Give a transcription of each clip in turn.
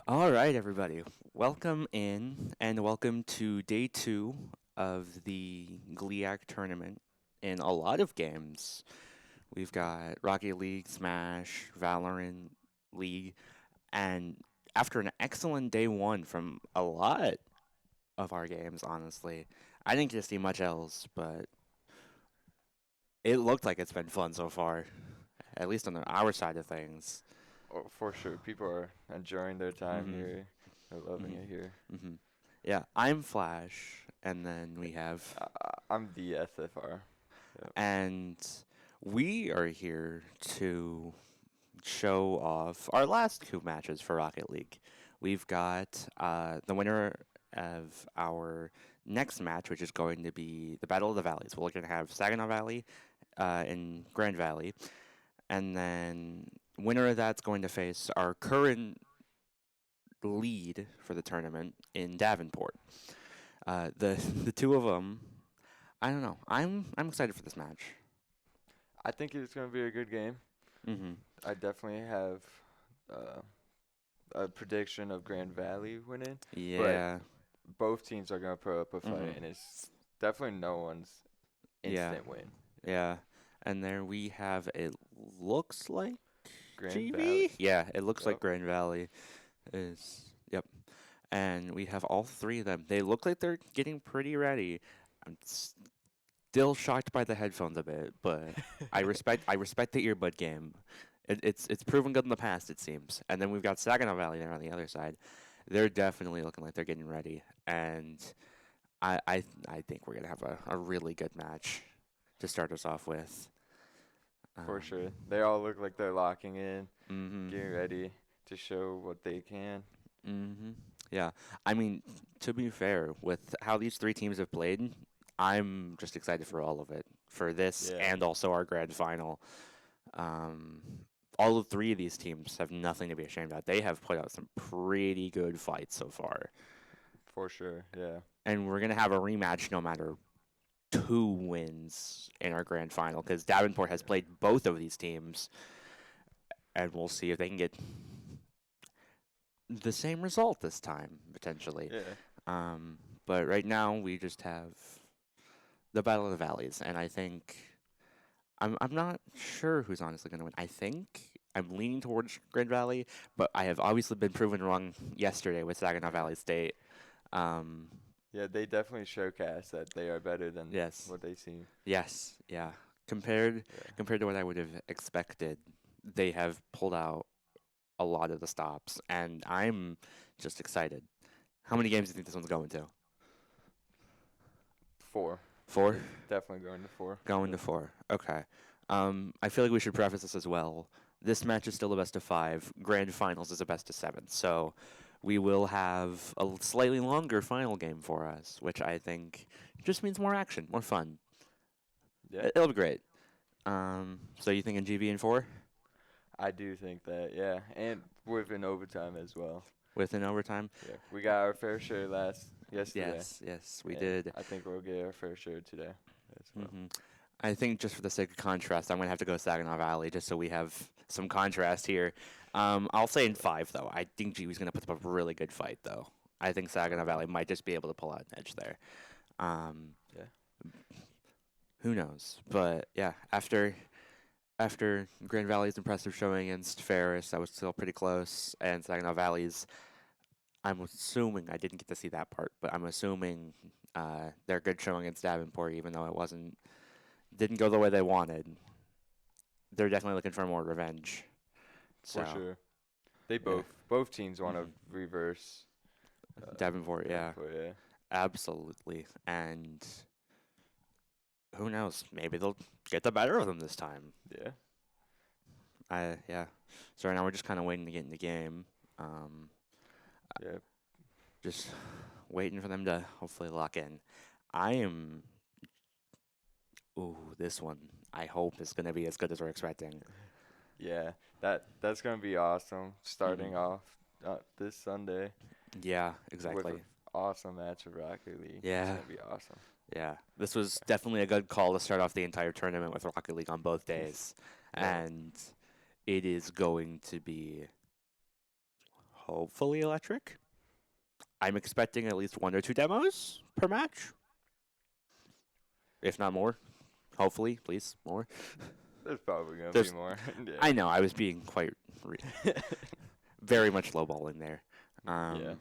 All right, everybody. Welcome in and welcome to day two of the GLIAC tournament in a lot of games. We've got Rocket League, Smash, Valorant, League, and after an excellent day one from a lot of our games, honestly, I didn't get to see much else, but it looked like it's been fun so far, at least on our side of things. Oh, for sure. People are enjoying their time Mm-hmm. here. They're loving Mm-hmm. it here. Mm-hmm. Yeah, I'm Flash, and then we have I'm the SFR. Yep. and we are here to show off our last two matches for Rocket League. We've got the winner of our next match, which is going to be the Battle of the Valleys. We're going to have Saginaw Valley in Grand Valley, and then winner of that's going to face our current lead for the tournament in Davenport. The two of them, I don't know. I'm excited for this match. I think it's going to be a good game. Mm-hmm. I definitely have uh, a prediction of Grand Valley winning, but Yeah. both teams are going to put up a fight, Mm-hmm. and it's definitely no one's Yeah. instant win. Yeah. Yeah. And there we have it looks like Grand GV? Valley. Yeah, it looks like Yep. Grand Valley is yep. And we have all three of them. They look like they're getting pretty ready. I'm still shocked by the headphones a bit, but I respect the earbud game. It's proven good in the past, it seems. And then we've got Saginaw Valley there on the other side. They're definitely looking like they're getting ready, and I think we're gonna have a really good match to start us off with. For sure. Um, They all look like they're locking in, getting mm-hmm. ready to show what they can. Mm-hmm. Yeah. I mean, to be fair, with how these three teams have played, I'm just excited for all of it. For this Yeah, and also our grand final. Um, all of three of these teams have nothing to be ashamed of. They have put out some pretty good fights so far. for sure. Yeah. And we're going to have a rematch no matter who wins in our grand final because Davenport has Yeah. played both of these teams, and we'll see if they can get the same result this time, potentially. Yeah. But right now, we just have the Battle of the Valleys, and I think I'm not sure who's honestly going to win. I think I'm leaning towards Grand Valley, but I have obviously been proven wrong yesterday with Saginaw Valley State. Um, Yeah, they definitely showcase that they are better than yes, what they seem. yes, yeah. Compared Yeah. compared to what I would have expected, they have pulled out a lot of the stops, and I'm just excited. How many games do you think this one's going to? Four. Four? It's definitely going to four. Going to Yep. four. Okay. I feel like we should preface this as well. This match is still a best of five. Grand finals is a best of seven. So we will have a slightly longer final game for us, which I think just means more action, more fun. Yeah. It'll be great. So you thinking GV in four I do think that, yeah. And with an overtime as well. with an overtime? Yeah. We got our fair share yesterday. Yes, yes, we And did. I think we'll get our fair share today as well. hmm I think just for the sake of contrast, I'm gonna have to go Saginaw Valley just so we have some contrast here. I'll say in five though. I think GV's gonna put up a really good fight though. I think Saginaw Okay. Valley might just be able to pull out an edge there. Um, Yeah. who knows? But yeah, after Grand Valley's impressive showing against Ferris, that was still pretty close, and Saginaw Valley's. I'm assuming I didn't get to see that part, but I'm assuming their good showing against Davenport, even though it wasn't didn't go the way they wanted. They're definitely looking for more revenge. For So sure. They yeah, both teams want hmm to reverse Davenport, yeah, Davenport, yeah. absolutely. And who knows? Maybe they'll get the better of them this time. Yeah. Yeah. So right now we're just kind of waiting to get in the game. Um, Yeah. just waiting for them to hopefully lock in. I am. Ooh, this one. I hope is going to be as good as we're expecting. Yeah, that's gonna be awesome. Starting hmm off this Sunday Yeah, with an exactly. awesome match of Rocket League. It's Yeah, gonna be awesome. yeah. This was definitely a good call to start off the entire tournament with Rocket League on both days. Yeah, And it is going to be hopefully electric. I'm expecting at least 1 or 2 demos per match, if not more. Hopefully, please, more. There's probably gonna be There's, more. I know I was being quite very much lowballing there. Yeah.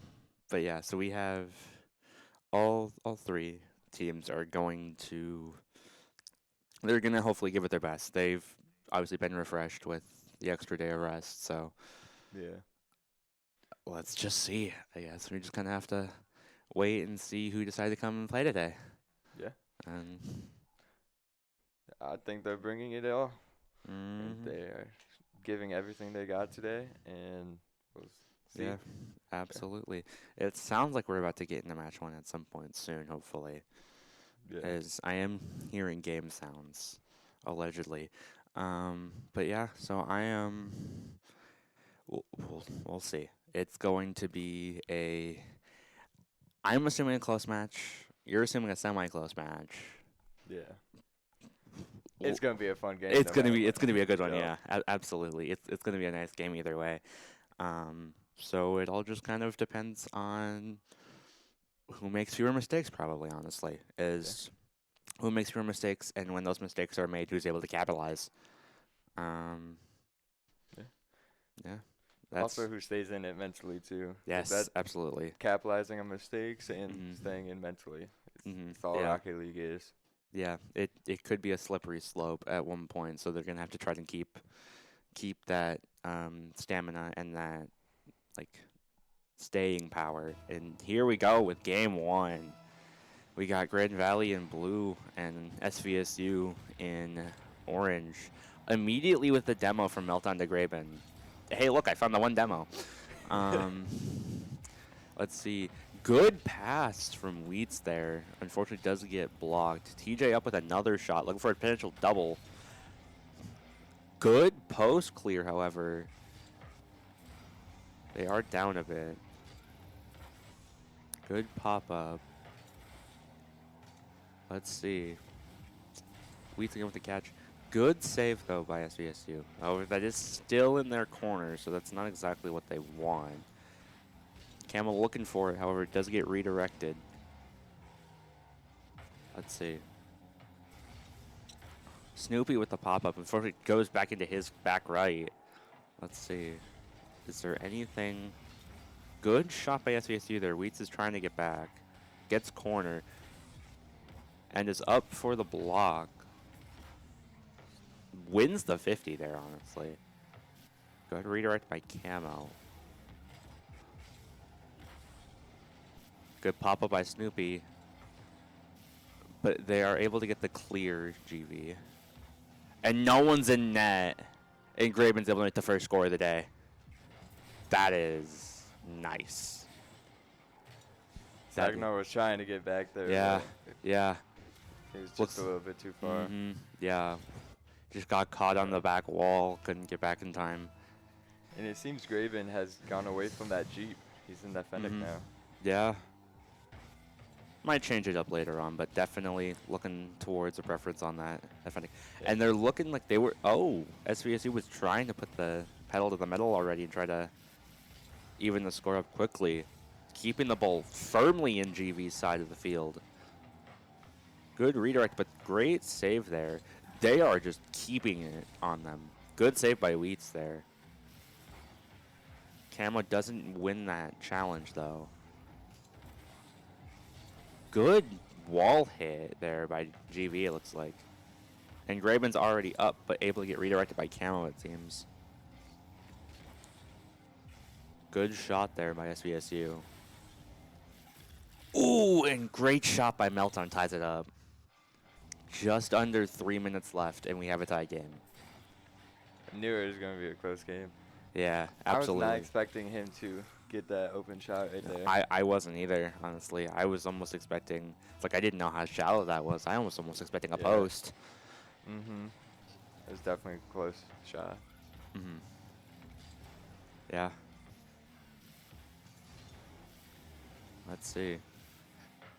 But yeah, so we have all three teams are going to they're gonna hopefully give it their best. They've obviously been refreshed with the extra day of rest, so Yeah. let's just see. I guess we just kind of have to wait and see who decides to come and play today. Yeah. And I think they're bringing it all. And mhm, they are giving everything they got today, and we'll see. yeah, absolutely. It sounds like we're about to get into match one at some point soon, hopefully. Yeah. As I am hearing game sounds, allegedly. But yeah, so I am. We'll see. It's going to be a. I'm assuming a close match. You're assuming a semi-close match. Yeah. W- It's gonna be a fun game. It's no gonna matter be. what. It's gonna be a good one. Yep. Yeah, absolutely. It's gonna be a nice game either way. So it all just kind of depends on who makes fewer mistakes. Probably, honestly, is who makes fewer mistakes, and when those mistakes are made, who's able to capitalize. Um, Yeah. yeah, that's Also, who stays in it mentally too. yes, That absolutely. capitalizing on mistakes and Mhm. staying in mentally. Mhm. It's all Yeah, Rocket League is. yeah. It could be a slippery slope at one point, so they're gonna have to try to keep that stamina and that like staying power. And here we go with game one. We got Grand Valley in blue and SVSU in orange. Immediately with the demo from Meltdown to Graben. Hey, look, I found the one demo. Um, let's see. Good pass from Wheats there. Unfortunately, does get blocked. TJ up with another shot, looking for a potential double. Good post clear, however. They are down a bit. Good pop up. Let's see. Wheats again with the catch. Good save, though, by SVSU. However, that is still in their corner, so that's not exactly what they want. Camel looking for it, however, it does get redirected. Let's see. Snoopy with the pop-up. Unfortunately, goes back into his back right. Let's see. Is there anything... Good shot by SVSU there. Wheats is trying to get back. Gets corner. And is up for the block. Wins the 50 there, honestly. Good redirect by Camo. Good pop-up by Snoopy. But they are able to get the clear, GV. And no one's in net. And Graben's able to make the first score of the day. That is nice. Sagnar was trying to get back there. Yeah, But yeah. he was just Looks- a little bit too far. Yeah. Just got caught on the back wall. Couldn't get back in time. And it seems Graven has gone away from that Jeep. He's in that Fennec now. Yeah. Might change it up later on, but definitely looking towards a preference on that. Definitely. Yeah. And they're looking like they were... Oh, SVSU was trying to put the pedal to the metal already and try to even the score up quickly. Keeping the ball firmly in GV's side of the field. Good redirect, but great save there. They are just keeping it on them. Good save by Wheats there. Camo doesn't win that challenge, though. Good wall hit there by GV, it looks like. And Graben's already up, but able to get redirected by Camo, it seems. Good shot there by SVSU. Ooh, and great shot by Meltdown ties it up. Just under 3 minutes left, and we have a tie game. I knew it was going to be a close game. Yeah, I was absolutely. not expecting him to get that open shot right there. I wasn't either, honestly. I was almost expecting... It's like I didn't know how shallow that was. I was almost expecting a Yeah. post. It was definitely a close shot. Yeah. Let's see.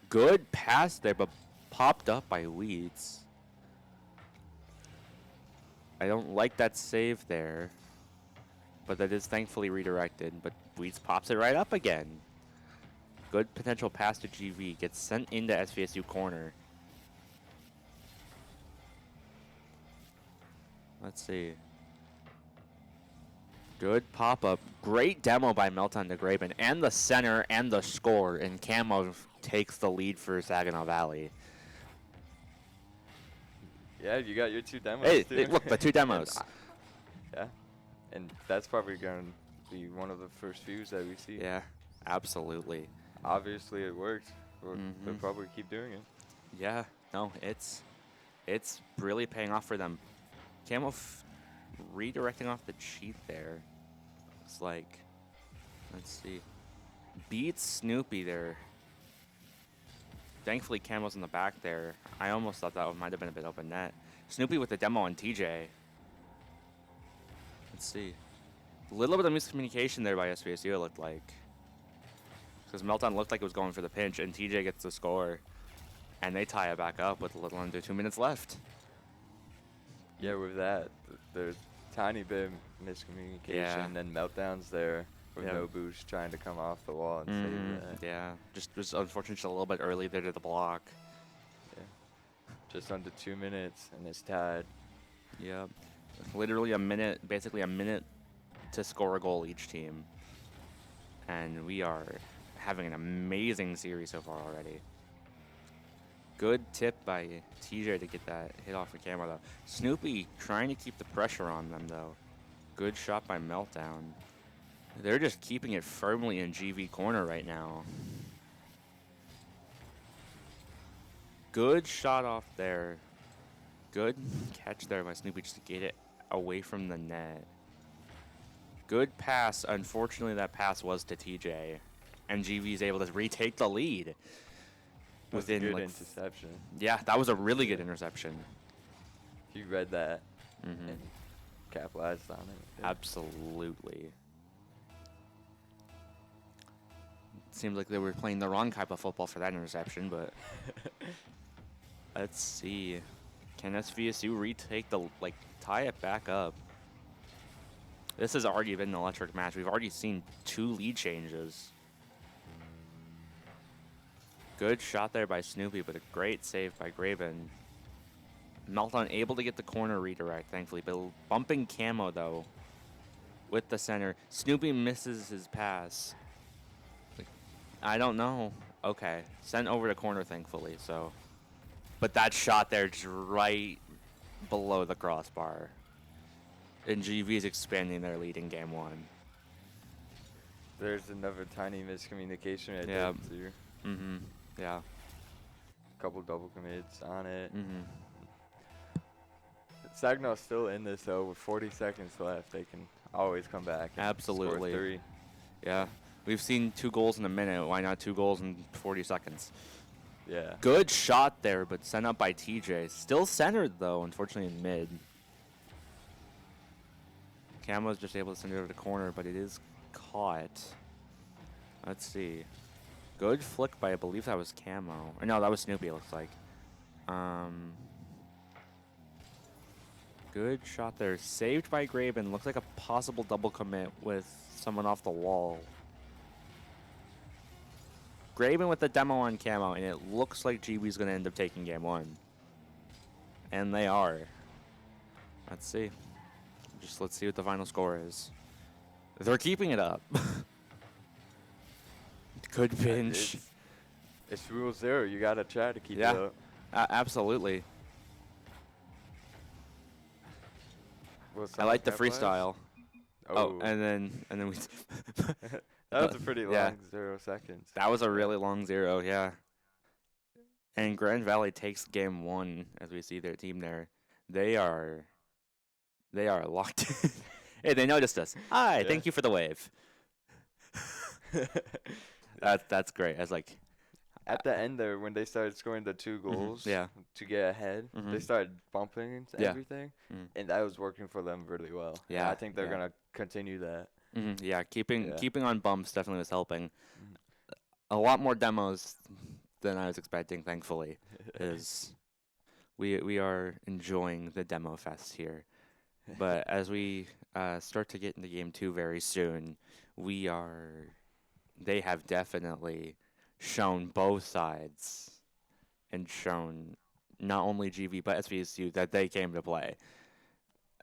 Good pass there, but popped up by Weeds. I don't like that save there. but that is thankfully redirected. But Weeds pops it right up again. Good potential pass to GV. Gets sent into SVSU corner. Let's see. Good pop-up. Great demo by Melton to Graben. And the center and the score. And Camo takes the lead for Saginaw Valley. Yeah, you got your 2 demos Hey, too. look, the 2 demos. Yeah, and that's probably going to be one of the first views that we see. Yeah, absolutely. Obviously, it worked. They'll probably keep doing it. Yeah, no, it's really paying off for them. Camo redirecting off the cheat there. It's like, let's see, beats Snoopy there. Thankfully, Camo's in the back there. I almost thought that might have been a bit open net. Snoopy with the demo on TJ. Let's see. A little bit of miscommunication there by SVSU, it looked like. Because Melton looked like it was going for the pinch, and TJ gets the score. And they tie it back up with a little under 2 minutes left. Yeah, with that, there's tiny bit of miscommunication, Yeah. and then meltdowns there with Yeah. no boost trying to come off the wall and save that. Yeah, just unfortunate, just a little bit early there to the block. Yeah. Just under 2 minutes, and it's tied. Yeah, literally a minute, basically a minute to score a goal each team. And we are having an amazing series so far already. Good tip by TJ to get that hit off the camera though. Snoopy trying to keep the pressure on them though. Good shot by Meltdown. They're just keeping it firmly in GV corner right now. Good shot off there. Good catch there by Snoopy just to get it away from the net. Good pass. Unfortunately, that pass was to TJ. And GV is able to retake the lead. Within good like, interception. Yeah, that was a really good interception. He read that Mm-hmm. and capitalized on it. Yeah. Absolutely. Seems like they were playing the wrong type of football for that interception, but let's see. Can SVSU retake tie it back up? This has already been an electric match. We've already seen 2 lead changes. Good shot there by Snoopy, but a great save by Graven. Melton able to get the corner redirect, thankfully, but bumping Camo, though, with the center. Snoopy misses his pass. I don't know. Okay. Sent over to corner, thankfully, so. But that shot there just right below the crossbar. And GV's expanding their lead in game 1. There's another tiny miscommunication right Yeah. there, too. Mm-hmm. Yeah. Couple double commits on it. Mm-hmm. Sagnaw's still in this, though, with 40 seconds left. They can always come back and Absolutely. score 3. Yeah. We've seen 2 goals in a minute. Why not 2 goals in 40 seconds? Yeah. Good shot there, but sent up by TJ. Still centered, though, unfortunately in mid. Camo's just able to send it over the corner, but it is caught. Let's see. Good flick by, I believe that was Camo. Or no, that was Snoopy, it looks like. Good shot there. Saved by Graben. Looks like a possible double commit with someone off the wall. Graben with the demo on Camo, and it looks like GB's going to end up taking game 1. And they are. Let's see. Let's see what the final score is. They're keeping it up. Good pinch. It's rule 0. You got to try to keep it Yeah. up. Absolutely. What's I like the that was? freestyle. Oh, And then we. that was a pretty long Yeah. 0 seconds. That was a really long 0, yeah. And Grand Valley takes game 1 as we see their team there. They are locked in. Hey, they noticed us. Hi, Yeah. thank you for the wave. That's great. I was like, At the end there, when they started scoring the 2 goals yeah. to get ahead, they Mhm. started bumping into Yeah. everything, Mhm. and that was working for them really well. And Yeah, I think they're yeah. going to continue that. Yeah, keeping on bumps definitely was helping. Mhm. A lot more demos than I was expecting, thankfully, is we are enjoying the demo fest here. But as we start to get into game two very soon, we are. They have definitely shown both sides and shown not only GV but SVSU that they came to play.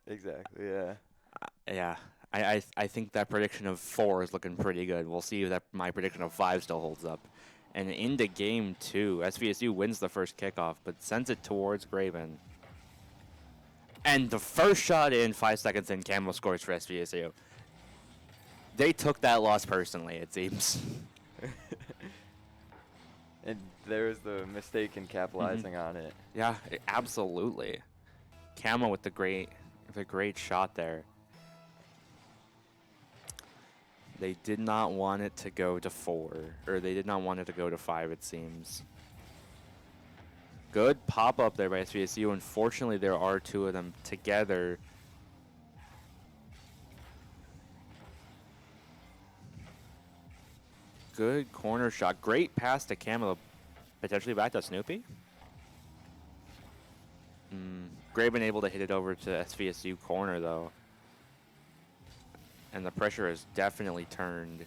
Exactly, yeah. Yeah, I think that prediction of 4 is looking pretty good. We'll see if that my prediction of 5 still holds up. And into game two, SVSU wins the first kickoff, but sends it towards Graven. And the first shot in 5 seconds in, Camo scores for SVSU. They took that loss personally, it seems. And there's the mistake in capitalizing on it. Yeah, absolutely. Camo with the great shot there. They did not want it to go to 4, or they did not want it to go to 5, it seems. Good pop-up there by SVSU. Unfortunately, there are 2 of them together. Good corner shot. Great pass to Camo. Potentially back to Snoopy. Graven able to hit it over to SVSU corner, though. And the pressure has definitely turned.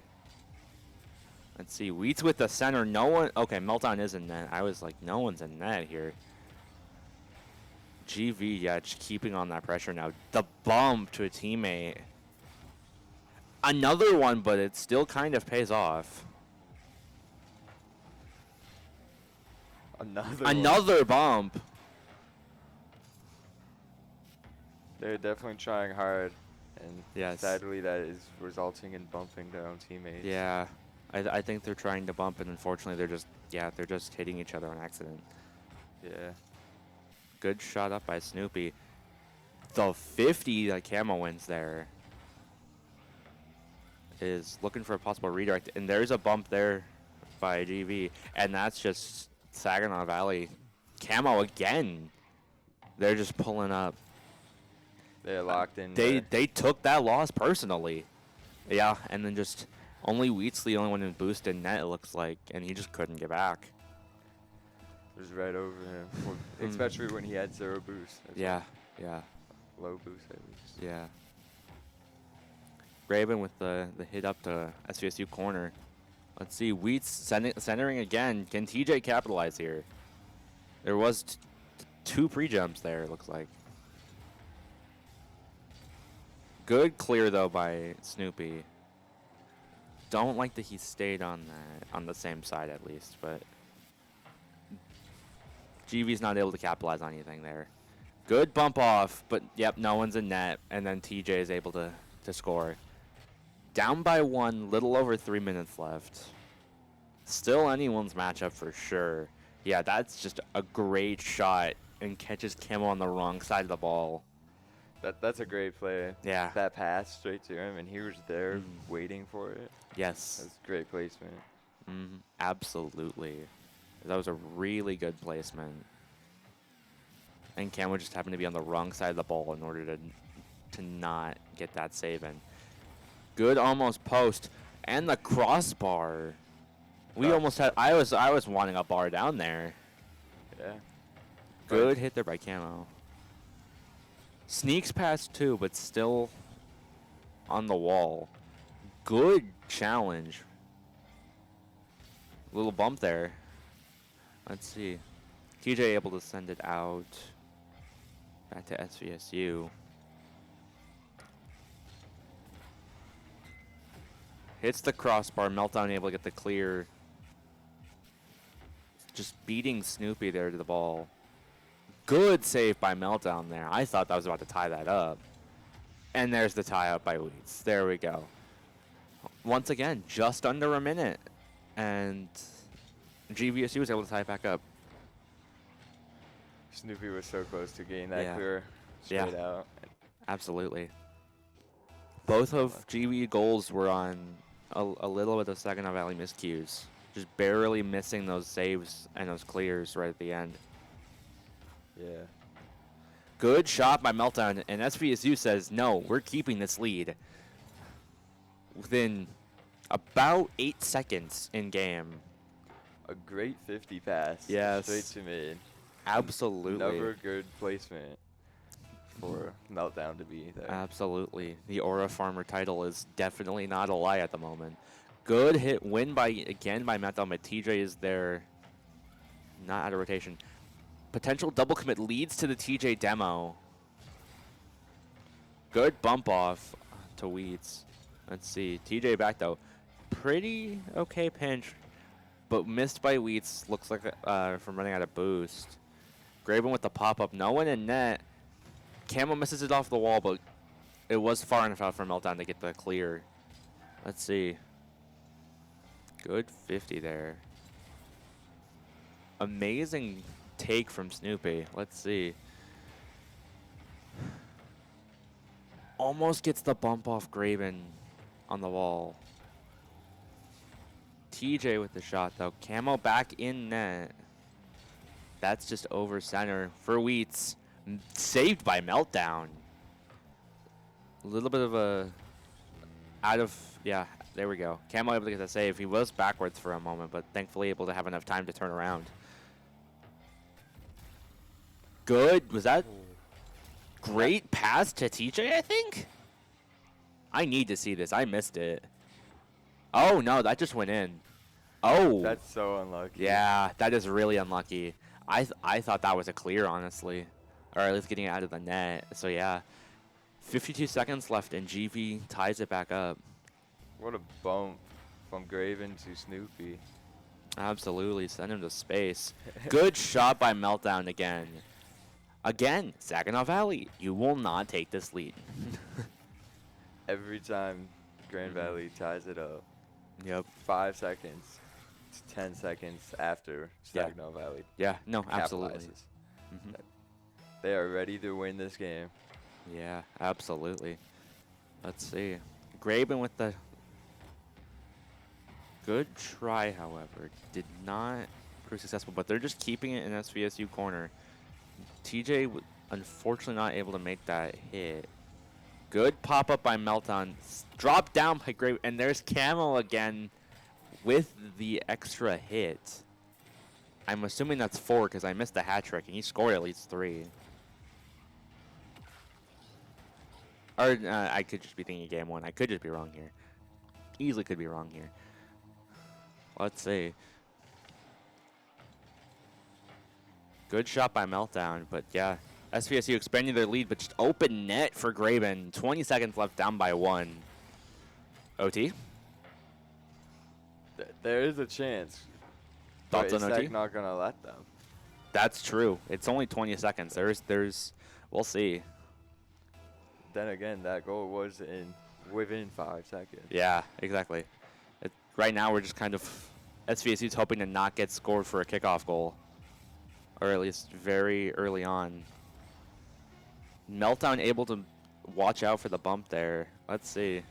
Let's see. Wheats with the center. No one. Okay, Meltdown is in net. I was like, no one's in net here. GV, yeah, just keeping on that pressure now. The bump to a teammate. Another one, but it still kind of pays off. Another bump. They're definitely trying hard, and Yes. sadly that is resulting in bumping their own teammates. Yeah, I think they're trying to bump, and unfortunately they're just hitting each other on accident. Yeah. Good shot up by Snoopy. The 50 that Camo wins there is looking for a possible redirect, and there's a bump there by GV, and that's just Saginaw Valley. Camo again. They're just pulling up. They're locked in. They took that loss personally. Yeah, and then just only Wheat's the only one who boosted net, it looks like, and he just couldn't get back. It was right over him, especially when he had 0 boost. Yeah, yeah. Low boost at least. Yeah. Graven with the hit up to SVSU corner. Let's see, Wheats centering again. Can TJ capitalize here? There was 2 pre-jumps there, it looks like. Good clear, though, by Snoopy. Don't like that he stayed on the same side, at least, but GV's not able to capitalize on anything there. Good bump off, but yep, no one's in net, and then TJ is able to score. Down by 1, little over 3 minutes left. Still anyone's matchup for sure. Yeah, that's just a great shot and catches Camo on the wrong side of the ball. That's a great play. Yeah. That pass straight to him, and he was there waiting for it. Yes. That's great placement. Absolutely. That was a really good placement. And Camo just happened to be on the wrong side of the ball in order to not get that save in. Good almost post. And the crossbar. We almost had I was wanting a bar down there. Yeah. Good hit there by Camo. Sneaks past 2, but still on the wall. Good challenge. Little bump there. Let's see. TJ able to send it out. Back to SVSU. Hits the crossbar. Meltdown able to get the clear. Just beating Snoopy there to the ball. Good save by Meltdown there. I thought that was about to tie that up. And there's the tie up by Wheats. There we go. Once again, just under a minute. And GVSU was able to tie it back up. Snoopy was so close to getting that clear straight out. Absolutely. Both of GV goals were on a little bit of Saginaw Valley miscues. Just barely missing those saves and those clears right at the end. Yeah. Good shot by Meltdown, and SVSU says, no, we're keeping this lead. Within about 8 seconds in game. A great 50 pass. Yes. Straight to mid. Absolutely. Another good placement. for Meltdown to be there. Absolutely. The Aura Farmer title is definitely not a lie at the moment. Good hit win again by Meltdown, but TJ is there. Not out of rotation. Potential double commit leads to the TJ demo. Good bump off to Wheats. Let's see. TJ back though. Pretty okay pinch, but missed by Wheats. Looks like from running out of boost. Graven with the pop up. No one in net. Camo misses it off the wall, but it was far enough out for Meltdown to get the clear. Let's see. Good 50 there. Amazing take from Snoopy. Let's see. Almost gets the bump off Graven on the wall. TJ with the shot though. Camo back in net. That's just over center for Wheats. Saved by Meltdown. A little bit of a yeah, there we go. Camo able to get the save. He was backwards for a moment, but thankfully able to have enough time to turn around. Good. Was that great pass to TJ, I think? I need to see this. I missed it. Oh, no, that just went in. Oh. That's so unlucky. Yeah, that is really unlucky. I thought that was a clear, honestly. Or at least getting it out of the net. So, yeah. 52 seconds left, and GV ties it back up. What a bump from Graven to Snoopy. Absolutely. Send him to space. Good shot by Meltdown again. Again, Saginaw Valley, you will not take this lead. Every time Grand Valley ties it up. Yep. 5 seconds to 10 seconds after Saginaw Valley. Yeah, no, absolutely. Mm-hmm. They are ready to win this game. Yeah, absolutely. Let's see. Graben with the good try, however. Did not prove successful, but they're just keeping it in SVSU corner. TJ, unfortunately, not able to make that hit. Good pop-up by Meltdown. Drop down by Graben. And there's Camo again with the extra hit. I'm assuming that's 4 because I missed the hat trick, and he scored at least 3. Or I could just be thinking game 1. I could just be wrong here. Easily could be wrong here. Let's see. Good shot by Meltdown, but yeah. SVSU expanding their lead, but just open net for Graben. 20 seconds left, down by 1. OT? There is a chance. Thoughts on OT? Not going to let them. That's true. It's only 20 seconds. We'll see. Then again, that goal was within 5 seconds. Yeah, exactly. Right now, we're just kind of SVSU's hoping to not get scored for a kickoff goal, or at least very early on. Meltdown able to watch out for the bump there. Let's see.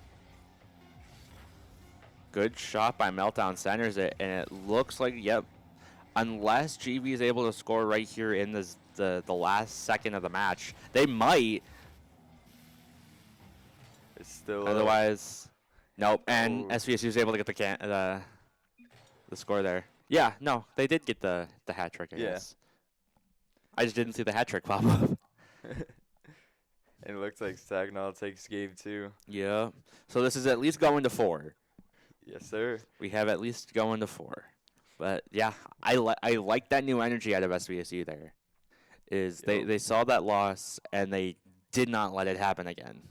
Good shot by Meltdown, centers it, and it looks like, yep, unless GV is able to score right here in the last second of the match, they might. It's still otherwise, nope. And SVSU is able to get the score there. Yeah, no, they did get the hat trick, I guess. I just didn't see the hat trick pop up. And it looks like Saginaw takes game 2. Yeah. So this is at least going to 4. Yes, sir. We have at least going to 4. But yeah, I like that new energy out of SVSU there. They saw that loss and they did not let it happen again.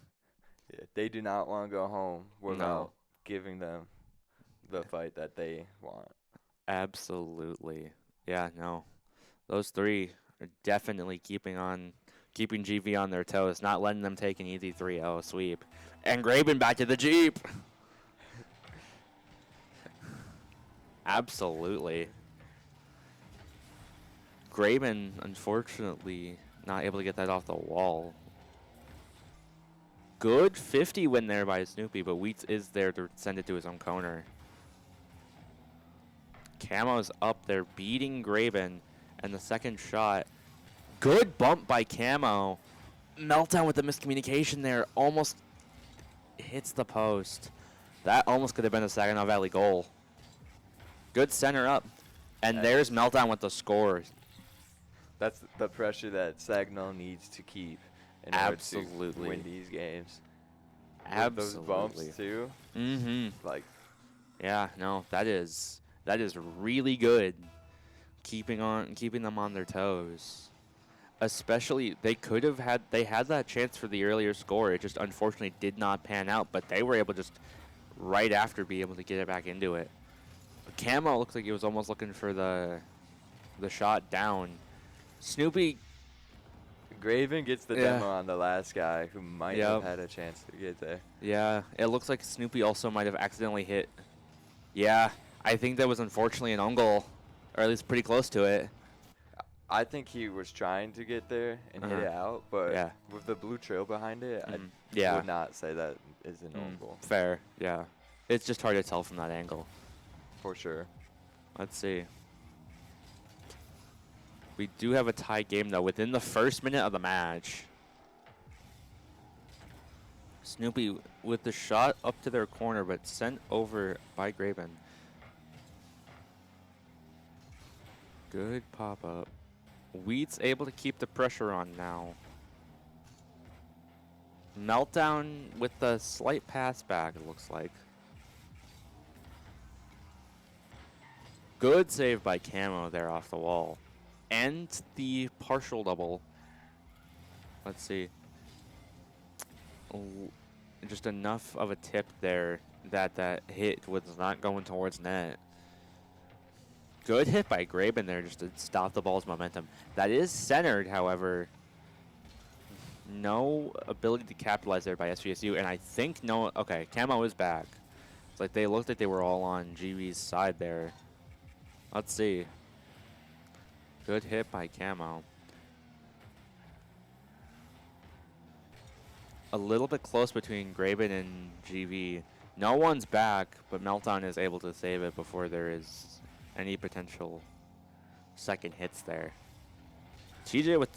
Yeah, they do not want to go home without giving them the fight that they want. Absolutely. Yeah, no. Those 3 are definitely keeping GV on their toes, not letting them take an easy 3-0 sweep. And Graben back to the Jeep. Absolutely. Graben, unfortunately, not able to get that off the wall. Good 50 win there by Snoopy, but Wheats is there to send it to his own corner. Camo's up there beating Graben, and the second shot. Good bump by Camo. Meltdown with the miscommunication there. Almost hits the post. That almost could have been a Saginaw Valley goal. Good center up. And there's Meltdown with the score. That's the pressure that Saginaw needs to keep. in order to Absolutely. win these games. With Absolutely. those bumps too. Mm-hmm. Like, Yeah, no, that is really good. Keeping them on their toes. Especially they had that chance for the earlier score. It just unfortunately did not pan out, but they were able to just right after be able to get it back into it. Camo looked like he was almost looking for the shot down. Snoopy, Graven gets the yeah, demo on the last guy who might have yep, had a chance to get there. yeah. It looks like Snoopy also might have accidentally hit. Yeah, I think that was unfortunately an own goal, or at least pretty close to it. I think he was trying to get there and hit Uh-huh. it out, but Yeah. with the blue trail behind it, I Yeah. would not say that is an own goal. Fair, yeah. It's just hard to tell from that angle. For sure. Let's see. We do have a tie game, though, within the first minute of the match. Snoopy with the shot up to their corner, but sent over by Graven. Good pop-up. Wheat's able to keep the pressure on now. Meltdown with the slight pass back, it looks like. Good save by Camo there off the wall. And the partial double. Let's see. Just enough of a tip there that that hit was not going towards net. Good hit by Graben there just to stop the ball's momentum. That is centered, however. No ability to capitalize there by SVSU, and I think no. Okay, Camo is back. It's like they looked like they were all on GV's side there. Let's see. Good hit by Camo. A little bit close between Graben and GV. No one's back, but Meltdown is able to save it before there is any potential second hits there. TJ with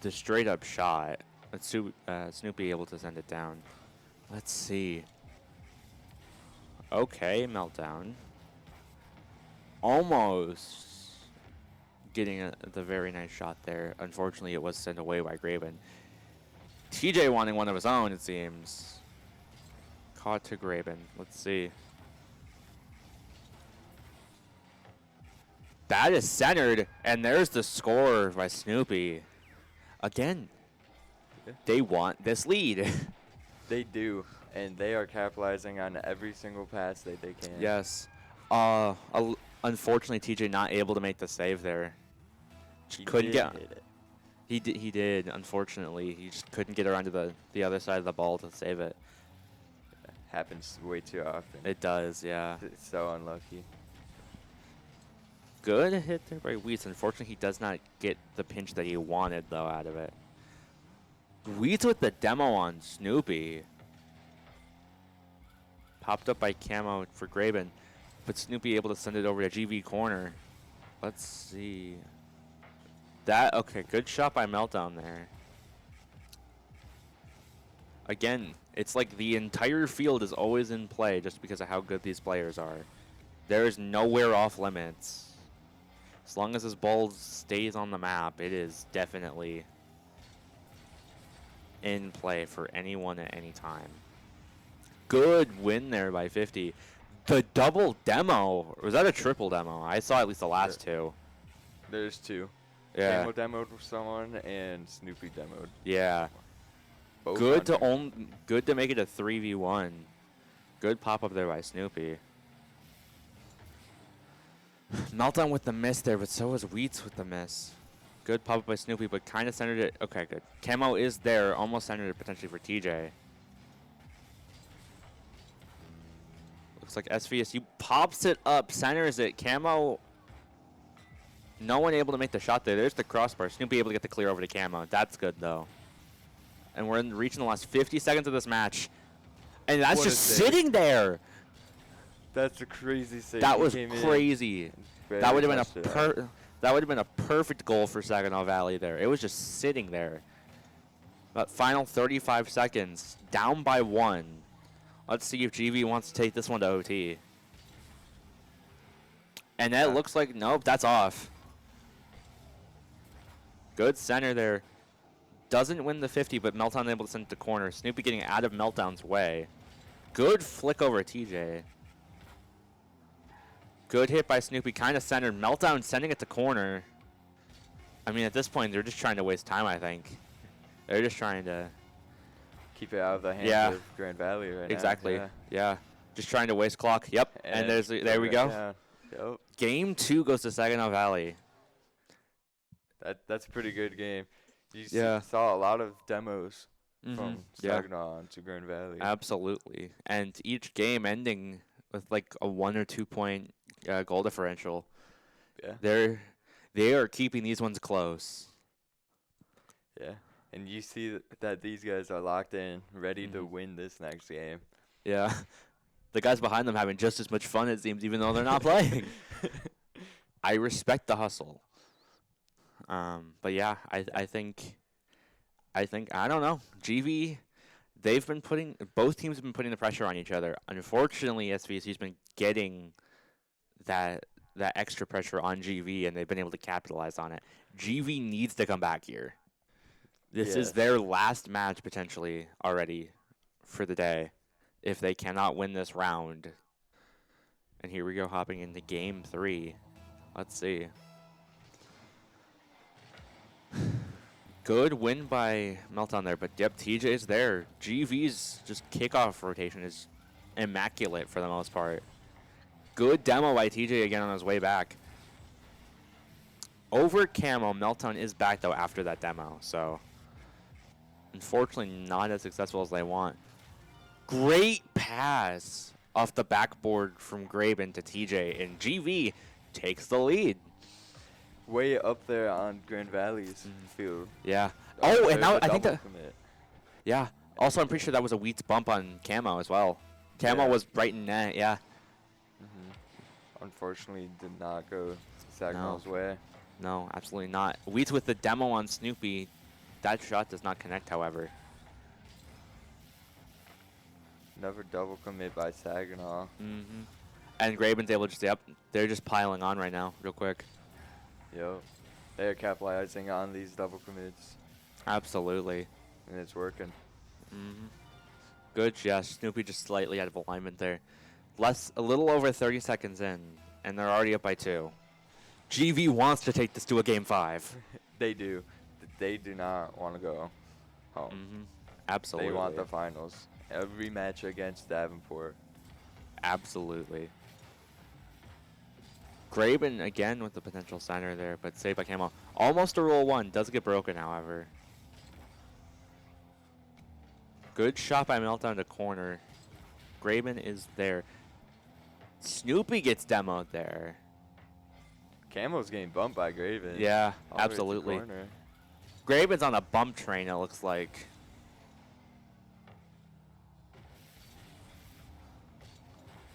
the straight up shot. But Snoopy able to send it down. Let's see. Okay, Meltdown. Almost getting the very nice shot there. Unfortunately, it was sent away by Graben. TJ wanting one of his own, it seems. Caught to Graben. Let's see. That is centered, and there's the score by Snoopy. Again, they want this lead. They do, and they are capitalizing on every single pass that they can. Yes. Unfortunately, TJ not able to make the save there. He Couldn't did get. hit it. He did. Unfortunately, he just couldn't get around to the other side of the ball to save it. Happens way too often. It does, yeah. It's so unlucky. Good hit there by Weeds. Unfortunately, he does not get the pinch that he wanted, though, out of it. Weeds with the demo on Snoopy. Popped up by Camo for Graben, but Snoopy able to send it over to GV corner. Let's see. Okay, good shot by Meltdown there. Again, it's like the entire field is always in play just because of how good these players are. There is nowhere off limits. As long as this ball stays on the map, it is definitely in play for anyone at any time. Good win there by 50. The double demo. Or was that a triple demo? I saw at least the last two. There's two. Yeah. Camo demoed with someone and Snoopy demoed. Yeah. Both Good to make it a 3v1. Good pop up there by Snoopy. Meltdown with the miss there, but so was Wheats with the miss. Good pop up by Snoopy, but kind of centered it. Okay, good. Camo is there, almost centered it potentially for TJ. Looks like SVSU pops it up, centers it. Camo, no one able to make the shot there. There's the crossbar. Snoopy able to get the clear over to Camo. That's good, though. And we're reaching the last 50 seconds of this match. And that's just sitting there. That's a crazy save. That was crazy. That would have been a perfect goal for Saginaw Valley there. It was just sitting there. But final 35 seconds, down by 1. Let's see if GV wants to take this one to OT. And that looks like, nope, that's off. Good center there. doesn't win the 50, but Meltdown able to send it to corner. Snoopy getting out of Meltdown's way. Good flick over TJ. Good hit by Snoopy, kind of centered. Meltdown sending it to corner. I mean, at this point, they're just trying to waste time, I think. They're just trying to keep it out of the hands of Grand Valley right exactly. now. Yeah. Just trying to waste clock. Yep. And there we go. Yep. Game 2 goes to Saginaw Valley. That's a pretty good game. You saw a lot of demos from Saginaw to Grand Valley. Absolutely. And each game ending with like a 1 or 2 point goal differential. Yeah. They are keeping these ones close. Yeah. And you see that these guys are locked in, ready to win this next game. Yeah. The guys behind them having just as much fun, it seems, even though they're not playing. I respect the hustle. But yeah, I think I don't know. GV, both teams have been putting the pressure on each other. Unfortunately, SVSU's been getting that extra pressure on GV, and they've been able to capitalize on it. GV needs to come back here. This is their last match potentially already for the day if they cannot win this round. And here we go, hopping into game 3. Let's see. Good win by Meltdown there, but yep, TJ's there. GV's just kickoff rotation is immaculate for the most part. Good demo by TJ again on his way back. Over Camo, Meltdown is back though after that demo, so unfortunately not as successful as they want. Great pass off the backboard from Graben to TJ, and GV takes the lead. Way up there on Grand Valley's field. Yeah. Oh, and now I think that. Yeah. Also, I'm pretty sure that was a Wheats bump on Camo as well. Camo was right in net. Yeah. Unfortunately, did not go Sagnaw's way. No, absolutely not. Wheats with the demo on Snoopy. That shot does not connect, however. Another double commit by Saginaw. And Graben's able to just, they're just piling on right now, real quick. Yep. They're capitalizing on these double commits. Absolutely. And it's working. Good, yeah. Snoopy just slightly out of alignment there. A little over 30 seconds in, and they're already up by 2. GV wants to take this to a game 5. They do. They do not want to go home. Absolutely. They want the finals. Every match against Davenport. Absolutely. Graben again with the potential center there, but saved by Camo. Almost a roll 1. Does get broken, however. Good shot by Meltdown to corner. Graben is there. Snoopy gets demoed there. Camo's getting bumped by Graben. Yeah, absolutely. Graben's on a bump train, it looks like.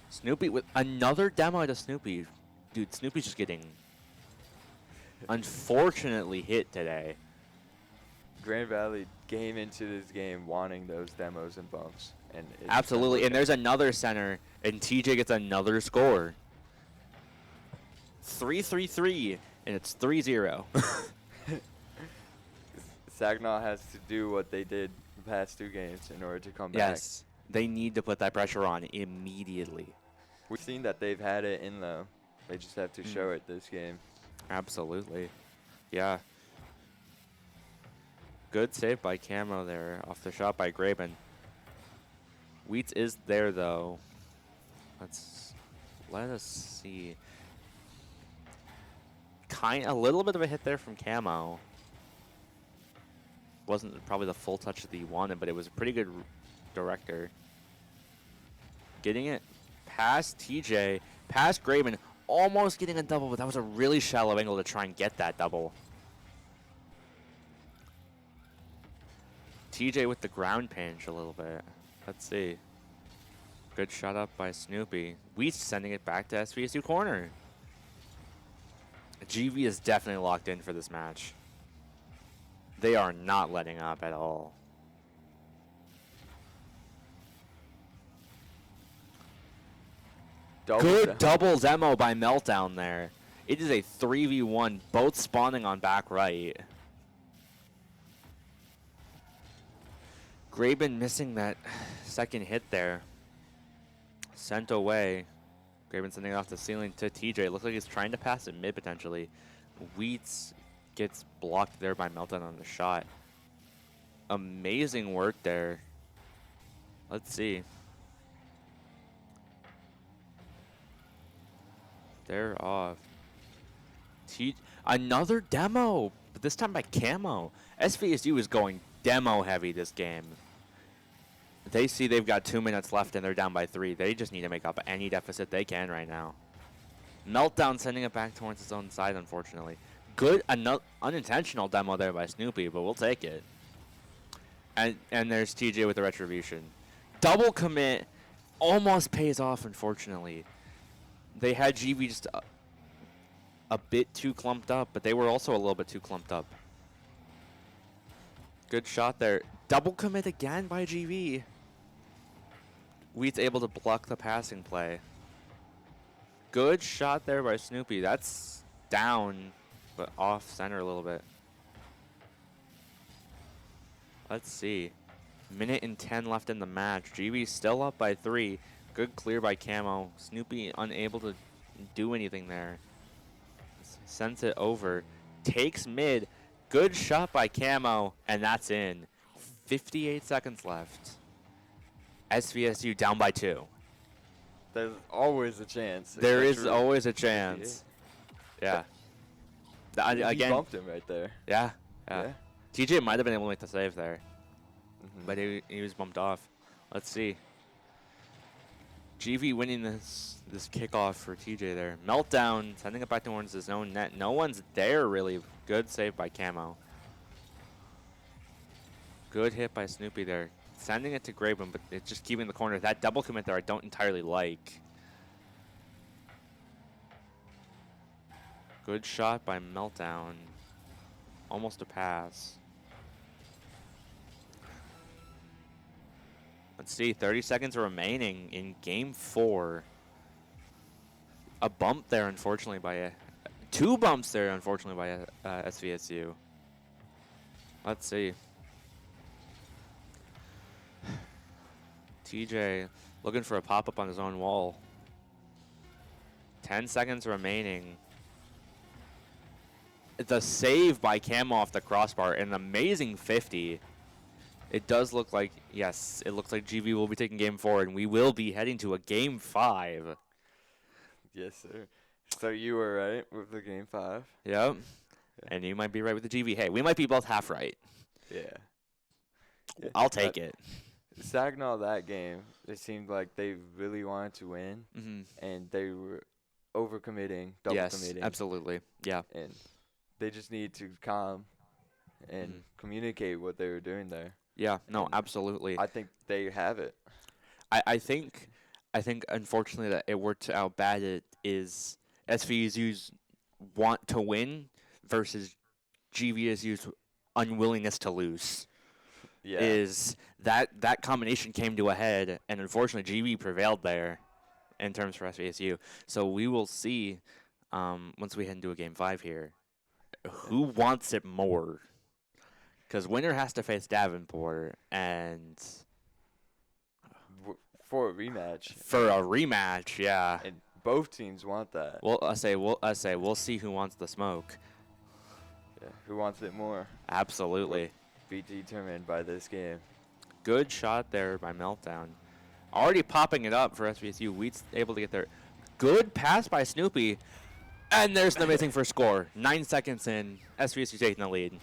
Snoopy with another demo to Snoopy. Dude, Snoopy's just getting unfortunately hit today. Grand Valley came into this game wanting those demos and bumps. And absolutely, and there's another center, and TJ gets another score. 3-3-3, and it's 3-0. Saginaw has to do what they did the past 2 games in order to come back. Yes, they need to put that pressure on immediately. We've seen that they've had it in them. They just have to show it this game. Absolutely. Yeah. Good save by Camo there off the shot by Graben. Wheats is there though. Let us see. A little bit of a hit there from Camo. Wasn't probably the full touch that he wanted, but it was a pretty good director. Getting it past TJ, past Graben, almost getting a double, but that was a really shallow angle to try and get that double. TJ with the ground pinch a little bit. Let's see. Good shot up by Snoopy. Wheats sending it back to SVSU corner. GV is definitely locked in for this match. They are not letting up at all. Good double demo by Meltdown there. It is a 3v1, both spawning on back right. Graben missing that second hit there. Sent away. Graben sending it off the ceiling to TJ. Looks like he's trying to pass it mid potentially. Wheats gets blocked there by Meltdown on the shot. Amazing work there. Let's see. They're off. Another demo, but this time by Camo. SVSU is going demo heavy this game. They see they've got 2 minutes left and they're down by 3. They just need to make up any deficit they can right now. Meltdown sending it back towards his own side, unfortunately. Good, unintentional demo there by Snoopy, but we'll take it. And there's TJ with the retribution. Double commit almost pays off, unfortunately. They had GV just a bit too clumped up, but they were also a little bit too clumped up. Good shot there. Double commit again by GV. Wheat's able to block the passing play. Good shot there by Snoopy. That's down, but off center a little bit. Let's see. Minute and 10 left in the match. GV still up by 3. Good clear by Camo. Snoopy unable to do anything there. Sends it over. Takes mid. Good shot by Camo, and that's in. 58 seconds left. SVSU down by 2. There's always a chance. There is always a chance. Yeah. He Again, bumped him right there. yeah. Yeah. TJ might have been able to make the save there, but he was bumped off. Let's see. GV winning this kickoff for TJ there. Meltdown sending it back towards his own net. No one's there really. Good save by Camo. Good hit by Snoopy there. Sending it to Graben, but it's just keeping the corner. That double commit there I don't entirely like. Good shot by Meltdown. Almost a pass. Let's see, 30 seconds remaining in game 4. A bump there, unfortunately, by 2 bumps there, unfortunately, by SVSU. Let's see. TJ looking for a pop-up on his own wall. 10 seconds remaining. The save by Camo off the crossbar, an amazing 50. It does look like, yes, it looks like GV will be taking game 4, and we will be heading to a game 5. Yes, sir. So you were right with the game 5. Yep. Yeah. And you might be right with the GV. Hey, we might be both half right. Yeah. I'll take it. Saginaw, that game, it seemed like they really wanted to win, and they were overcommitting, double committing. Yes, absolutely. Yeah. And they just need to calm and communicate what they were doing there. Yeah, no, And absolutely. I think they have it. I think unfortunately that it worked out bad. It is SVSU's want to win versus GVSU's unwillingness to lose. Yeah. Is that combination came to a head, and unfortunately GV prevailed there in terms for SVSU. So we will see once we head into a game 5 here who wants it more. Because winner has to face Davenport, and For a rematch. for a rematch, yeah. And both teams want that. Well, we'll see who wants the smoke. Yeah. Who wants it more? Absolutely. Be determined by this game. Good shot there by Meltdown. Already popping it up for SVSU. Wheat's able to get there. Good pass by Snoopy. And there's an amazing first score. 9 seconds in. SVSU taking the lead.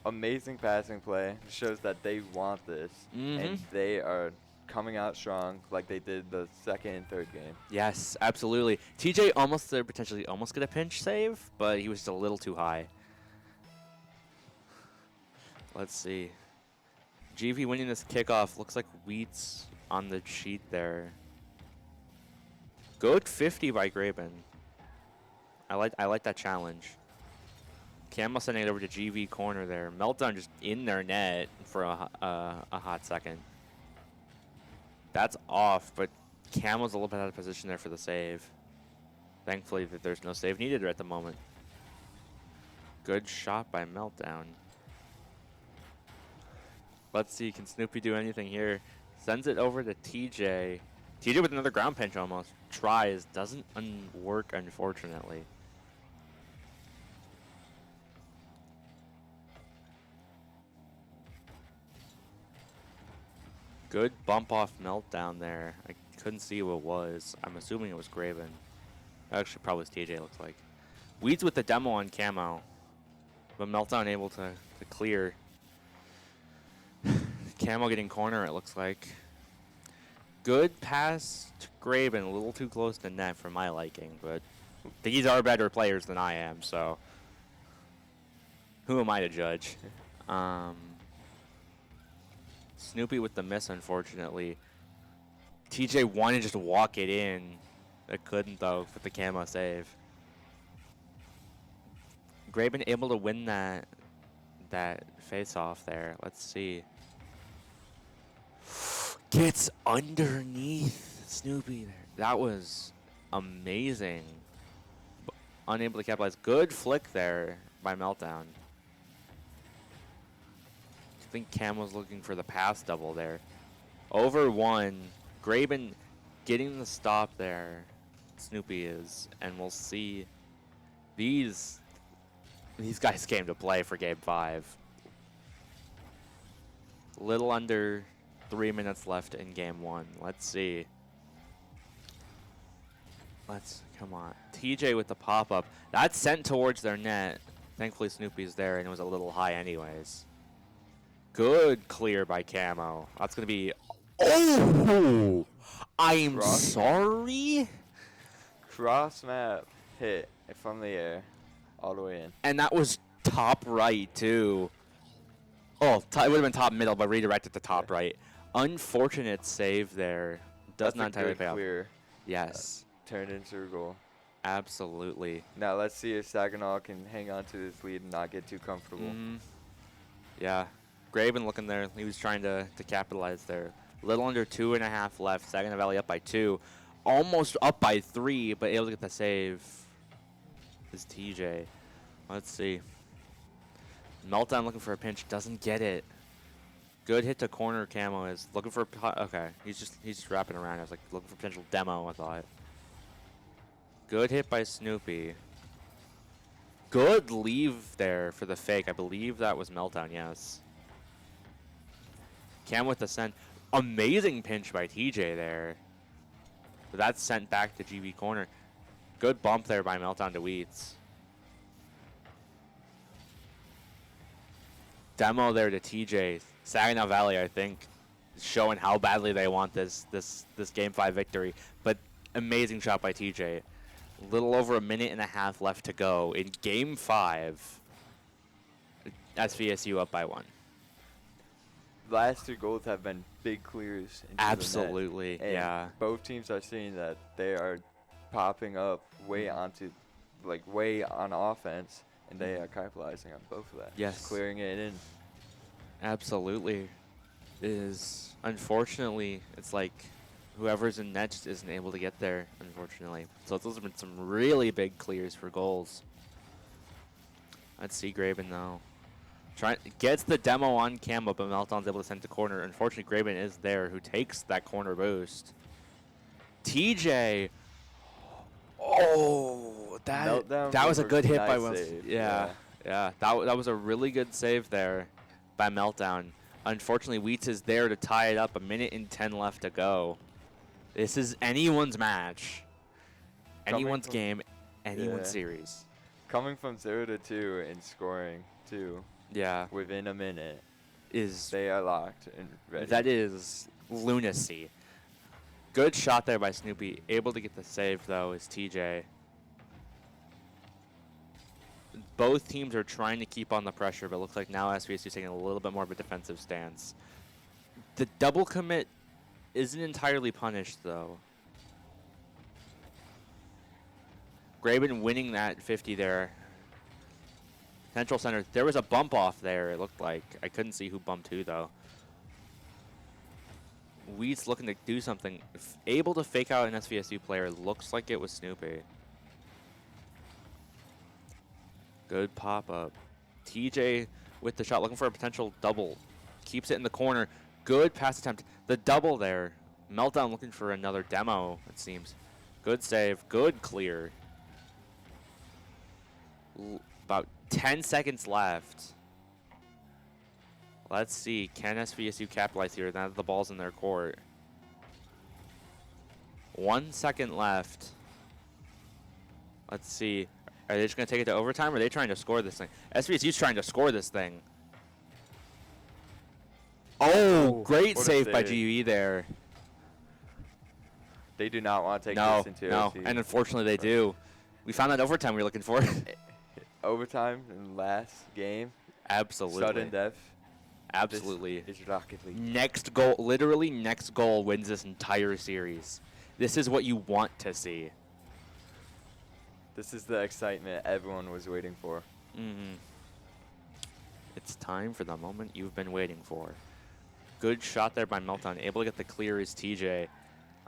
Amazing passing play. Shows that they want this. And they are coming out strong like they did the second and third game. Yes, absolutely. TJ almost there, potentially almost get a pinch save, but he was just a little too high. Let's see. GV winning this kickoff. Looks like Wheat's on the cheat there. Good 50 by Graben. I like that challenge. Camo sending it over to GV corner there. Meltdown just in their net for a hot second. That's off, but Camo's a little bit out of position there for the save. Thankfully that there's no save needed at the moment. Good shot by Meltdown. Let's see, can Snoopy do anything here? Sends it over to TJ. TJ with another ground pinch almost. Tries, doesn't work, unfortunately. Good bump off meltdown there. I couldn't see who it was. I'm assuming it was Graven. Actually, probably was TJ, looks like. Weeds with the demo on camo. But meltdown able to clear. Camo getting corner, it looks like. Good pass to Graven, a little too close to net for my liking, but these are better players than I am, so who am I to judge? Snoopy with the miss, unfortunately. TJ wanted to just walk it in. It couldn't, though, with the camo save. Graven able to win that face-off there. Let's see. Gets underneath Snoopy there. That was amazing. Unable to capitalize. Good flick there by Meltdown. I think Cam was looking for the pass double there. Over one. Graben getting the stop there. Snoopy is. And we'll see. These guys came to play for game 5. Little under 3 minutes left in game 1. Let's see. Come on. TJ with the pop-up. That's sent towards their net. Thankfully Snoopy's there and it was a little high anyways. Good clear by Camo. That's going to be... Oh! I'm sorry? Cross map hit from the air all the way in. And that was top right too. Oh, it would have been top middle, but redirected to top right. Unfortunate save there. Does not entirely pay off. Yes. Turned into a goal. Absolutely. Now let's see if Saginaw can hang on to this lead and not get too comfortable. Yeah. Graven looking there. He was trying to capitalize there. Little under 2.5 left. Saginaw Valley up by 2. Almost up by 3, but able to get the save is TJ. Let's see. Meltdown looking for a pinch. Doesn't get it. Good hit to corner. Camo is looking for... Okay. He's just wrapping around. I was like looking for potential demo, I thought. Good hit by Snoopy. Good leave there for the fake. I believe that was Meltdown, yes. Cam with the send. Amazing pinch by TJ there. But that's sent back to GB corner. Good bump there by Meltdown to Wheats. Demo there to TJ. Saginaw Valley, I think, is showing how badly they want this game 5 victory. But amazing shot by TJ. A little over 1.5 minutes left to go in game 5. SVSU up by 1. Last 2 goals have been big clears. Absolutely, yeah. Both teams are seeing that they are popping up way on offense, and they are capitalizing on both of that. Yes. Just clearing it in. Absolutely. Unfortunately, it's like whoever's in net just isn't able to get there, unfortunately. So those have been some really big clears for goals. Let's see Graben, though. Gets the demo on Camo, but Meltdown's able to send to corner. Unfortunately, Graben is there, who takes that corner boost. TJ. Oh, that was a good hit by Wilson. Yeah. That was a really good save there by Meltdown. Unfortunately, Wheats is there to tie it up. 1 minute and 10 left to go. This is anyone's match, anyone's game, anyone's series. Coming from 0-2 and scoring 2. Yeah. Within a minute. They are locked and ready. That is lunacy. Good shot there by Snoopy. Able to get the save, though, is TJ. Both teams are trying to keep on the pressure, but it looks like now SVSU is taking a little bit more of a defensive stance. The double commit isn't entirely punished, though. Graben winning that 50 there. Central center. There was a bump off there, it looked like. I couldn't see who bumped who, though. Weed's looking to do something. Able to fake out an SVSU player. Looks like it was Snoopy. Good pop-up. TJ with the shot, looking for a potential double. keeps it in the corner. Good pass attempt. The double there. Meltdown looking for another demo, it seems. Good save. Good clear. About 10 seconds left. Let's see. Can SVSU capitalize here now that the ball's in their court? 1 second left. Let's see. Are they just going to take it to overtime, or are they trying to score this thing? SVSU's trying to score this thing. Oh, great save by GUE there. They do not want to take No, this into no, OT. and unfortunately they do. We found that overtime we were looking for. Overtime in last game. Absolutely. Sudden death. Absolutely. This is Rocket League. Next goal, literally next goal wins this entire series. This is what you want to see. This is the excitement everyone was waiting for. It's time for the moment you've been waiting for. Good shot there by Meltdown. Able to get the clear is TJ.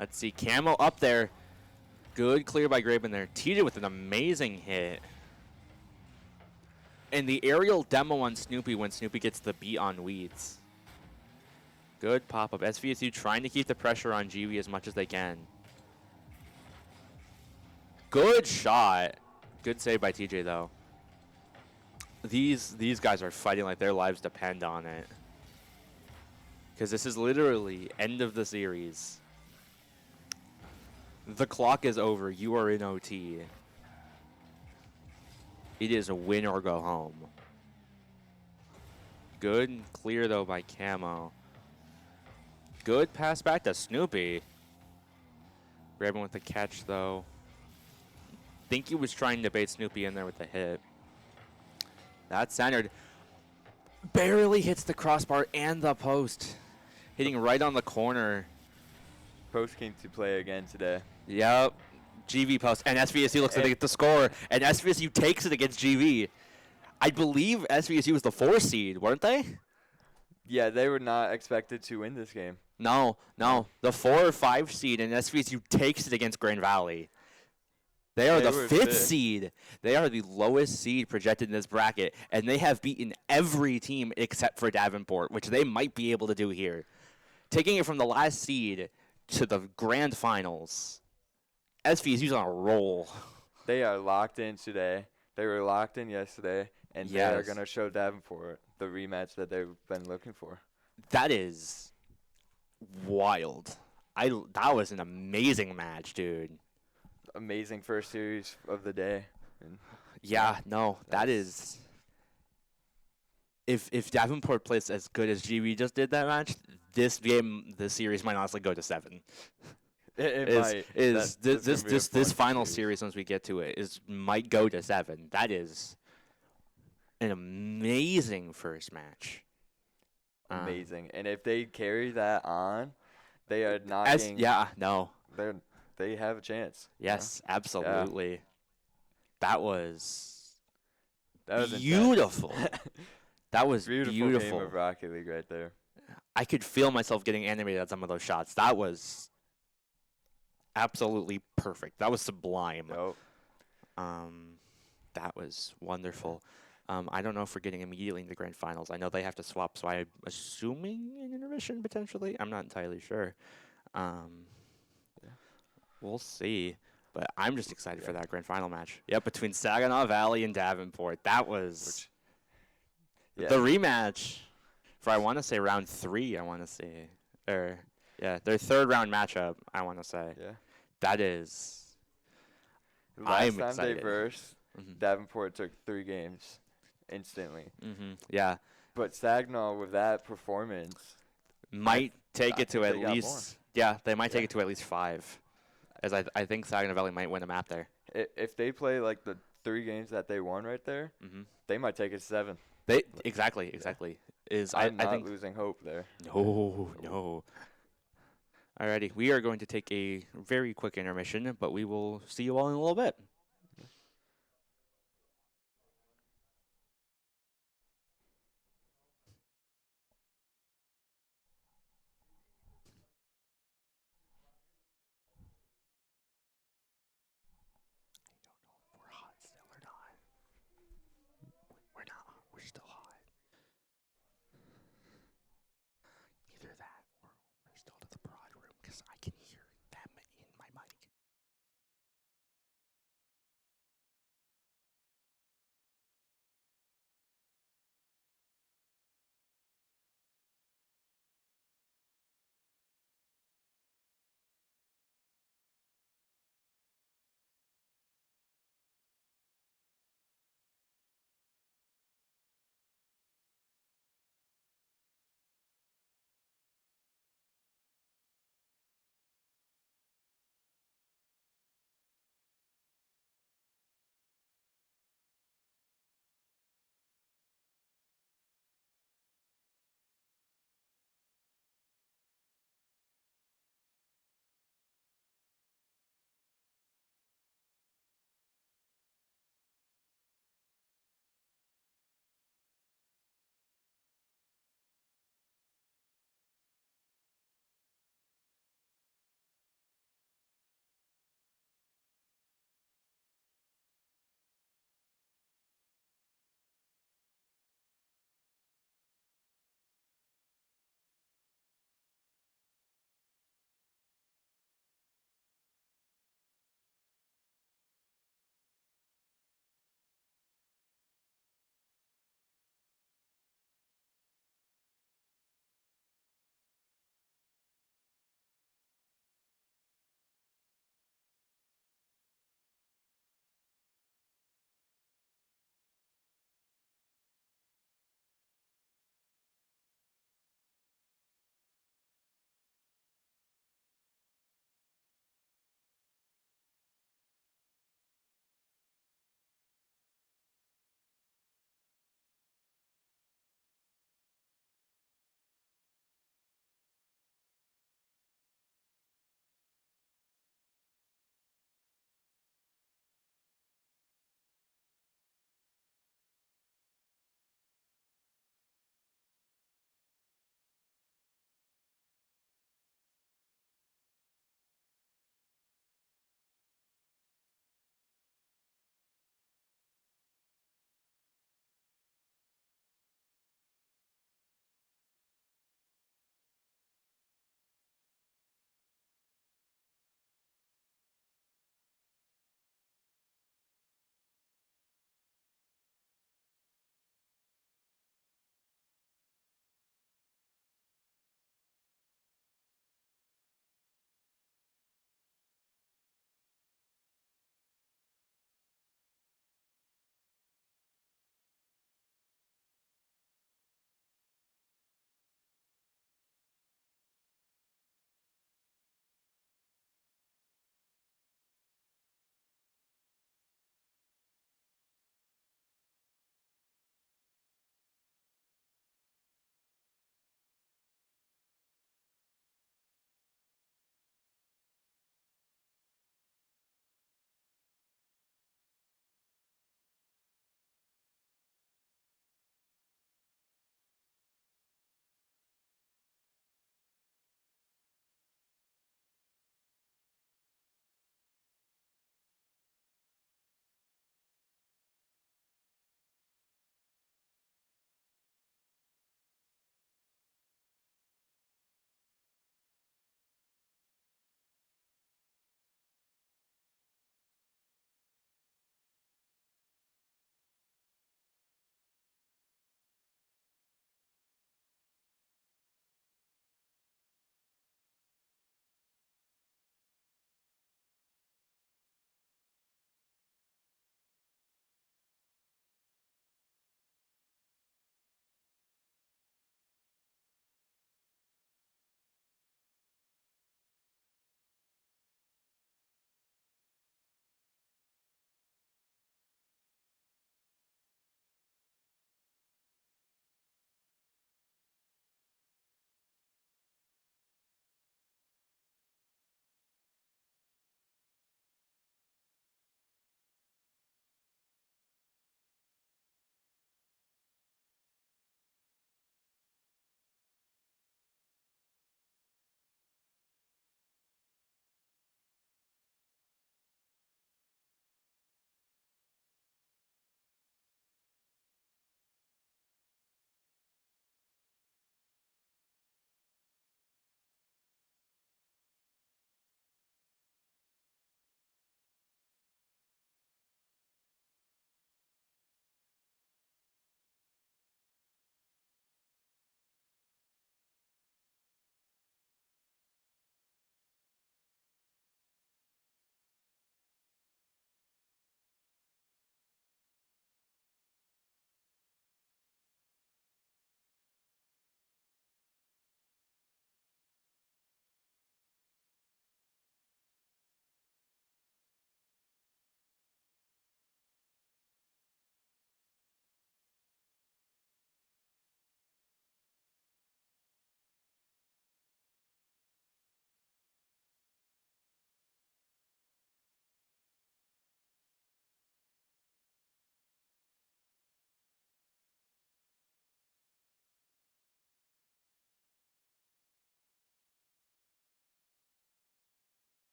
Let's see. Camo up there. Good clear by Graben there. TJ with an amazing hit. And the aerial demo on Snoopy when Snoopy gets the beat on Weeds. Good pop-up. SVSU trying to keep the pressure on GV as much as they can. Good shot. Good save by TJ, though. These guys are fighting like their lives depend on it. Because this is literally end of the series. The clock is over. You are in OT. It is a win or go home. Good and clear, though, by Camo. Good pass back to Snoopy. Grabbing with the catch, though. Think he was trying to bait Snoopy in there with the hit. That's centered. Barely hits the crossbar and the post. Hitting right on the corner. Post came to play again today. Yep. GV post. And SVSU looks like they get the score. And SVSU takes it against GV. I believe SVSU was the 4 seed, weren't they? Yeah, they were not expected to win this game. No. The 4 or 5 seed, and SVSU takes it against Grand Valley. They are the 5th seed. They are the lowest seed projected in this bracket, and they have beaten every team except for Davenport, which they might be able to do here. Taking it from the last seed to the grand finals. SVSU's on a roll. They are locked in today. They were locked in yesterday, and they are going to show Davenport the rematch that they've been looking for. That is wild. That was an amazing match, dude. Amazing first series of the day. And yeah, no, that is. If Davenport plays as good as GV just did that match, this series might honestly go to 7. This final series once we get to it might go to 7. That is an amazing first match. Amazing, and if they carry that on, they are knocking. They have a chance. Yes, absolutely. Yeah. That was beautiful. That was beautiful. Game of Rocket League right there. I could feel myself getting animated at some of those shots. That was absolutely perfect. That was sublime. Nope. That was wonderful. I don't know if we're getting immediately into the grand finals. I know they have to swap, so I'm assuming an intermission potentially. I'm not entirely sure. We'll see. But I'm just excited for that grand final match. Yep, between Saginaw Valley and Davenport. That was the rematch for, I want to say, round 3, I want to say. Their 3rd round matchup, I want to say. Yeah. That is. Last time they versed, Davenport took 3 games instantly. Yeah. But Saginaw, with that performance, might take it to at least. Yeah, they might take it to at least 5. As I think Saginaw Valley might win a map there. If they play like the 3 games that they won right there, they might take it to 7. Exactly. I'm not losing hope there. No. Alrighty, we are going to take a very quick intermission, but we will see you all in a little bit. We're still hot.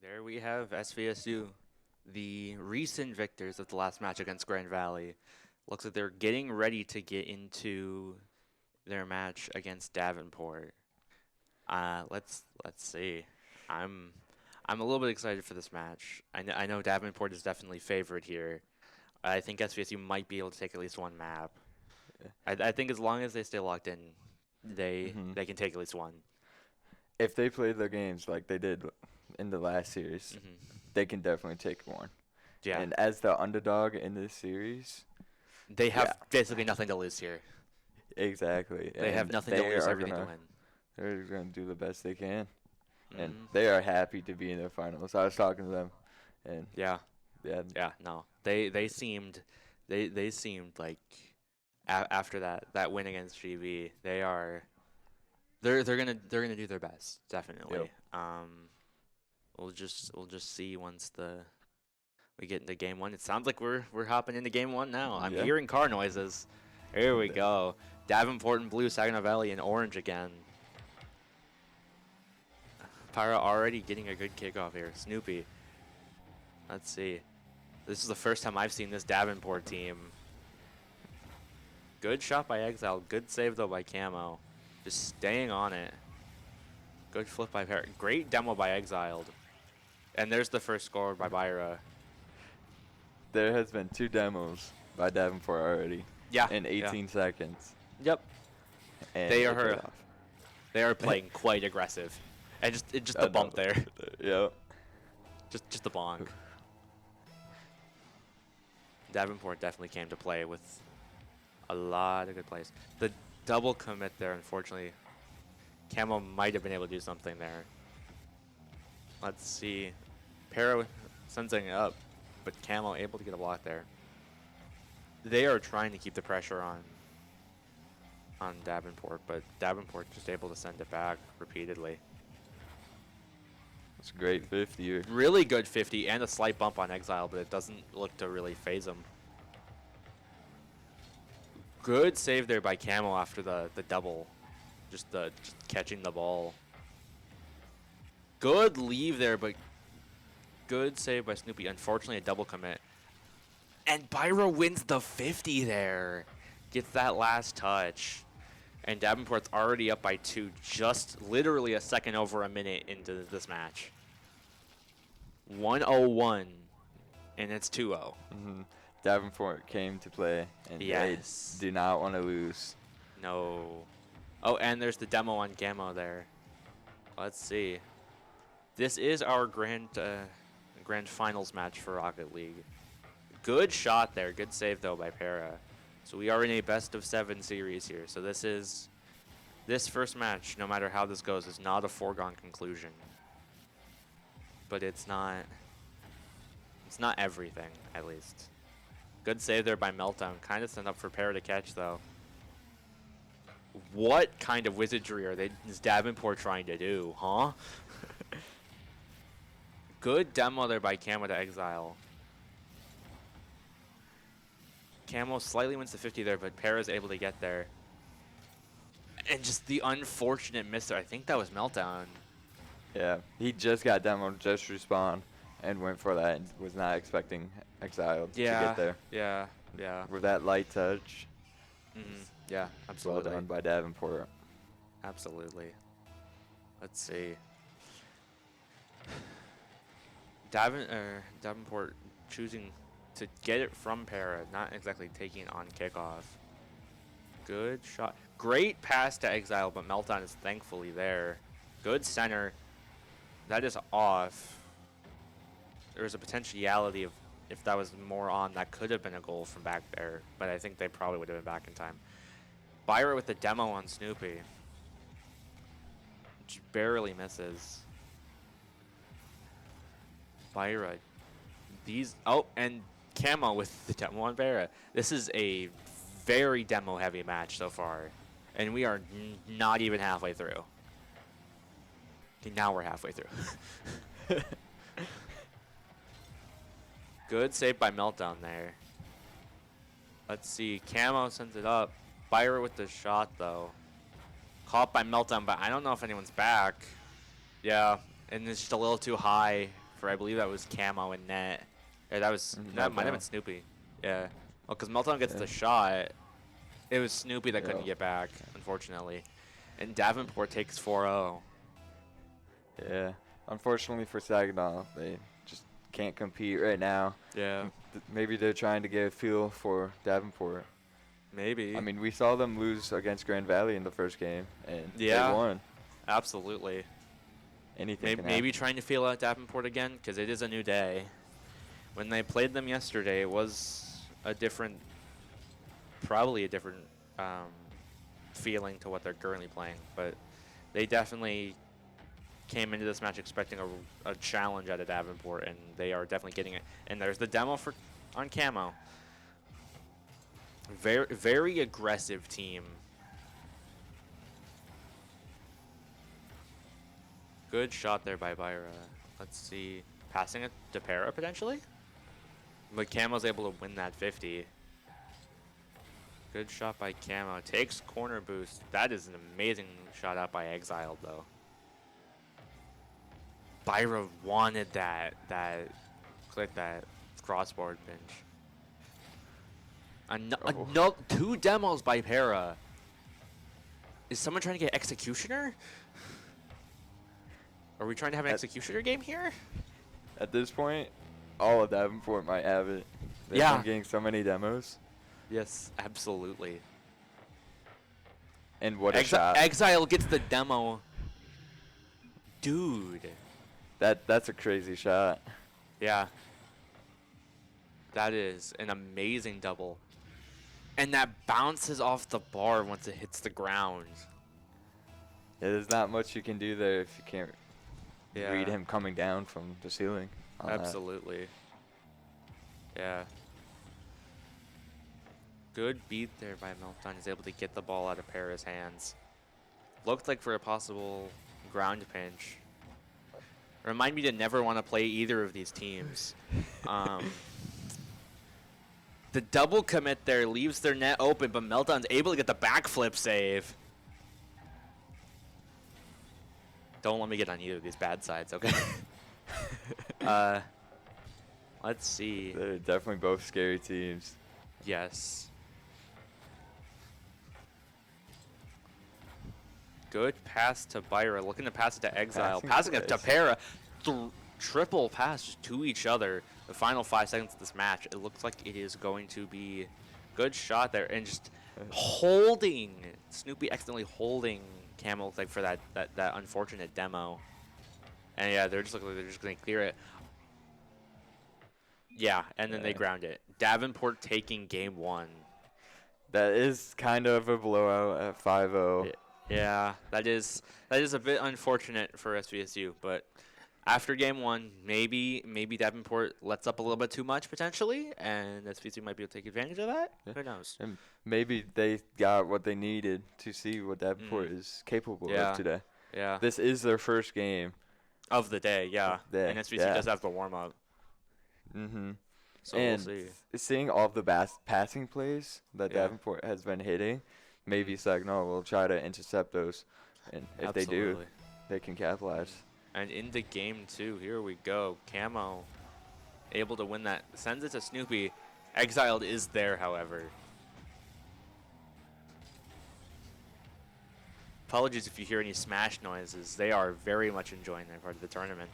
There we have SVSU, the recent victors of the last match against Grand Valley. Looks like they're getting ready to get into their match against Davenport. Let's see. I'm I'm a little bit excited for this match. I know Davenport is definitely favored here. I think SVSU might be able to take at least one map. I think as long as they stay locked in, Hmm. they can take at least one. If they play their games like they did in the last series, they can definitely take one. Yeah, And as the underdog in this series, they have yeah, basically nothing to lose here. exactly. They have And nothing to lose, everything to win. they're gonna do the best they can, and Hmm. they are happy to be in the finals. I was talking to them, and Yeah, yeah, yeah, no. They seemed like after that win against GV, they're gonna do their best, yep, definitely. We'll just see once we get into game one. It sounds like we're hopping into game one now. I'm yeah. hearing car noises. Here we go. Davenport in blue, Saginaw Valley in orange again. Pyra already getting a good kickoff here. Snoopy. Let's see. This is the first time I've seen this Davenport team. Good shot by Exile. Good save though by Camo. Just staying on it. Good flip by Parrot. Great demo by Exiled. And there's the first score by Byra. There has been 2 demos by Davenport already Yeah. in Yeah. 18 seconds, Yep. and They it paid are off. they are playing quite aggressive. And just the bump there. Yep. Just the bonk. Davenport definitely came to play with a lot of good plays. The double commit there, unfortunately. Camo might have been able to do something there. Let's see. Para sends it up, but Camo able to get a block there. They are trying to keep the pressure on Davenport, but Davenport just able to send it back repeatedly. It's a great 50. Really good 50 and a slight bump on Exile, but it doesn't look to really phase him. Good save there by Camo after the double. Just catching the ball. Good leave there, but good save by Snoopy. Unfortunately, a double commit. And Byra wins the 50 there. Gets that last touch. And Davenport's already up by 2, just literally a second over a minute into this match. 101, and it's 2-0. Davenport came to play, and Yes. they do not want to lose. No. Oh, and there's the demo on Gamma there. Let's see. This is our grand finals match for Rocket League. Good shot there. Good save, though, by Para. So we are in a best-of-7 series here. So this first match, no matter how this goes, is not a foregone conclusion. But it's not everything, at least. Good save there by Meltdown. Kind of sent up for Para to catch, though. What kind of wizardry is Davenport trying to do, huh? Good demo there by Camo to Exile. Camo slightly wins the 50 there, but Para's able to get there. And just the unfortunate miss there. I think that was Meltdown. Yeah, he just got demoed, just respawned, and went for that, and was not expecting Exiled to get there. Yeah, yeah. With that light touch, Yeah, well absolutely. done by Davenport. Absolutely. Let's see. Davenport choosing to get it from Para, not exactly taking it on kickoff. Good shot. Great pass to Exile, but Meltdown is thankfully there. Good center. That is off. There's a potentiality of, if that was more on, that could have been a goal from back there, but I think they probably would have been back in time. Byra with the demo on Snoopy. Just barely misses. Byra. And Camo with the demo on Byra. This is a very demo heavy match so far, and we are not even halfway through. Okay, now we're halfway through. Good save by Meltdown there. Let's see. Camo sends it up. Byra with the shot, though. Caught by Meltdown, but I don't know if anyone's back. Yeah, and it's just a little too high correct, I believe that was Camo and Net. Yeah, that might have been Meltdown. Snoopy. Yeah. Well, because Meltdown gets Yeah. the shot. It was Snoopy that couldn't Yep. get back, unfortunately. And Davenport takes 4-0. Yeah. Unfortunately for Saginaw, they just can't compete right now. Yeah. Maybe they're trying to get a feel for Davenport. Maybe. I mean, we saw them lose against Grand Valley in the first game, and Yeah. they won. Absolutely. Anything can Maybe happen. trying to feel out Davenport again, because it is a new day. When they played them yesterday, it was probably a different um, feeling to what they're currently playing. But they definitely came into this match expecting a challenge out of Davenport, and they are definitely getting it. And there's the demo on Camo. Very aggressive team. Good shot there by Byra. Let's see. Passing it to Para potentially? But Camo's able to win that 50. Good shot by Camo. Takes corner boost. That is an amazing shot out by Exiled though. Byra wanted that crossboard pinch. Two demos by Para. Is someone trying to get Executioner? Are we trying to have an Executioner game here? At this point, all of Davenport might have it. They've Yeah. been getting so many demos. Yes, absolutely. And what a shot. Exile gets the demo. Dude. That's a crazy shot. Yeah. That is an amazing double. And that bounces off the bar once it hits the ground. Yeah, there's not much you can do there if you can't Yeah. read him coming down from the ceiling. on that. Absolutely. Yeah. Good beat there by Meltdown. He's able to get the ball out of Para's hands. Looked like for a possible ground pinch. Remind me to never want to play either of these teams. The double commit there leaves their net open, but Meltdown's able to get the backflip save. Don't let me get on either of these bad sides, okay? Let's see. They're definitely both scary teams. Yes. Good pass to Byra. Looking to pass it to Exile. Passing it to Para. Triple pass to each other. The final 5 seconds of this match. It looks like it is going to be good shot there. And just holding. Snoopy accidentally holding Camel like for that unfortunate demo. And yeah, they're just looking like they're just going to clear it. Yeah, and then they ground it. Davenport taking game 1. That is kind of a blowout at 5-0. Yeah, that is a bit unfortunate for SVSU, but after game 1, maybe Davenport lets up a little bit too much potentially, and SVSU might be able to take advantage of that. Yeah. Who knows? And maybe they got what they needed to see what Davenport is capable of today. Yeah. This is their first game Of the day, yeah. And SVSU does have the warm up. Mm-hmm. So and we'll see. Seeing all of the passing plays that Davenport has been hitting, maybe Saginaw will try to intercept those. And if they do, they can capitalize. And into game 2, here we go. Camo able to win that. Sends it to Snoopy. Exiled is there, however. Apologies if you hear any smash noises. They are very much enjoying their part of the tournament.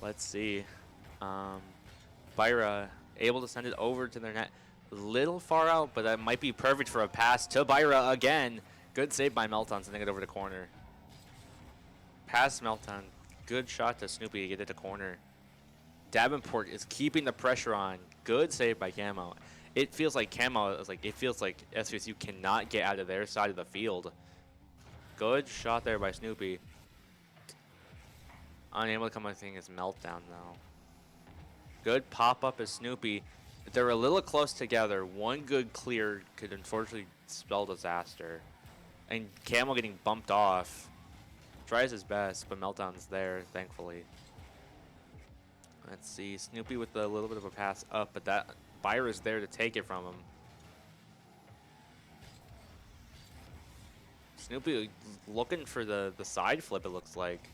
Let's see. Byra able to send it over to their net. Little far out, but that might be perfect for a pass to Byra again. Good save by Melton, sending it over to corner. Pass Melton. Good shot to Snoopy to get it to corner. Davenport is keeping the pressure on. Good save by Camo. It feels like SVSU cannot get out of their side of the field. Good shot there by Snoopy. Unable to come with anything is Meltdown though. Good pop up as Snoopy. They're a little close together. One good clear could unfortunately spell disaster. And Camo getting bumped off. Tries his best, but Meltdown's there, thankfully. Let's see. Snoopy with a little bit of a pass up, but that Byra's there to take it from him. Snoopy looking for the side flip, it looks like.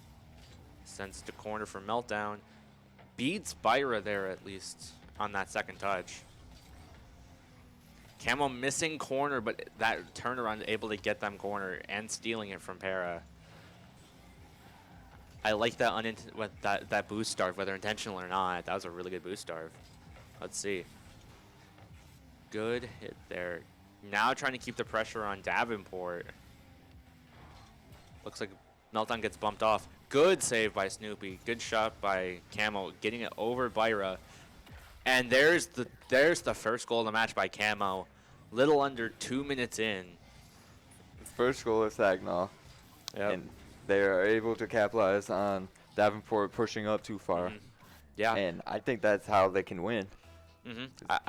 Sends it to corner for Meltdown. beats Byra there at least on that second touch. Camo missing corner, but that turnaround able to get them corner and stealing it from Para. I like that boost starve, whether intentional or not. That was a really good boost starve. Let's see. Good hit there. Now trying to keep the pressure on Davenport. Looks like Meltdown gets bumped off. Good save by Snoopy. Good shot by Camo, getting it over Byra. And there's the first goal of the match by Camo. Little under 2 minutes in. First goal of Saginaw. Yep. And they are able to capitalize on Davenport pushing up too far. Yeah. And I think that's how they can win.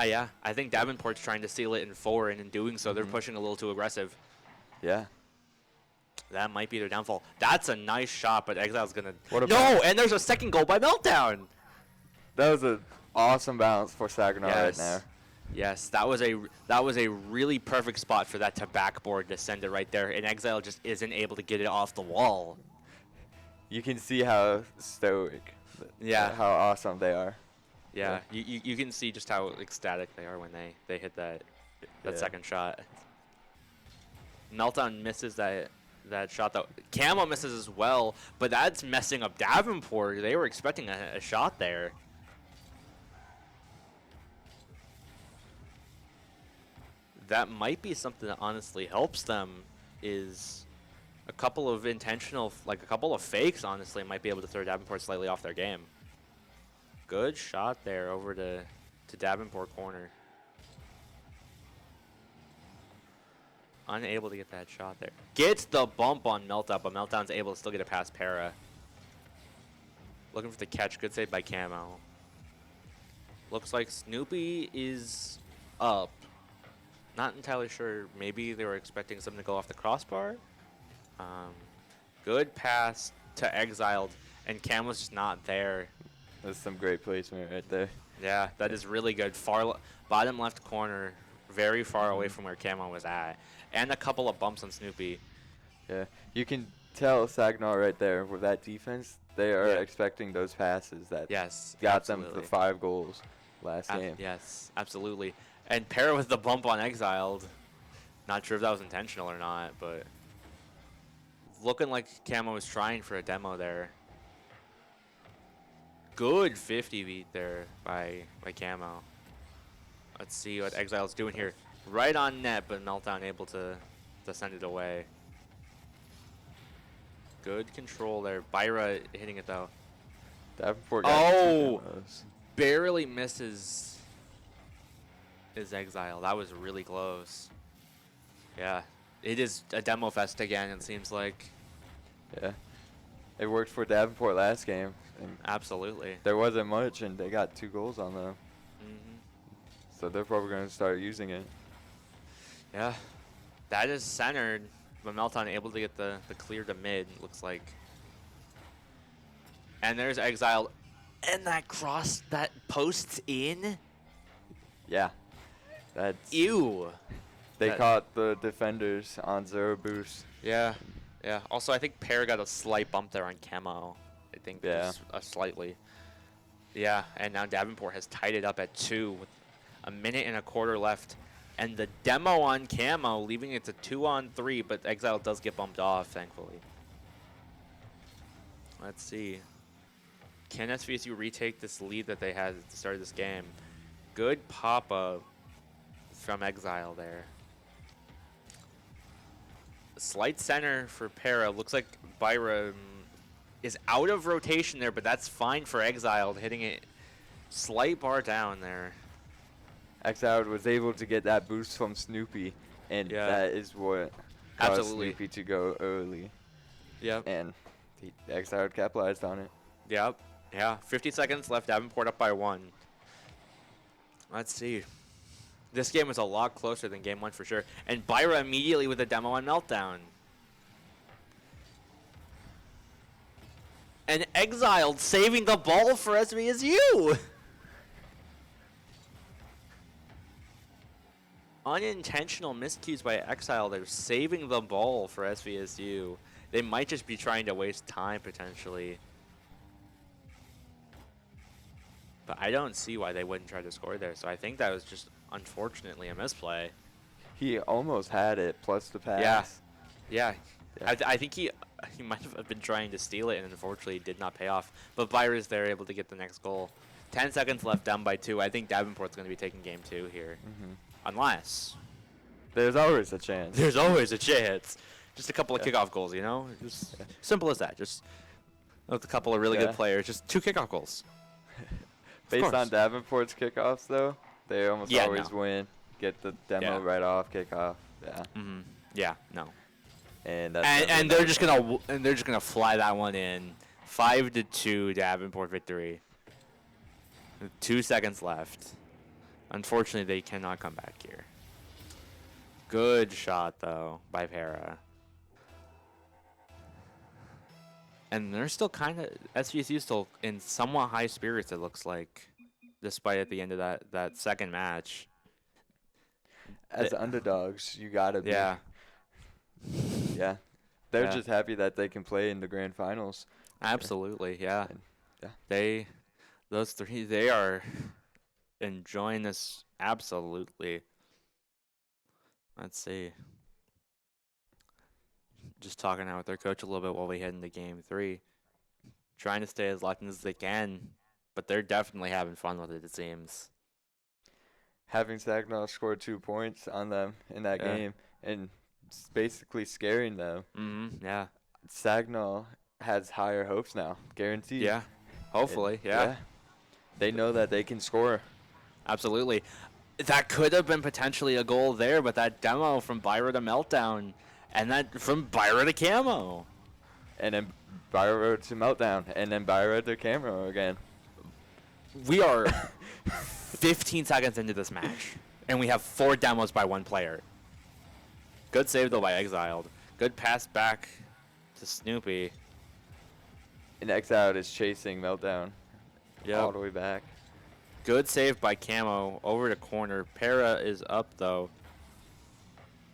Yeah, I think Davenport's trying to seal it in 4, and in doing so, they're pushing a little too aggressive. Yeah. That might be their downfall. That's a nice shot, but Exile's gonna. No, and there's a second goal by Meltdown. That was an awesome bounce for Saginaw right now. Yes, that was a really perfect spot for that to backboard to send it right there, and Exile just isn't able to get it off the wall. You can see how stoic, how awesome they are. Yeah, you can see just how ecstatic they are when they hit that second shot. Meltdown misses that shot though. Camo misses as well, but that's messing up Davenport. They were expecting a shot there. That might be something that honestly helps them, is a couple of intentional, like a couple of fakes honestly might be able to throw Davenport slightly off their game. Good shot there over to Davenport corner. Unable to get that shot there. Gets the bump on Meltdown, but Meltdown's able to still get it past Para. Looking for the catch. Good save by Camo. Looks like Snoopy is up. Not entirely sure. Maybe they were expecting something to go off the crossbar. Good pass to Exiled, and Camo's just not there. That's some great placement right there. Yeah, that is really good. Bottom left corner, very far away from where Camo was at. And a couple of bumps on Snoopy. Yeah, you can tell Saginaw right there with that defense. They are expecting those passes that got them the 5 goals last game. Yes, absolutely. And Para with the bump on Exiled. Not sure if that was intentional or not, but looking like Camo was trying for a demo there. Good 50 beat there by Camo. Let's see what Exile's doing here. Right on net, but Meltdown able to send it away. Good control there. Byra hitting it though. Davenport got barely misses his Exile. That was really close. Yeah, it is a demo fest again, it seems like. Yeah, it worked for Davenport last game. Absolutely. There wasn't much, and they got 2 goals on them. So they're probably going to start using it. Yeah, that is centered, but Meltdown able to get the clear to mid, looks like. And there's Exile, and that cross, that posts in. Yeah, that's. Ew. They caught the defenders on 0 boost. Yeah, yeah. Also, I think Pear got a slight bump there on Camo. I think just slightly. Yeah, and now Davenport has tied it up at 2 with a minute and a quarter left. And the demo on Camo, leaving it to 2-on-3, but Exile does get bumped off, thankfully. Let's see. Can SVSU retake this lead that they had at the start of this game? Good pop-up from Exile there. Slight center for Para. Looks like Byra is out of rotation there, but that's fine for Exile, hitting it slight bar down there. Exile was able to get that boost from Snoopy, and that is what caused Snoopy to go early. Yep. And Exile capitalized on it. Yep. Yeah. 50 seconds left. Davenport up by 1. Let's see. This game was a lot closer than game 1 for sure. And Byra immediately with a demo on Meltdown. And Exiled saving the ball for SVSU. Unintentional miscues by Exile. They're saving the ball for SVSU. They might just be trying to waste time potentially. But I don't see why they wouldn't try to score there. So I think that was just unfortunately a misplay. He almost had it, plus the pass. Yeah. Yeah. I think he might have been trying to steal it and unfortunately did not pay off. But Byra's there able to get the next goal. 10 seconds left, down by 2. I think Davenport's going to be taking game 2 here. Unless. There's always a chance. There's always a chance. Just a couple of kickoff goals, you know? Just simple as that. Just with a couple of really good players. Just 2 kickoff goals. Based on Davenport's kickoffs, though, they almost always win. Get the demo right off, kickoff. Yeah. Yeah, no. And that's and they're just gonna fly that one in. 5-2 Davenport victory. 2 seconds left. Unfortunately, they cannot come back here. Good shot though by Para. And they're still kind of SVSU still in somewhat high spirits. It looks like, despite at the end of that second match. As underdogs, you gotta be. Yeah. They're just happy that they can play in the grand finals. Absolutely, yeah. And, Those three, they are enjoying this absolutely. Let's see. Just talking out with their coach a little bit while we head into game 3. Trying to stay as locked in as they can, but they're definitely having fun with it seems. Having Saginaw score 2 points on them in that game and basically scaring them. Yeah. Saginaw has higher hopes now, guaranteed. Yeah. Hopefully, yeah. They know that they can score. Absolutely. That could have been potentially a goal there, but that demo from Byra to Meltdown, and that from Byra to Camo. And then Byra to Meltdown, and then Byra to Camo again. We are 15 seconds into this match, and we have 4 demos by 1 player. Good save, though, by Exiled. Good pass back to Snoopy. And Exiled is chasing Meltdown all the way back. Good save by Camo over to corner. Para is up, though.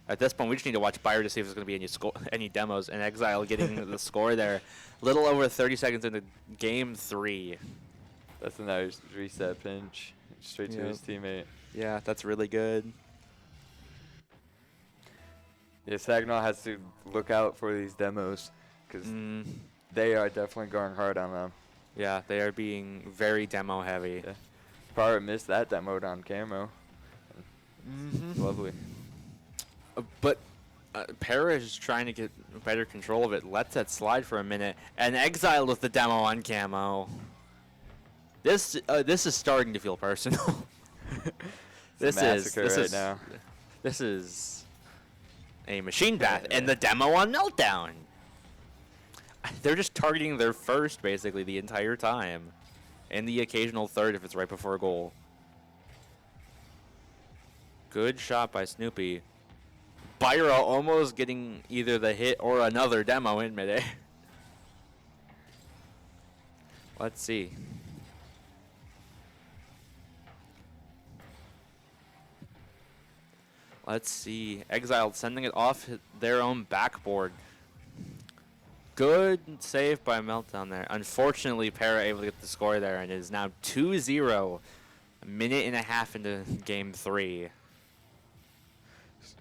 At this point, we just need to watch Byra to see if there's going to be any demos. And Exile getting the score there. Little over 30 seconds into game 3. That's a nice reset pinch. Straight to his teammate. Yeah, that's really good. Yeah, Saginaw has to look out for these demos because they are definitely going hard on them. Yeah, they are being very demo heavy. Yeah. Probably missed that demo on Camo. Lovely. But Para is trying to get better control of it. Lets that slide for a minute. And Exiled with the demo on Camo. This is starting to feel personal. This is a machine bath and the demo on Meltdown. They're just targeting their first basically the entire time, and the occasional third if it's right before a goal. Good shot by Snoopy. Byra almost getting either the hit or another demo in midair. Let's see. Let's see. Exiled sending it off their own backboard. Good save by Meltdown there. Unfortunately, Para able to get the score there, and it is now 2-0. A minute and a half into game 3.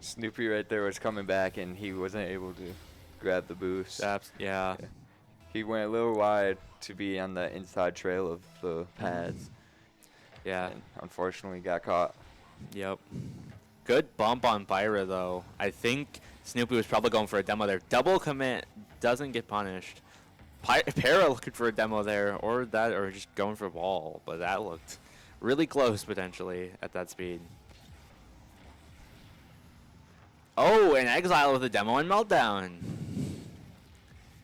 Snoopy right there was coming back, and he wasn't able to grab the boost. Yeah. He went a little wide to be on the inside trail of the pads. Yeah. And unfortunately got caught. Yep. Good bump on Byra, though. I think Snoopy was probably going for a demo there. Double commit doesn't get punished. Para looking for a demo there, or just going for a ball, but that looked really close potentially at that speed. Oh, and Exile with a demo and Meltdown.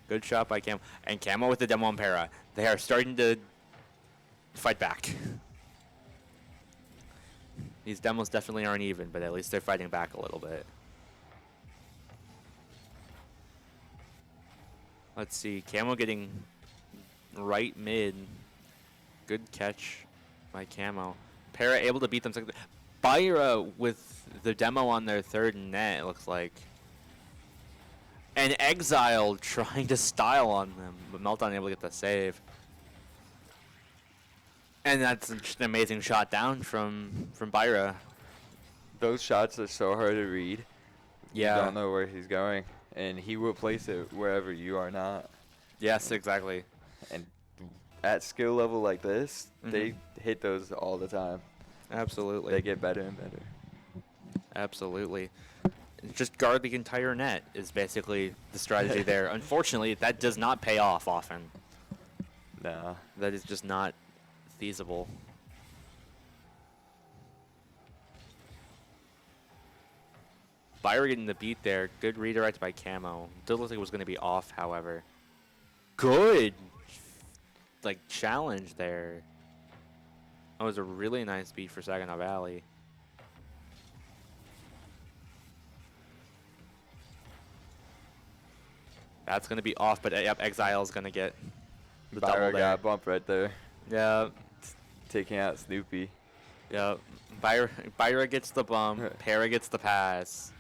Good shot by Camo. And Camo with the demo on Para. They are starting to fight back. These demos definitely aren't even, but at least they're fighting back a little bit. Let's see. Camo getting right mid. Good catch by Camo. Para able to beat them. Byra with the demo on their third net, it looks like. And Exile trying to style on them, but Meltdown able to get the save. And that's just an amazing shot down from Byra. Those shots are so hard to read. Yeah. You don't know where he's going, and he will place it wherever you are not. Yes, exactly. And at skill level like this, they hit those all the time. Absolutely. They get better and better. Absolutely. Just guard the entire net is basically the strategy there. Unfortunately, that does not pay off often. Nah. That is just not feasible. Byra getting the beat there. Good redirect by Camo. Did look like it was going to be off, however. Good, like, challenge there. That was a really nice beat for Saginaw Valley. That's going to be off, but yep, Exile's going to get the double there. Got a bump right there. Yeah. Taking out Snoopy. Yep. Byra gets the bump. Para gets the pass.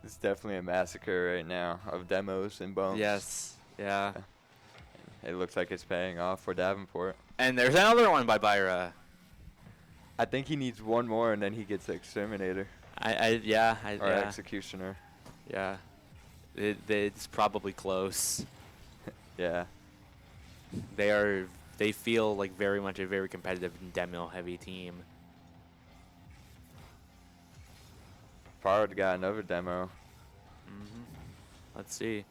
It's definitely a massacre right now of demos and bumps. Yes. Yeah. It looks like it's paying off for Davenport. And there's another one by Byra. I think he needs one more, and then he gets Exterminator. Or Executioner. Yeah. It's probably close. Yeah. They feel like very much a very competitive and demo heavy team. Powered got another demo. Let's see.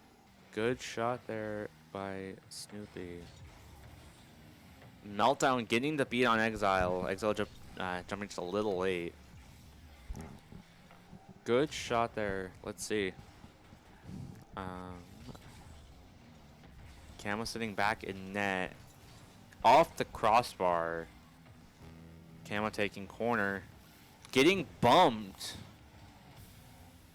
Good shot there by Snoopy. Meltdown getting the beat on Exile. Exile jumping just a little late. Good shot there. Let's see. Camo sitting back in net. Off the crossbar. Camo taking corner. Getting bumped.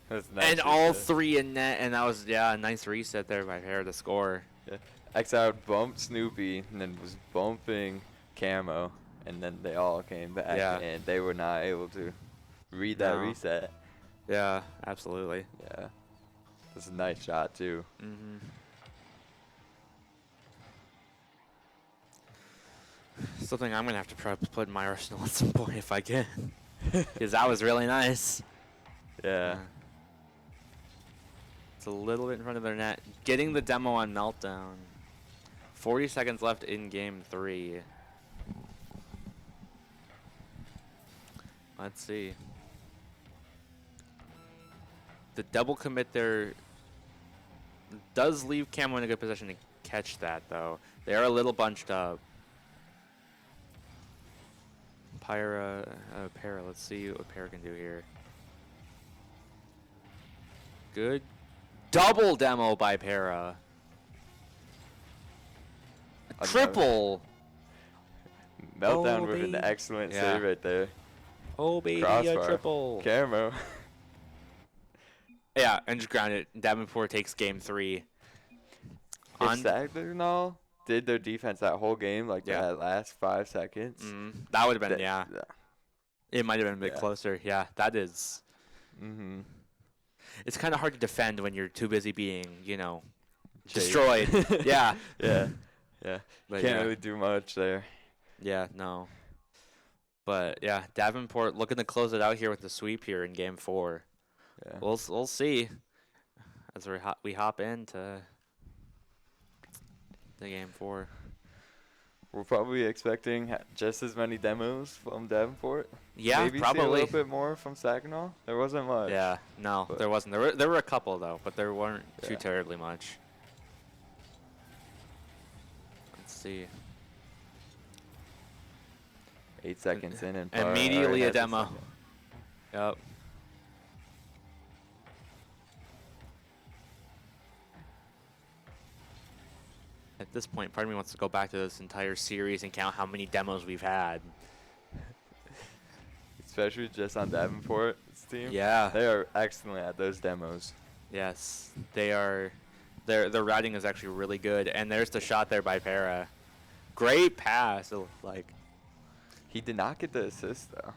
That's nice. And all three in net. And that was, yeah, a nice reset there by Hare to score. Yeah. Exile bumped Snoopy and then was bumping Camo. And then they all came back. Yeah. And they were not able to read that reset. Yeah, absolutely. Yeah. That's a nice shot, too. Something I'm going to have to probably put in my arsenal at some point if I can. Because that was really nice. Yeah. It's a little bit in front of their net. Getting the demo on Meltdown. 40 seconds left in game 3. Let's see. The double commit there does leave Camo in a good position to catch that, though. They are a little bunched up. Para, let's see what Para can do here. Good double demo by Para. Triple. Meltdown with an excellent save right there. Oh, baby, Crossbar. a triple. Camo. Yeah, and just grounded. Davenport takes game 3. If Saginaw did their defense that whole game, like that last 5 seconds. That would have been, It might have been a bit closer. Yeah, that is. It's kind of hard to defend when you're too busy being, destroyed. Yeah. Yeah. But Can't really do much there. Yeah, no. But, yeah, Davenport looking to close it out here with the sweep here in game 4. Yeah. We'll see as we hop into the game 4. We're probably expecting just as many demos from Davenport. Yeah, Maybe probably. See a little bit more from Saginaw. There wasn't much. Yeah, no, there wasn't. There were a couple though, but there weren't too terribly much. Let's see. 8 seconds in and immediately a demo. Yep. At this point, part of me wants to go back to this entire series and count how many demos we've had. Especially just on Davenport's team. Yeah. They are excellent at those demos. Yes, they are. Their routing is actually really good. And there's the shot there by Para. Great pass. Like, he did not get the assist, though.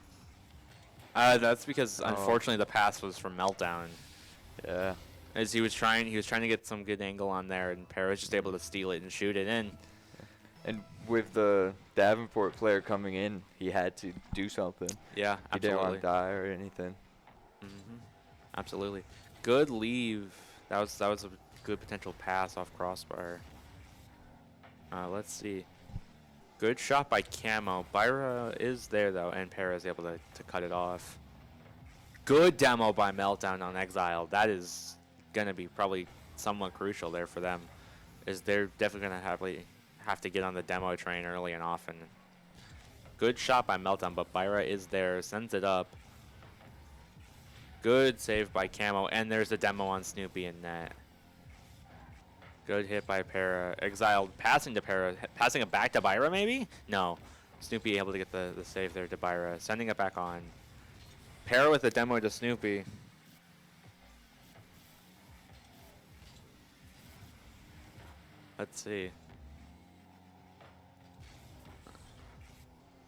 That's because, unfortunately, the pass was from Meltdown. Yeah. As he was trying to get some good angle on there, and Para was just able to steal it and shoot it in. And with the Davenport player coming in, he had to do something. Yeah, absolutely. He didn't want to die or anything. Absolutely. Good leave. That was a good potential pass off crossbar. Let's see. Good shot by Camo. Byra is there though, and Para is able to cut it off. Good demo by Meltdown on Exile. That is gonna be probably somewhat crucial there for them, is they're definitely gonna have to get on the demo train early and often. Good shot by Meltdown, but Byra is there, sends it up. Good save by Camo, and there's a demo on Snoopy and net. Good hit by Para. Exiled passing to Para, passing it back to Byra maybe? No. Snoopy able to get the save there to Byra, sending it back on. Para with a demo to Snoopy. Let's see.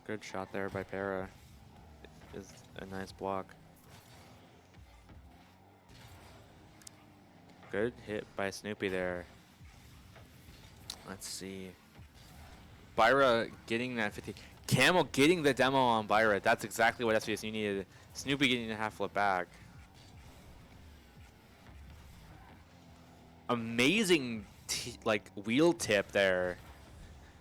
Good shot there by Para. Is a nice block. Good hit by Snoopy there. Let's see. Byra getting that 50. Camel getting the demo on Byra. That's exactly what SVSU needed. Snoopy getting a half flip back. Amazing like wheel tip there.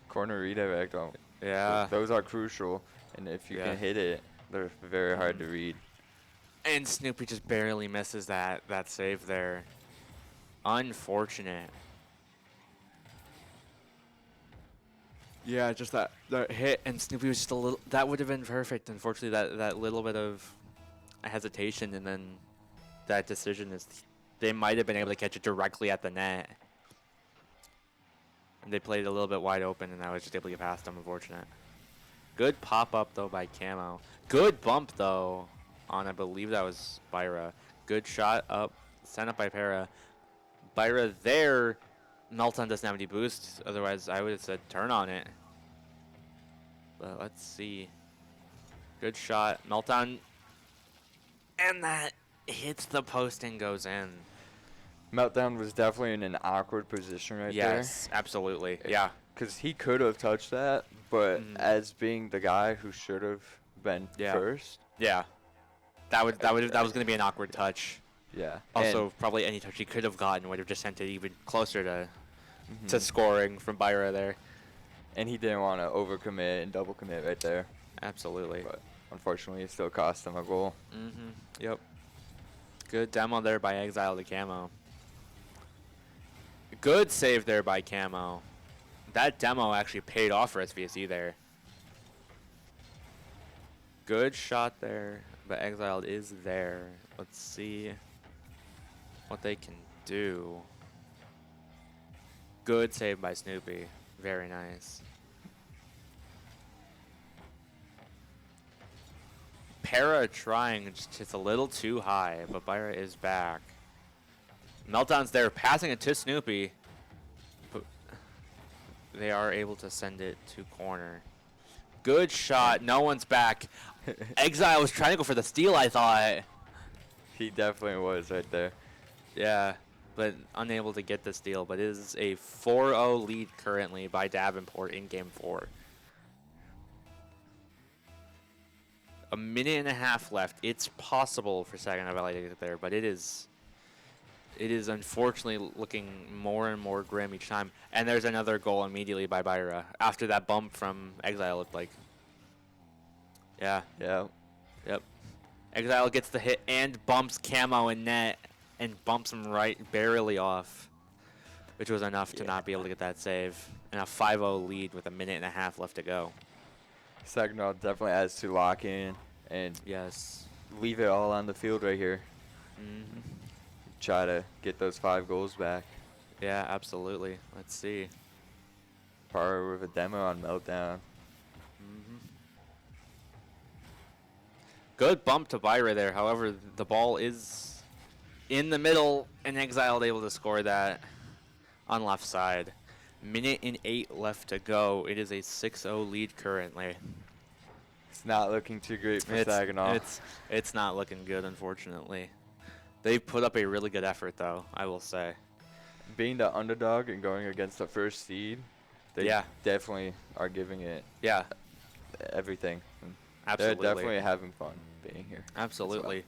Corner redirect. Yeah. Those are crucial, and if you can hit it, they're very hard to read. And Snoopy just barely misses that save there. Unfortunate. Yeah, just that hit, and Snoopy was just a little. That would have been perfect. Unfortunately, that little bit of hesitation, and then that decision is, they might have been able to catch it directly at the net. And they played it a little bit wide open, and I was just able to get past them. Unfortunate. Good pop up though by Camo. Good bump though on, I believe that was Byra. Good shot up, sent up by Para. Byra there. Melton doesn't have any boost, otherwise I would have said turn on it. But let's see. Good shot. Melton. And that hits the post and goes in. Meltdown was definitely in an awkward position right there. Yes, absolutely. Yeah. Because he could have touched that, but as being the guy who should have been first. Yeah. That was going to be an awkward touch. Yeah. Also, probably any touch he could have gotten would have just sent it even closer to scoring from Byra there. And he didn't want to overcommit and double commit right there. Absolutely. But unfortunately, it still cost him a goal. Yep. Good demo there by Exile to Camo. Good save there by Camo. That demo actually paid off for SVSU there. Good shot there, but Exiled is there. Let's see what they can do. Good save by Snoopy. Very nice. Para trying, just it's a little too high, but Byra is back. Meltdown's there, passing it to Snoopy. But they are able to send it to corner. Good shot. No one's back. Exile was trying to go for the steal, I thought. He definitely was right there. Yeah, but unable to get the steal. But it is a 4-0 lead currently by Davenport in Game 4. A minute and a half left. It's possible for Saginaw Valley to get there, but it is unfortunately looking more and more grim each time. And there's another goal immediately by Byra after that bump from Exile, looked like. Yeah. Yeah. Yep. Exile gets the hit and bumps Camo in net and bumps him right barely off, which was enough to not be able to get that save. And a 5-0 lead with a minute and a half left to go. Saginaw definitely has to lock in and leave it all on the field right here. Try to get those 5 goals back. Yeah, absolutely. Let's see. Par with a demo on Meltdown. Good bump to Byra there. However, the ball is in the middle, and Exiled able to score that on left side. Minute and 8 left to go. It is a 6-0 lead currently. It's not looking too great for Saginaw. It's not looking good, unfortunately. They've put up a really good effort, though, I will say. Being the underdog and going against the first seed, they definitely are giving it everything. And Absolutely. they're definitely having fun being here. Absolutely.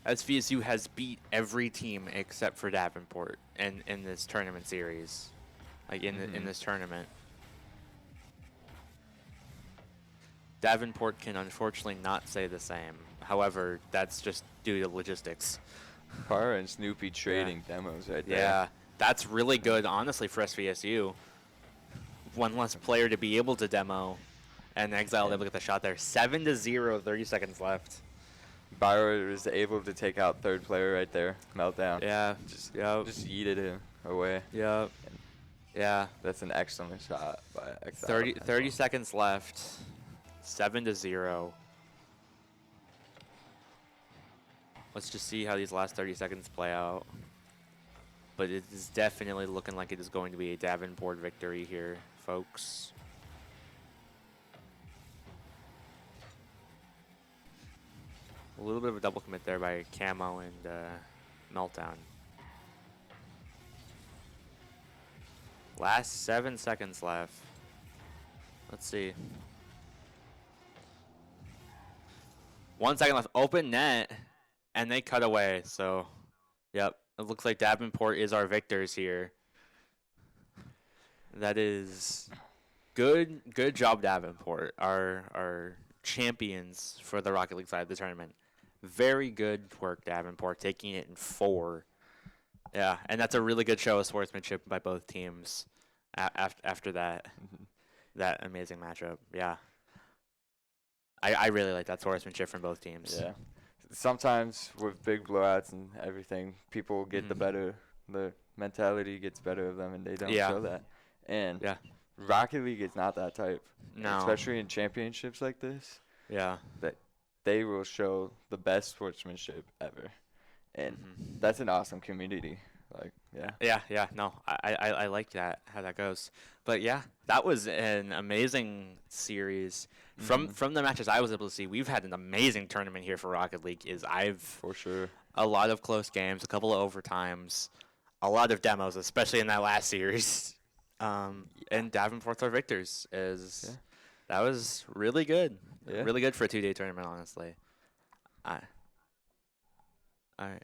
As VSU has beat every team except for Davenport in this tournament series, like in this tournament. Davenport can unfortunately not say the same. However, that's just due to logistics. Parra and Snoopy trading demos right there. Yeah, that's really good, honestly, for SVSU. One less player to be able to demo, and Exile able to get the shot there. 7-0, 30 seconds left. Byron was able to take out third player right there. Meltdown. Yeah. Just yeeted him away. Yep. Yeah. That's an excellent shot by Exile. 30 seconds left. 7-0. Let's just see how these last 30 seconds play out. But it is definitely looking like it is going to be a Davenport victory here, folks. A little bit of a double commit there by Camo and Meltdown. Last 7 seconds left. Let's see. 1 second left. Open net. And they cut away. So, yep. It looks like Davenport is our victors here. That is good. Good job, Davenport. Our champions for the Rocket League side of the tournament. Very good work, Davenport, taking it in 4. Yeah, and that's a really good show of sportsmanship by both teams after that that amazing matchup. Yeah. I really like that sportsmanship from both teams. Yeah. Sometimes with big blowouts and everything, people get the mentality gets better of them, and they don't show that. And Rocket League is not that type. No. Especially in championships like this. Yeah. That they will show the best sportsmanship ever. And that's an awesome community. Like, yeah. No, I like that, how that goes. But yeah, that was an amazing series. From the matches I was able to see, we've had an amazing tournament here for Rocket League. For sure. A lot of close games, a couple of overtimes, a lot of demos, especially in that last series. And Davenport's our victors. That was really good. Yeah. Really good for a 2-day tournament, honestly. All right.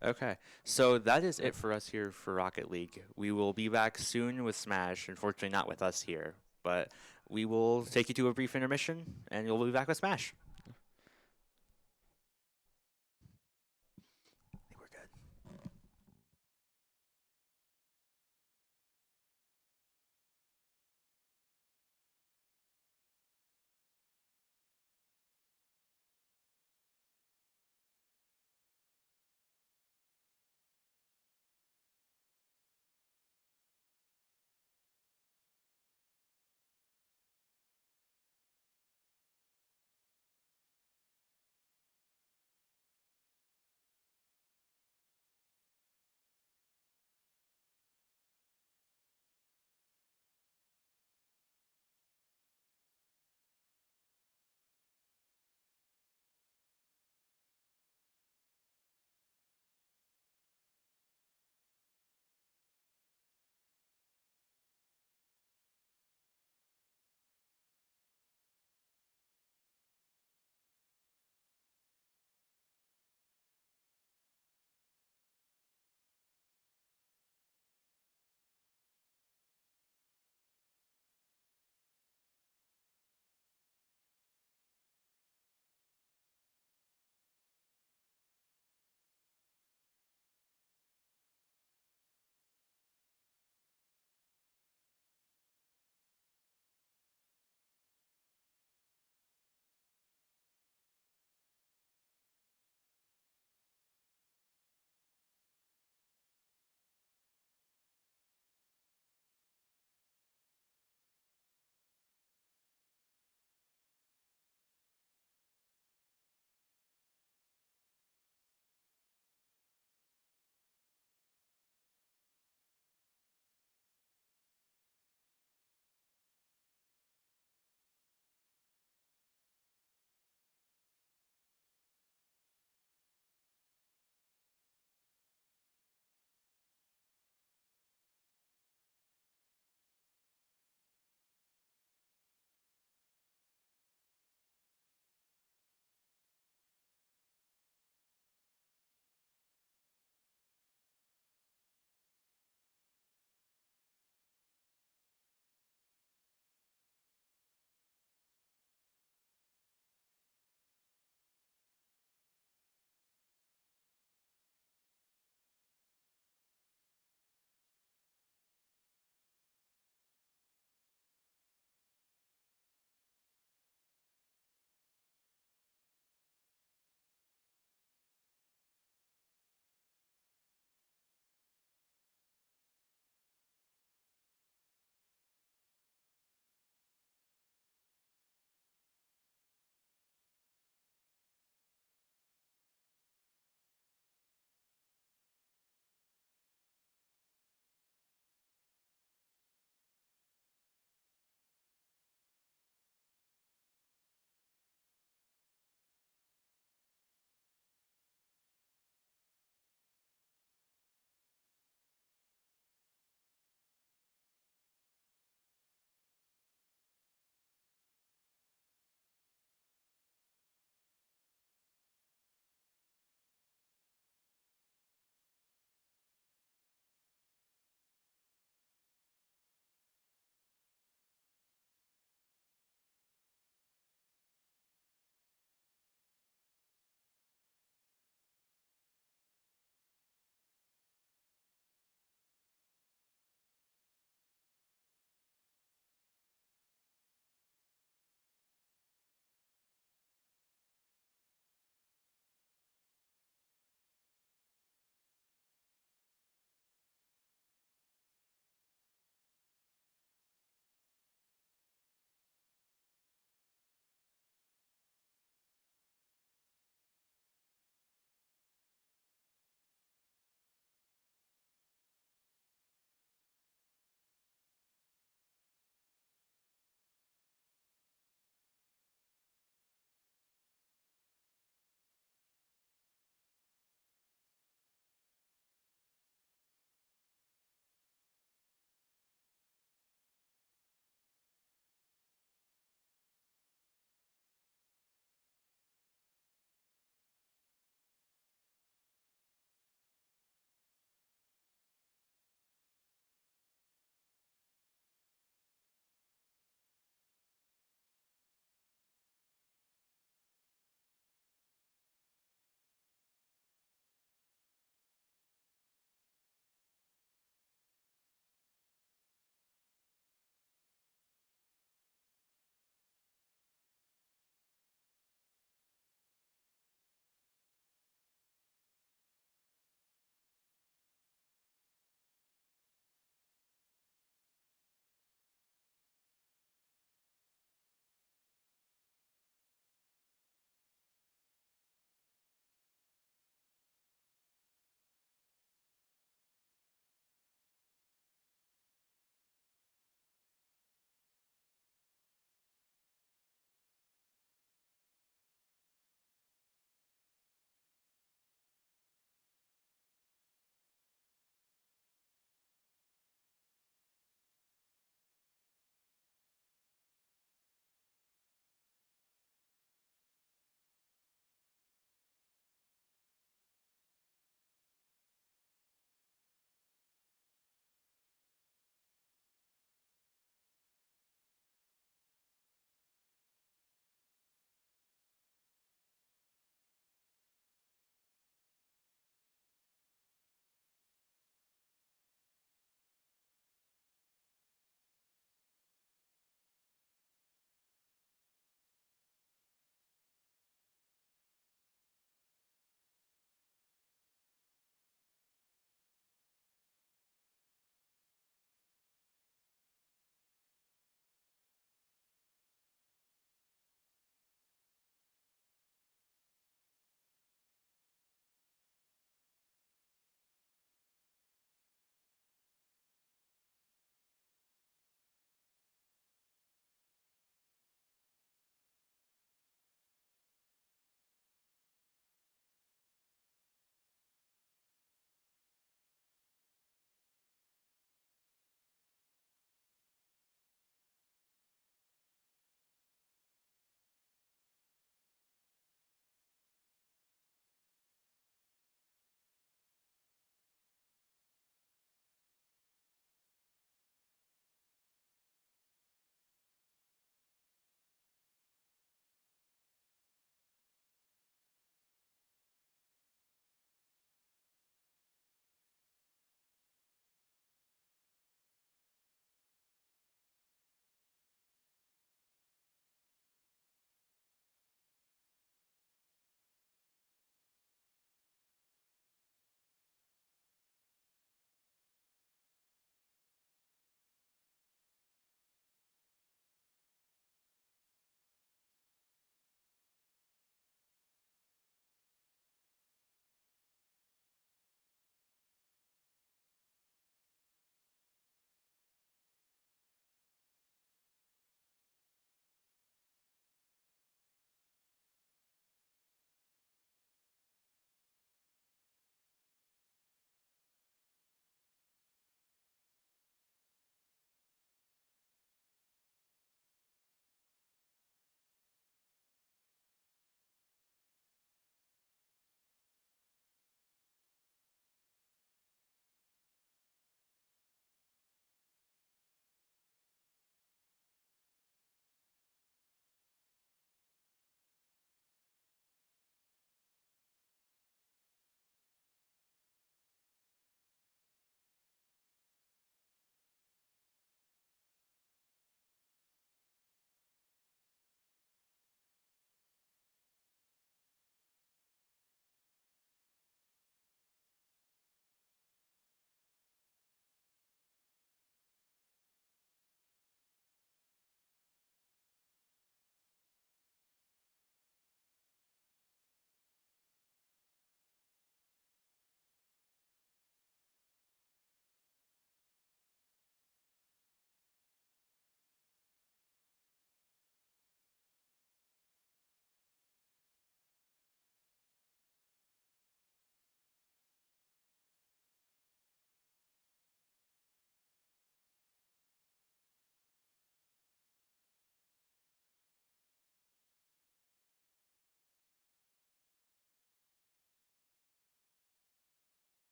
Okay, so that is it for us here for Rocket League. We will be back soon with Smash. Unfortunately, not with us here, but we will take you to a brief intermission, and you'll be back with Smash.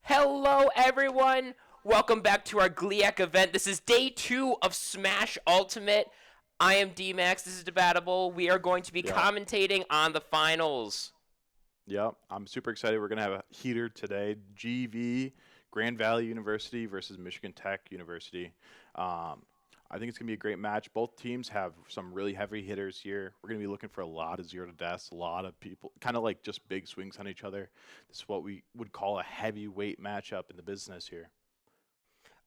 Hello, everyone. Welcome back to our GLIAC event. This is day 2 of Smash Ultimate. I am D-Max. This is Debatable. We are going to be commentating on the finals. Yep, I'm super excited. We're going to have a heater today. GV, Grand Valley University versus Michigan Tech University. I think it's going to be a great match. Both teams have some really heavy hitters here. We're going to be looking for a lot of 0 to deaths, a lot of people, kind of like just big swings on each other. This is what we would call a heavyweight matchup in the business here.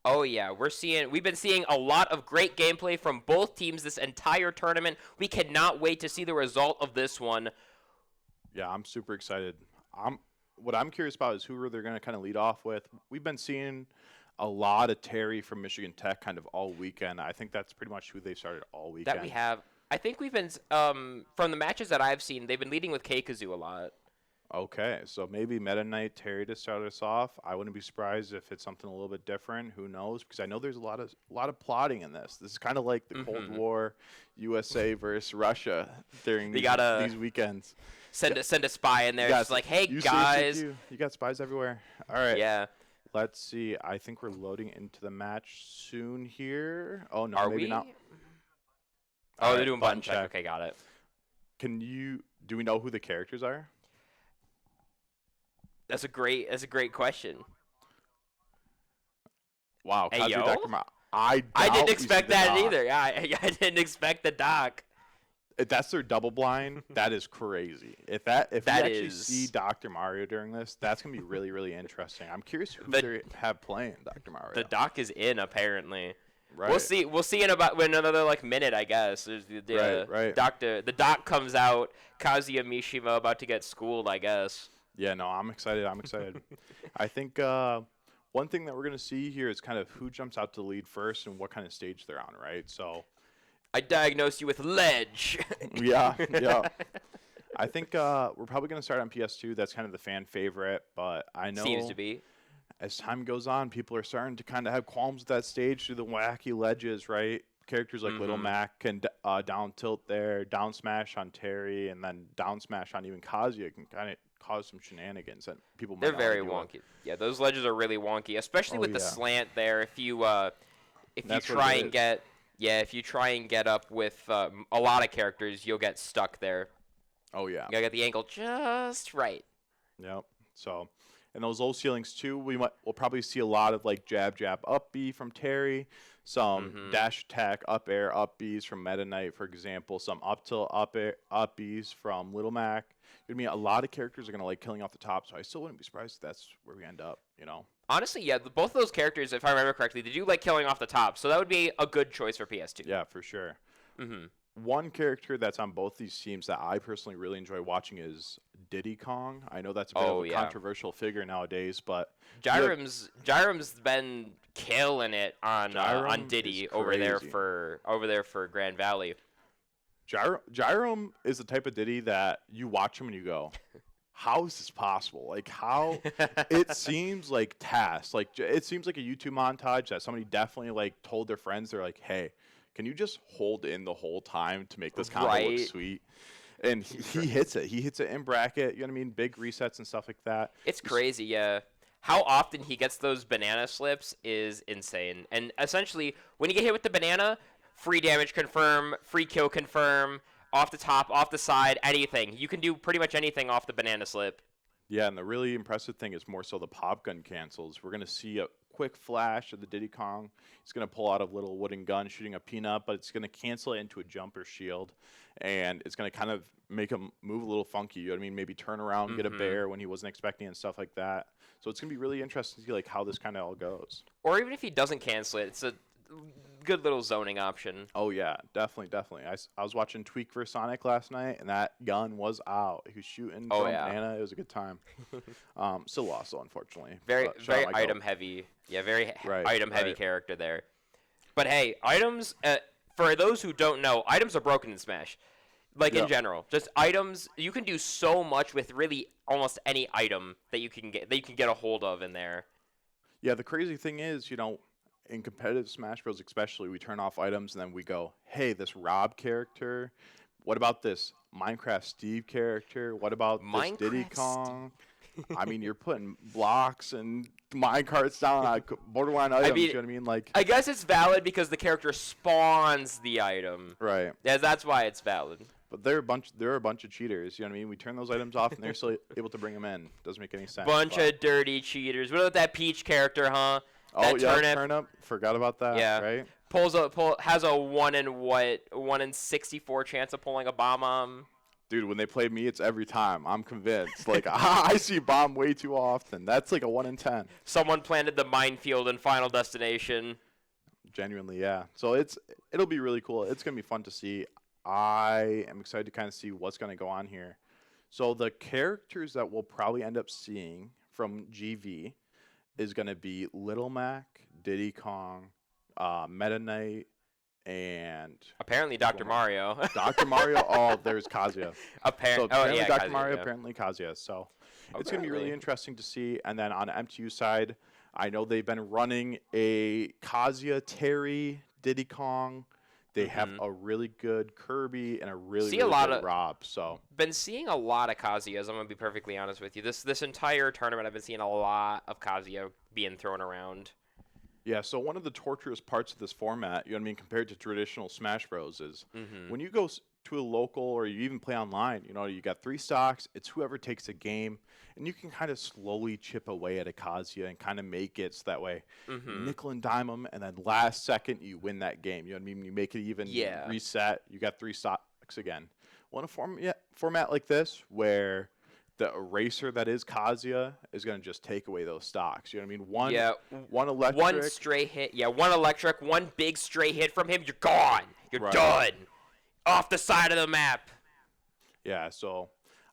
Oh yeah, we've been seeing a lot of great gameplay from both teams this entire tournament. We cannot wait to see the result of this one. Yeah, I'm super excited. What I'm curious about is who they're going to kind of lead off with. We've been seeing a lot of Terry from Michigan Tech kind of all weekend. I think that's pretty much who they started all weekend. That we have. I think we've been, from the matches that I've seen, they've been leading with K-Kazoo a lot. Okay, so maybe Meta Knight Terry to start us off. I wouldn't be surprised if it's something a little bit different. Who knows? Because I know there's a lot of plotting in this. This is kind of like the Cold War, USA versus Russia during these weekends. Send a spy in there, just like, hey guys. You got spies everywhere. All right. Yeah. Let's see. I think we're loading into the match soon here. Oh no, Are maybe we? not. Oh, they're doing button check. Okay, got it. Do we know who the characters are? That's a great question. Wow, hey, yo? I didn't expect that either. I didn't expect the doc. If that's their double blind, that is crazy. If we actually see Dr. Mario during this, that's gonna be really, really interesting. I'm curious who they have playing Dr. Mario. The doc is in apparently. Right. We'll see in another minute, I guess. There's right. The doc comes out. Kazuya Mishima about to get schooled, I guess. Yeah, no, I'm excited. I think one thing that we're gonna see here is kind of who jumps out to the lead first and what kind of stage they're on, right? So. I diagnosed you with ledge. yeah. I think we're probably going to start on PS2. That's kind of the fan favorite, but I know seems to be. As time goes on, people are starting to kind of have qualms with that stage through the wacky ledges, right? Characters like Little Mac can down tilt there, down smash on Terry, and then down smash on even Kazuya can kind of cause some shenanigans that people might They're very wonky. Yeah, those ledges are really wonky, especially with the slant there. If you try and get up with a lot of characters, you'll get stuck there. Oh, yeah. You gotta get the angle just right. Yep. So, and those low ceilings, too, we'll probably see a lot of, jab, up B from Terry, some dash attack, up air, up Bs from Meta Knight, for example, some up tilt, up air, up Bs from Little Mac. A lot of characters are going to like killing off the top, so I still wouldn't be surprised if that's where we end up, Honestly, yeah, both of those characters, if I remember correctly, they do like killing off the top, so that would be a good choice for PS2. Yeah, for sure. One character that's on both these teams that I personally really enjoy watching is Diddy Kong. I know that's a bit of a controversial figure nowadays, but Jyrum's been killing it on Diddy over there for Grand Valley. Gyrum is the type of Diddy that you watch him and you go, how is this possible? How it seems like tasks. It seems like a YouTube montage that somebody definitely told their friends. They're like, hey, can you just hold in the whole time to make this combo look sweet? And he hits it. He hits it in bracket. You know what I mean? Big resets and stuff like that. It's crazy, yeah. How often he gets those banana slips is insane. And essentially, when you get hit with the banana, free damage confirm, free kill confirm, off the top, off the side, anything. You can do pretty much anything off the banana slip. Yeah, and the really impressive thing is more so the pop gun cancels. We're going to see a quick flash of the Diddy Kong. He's going to pull out a little wooden gun shooting a peanut, but it's going to cancel it into a jumper shield. And it's going to kind of make him move a little funky. You know what I mean? Maybe turn around, get a bear when he wasn't expecting and stuff like that. So it's going to be really interesting to see how this kind of all goes. Or even if he doesn't cancel it, it's a good little zoning option. Oh, yeah, definitely. I was watching Tweak vs. Sonic last night, and that gun was out. He was shooting from banana. It was a good time. Still lost, though, unfortunately. Very item heavy. Yeah, very item heavy character there. But hey, items, for those who don't know, items are broken in Smash. In general, just items, you can do so much with really almost any item that you can get a hold of in there. Yeah, the crazy thing is, in competitive Smash Bros. Especially, we turn off items and then we go, hey, this Rob character, what about this Minecraft Steve character? What about this Diddy Kong? I mean, you're putting blocks and minecarts down on borderline items. You know what I mean? Like, I guess it's valid because the character spawns the item. Right. Yeah, that's why it's valid. But there are a bunch of cheaters. You know what I mean? We turn those items off, and they're still able to bring them in. Doesn't make any sense. Bunch of dirty cheaters. What about that Peach character, huh? Oh, yeah, turnip. Forgot about that. Yeah. Right. Has a 1 in 64 chance of pulling a bomb. Dude, when they play me, it's every time. I'm convinced. Like, I see bomb way too often. That's like a 1 in 10. Someone planted the minefield in Final Destination. Genuinely, yeah. So it'll be really cool. It's gonna be fun to see. I am excited to kind of see what's gonna go on here. So the characters that we'll probably end up seeing from GV is gonna be Little Mac, Diddy Kong, Meta Knight, and apparently Dr. Mario. Dr. Mario. Oh, there's Kazuya. Apparently Dr. Kazuya, Mario. yeah. Apparently Kazuya. So it's gonna be really interesting to see. And then on the MTU side, I know they've been running a Kazuya, Terry, Diddy Kong. They have a really good Kirby and a really good Rob. So been seeing a lot of Kazuyas. I'm gonna be perfectly honest with you. This entire tournament, I've been seeing a lot of Kazuya being thrown around. Yeah, so one of the torturous parts of this format, you know what I mean, compared to traditional Smash Bros, is when you go to a local or you even play online, you know, you got 3 stocks, it's whoever takes a game, and you can kind of slowly chip away at a Kazuya and kind of make it so that way you nickel and dime them, and then last second you win that game. You know what I mean? You make it even, reset, you got 3 stocks again. Well, in a format like this where the eraser that is Kazuya is going to just take away those stocks. You know what I mean? One electric. One stray hit. Yeah, one electric, one big stray hit from him, you're gone. You're done. Off the side of the map. Yeah, so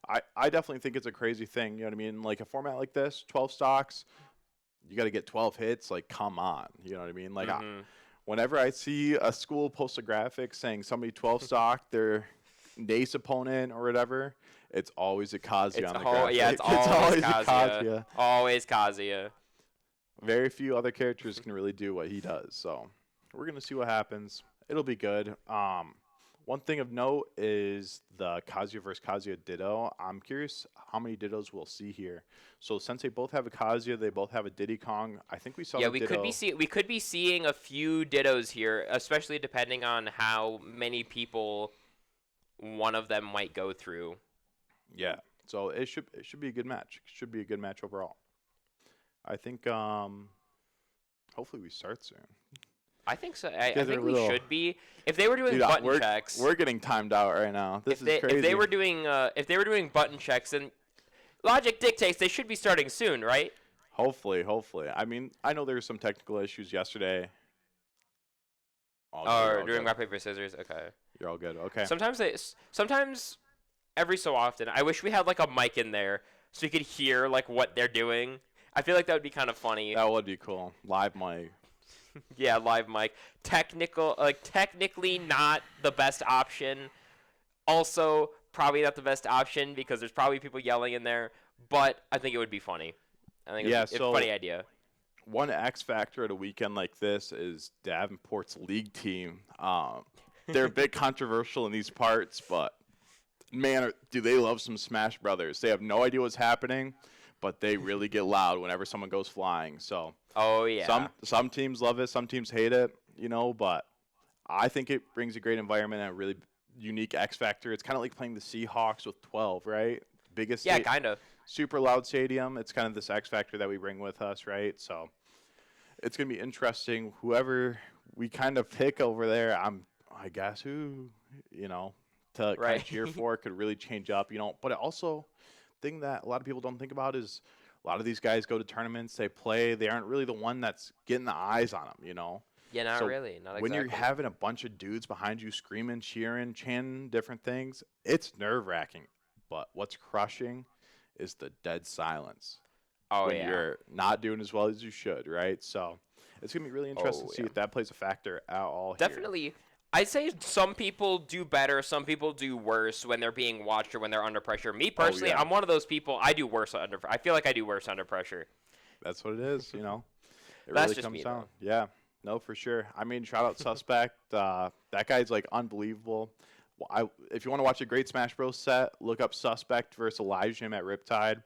I definitely think it's a crazy thing. You know what I mean? Like a format like this, 12 stocks, you got to get 12 hits. Like, come on. You know what I mean? Like, whenever I see a school post a graphic saying somebody 12 stock, their NACE opponent or whatever, it's always a Kazuya on the graphic. Yeah, it's always Kazuya. Always Kazuya. Very few other characters can really do what he does. So we're going to see what happens. It'll be good. One thing of note is the Kazuya versus Kazuya Ditto. I'm curious how many Dittos we'll see here. So since they both have a Kazuya, they both have a Diddy Kong. I think we saw the Ditto. We could be seeing a few Dittos here, especially depending on how many people one of them might go through. Yeah, so it should be a good match. It should be a good match overall. I think hopefully we start soon. I think so. I think we should be. If they were doing button checks, we're getting timed out right now. This is crazy. If they were doing button checks, then logic dictates they should be starting soon, right? Hopefully. I mean, I know there were some technical issues yesterday. Doing rock paper scissors. Okay. You're all good. Okay. Sometimes every so often, I wish we had like a mic in there so we could hear like what they're doing. I feel like that would be kind of funny. That would be cool. Live mic. Yeah, live mic. Technically not the best option. Also, probably not the best option because there's probably people yelling in there. But I think it would be funny. I think it's a funny idea. One X factor at a weekend like this is Davenport's league team. They're a bit controversial in these parts, but man, do they love some Smash Brothers. They have no idea what's happening, but they really get loud whenever someone goes flying. So, some teams love it, some teams hate it, you know, but I think it brings a great environment and a really unique X factor. It's kind of like playing the Seahawks with 12, right? Biggest kind of. Super loud stadium. It's kind of this X factor that we bring with us, right? So, it's going to be interesting. Whoever we kind of pick over there, I guess who, you know, to kind of cheer for could really change up, you know. But also, thing that a lot of people don't think about is a lot of these guys go to tournaments, they play, they aren't really the one that's getting the eyes on them, you know. Yeah, not really. Not exactly. When you're having a bunch of dudes behind you screaming, cheering, chanting different things, it's nerve-wracking. But what's crushing is the dead silence. When you're not doing as well as you should, right? So it's going to be really interesting to see if that plays a factor at all here. Definitely. I'd say some people do better, some people do worse when they're being watched or when they're under pressure. Me personally, I'm one of those people. I do worse I feel like I do worse under pressure. That's what it is, you know. It That's really just comes me, down. though. Yeah, no, for sure. I mean, shout out Suspect. That guy's like unbelievable. If you want to watch a great Smash Bros set, look up Suspect versus Elijah at Riptide.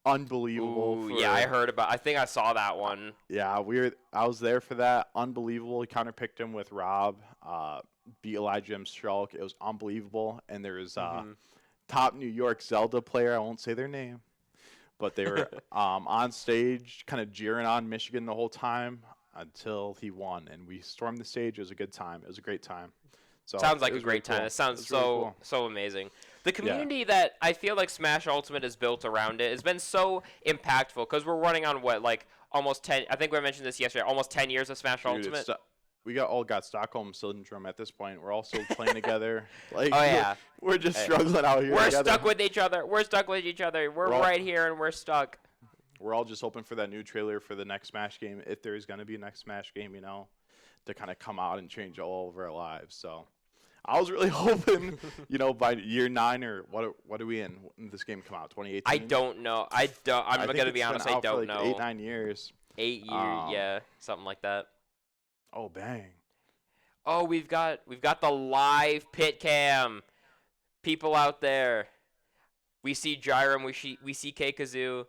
unbelievable. Ooh, yeah, I think I saw that one. Yeah, I was there for that. Unbelievable. He counterpicked him with Rob. Beat Elijah M. Strelk. It was unbelievable. And there was top New York Zelda player. I won't say their name, but they were on stage, kind of jeering on Michigan the whole time until he won. And we stormed the stage. It was a good time. It was a great time. So sounds like a great time. Cool. It sounds so amazing. The community that I feel like Smash Ultimate is built around it has been so impactful because we're running on almost 10. I think we mentioned this yesterday. Almost 10 years of Smash Ultimate. We all got Stockholm syndrome at this point. We're all still playing together. Like, we're just hey. struggling out here. We're stuck with each other. We're right here and we're stuck. We're all just hoping for that new trailer for the next Smash game, if there is going to be a next Smash game, to kind of come out and change all of our lives. So I was really hoping, by year 9 or what are we in? When this game come out? 2018? I don't know. I'm going to be honest. I don't know. 8-9 years. 8 years, yeah, something like that. Oh, bang. Oh, we've got the live pit cam. People out there. We see Gyrum. We see K-Kazoo.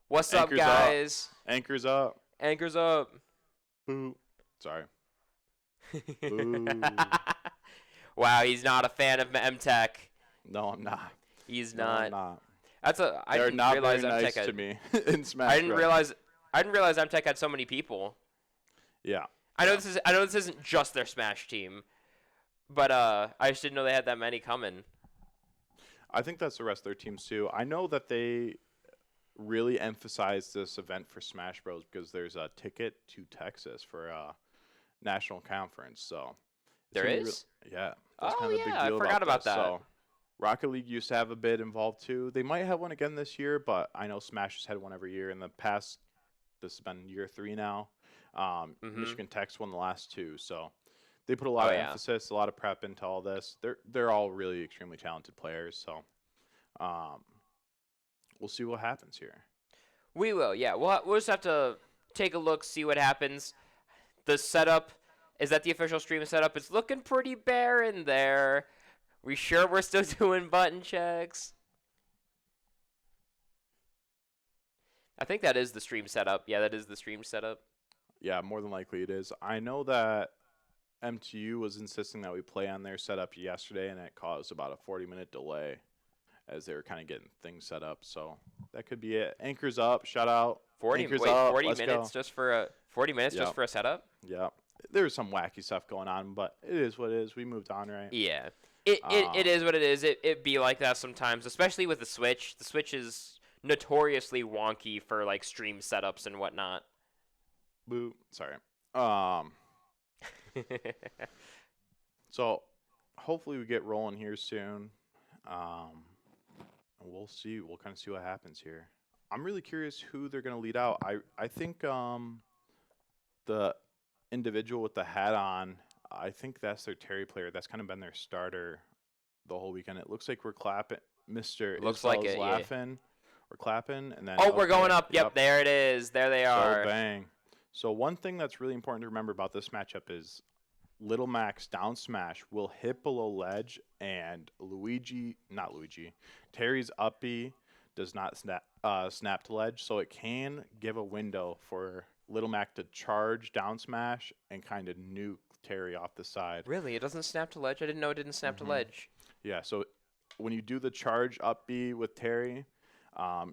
What's up, guys? Anchors up. Anchors up. Boo. Sorry. Boo. Wow, he's not a fan of MTech. No, I'm not. He's not. No, I'm not. I didn't realize very MTech nice to me in Smash. I didn't realize MTech had so many people. Yeah. I know this isn't just their Smash team, but I just didn't know they had that many coming. I think that's the rest of their teams too. I know that they really emphasize this event for Smash Bros because there's a ticket to Texas for a national conference. So there is. Yeah. That's kind of a big deal I forgot about that. So Rocket League used to have a bid involved too. They might have one again this year, but I know Smash has had one every year in the past. This has been year 3 now. Michigan Tech's won the last 2, so they put a lot of emphasis, a lot of prep into all this. They're all really extremely talented players, so we'll see what happens here. We will, yeah. We'll just have to take a look, see what happens. The setup, is that the official stream setup? It's looking pretty bare in there. We sure we're still doing button checks? I think that is the stream setup. Yeah, that is the stream setup. Yeah, more than likely it is. I know that MTU was insisting that we play on their setup yesterday, and it caused about a 40-minute delay as they were kind of getting things set up. So that could be it. Anchors up. Shout out. 40 Anchors wait, up. 40 Let's minutes go. just for a 40 minutes just for a setup? Yeah. There was some wacky stuff going on, but it is what it is. We moved on, right? Yeah. It is what it is. It be like that sometimes, especially with the Switch. The Switch is notoriously wonky for like stream setups and whatnot. Boo. Sorry. So hopefully we get rolling here soon. We'll see. We'll kind of see what happens here. I'm really curious who they're going to lead out. I think the individual with the hat on, I think that's their Terry player. That's kind of been their starter the whole weekend. It looks like we're clapping. Mr. Looks like Isbell's it, laughing. Yeah. We're clapping. And then we're going up. Yep, there it is. There they are. So bang. So one thing that's really important to remember about this matchup is Little Mac's down smash will hit below ledge, and Terry's up B does not snap to ledge, so it can give a window for Little Mac to charge down smash and kind of nuke Terry off the side. Really? It doesn't snap to ledge? I didn't know it didn't snap to ledge. Yeah, so when you do the charge up B with Terry,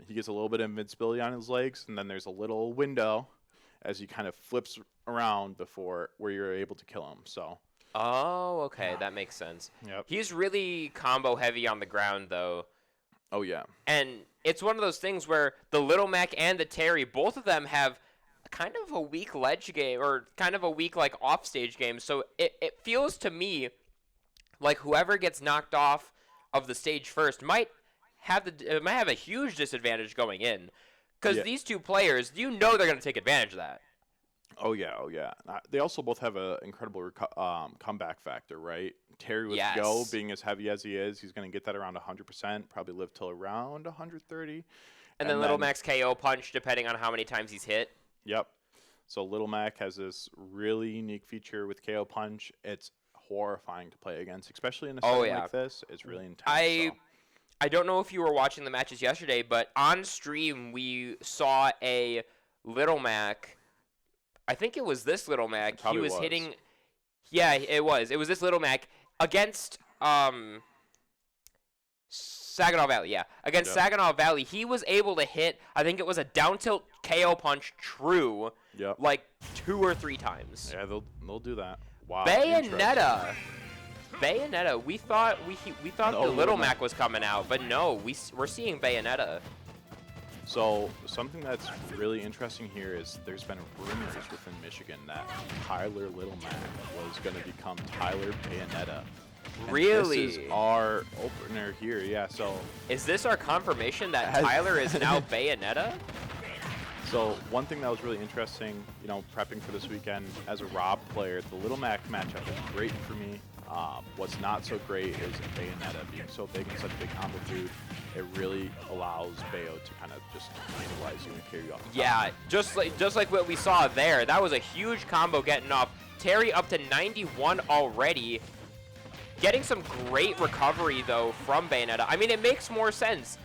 he gets a little bit of invincibility on his legs, and then there's a little window as he kind of flips around before where you're able to kill him. So. Oh, okay, that makes sense. Yep. He's really combo heavy on the ground though. Oh yeah. And it's one of those things where the Little Mac and the Terry, both of them have kind of a weak ledge game or kind of a weak like offstage game. So it feels to me like whoever gets knocked off of the stage first might have a huge disadvantage going in. Because these two players, they're going to take advantage of that. Oh, yeah. They also both have an incredible comeback factor, right? Terry with Go, being as heavy as he is, he's going to get that around 100%, probably live till around 130. And then Little Mac's KO punch, depending on how many times he's hit. Yep. So Little Mac has this really unique feature with KO punch. It's horrifying to play against, especially in a setting like this. It's really intense. I don't know if you were watching the matches yesterday, but on stream we saw a Little Mac. I think it was this Little Mac. He was hitting. Yeah, it was. It was this Little Mac against Saginaw Valley. Yeah, against Saginaw Valley, he was able to hit. I think it was a down tilt KO punch true. Yep. Like 2 or 3 times. Yeah, they'll do that. Wow. Bayonetta. We thought No, the Little Mac was coming out, but no, we're seeing Bayonetta. So something that's really interesting here is there's been rumors within Michigan that Tyler Little Mac was going to become Tyler Bayonetta. And really? This is our opener here, yeah. So is this our confirmation that Tyler is now Bayonetta? So one thing that was really interesting, you know, prepping for this weekend as a Rob player, the Little Mac matchup is great for me. What's not so great is Bayonetta being so big and such a big combo dude. It really allows Bayo to kind of just analyze you and carry you off the top. Yeah, just like what we saw there. That was a huge combo getting off. Terry up to 91 already. Getting some great recovery, though, from Bayonetta. I mean, it makes more sense.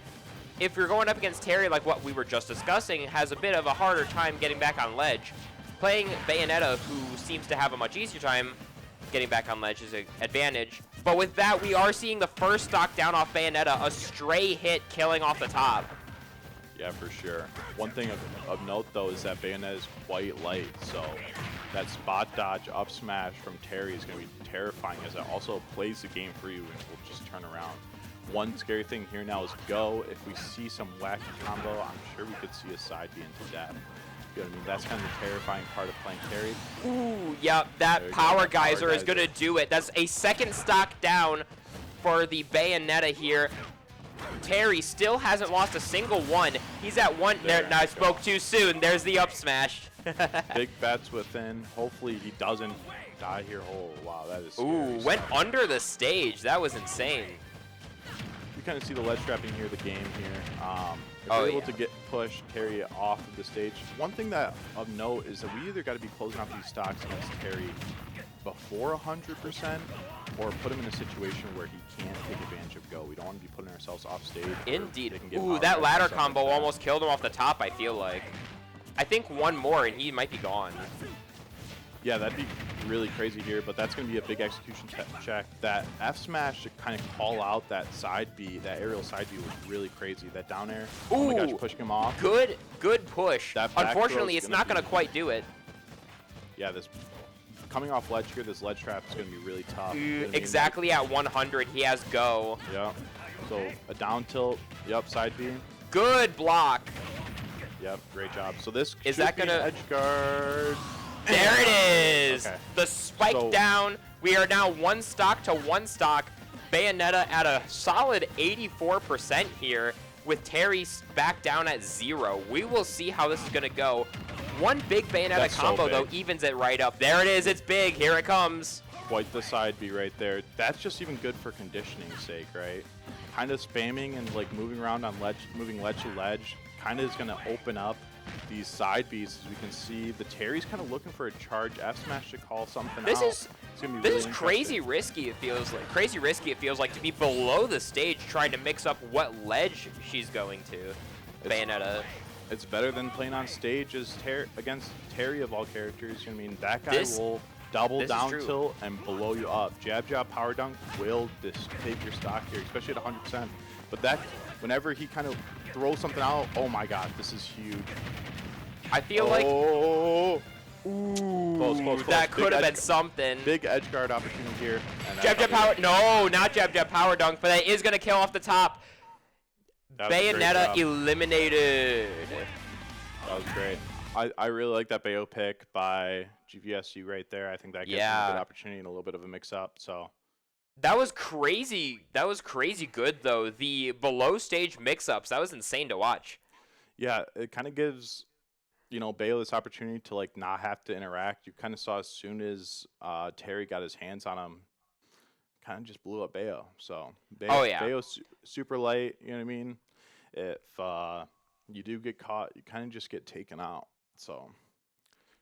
If you're going up against Terry, like what we were just discussing, has a bit of a harder time getting back on ledge. Playing Bayonetta, who seems to have a much easier time getting back on ledge, is an advantage. But with that, we are seeing the first stock down off Bayonetta, a stray hit killing off the top. Yeah, for sure. One thing of note, though, is that Bayonetta is quite light, so that spot dodge up smash from Terry is going to be terrifying, as it also plays the game for you and will just turn around. One scary thing here now is Go. If we see some wacky combo, I'm sure we could see a side B into depth. You know what I mean? That's kind of the terrifying part of playing Terry. Ooh, yep, that power geyser is going to do it. That's a second stock down for the Bayonetta here. Terry still hasn't lost a single one. He's at one. There, I spoke too soon. There's the up smash. Big bets within. Hopefully he doesn't die here whole. Wow, that is scary. Ooh, went under the stage. That was insane. You kind of see the ledge trapping here, the game here. If we're able to get push Terry off of the stage, one thing that of note is that we either got to be closing out these stocks against Terry before 100%, or put him in a situation where he can't take advantage of Go. We don't want to be putting ourselves off stage. Indeed. Ooh, that ladder combo almost killed him off the top, I feel like. I think one more and he might be gone. Yeah, that'd be really crazy here, but that's going to be a big execution check. That F smash to kind of call out that side B, that aerial side B was really crazy. That down air, ooh, oh my gosh, pushing him off. Good push. Unfortunately, it's not going to quite do it. Yeah, this coming off ledge here, this ledge trap is going to be really tough. Exactly at 100, he has Go. Yeah, so a down tilt, yep, side B. Good block. Yep, great job. So this is that going to edge guard. There it is! Okay. The spike down. We are now 1 stock to 1 stock. Bayonetta at a solid 84% here with Terry back down at 0. We will see how this is going to go. One big Bayonetta combo, though, evens it right up. There it is. It's big. Here it comes. Quite the side B right there. That's just even good for conditioning's sake, right? Kind of spamming and like moving around on ledge, moving ledge to ledge, kind of is going to open up these side Bs. As we can see, the Terry's kind of looking for a charge F smash to call something out. This is crazy risky. It feels like to be below the stage trying to mix up what ledge she's going to. Bayonetta. It's better than playing on stage as against Terry of all characters. I mean, that guy will double down tilt and blow you up. Jab jab power dunk will just take your stock here, especially at 100%. But that, whenever he kind of throw something out, oh my god, this is huge. I feel like close. That could have been something. Big edge guard opportunity here. Jab jab power, no, not jab jab power dunk, but that is gonna kill off the top. Bayonetta eliminated. That was great. I really like that Bayo pick by GVSU right there. I think that gives him a good opportunity and a little bit of a mix-up. So that was crazy. That was crazy good, though. The below stage mix-ups, that was insane to watch. Yeah, it kind of gives, you know, Bayo this opportunity to, like, not have to interact. You kind of saw as soon as Terry got his hands on him, kind of just blew up Bayo. So Bayo's super light, you know what I mean? If you do get caught, you kind of just get taken out. So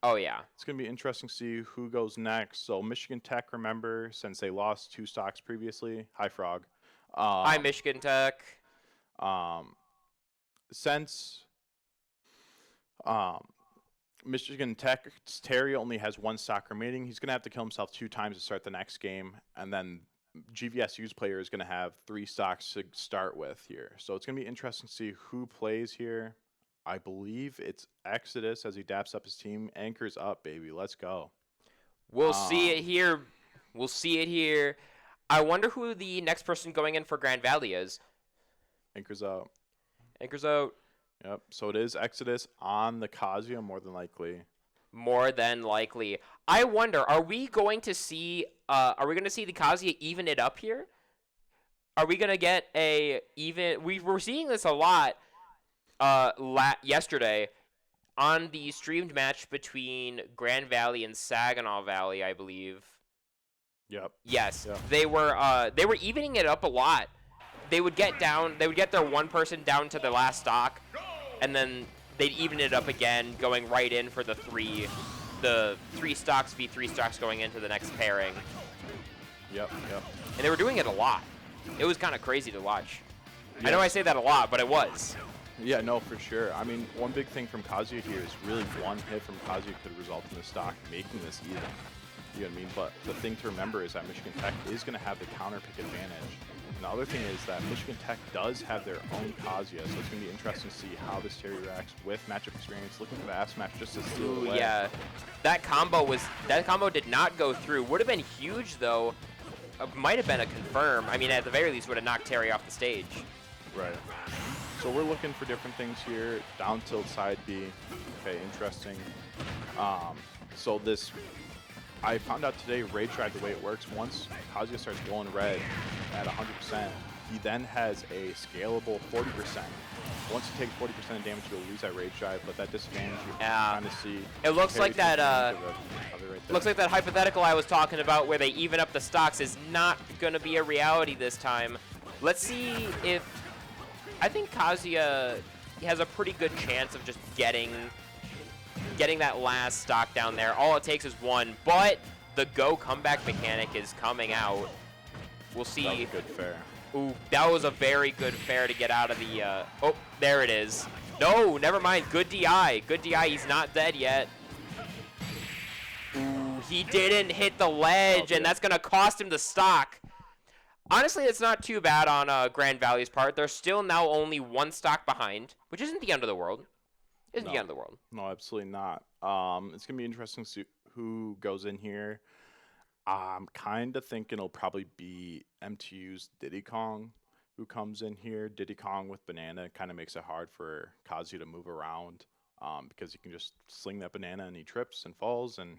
it's going to be interesting to see who goes next. So Michigan Tech, remember, since they lost 2 stocks previously. Hi, Frog. Hi, Michigan Tech. Since Michigan Tech's Terry only has 1 stock remaining, he's going to have to kill himself 2 times to start the next game, and then GVSU's player is going to have 3 stocks to start with here. So it's going to be interesting to see who plays here. I believe it's Exodus as he daps up his team. Anchors up, baby. Let's go. We'll see it here. We'll see it here. I wonder who the next person going in for Grand Valley is. Anchors out. Anchors out. Yep. So it is Exodus on the Kazuya, more than likely. More than likely. I wonder, are we going to see the Kazuya even it up here? Are we going to get a even? We were seeing this a lot yesterday on the streamed match between Grand Valley and Saginaw Valley, I believe. Yep. Yes. Yep. They were evening it up a lot. They would get their one person down to the last stock, and then they'd even it up again, going right in for the 3 stocks v 3 stocks going into the next pairing. Yep. And they were doing it a lot. It was kind of crazy to watch. Yes. I know I say that a lot, but it was. Yeah, no, for sure. I mean, one big thing from Kazuya here is really one hit from Kazuya could result in the stock making this even. You know what I mean? But the thing to remember is that Michigan Tech is going to have the counter pick advantage. And the other thing is that Michigan Tech does have their own Kazuya, so it's going to be interesting to see how this Terry reacts with matchup experience, looking for the F smash just to steal away. Yeah, that combo did not go through. Would have been huge though. Might have been a confirm. I mean, at the very least, would have knocked Terry off the stage. Right. So we're looking for different things here. Down tilt side B. Okay, interesting. So this, I found out today, Rage Drive, the way it works, once Kazuya starts glowing red at 100%, he then has a scalable 40%. Once you take 40% of damage, you'll lose that Rage Drive, but that disadvantage you kind of see. It looks like that. Looks like that hypothetical I was talking about, where they even up the stocks, is not going to be a reality this time. Let's see if. I think Kazuya has a pretty good chance of just getting that last stock down there. All it takes is 1, but the go comeback mechanic is coming out. We'll see. That was a good fair. Ooh, that was a very good fair to get out of the. Oh, there it is. No, never mind. Good DI. Good DI. He's not dead yet. Ooh, he didn't hit the ledge, and that's going to cost him the stock. Honestly, it's not too bad on Grand Valley's part. They're still now only 1 stock behind, which isn't the end of the world. Isn't the end of the world. No, absolutely not. It's going to be interesting to see who goes in here. I'm kind of thinking it'll probably be MTU's Diddy Kong who comes in here. Diddy Kong with banana kind of makes it hard for Kazuya to move around because he can just sling that banana and he trips and falls, and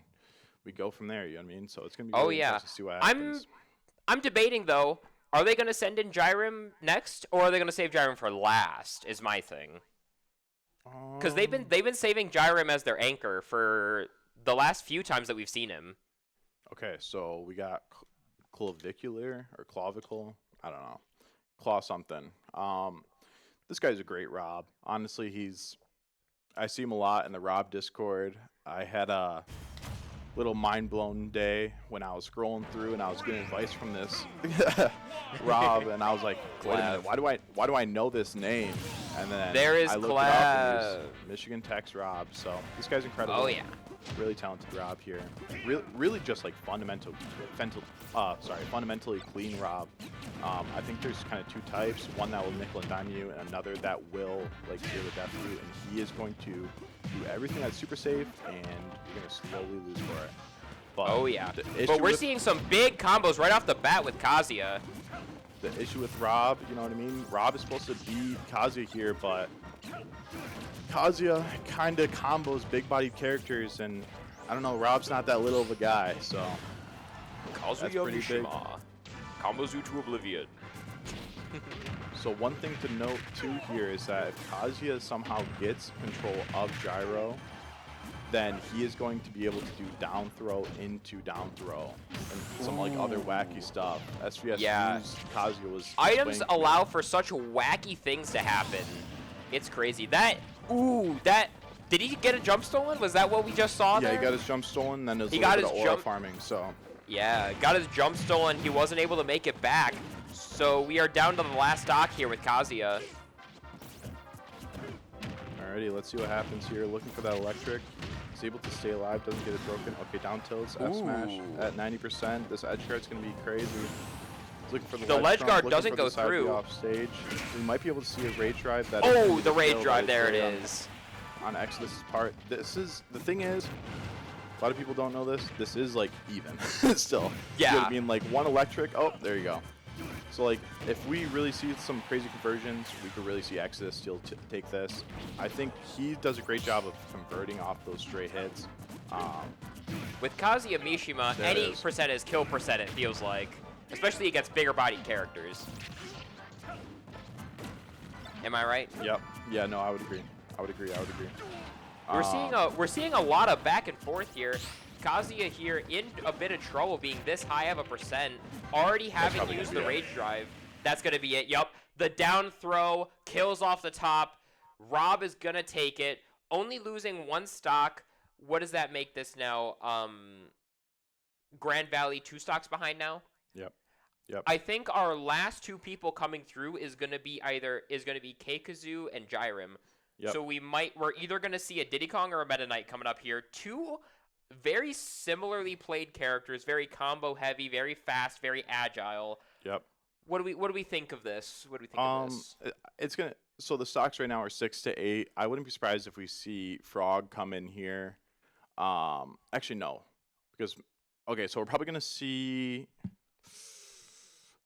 we go from there. You know what I mean? So it's going to be really interesting to see what happens. I'm debating, though, are they going to send in Jairim next, or are they going to save Jairim for last, is my thing. Because they've been saving Jairim as their anchor for the last few times that we've seen him. Okay, so we got clavicular or clavicle, I don't know, claw something. This guy's a great Rob. Honestly, I see him a lot in the Rob Discord. I had a little mind-blown day when I was scrolling through and I was getting advice from this Rob, and I was like, wait a minute, why do I know this name? And then there is I looked it up, and it was Michigan Tech's Rob. So this guy's incredible. Oh yeah, really talented Rob here. Really just like fundamentally clean Rob. I think there's kind of 2 types. One that will nickel and dime you, and another that will like zero the death you. And he is going to do everything that's super safe, and you're going to slowly lose for it. But oh yeah. But we're seeing some big combos right off the bat with Kazuya. The issue with Rob, you know what I mean? Rob is supposed to beat Kazuya here, but Kazuya kind of combos big-bodied characters, and I don't know, Rob's not that little of a guy, so that's pretty big. Combos you to oblivion. So one thing to note, too, here is that if Kazuya somehow gets control of gyro, then he is going to be able to do down throw into down throw and some like other wacky stuff. SVS used Kazuya was items allow for such wacky things to happen. It's crazy. Did he get a jump stolen? Was that what we just saw there? Yeah, he got his jump stolen, then he got his aura farming, so. Yeah, got his jump stolen. He wasn't able to make it back. So we are down to the last stock here with Kazuya. Alrighty, let's see what happens here. Looking for that electric. He's able to stay alive, doesn't get it broken. Okay, down tilts, F smash at 90%. This edge guard's going to be crazy. He's looking for the ledge guard doesn't go side through. Off stage. We might be able to see a rage drive. That the rage drive, there it is. On Exodus' part. The thing is, a lot of people don't know this. This is like even still. Yeah. You know what I mean? Like one electric. Oh, there you go. So like, if we really see some crazy conversions, we could really see Exodus still take this. I think he does a great job of converting off those stray hits. With Kazuya Mishima, any percent is kill percent, it feels like. Especially against bigger bodied characters. Am I right? Yep. Yeah, no, I would agree. I would agree. We're seeing a lot of back and forth here. Kazuya here in a bit of trouble being this high of a percent. Already having used the rage drive. That's going to be it. Yup. The down throw kills off the top. Rob is going to take it. Only losing one stock. What does that make this now? Grand Valley 2 stocks behind now? Yep. I think our last 2 people coming through is going to be Keikazu and Jairim. Yep. So we're either going to see a Diddy Kong or a Meta Knight coming up here. 2 very similarly played characters, very combo heavy, very fast, very agile. Yep. What do we think of this? What do we think of this? It's gonna. So the stocks right now are 6 to 8. I wouldn't be surprised if we see Frog come in here. Actually no, because okay, so we're probably gonna see.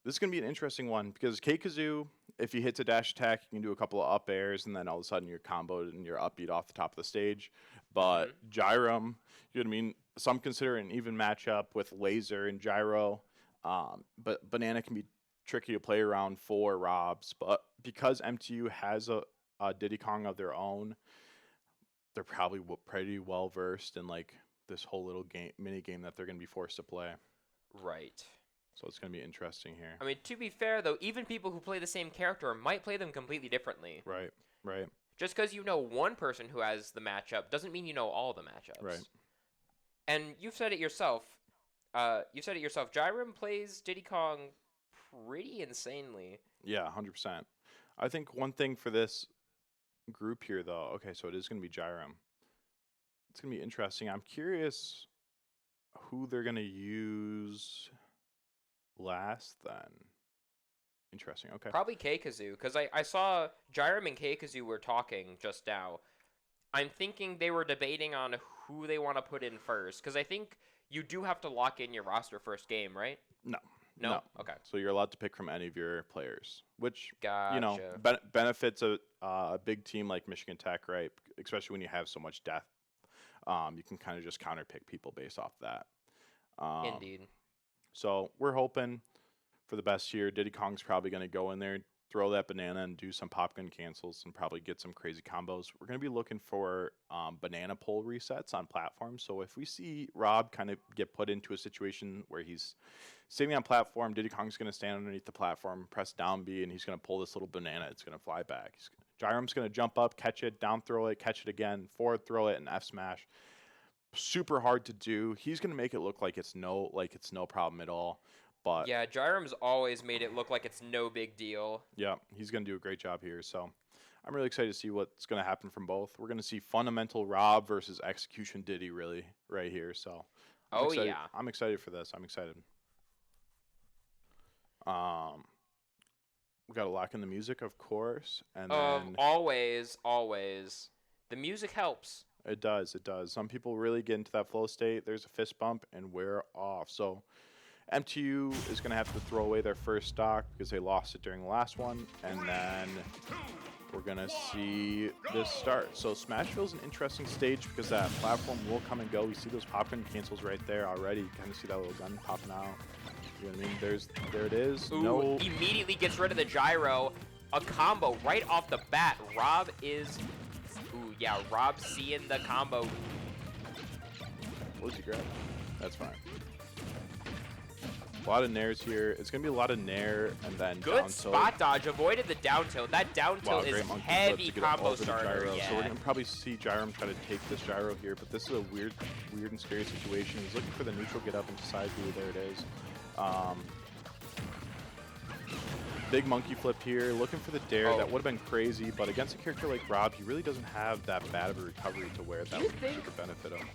This is gonna be an interesting one because Keikazu, if he hits a dash attack, you can do a couple of up airs, and then all of a sudden you're comboed and you're upbeat off the top of the stage. But Jairim, you know what I mean? Some consider an even matchup with Laser and Gyro. But Banana can be tricky to play around for Robs. But because MTU has a Diddy Kong of their own, they're probably pretty well versed in like this whole little mini game that they're going to be forced to play. Right. So it's going to be interesting here. I mean, to be fair though, even people who play the same character might play them completely differently. Right. Just because you know one person who has the matchup doesn't mean you know all the matchups. Right. And you've said it yourself. Jairim plays Diddy Kong pretty insanely. Yeah, 100%. I think one thing for this group here, though, okay, so it is going to be Jairim. It's going to be interesting. I'm curious who they're going to use last then. Interesting, okay. Probably Keikazu, because I saw Jairim and Keikazu were talking just now. I'm thinking they were debating on who they want to put in first, because I think you do have to lock in your roster first game, right? No? Okay. So you're allowed to pick from any of your players, which, Gotcha. you know, benefits a big team like Michigan Tech, right? Especially when you have so much depth. You can kind of just counter-pick people based off that. Indeed. So we're hoping for the best here. Diddy Kong's probably going to go in there, throw that banana, and do some pop gun cancels and probably get some crazy combos. We're going to be looking for banana pull resets on platforms. So if we see Rob kind of get put into a situation where he's sitting on platform, Diddy Kong's going to stand underneath the platform, press down B, and he's going to pull this little banana. It's going to fly back. Jairim's going to jump up, catch it, down throw it, catch it again, forward throw it, and F smash. Super hard to do. He's going to make it look like it's no problem at all. But yeah, Jairim's always made it look like it's no big deal. Yeah, he's going to do a great job here. So I'm really excited to see what's going to happen from both. We're going to see fundamental Rob versus execution Diddy really right here. So I'm excited for this. I'm excited. We got to lock in the music, of course, and then always the music helps. It does. Some people really get into that flow state. There's a fist bump, and we're off. So MTU is going to have to throw away their first stock because they lost it during the last one, and then we're going to see this start. So Smashville's an interesting stage because that platform will come and go. We see those pop gun cancels right there already. You kind of see that little gun popping out. You know what I mean? There it is. Ooh, immediately gets rid of the gyro. A combo right off the bat. Rob seeing the combo. What does he grab? That's fine. A lot of nairs here. It's going to be a lot of nair and then good down spot dodge. Avoided the down tilt. That down tilt is heavy combo starter. Yeah. So we're going to probably see Jairim try to take this gyro here, but this is a weird and scary situation. He's looking for the neutral get up into side B. There it is. Big monkey flip here, looking for the dare. That would have been crazy, but against a character like Rob, he really doesn't have that bad of a recovery to where that would benefit him.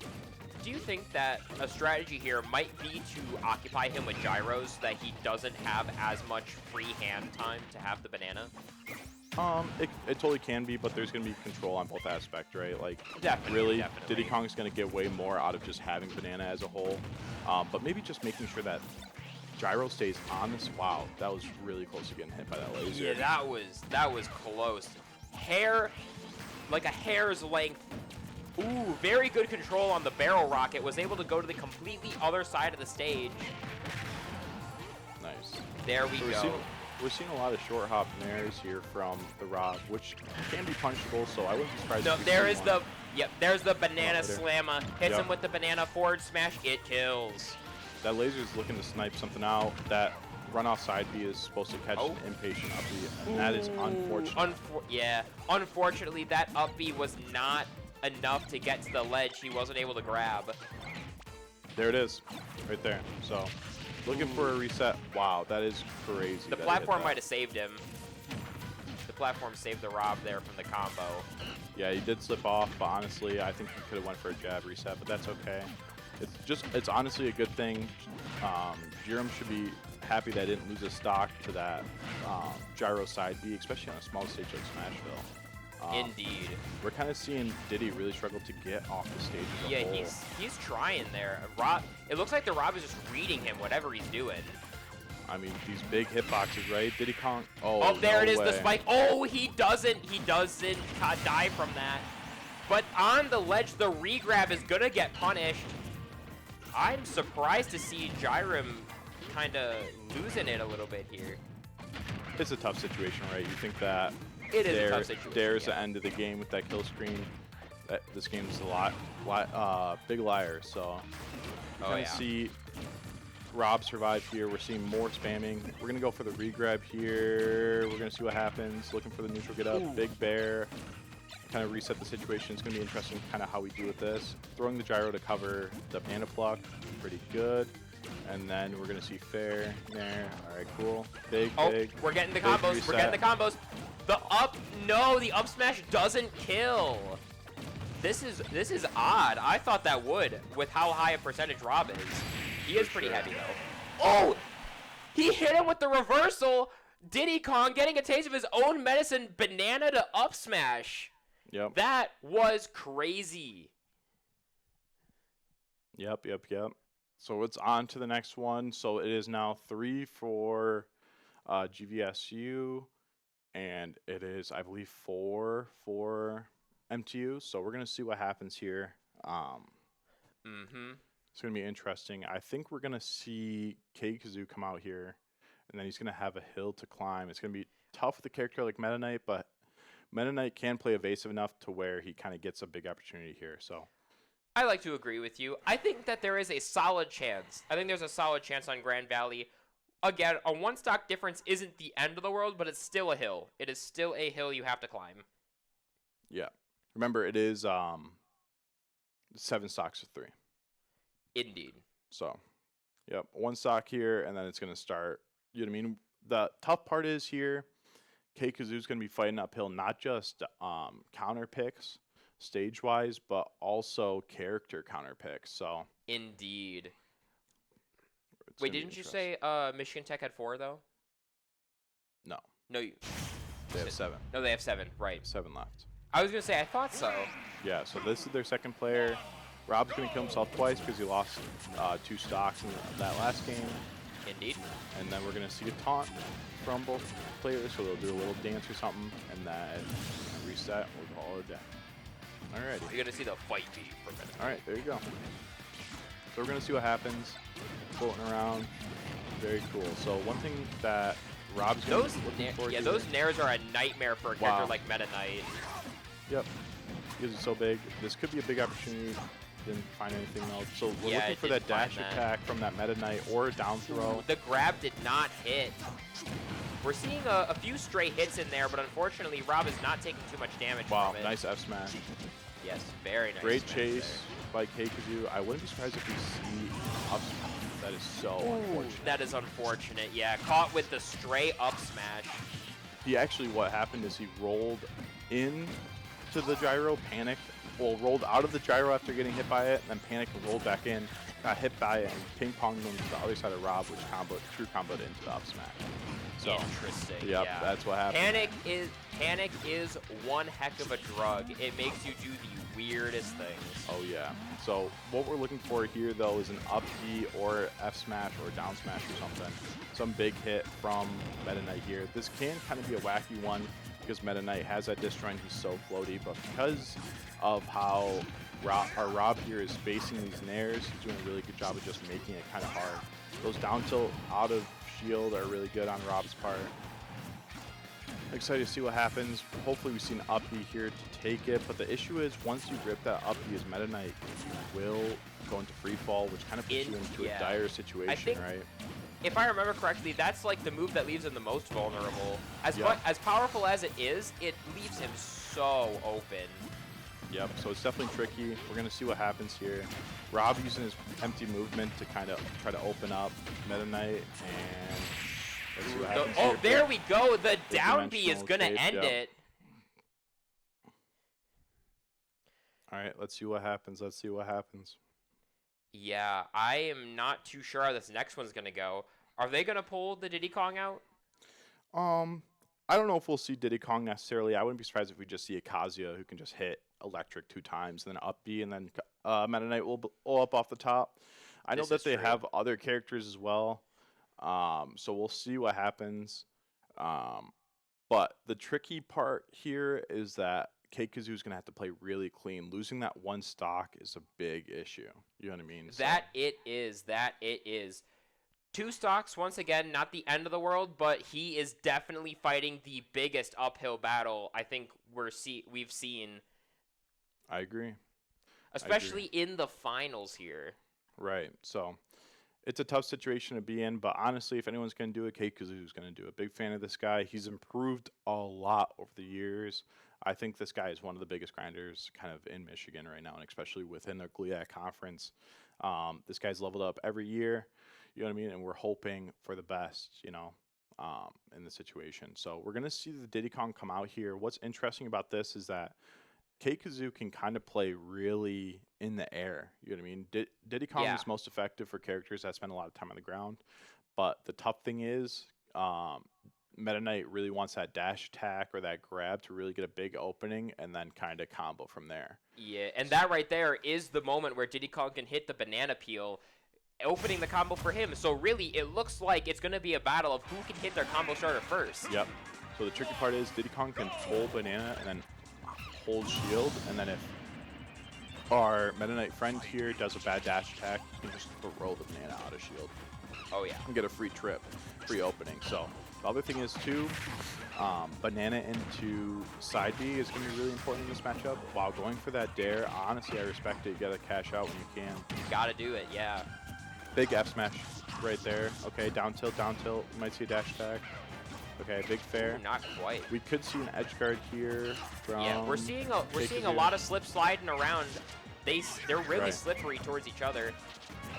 Do you think that a strategy here might be to occupy him with gyros so that he doesn't have as much free hand time to have the banana? It totally can be, but there's going to be control on both aspects, right? Like, definitely. Diddy Kong's going to get way more out of just having banana as a whole, but maybe just making sure that gyro stays on this. Wow, that was really close to getting hit by that laser. Yeah, that was close. Like a hair's length. Ooh, very good control on the barrel rocket. Was able to go to the completely other side of the stage. Nice. There we go. We're seeing a lot of short hop nairs here from the Rob, which can be punishable, so I wouldn't be surprised if there is the, there's the banana slammer. Hits him with the banana forward smash, it kills. That laser is looking to snipe something out. That runoff side B is supposed to catch an impatient up B, and that is unfortunate. Unfortunately, that up B was not enough to get to the ledge. He wasn't able to grab. There it is, right there. So, looking for a reset. Wow, that is crazy. The platform might have saved him. The platform saved the Rob there from the combo. Yeah, he did slip off, but honestly, I think he could have went for a jab reset, but that's okay. It's honestly a good thing. Jiram should be happy that I didn't lose his stock to that gyro side B, especially on a small stage like Smashville. Indeed. We're kind of seeing Diddy really struggle to get off the stage as a whole. He's trying there. Rob, it looks like the Rob is just reading him, whatever he's doing. I mean, these big hitboxes, right? Diddy Kong. Oh, there it is, the spike. Oh, he doesn't die from that. But on the ledge, the regrab is gonna get punished. I'm surprised to see Jiram kind of losing it a little bit here. It's a tough situation, right? You think that it is a tough situation. There's the end of the game with that kill screen. This game's big liar. So you kind of see Rob survive here. We're seeing more spamming. We're gonna go for the regrab here. We're gonna see what happens. Looking for the neutral get up. Big bear. Kind of reset the situation. It's going to be interesting kind of how we do with this. Throwing the gyro to cover the panda pluck, pretty good. And then we're going to see fair there. All right, cool. Big. We're getting the combos. Reset. We're getting the combos. The up smash doesn't kill. This is odd. I thought that would with how high a percentage Rob is. He is pretty heavy though. Oh, he hit him with the reversal. Diddy Kong getting a taste of his own medicine. Banana to up smash. Yep. That was crazy. Yep. So it's on to the next one. So it is now 3 for GVSU, and it is, I believe, 4 for MTU. So we're going to see what happens here. It's going to be interesting. I think we're going to see K-Kazoo come out here, and then he's going to have a hill to climb. It's going to be tough with a character like Meta Knight, but Meta Knight can play evasive enough to where he kind of gets a big opportunity here. So I like to agree with you. I think that there is a solid chance. I think there's a solid chance on Grand Valley. Again, a one stock difference isn't the end of the world, but it's still a hill. It is still a hill you have to climb. Yeah. Remember, it is 7 stocks of 3. Indeed. So, yep, 1 stock here, and then it's going to start. You know what I mean? The tough part is here, K-Kazoo's going to be fighting uphill, not just counter picks stage-wise, but also character counter picks. So indeed. Wait, didn't you say Michigan Tech had 4, though? No. No, they have 7. No, they have 7, right. 7 left. I was going to say, I thought so. Yeah, so this is their second player. Rob's going to kill himself twice because he lost 2 stocks in that last game. Indeed. And then we're going to see a taunt from both players, so they'll do a little dance or something, and then reset, we'll call it a day. Alrighty. You're going to see the fight beat for a minute. Alright, there you go. So we're going to see what happens. Floating around. Very cool. So one thing that Rob's going to be looking for here. Those nairs are a nightmare for a character like Meta Knight. Yep. Because it's so big. This could be a big opportunity. Didn't find anything else. So we're looking for that dash attack from that Meta Knight or a down throw. The grab did not hit. We're seeing a few stray hits in there, but unfortunately Rob is not taking too much damage from it. Nice F smash. Yes, very nice. Great chase by K-Kazoo. I wouldn't be surprised if we see That is so unfortunate. That is unfortunate. Yeah, caught with the straight up smash. He actually, what happened is he rolled in to the gyro, panicked, well, rolled out of the gyro after getting hit by it, and then panicked and rolled back in, got hit by it, and ping-ponged him to the other side of Rob, which true comboed into the up smash. So, interesting. Yep, yeah. that's what happened. Panic is one heck of a drug. It makes you do the weirdest things. Oh yeah. So what we're looking for here though is an up B or F smash or down smash or something. Some big hit from Meta Knight here. This can kind of be a wacky one because Meta Knight has that disc run. He's so floaty, but because of how Rob here is facing these nairs, he's doing a really good job of just making it kind of hard. Those down tilt out of shield are really good on Rob's part. Excited to see what happens. Hopefully we see an up B here to take it, but the issue is once you rip that up B as Meta Knight, you will go into free fall, which kind of puts you into a dire situation, right? If I remember correctly, that's like the move that leaves him the most vulnerable. As powerful as it is, it leaves him so open. Yep, so it's definitely tricky. We're going to see what happens here. Rob using his empty movement to kind of try to open up Meta Knight, and let's see what happens here. There we go. The down B is going to end it. All right, let's see what happens. Let's see what happens. Yeah, I am not too sure how this next one's going to go. Are they going to pull the Diddy Kong out? I don't know if we'll see Diddy Kong necessarily. I wouldn't be surprised if we just see a Kazuya who can just hit electric 2 times, and then up B, and then Meta Knight will up off the top. I know that they have other characters as well, so we'll see what happens. But the tricky part here is that K-Kazoo is going to have to play really clean. Losing that 1 stock is a big issue. You know what I mean? That it is. 2 stocks, once again, not the end of the world, but he is definitely fighting the biggest uphill battle I think we've seen. I agree. Especially in the finals here. Right. So it's a tough situation to be in, but honestly, if anyone's going to do it, K-Kazoo is going to do it. Big fan of this guy. He's improved a lot over the years. I think this guy is one of the biggest grinders kind of in Michigan right now, and especially within the GLIAC conference. This guy's leveled up every year, you know what I mean? And we're hoping for the best, you know, in the situation. So we're going to see the Diddy Kong come out here. What's interesting about this is that K-Kazoo can kind of play really in the air, you know what I mean? Diddy Kong is most effective for characters that spend a lot of time on the ground, but the tough thing is Meta Knight really wants that dash attack or that grab to really get a big opening and then kind of combo from there. Yeah, and that right there is the moment where Diddy Kong can hit the banana peel, opening the combo for him. So really, it looks like it's going to be a battle of who can hit their combo starter first. Yep. So the tricky part is Diddy Kong can pull banana and then hold shield, and then if our Meta Knight friend here does a bad dash attack, you can just throw the banana out of shield. Oh yeah. And get a free trip, free opening. So the other thing is too, banana into side B is going to be really important in this matchup. While going for that dare, honestly, I respect it. You got to cash out when you can. You got to do it, yeah. Big F smash right there. Okay, down tilt, down tilt. You might see a dash attack. Okay, big fair. Ooh, not quite. We could see an edge guard here from. Yeah, we're seeing a lot of slip sliding around. They're really slippery towards each other.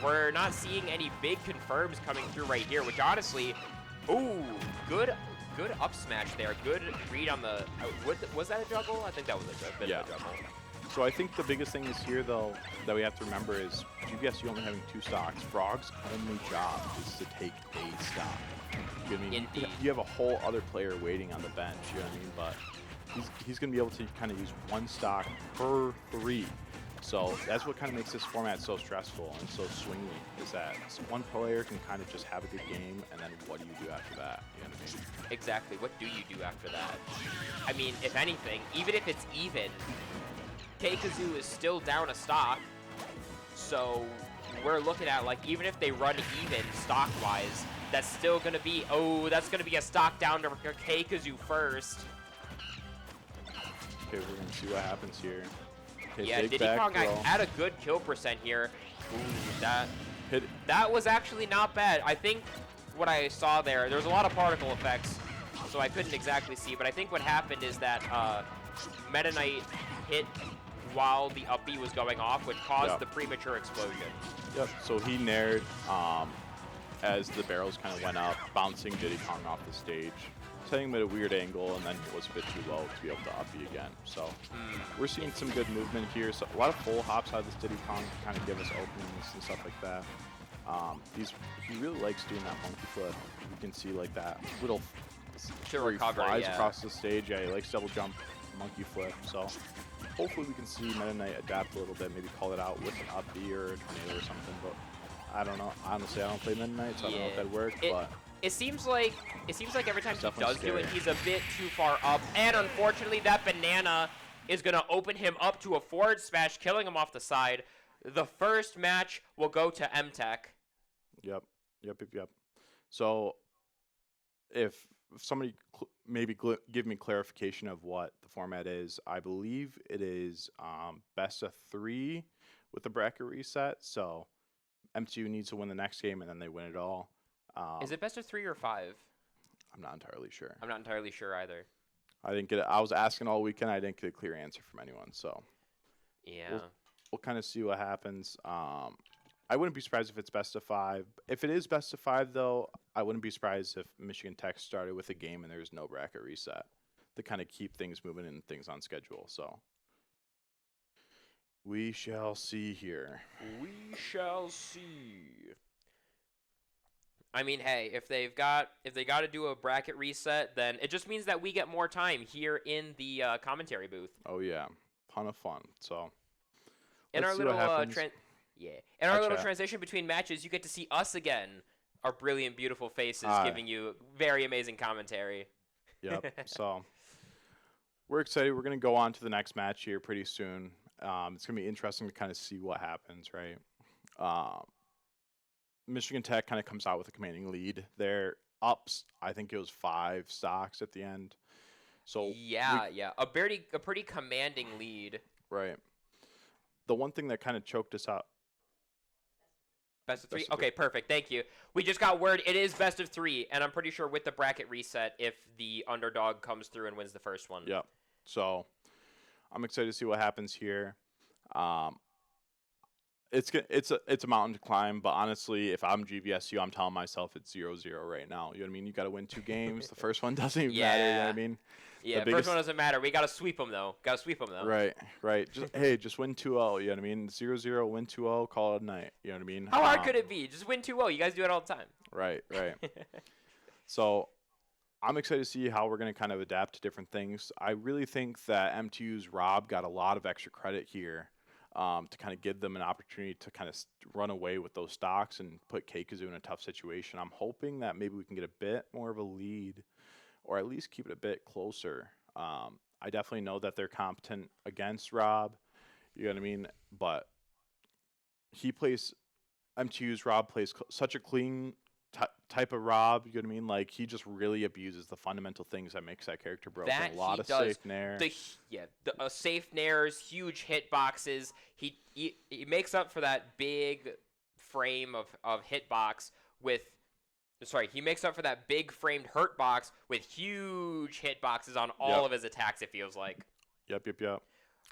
We're not seeing any big confirms coming through right here, which honestly, ooh, good up smash there. Good read on the. Was that a juggle? I think that was a bit of a juggle. So I think the biggest thing is here, though, that we have to remember is GBSU only having 2 stocks. Frog's only job is to take a stock. You know what I mean? Indeed. You have a whole other player waiting on the bench, you know what I mean? But he's going to be able to kind of use 1 stock per 3. So that's what kind of makes this format so stressful and so swingy, is that one player can kind of just have a good game, and then what do you do after that? You know what I mean? Exactly. What do you do after that? I mean, if anything, even if it's even, K-Kazoo is still down a stock. So we're looking at, like, even if they run even stock-wise, that's still going to be, that's going to be a stock down to K-Kazoo first. Okay, we're going to see what happens here. Okay, yeah, Diddy Kong had a good kill percent here. Ooh, that was actually not bad. I think what I saw there's a lot of particle effects, so I couldn't exactly see, but I think what happened is that Meta Knight hit while the up B was going off, which caused the premature explosion. Yep, so he nared as the barrels kind of went up, bouncing Diddy Kong off the stage, setting him at a weird angle, and then he was a bit too low to be able to up B again. So we're seeing some good movement here. So a lot of full hops out of this Diddy Kong to kind of give us openings and stuff like that. He really likes doing that monkey flip. You can see like that little where he flies across the stage. Yeah, he likes double jump, monkey flip. So hopefully we can see Meta Knight adapt a little bit, maybe call it out with an up B or a tornado or something. But I don't know. Honestly, I don't play Meta Knight, so I don't know if that'd work. But it seems like every time he does do it, he's a bit too far up. And unfortunately, that banana is going to open him up to a forward smash, killing him off the side. The first match will go to MTech. Yep. So if somebody maybe give me clarification of what the format is, I believe it is best of 3 with the bracket reset. So MTU needs to win the next game, and then they win it all. Is it best of 3 or 5? I'm not entirely sure. I'm not entirely sure either. I didn't get it. I was asking all weekend. I didn't get a clear answer from anyone. So yeah, we'll kind of see what happens. I wouldn't be surprised if it's best of 5. If it is best of 5, though, I wouldn't be surprised if Michigan Tech started with a game and there's no bracket reset to kind of keep things moving and things on schedule. So we shall see here. We shall see. I mean, hey, if they got to do a bracket reset, then it just means that we get more time here in the commentary booth. Oh yeah, ton of fun. So in our little little transition between matches, you get to see us again, our brilliant, beautiful faces, giving you very amazing commentary. Yep. So we're excited. We're gonna go on to the next match here pretty soon. It's gonna be interesting to kind of see what happens, right? Michigan Tech kind of comes out with a commanding lead. They're ups. I think it was 5 stocks at the end. So a pretty commanding lead. Right. The one thing that kind of choked us out. Best of 3? Okay, perfect. Thank you. We just got word it is best of 3, and I'm pretty sure with the bracket reset, if the underdog comes through and wins the first one. Yep. So I'm excited to see what happens here. It's a mountain to climb, but honestly, if I'm GVSU, I'm telling myself it's 0-0 right now. You know what I mean? You got to win 2 games. The first one doesn't even matter. You know what I mean? Yeah, the first one doesn't matter. We got to sweep them, though. Right. Just win 2-0. You know what I mean? 0-0, win 2-0, call it a night. You know what I mean? How hard could it be? Just win 2-0. You guys do it all the time. Right. So I'm excited to see how we're going to kind of adapt to different things. I really think that MTU's Rob got a lot of extra credit here. To kind of give them an opportunity to kind of run away with those stocks and put Keikazoo in a tough situation. I'm hoping that maybe we can get a bit more of a lead or at least keep it a bit closer. I definitely know that they're competent against Rob, you know what I mean? But MTU's Rob plays such a clean type of Rob, you know what I mean? Like, he just really abuses the fundamental things that makes that character broken. A lot of safe nair. Safe nairs, huge hitboxes. He makes up for that big frame of hitbox with... Sorry, he makes up for that big framed hurt box with huge hitboxes on all of his attacks, it feels like. Yep.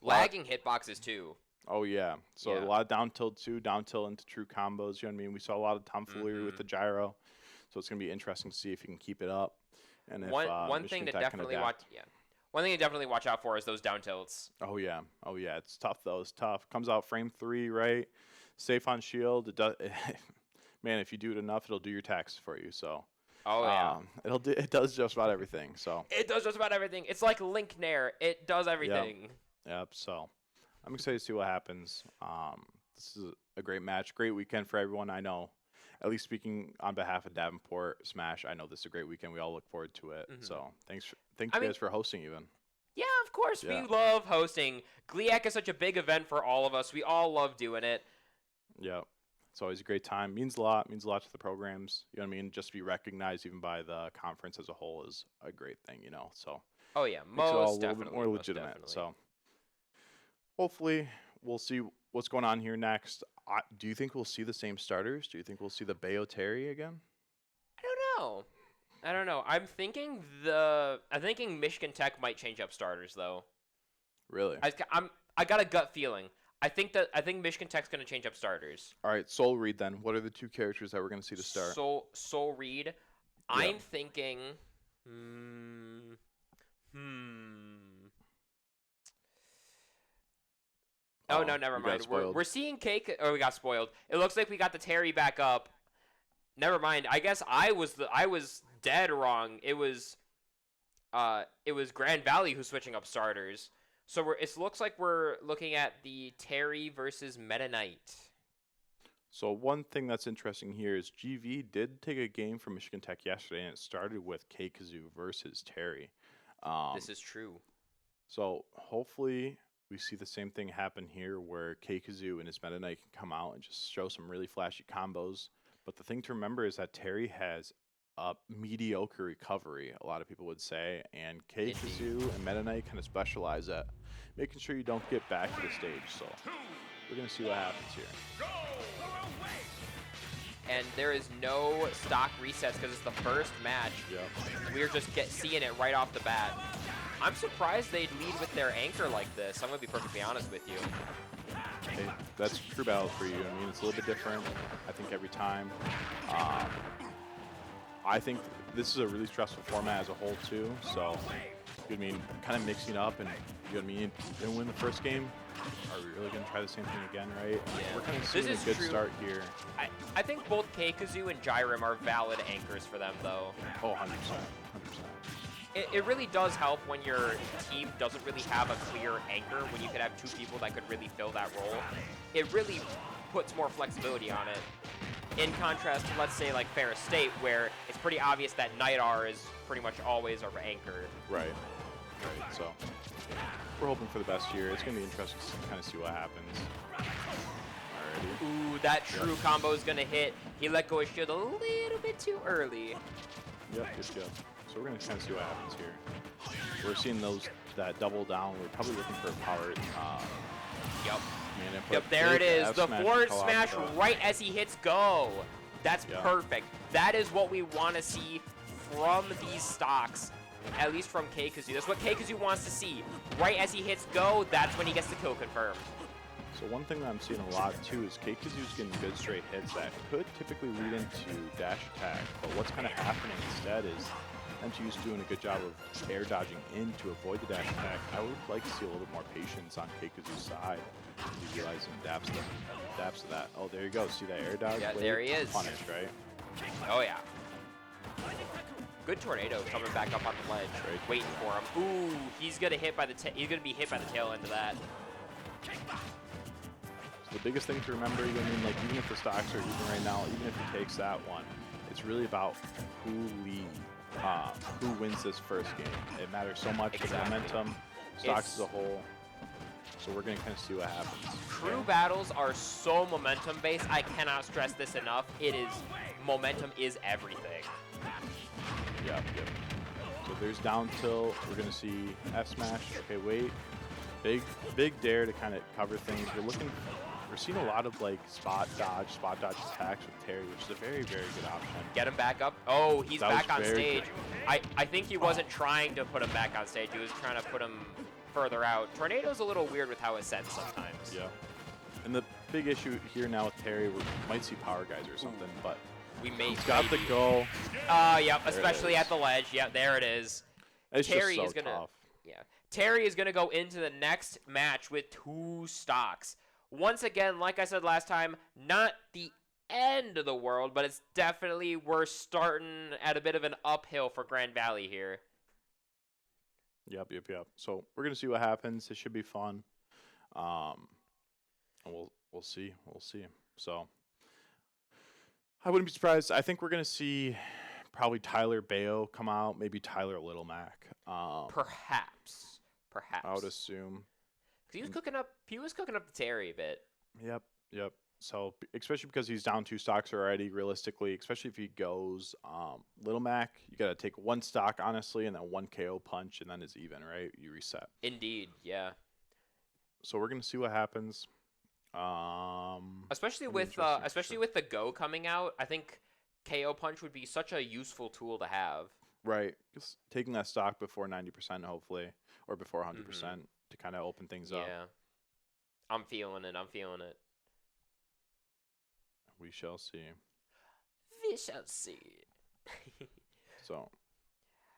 Lagging hitboxes, too. Oh, yeah. So a lot of down tilt too, down tilt into true combos. You know what I mean? We saw a lot of tomfoolery with the gyro. So it's going to be interesting to see if he can keep it up. And if one thing to definitely watch out for is those down tilts. Oh, yeah. It's tough, though. It's tough. Comes out frame 3, right? Safe on shield. It does. Man, if you do it enough, it'll do your taxes for you. So. Oh, yeah. It does just about everything. So. It does just about everything. It's like Link Nair. It does everything. Yep. So. I'm excited to see what happens. This is a great match, great weekend for everyone. I know, at least speaking on behalf of Davenport Smash, I know this is a great weekend. We all look forward to it. So thank you guys for hosting even. Yeah, of course. Yeah. We love hosting. GLIAC is such a big event for all of us. We all love doing it. Yep. It's always a great time. Means a lot to the programs. You know what I mean? Just to be recognized even by the conference as a whole is a great thing, you know. So. Oh, yeah. Most definitely. More legitimate. So. Hopefully, we'll see what's going on here next. Do you think we'll see the same starters? Do you think we'll see the Bayo Terry again? I don't know. I'm thinking Michigan Tech might change up starters though. Really? I got a gut feeling. I think Michigan Tech's going to change up starters. All right, Soul Reed then. What are the 2 characters that we're going to see to start? Soul Reed. Yeah. I'm thinking. Oh no, never mind. We're seeing Cake. Oh, we got spoiled. It looks like we got the Terry back up. Never mind. I guess I was dead wrong. It was Grand Valley who's switching up starters. So it looks like we're looking at the Terry versus Meta Knight. So one thing that's interesting here is GV did take a game from Michigan Tech yesterday, and it started with K-Kazoo versus Terry. This is true. So hopefully we see the same thing happen here, where K-Kazoo and his Meta Knight can come out and just show some really flashy combos. But the thing to remember is that Terry has a mediocre recovery, a lot of people would say, and K-Kazoo and Meta Knight kind of specialize at making sure you don't get back to the stage. So we're going to see what happens here. And there is no stock resets because it's the first match. Yep. We're just seeing it right off the bat. I'm surprised they'd lead with their anchor like this. I'm going to be perfectly honest with you. Hey, that's true battle for you. I mean, it's a little bit different, I think, every time. I think this is a really stressful format as a whole, too. So, you know what I mean, kind of mixing up, and you know what I mean, didn't win the first game. Are we really going to try the same thing again, right? Yeah. We're kind of seeing a good start here. I think both K-Kazoo and Gyrim are valid anchors for them, though. Oh, 100%. It really does help when your team doesn't really have a clear anchor, when you could have 2 people that could really fill that role. It really puts more flexibility on it. In contrast to, let's say, like Ferris State, where it's pretty obvious that Nightar is pretty much always our anchor. Right. So we're hoping for the best here. It's going to be interesting to kind of see what happens. Alrighty. Ooh, that true combo is going to hit. He let go of shield a little bit too early. Yep, good job. So we're going to kind of see what happens here. We're seeing that double down. We're probably looking for a power. Yep, there it is. The forward smash right as he hits go. That's perfect. That is what we want to see from these stocks, at least from K-Kazoo. That's what K-Kazoo wants to see. Right as he hits go, that's when he gets the kill confirmed. So one thing that I'm seeing a lot, too, is K-Kazoo's getting good straight hits that could typically lead into dash attack. But what's kind of happening instead is MTU's doing a good job of air dodging in to avoid the dash attack. I would like to see a little bit more patience on K-Kazoo's side. He's realizing daps to that. Oh, there you go. See that air dodge? Yeah, there he is. Punished, right? Oh, yeah. Good tornado coming back up on the ledge, waiting for him. Ooh, he's gonna be hit by the tail end of that. So the biggest thing to remember, even if the stocks are even right now, even if he takes that one, it's really about who wins this first game. It matters so much for the momentum, stocks as a whole. So we're going to kind of see what happens. Crew battles are so momentum based. I cannot stress this enough. Momentum is everything. Yep. So there's down tilt. We're going to see F smash. Okay, wait. Big dare to kind of cover things. We're seeing a lot of spot dodge attacks with Terry, which is a very, very good option. Get him back up. Oh, he's back on stage. I think he wasn't trying to put him back on stage. He was trying to put him further out. Tornado's a little weird with how it sends sometimes. Yeah. And the big issue here now with Terry, we might see power guys or something, but he's got the go. Yep, especially at the ledge. Yep, there it is. It's Terry just so tough. Yeah. Terry is gonna go into the next match with 2 stocks. Once again, like I said last time, not the end of the world, but it's definitely, we're starting at a bit of an uphill for Grand Valley here. Yep. So we're gonna see what happens. It should be fun. And we'll see. So I wouldn't be surprised. I think we're gonna see probably Tyler Bayo come out, maybe Tyler Little Mac. Perhaps. I would assume. He was cooking up the Terry a bit. Yep. So especially because he's down 2 stocks already, realistically, especially if he goes Little Mac, you got to take 1 stock, honestly, and then 1 KO punch, and then it's even, right? You reset. Indeed, yeah. So we're going to see what happens. Especially with the Go coming out, I think KO punch would be such a useful tool to have. Right. Just taking that stock before 90%, hopefully, or before 100% to kind of open things up. Yeah. I'm feeling it. I'm feeling it. We shall see. We shall see. So,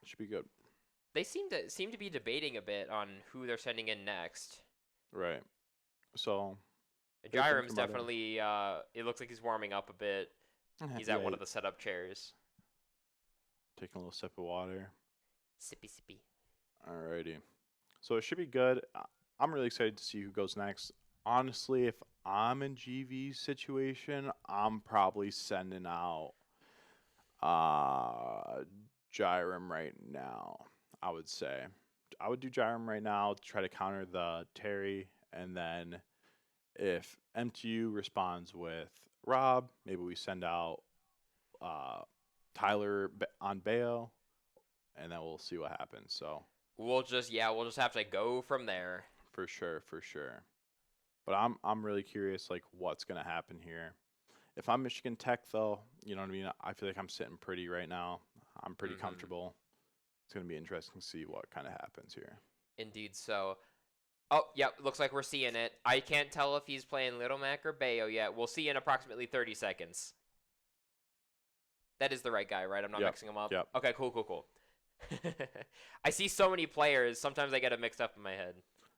it should be good. They seem to be debating a bit on who they're sending in next. Right. So, Gyram's definitely. It looks like he's warming up a bit. He's at one of the setup chairs. Taking a little sip of water. Sippy sippy. Alrighty. So it should be good. I'm really excited to see who goes next. Honestly, if I'm in GV's situation, I'm probably sending out Gyram right now, I would say. I would do Gyram right now to try to counter the Terry, and then if MTU responds with Rob, maybe we send out Tyler on Bayo, and then we'll see what happens. So we'll just have to go from there. For sure. But I'm really curious, like, what's gonna happen here. If I'm Michigan Tech, though, you know what I mean. I feel like I'm sitting pretty right now. I'm pretty comfortable. It's gonna be interesting to see what kind of happens here. Indeed. So, oh yeah, looks like we're seeing it. I can't tell if he's playing Little Mac or Bayo yet. We'll see in approximately 30 seconds. That is the right guy, right? I'm not mixing him up. Yep. Okay, cool. I see so many players. Sometimes I get it mixed up in my head.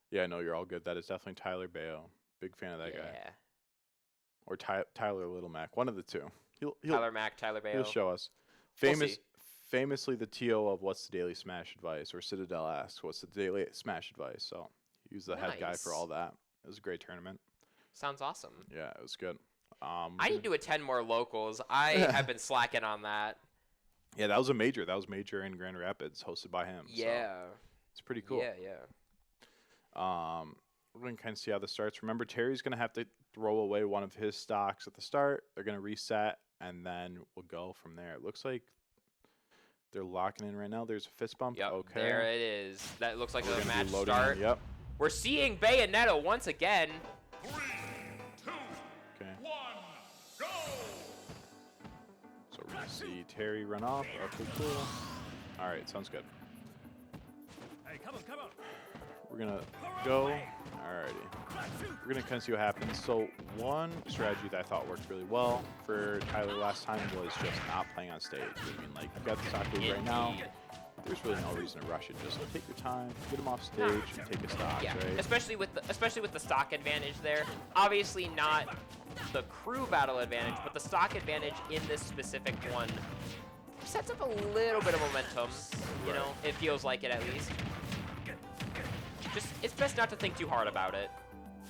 Yeah, no, you're all good. That is definitely Tyler Bayo. Big fan of that guy. Or Tyler Little Mac. One of the two. Tyler Mac, Tyler Bayo. He'll show us. Famously the TO of What's the Daily Smash Advice, or Citadel asks, what's the daily Smash Advice? So he was the head guy for all that. It was a great tournament. Sounds awesome. Yeah, it was good. I need to attend more locals. I have been slacking on that. Yeah, that was a major. That was major in Grand Rapids, hosted by him. Yeah. So it's pretty cool. Yeah. We're going to kind of see how this starts. Remember, Terry's going to have to throw away one of his stocks at the start. They're going to reset, and then we'll go from there. It looks like they're locking in right now. There's a fist bump. Yep, okay. there it is. That looks like a match loading start. Yep. We're seeing Bayonetta once again. 3, 2, Okay. 1, go! So we're going to see Terry run off. Okay, cool. All right, sounds good. Hey, come on. We're going to go. Alrighty. We're going to kind of see what happens. So one strategy that I thought worked really well for Tyler last time was just not playing on stage. I mean, like, you got the stock lead right now. There's really no reason to rush it. Just take your time, get him off stage, and take a stock, right? Especially with the stock advantage there. Obviously not the crew battle advantage, but the stock advantage in this specific one sets up a little bit of momentum. You know, it feels like it at least. It's best not to think too hard about it.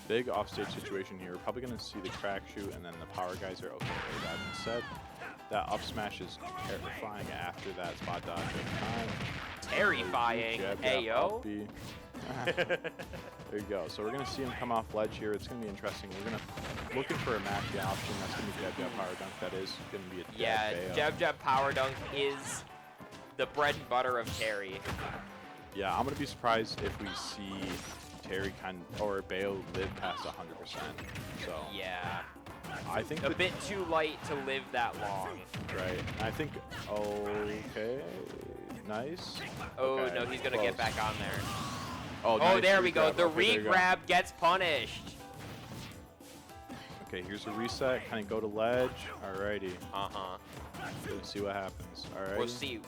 Big offstage situation here. We're probably going to see the crack shoot, and then the power guys are okay. That being said, that up smash is terrifying after that spot dodge every time. Terrifying. Ayo. There you go. So we're going to see him come off ledge here. It's going to be interesting. We're going to looking for a match option. That's going to be jab power dunk. That is going to be a jab power dunk is the bread and butter of Terry. Yeah, I'm going to be surprised if we see Terry or Bayo live past 100%. So yeah, I think a bit too light to live that long. Right. I think. Okay. Nice. Oh okay, no, he's going to get back on there. Oh, nice there we go. The okay, re-grab gets punished. Okay, here's a reset. Kind of go to ledge. Alrighty. Let's see what happens. Alright. We'll see.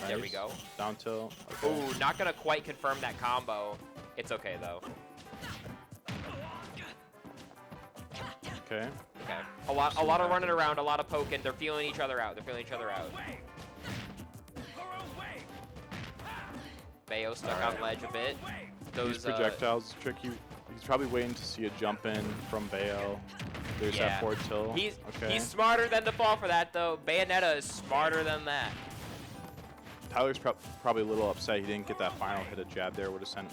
Nice. There we go. Down tilt. Okay. Ooh, not gonna quite confirm that combo. It's okay though. Okay. A lot of running around, a lot of poking. They're feeling each other out. Bayo stuck on ledge a bit. These projectiles tricky. He's probably waiting to see a jump in from Bayo. There's that forward tilt. He's smarter than to fall for that though. Bayonetta is smarter than that. Tyler's probably a little upset he didn't get that final hit of jab there. Would have sent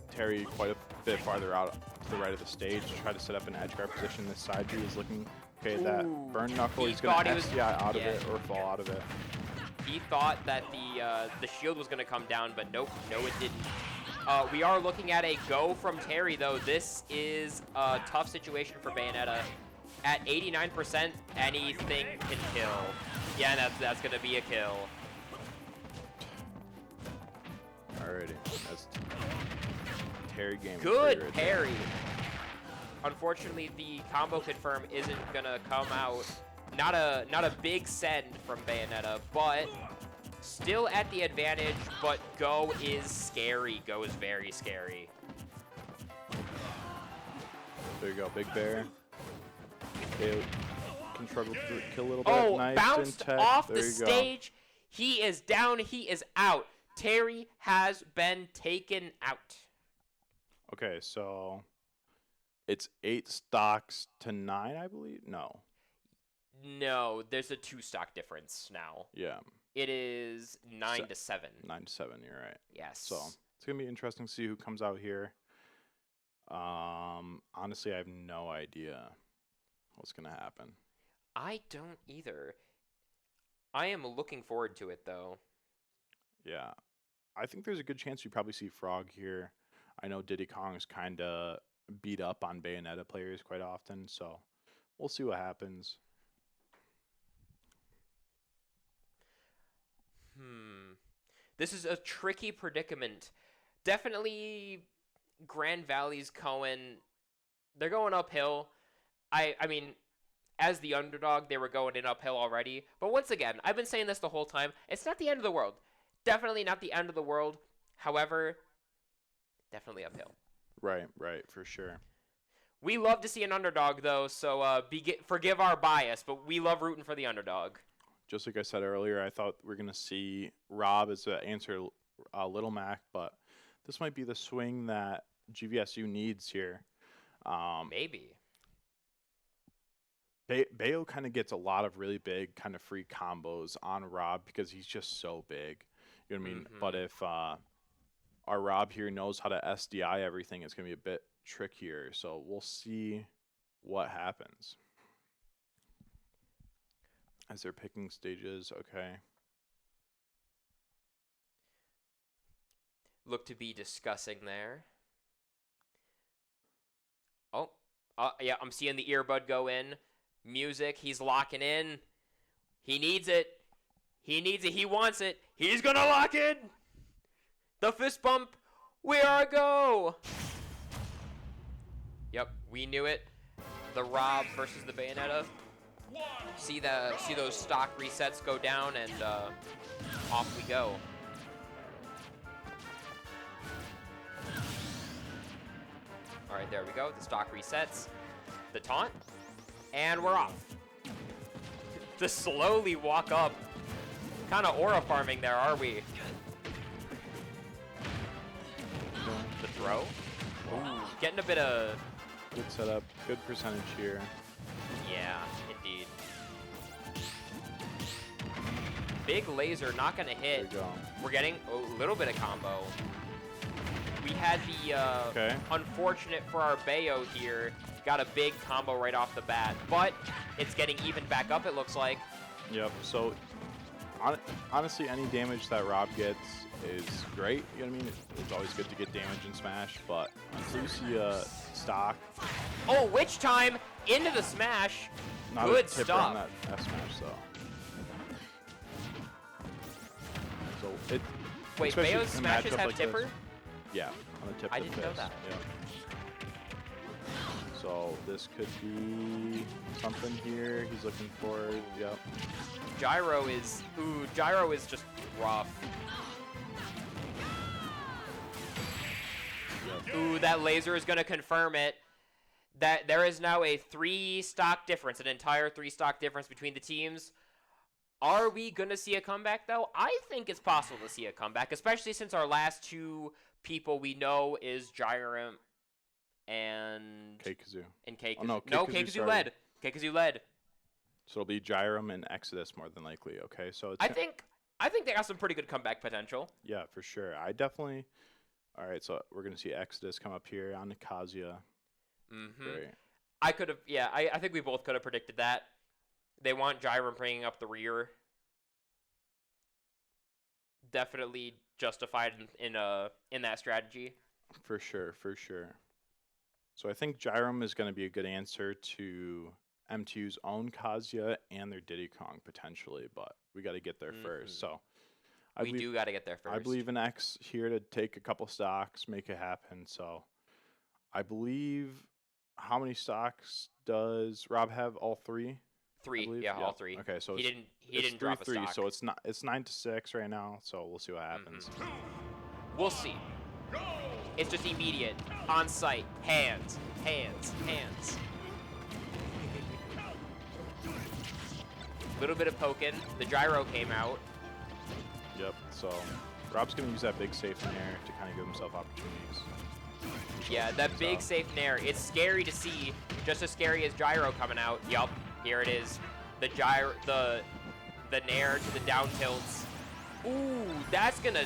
Terry quite a bit farther out to the right of the stage to try to set up an edge guard position. This side B is looking okay. That burn knuckle, he's going to SDI out of it or fall out of it. He thought that the shield was going to come down, but nope, no it didn't. We are looking at a go from Terry though. This is a tough situation for Bayonetta. At 89%, anything can kill. Yeah, that's gonna be a kill. Alrighty, that's Terry game. Good parry. Unfortunately, the combo confirm isn't gonna come out. Not a big send from Bayonetta, but still at the advantage. But Go is scary. Go is very scary. There you go, Big Bear. Okay, can struggle to kill a little bit. Oh, Nice bounced tech. off There the you stage. He is down. He is out. Terry has been taken out. Okay, so it's 8 stocks to 9, I believe. No. No, there's a 2 stock difference now. Yeah. It is 9 to 7. 9 to 7. You're right. Yes. So it's gonna be interesting to see who comes out here. Honestly, I have no idea what's gonna happen. I don't either. I am looking forward to it though. Yeah, I think there's a good chance you probably see Frog here. I know Diddy Kong's kind of beat up on Bayonetta players quite often, so we'll see what happens. This is a tricky predicament. Definitely Grand Valley's Cohen, they're going uphill. I mean, as the underdog, they were going in uphill already. But once again, I've been saying this the whole time. It's not the end of the world. Definitely not the end of the world. However, definitely uphill. Right, for sure. We love to see an underdog, though, so forgive our bias, but we love rooting for the underdog. Just like I said earlier, I thought we are going to see Rob as the answer Little Mac, but this might be the swing that GVSU needs here. Maybe. Bayo kind of gets a lot of really big kind of free combos on Rob because he's just so big. You know what I mean? Mm-hmm. But if our Rob here knows how to SDI everything, it's going to be a bit trickier. So we'll see what happens. As they're picking stages, okay. Look to be discussing there. Oh, yeah, I'm seeing the earbud go in. Music, he's locking in. He needs it. He needs it. He wants it. He's going to lock in. The fist bump. We are a go. Yep, we knew it. The Rob versus the Bayonetta. See those stock resets go down, and off we go. All right, there we go. The stock resets. The taunt. And we're off. To slowly walk up. Kind of aura farming there, are we? The throw. Ooh, getting a bit of... Good setup. Good percentage here. Yeah, indeed. Big laser, not going to hit. There you go. We're getting a little bit of combo. We had the unfortunate for our Bayo here. Got a big combo right off the bat, but it's getting even back up, it looks like. Yep. So, honestly, any damage that Rob gets is great. You know what I mean? It's always good to get damage in Smash, but until you see a stock. Oh, Witch Time into the smash. Not Good a tipper stuff. on that F smash, though. So it. Wait, especially Bayo's in a smashes matchup have like tipper? this. Yeah, on the tip I of the didn't know fist. that. Yeah. So this could be something here. He's looking for. Yep. Gyro is just rough. Yep. Ooh, that laser is going to confirm it. That there is now a 3 stock difference, an entire 3 stock difference between the teams. Are we going to see a comeback, though? I think it's possible to see a comeback, especially since our last 2 people we know is Gyro and K-Kazoo. And K-Kazoo. Oh, no, K-Kazoo led. K-Kazoo led. So it'll be Gyrum and Exodus more than likely. Okay, so it's I think they got some pretty good comeback potential. yeah, for sure. I definitely. All right, so we're gonna see Exodus come up here on Kazuya. Great. I could have. Yeah, I think we both could have predicted that. They want Gyrum bringing up the rear. Definitely justified in that strategy. For sure. So I think Gyrum is going to be a good answer to M2's own Kazuya and their Diddy Kong potentially, but we got to get there first. So We do got to get there first. I believe in X here to take a couple stocks, make it happen. So I believe, how many stocks does Rob have? All three? 3, yeah, all 3. Okay, so he didn't it's drop a 3-3, stock. so it's 9-6 right now. So we'll see what happens. We'll see. It's just immediate, on site, hands. Little bit of poking. The gyro came out. Yep. So Rob's gonna use that big safe in there to kind of give himself opportunities. Yeah, that big safe nair. It's scary to see, just as scary as gyro coming out. Yup, here it is. The gyro, the nair to the down tilts. Ooh, that's gonna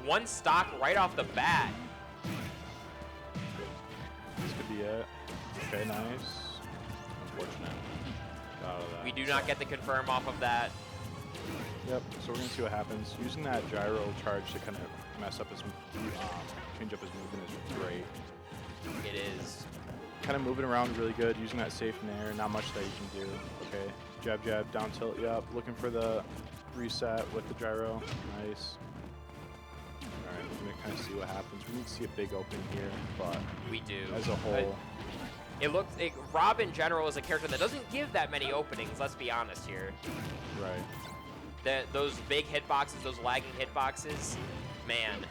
one stock right off the bat. This could be it. Okay, nice. Unfortunate. Got out of that. We do not get the confirm off of that. Yep. So we're gonna see what happens. Using that gyro charge to kind of mess up his, change up his movement is great. It is. Kind of moving around really good. Using that safe nair. Not much that you can do. Okay. Jab, jab, down tilt. Yep. Looking for the reset with the gyro. Nice. All right. We're gonna kind of see what happens. We need to see a big opening here, but We do. as a whole. Rob in general is a character that doesn't give that many openings, let's be honest here. Right. Those big hitboxes, those lagging hitboxes, man,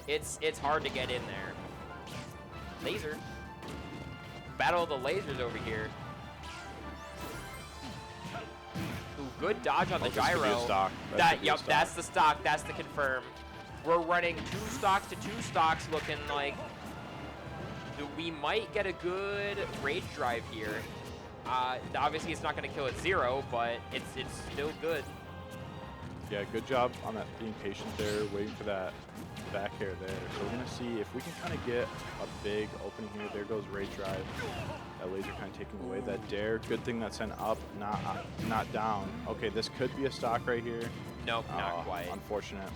it's hard to get in there. Laser. Battle of the lasers over here. Ooh, good dodge on the This could be a gyro. stock. Yep, that's the stock. That's the confirm. We're running 2 stocks to 2 stocks, looking like we might get a good rage drive here. Obviously, it's not going to kill at 0, but it's still good. Yeah, good job on that, being patient there, waiting for that back air there. So we're going to see if we can kind of get a big opening here. There goes rage drive. That laser kind of taking away that dare. Good thing that sent up, not down. Okay, this could be a stock right here. Nope, not quite. Unfortunate.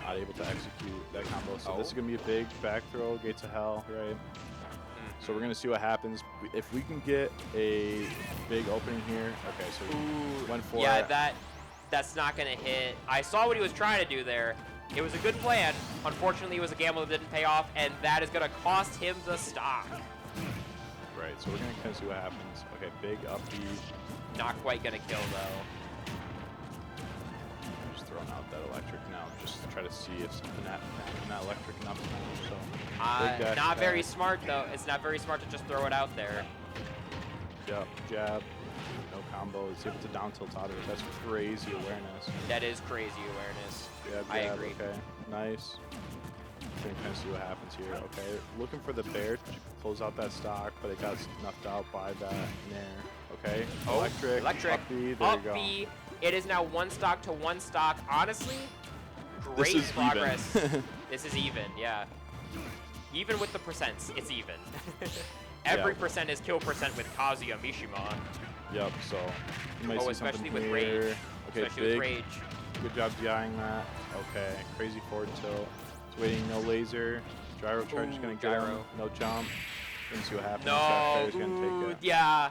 Not able to execute that combo. So this is going to be a big back throw, gates of hell, right? So we're going to see what happens. If we can get a big opening here. Okay, so went for it. Yeah, that's not going to hit. I saw what he was trying to do there. It was a good plan. Unfortunately, it was a gamble that didn't pay off, and that is going to cost him the stock. Right, so we're going to kind of see what happens. Okay, big up B. Not quite going to kill, though. Just throwing out that electric now, just to try to see if something not electric enough. So not very smart, though. It's not very smart to just throw it out there. Yep, jab. No combo. It's able to down tilt out of it. That's crazy awareness. That is crazy awareness. Jab, I agree. Okay, nice. Gonna kind of see what happens here. Okay, looking for the bear to close out that stock, but it got snuffed out by that nair. Okay, electric. Up B, there you go. B. It is now 1 stock to 1 stock. Honestly, great progress. This is even, yeah. Even with the percents, it's even. Every percent is kill percent with Kazuya Mishima. Yep, so you might see especially with here. rage. Okay, especially with rage. Good job DIing that. Okay, crazy forward tilt. It's waiting, no laser. Gyro charge is gonna get him. No jump. Gonna see what happens. No, gonna take it. Yeah.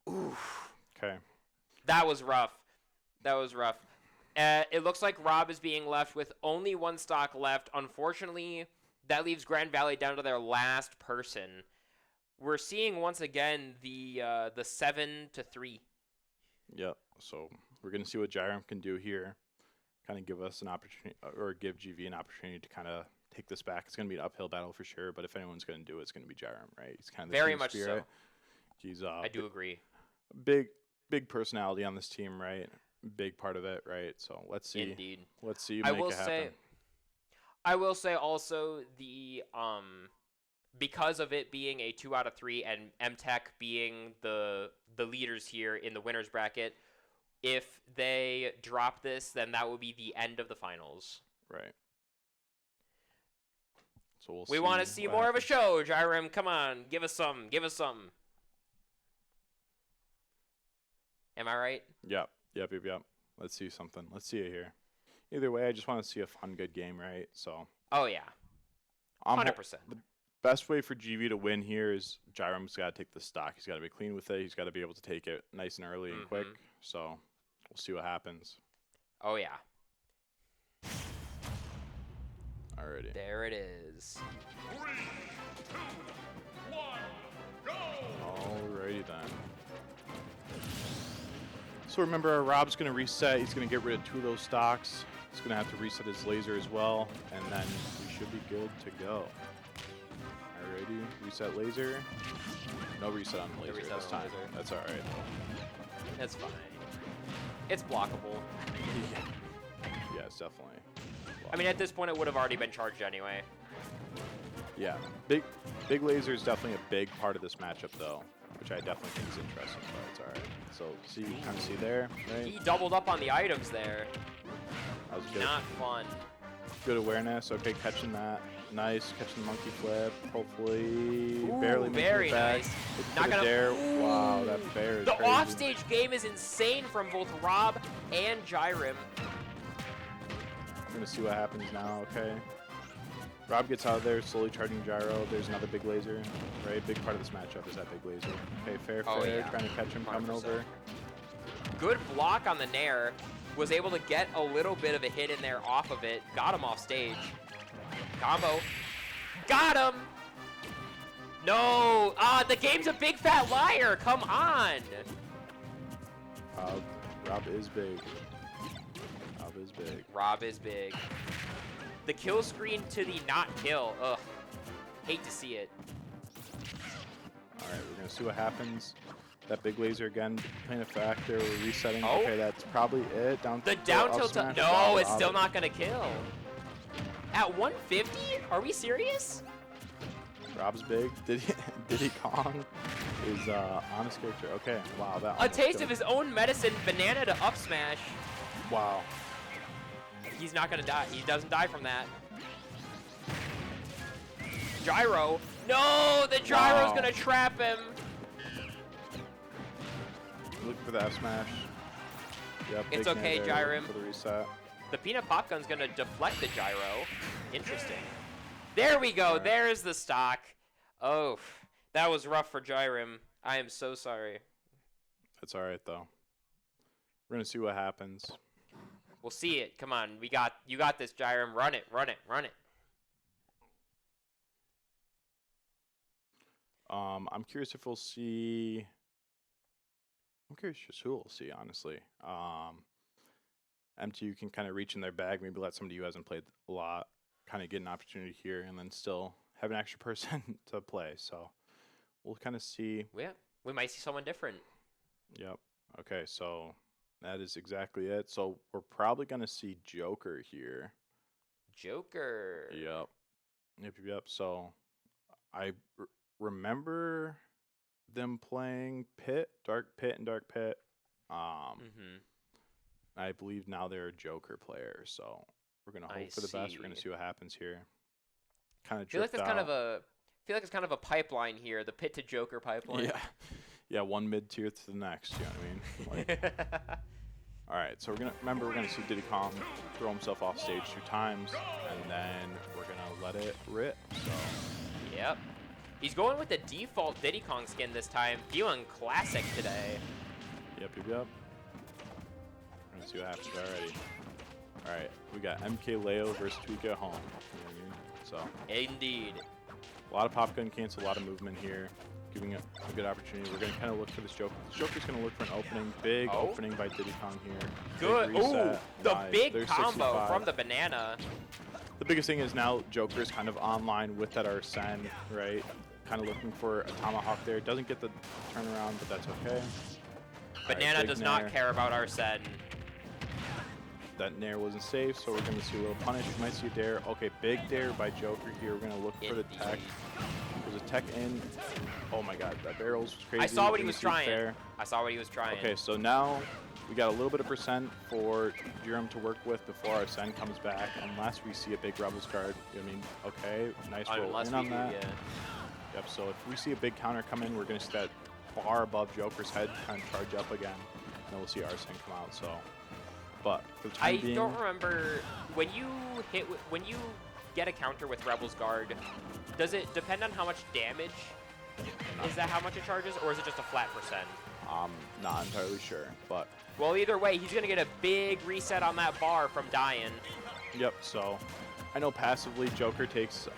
Oof. Okay. That was rough. That was rough. It looks like Rob is being left with only 1 stock left. Unfortunately, that leaves Grand Valley down to their last person. We're seeing once again the 7-3. Yep. So we're gonna see what Gyram can do here. Kind of give us an opportunity, or give GV an opportunity to kind of take this back. It's gonna be an uphill battle for sure. But if anyone's gonna do it, it's gonna be Gyram, right? He's kind of the very team much spirit. so. He's I do agree. Big personality on this team, right? Big part of it, right? So let's see. Indeed. Let's see. Make it happen. I will say also the because of it being a 2 out of 3 and MTech being the leaders here in the winners bracket, if they drop this, then that will be the end of the finals. Right. So we want to see more of a show, Gyram. Come on, give us some. Give us some. Am I right? Yep. Let's see something. Let's see it here. Either way, I just want to see a fun, good game, right? So. Oh yeah. 100%. The best way for GV to win here is Gyram's got to take the stock. He's got to be clean with it. He's got to be able to take it nice and early and quick. So we'll see what happens. Oh, yeah. Alrighty. There it is. 3, 2, 1, go! Alrighty then. So remember, Rob's going to reset. He's going to get rid of 2 of those stocks. He's going to have to reset his laser as well, and then we should be good to go. Alrighty, reset laser. No reset on the laser this time. That's alright. That's fine. It's blockable. Yeah, it's definitely. I mean, at this point, it would have already been charged anyway. Yeah, big laser is definitely a big part of this matchup, though, which I definitely think is interesting, but it's alright. So, see, you kind of see there, right? He doubled up on the items there. That was good. Not fun. Good awareness. Okay, catching that. Nice, catching the monkey flip. Hopefully, Ooh, barely making very it back. nice. Not gonna dare. Ooh. Wow, that fair is The crazy. offstage game is insane from both Rob and Gyrim. We're gonna see what happens now. Okay. Rob gets out of there, slowly charging gyro. There's another big laser, right? Big part of this matchup is that big laser. Okay, fair, Oh, yeah. trying to catch him coming 100%. over. Good block on the Nair. Was able to get a little bit of a hit in there off of it. Got him off stage. Combo. Got him! No! Ah, the game's a big fat liar! Come on! Rob is big. Rob is big. Rob is big. The kill screen to the not kill. Ugh. Hate to see it. All right, we're gonna see what happens. That big laser again playing a factor. We're resetting. Oh. Okay, that's probably it. Down The up down tilt. smash. No, Wow, it's Rob. still not gonna kill. At 150? Are we serious? Rob's big. Diddy Kong is honest character. Okay, wow, that. A almost taste killed of me. his own medicine. Banana to up smash. Wow. He's not gonna die. He doesn't die from that. Gyro. No, the gyro's Wow. gonna trap him. Looking for the F smash. Yep. It's big okay, nair there Gyrim. for the reset. The peanut pop gun's gonna deflect the gyro. Interesting. There we go. Right. There's the stock. Oh, that was rough for Gyrim. I am so sorry. That's all right though. We're gonna see what happens. We'll see it. Come on, you got this, Gyrim. Run it, run it, run it. I'm curious if we'll see. I'm curious just who we'll see, honestly. MTU can kind of reach in their bag, maybe let somebody who hasn't played a lot kind of get an opportunity here, and then still have an extra person to play. So we'll kind of see. Yeah, we might see someone different. Yep. Okay, so that is exactly it. So we're probably gonna see Joker here. Joker. Yep. Yep. So I remember them playing Dark Pit, and Dark Pit. I believe now they're a Joker player, so we're gonna hope for the best. We're gonna see what happens here. Kind of feel like it's kind of a pipeline here, the Pit to Joker pipeline. Yeah. Yeah, one mid tier to the next, you know what I mean? Like, all right, so we're gonna see Diddy Kong throw himself off stage 2 times, and then we're gonna let it rip. So Yep. He's going with the default Diddy Kong skin this time, feeling classic today. Yep. We're gonna see what happens already. All right, we got MK Leo versus Tweaka at home. You know what I mean? So Indeed. a lot of pop gun cancel, a lot of movement here, giving it a good opportunity. We're gonna kind of look for this Joker. This Joker's gonna look for an opening, big opening by Diddy Kong here. Good. Ooh, the Nice. big There's combo 65. from the banana. The biggest thing is now Joker's kind of online with that Arsene, right? Kind of looking for a tomahawk there. Doesn't get the turnaround, but that's okay. Banana big does nair. not care about Arsene. That nair wasn't safe, so we're going to see a little punish. We might see a dare. Okay, big dare by Joker here. We're going to look for the tech. There's a tech in. Oh my god, that barrels was crazy. I saw what he Didn't was see trying. fair. I saw what he was trying. Okay, so now we got a little bit of percent for Jerem to work with before our Sen comes back, unless we see a big Rebels card. I mean, okay, nice roll Unless in we on do, that. yeah. Yep, so if we see a big counter come in, we're going to see that far above Joker's head kind of charge up again. And then we'll see Arsene come out, so. But for the time I being, don't remember when you get a counter with Rebel's Guard. Does it depend on how much damage? Is that how much it charges, or is it just a flat percent? I'm not entirely sure, but. Well, either way, he's going to get a big reset on that bar from dying. Yep, so I know passively Joker takes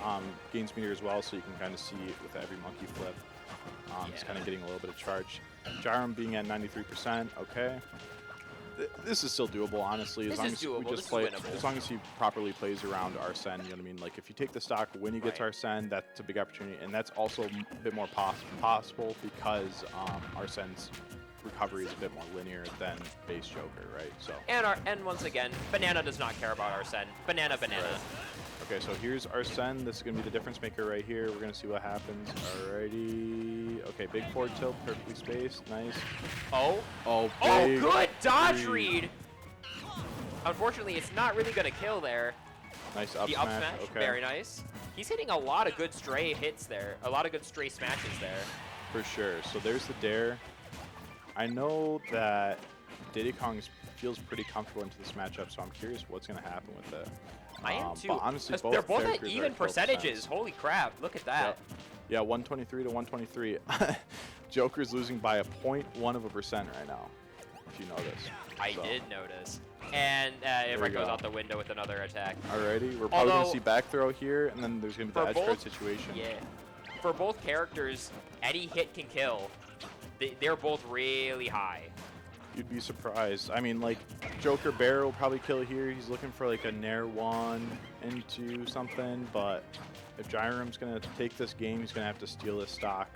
gains meter as well, so you can kind of see it with every monkey flip. It's kind of getting a little bit of charge. Gyrum being at 93%, okay. This is still doable, honestly. As long as we just play, as long as he properly plays around Arsene, you know what I mean? Like, if you take the stock when he gets Arsene, that's a big opportunity, and that's also a bit more possible because Arsene's recovery is a bit more linear than base Joker, right? So. And once again, Banana does not care about Arsene. Banana. Right. Okay, so here's Arsene. This is going to be the difference maker right here. We're going to see what happens. Alrighty. Okay, big forward tilt, perfectly spaced. Nice. Oh, good dodge read. Unfortunately, it's not really going to kill there. Nice up the smash. Up smash, okay. Very nice. He's hitting a lot of good stray hits there. A lot of good stray smashes there. For sure. So there's the dare. I know that Diddy Kong feels pretty comfortable into this matchup, so I'm curious what's going to happen with it. I am too. But honestly, they're both at even percentages. Holy crap, look at that. Yep. Yeah, 123 to 123. Joker's losing by a 0.1% right now, if you notice. I did notice. And it goes out the window with another attack. Alrighty, we're probably going to see back throw here, and then there's going to be the edge guard situation. Yeah. For both characters, any hit can kill. They're both really high. You'd be surprised. I mean, like, Joker Bear will probably kill here. He's looking for, like, a Nair 1 into something, but if Gyrum's going to take this game, he's going to have to steal this stock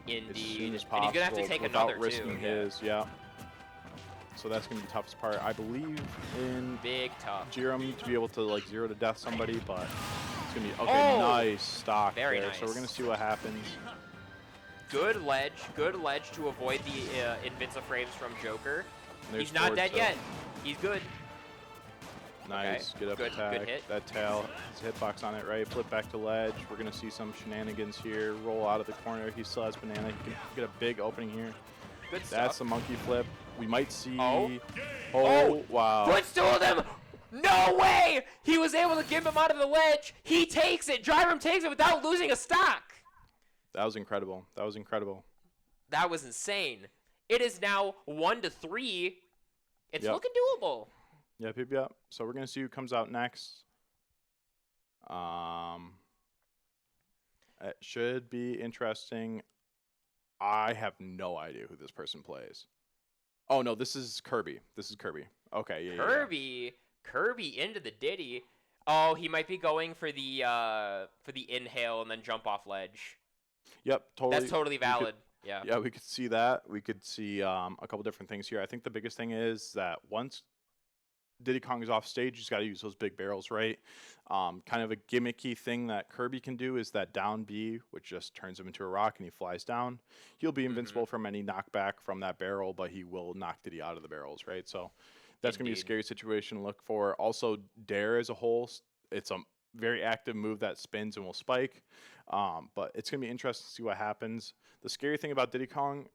Indeed. as soon as possible. And he's going to have to take without another, risking his. Yeah. So that's going to be the toughest part. I believe in Big tough. Gyrum to be able to, like, 0 to death somebody, but it's going to be, okay, nice stock Very there. nice. So we're going to see what happens. Good ledge to avoid the Invincible frames from Joker. There's He's not dead tilt. yet. He's good. Nice, Okay. get up Good attack. hit. That tail, his hitbox on it, right? Flip back to ledge. We're going to see some shenanigans here. Roll out of the corner. He still has banana. He can get a big opening here. Good stuff. That's the monkey flip. We might see. Oh, wow. Puts two of them. No way! He was able to give him out of the ledge. He takes it. Gyrum takes it without losing a stock. That was incredible. That was incredible. That was insane. It is now 1-3. It's Yep. looking doable. Yep. So we're going to see who comes out next. It should be interesting. I have no idea who this person plays. Oh, no, this is Kirby. Okay, yeah. Kirby into the Diddy. Oh, he might be going for the inhale and then jump off ledge. Yep, totally. That's totally valid. Yeah, we could see that. We could see a couple different things here. I think the biggest thing is that once Diddy Kong is off stage, he's got to use those big barrels, right? Kind of a gimmicky thing that Kirby can do is that down B, which just turns him into a rock and he flies down. He'll be invincible from any knockback from that barrel, but he will knock Diddy out of the barrels, right? So that's going to be a scary situation to look for. Also, Dare as a whole, it's a very active move that spins and will spike. But it's going to be interesting to see what happens. The scary thing about Diddy Kong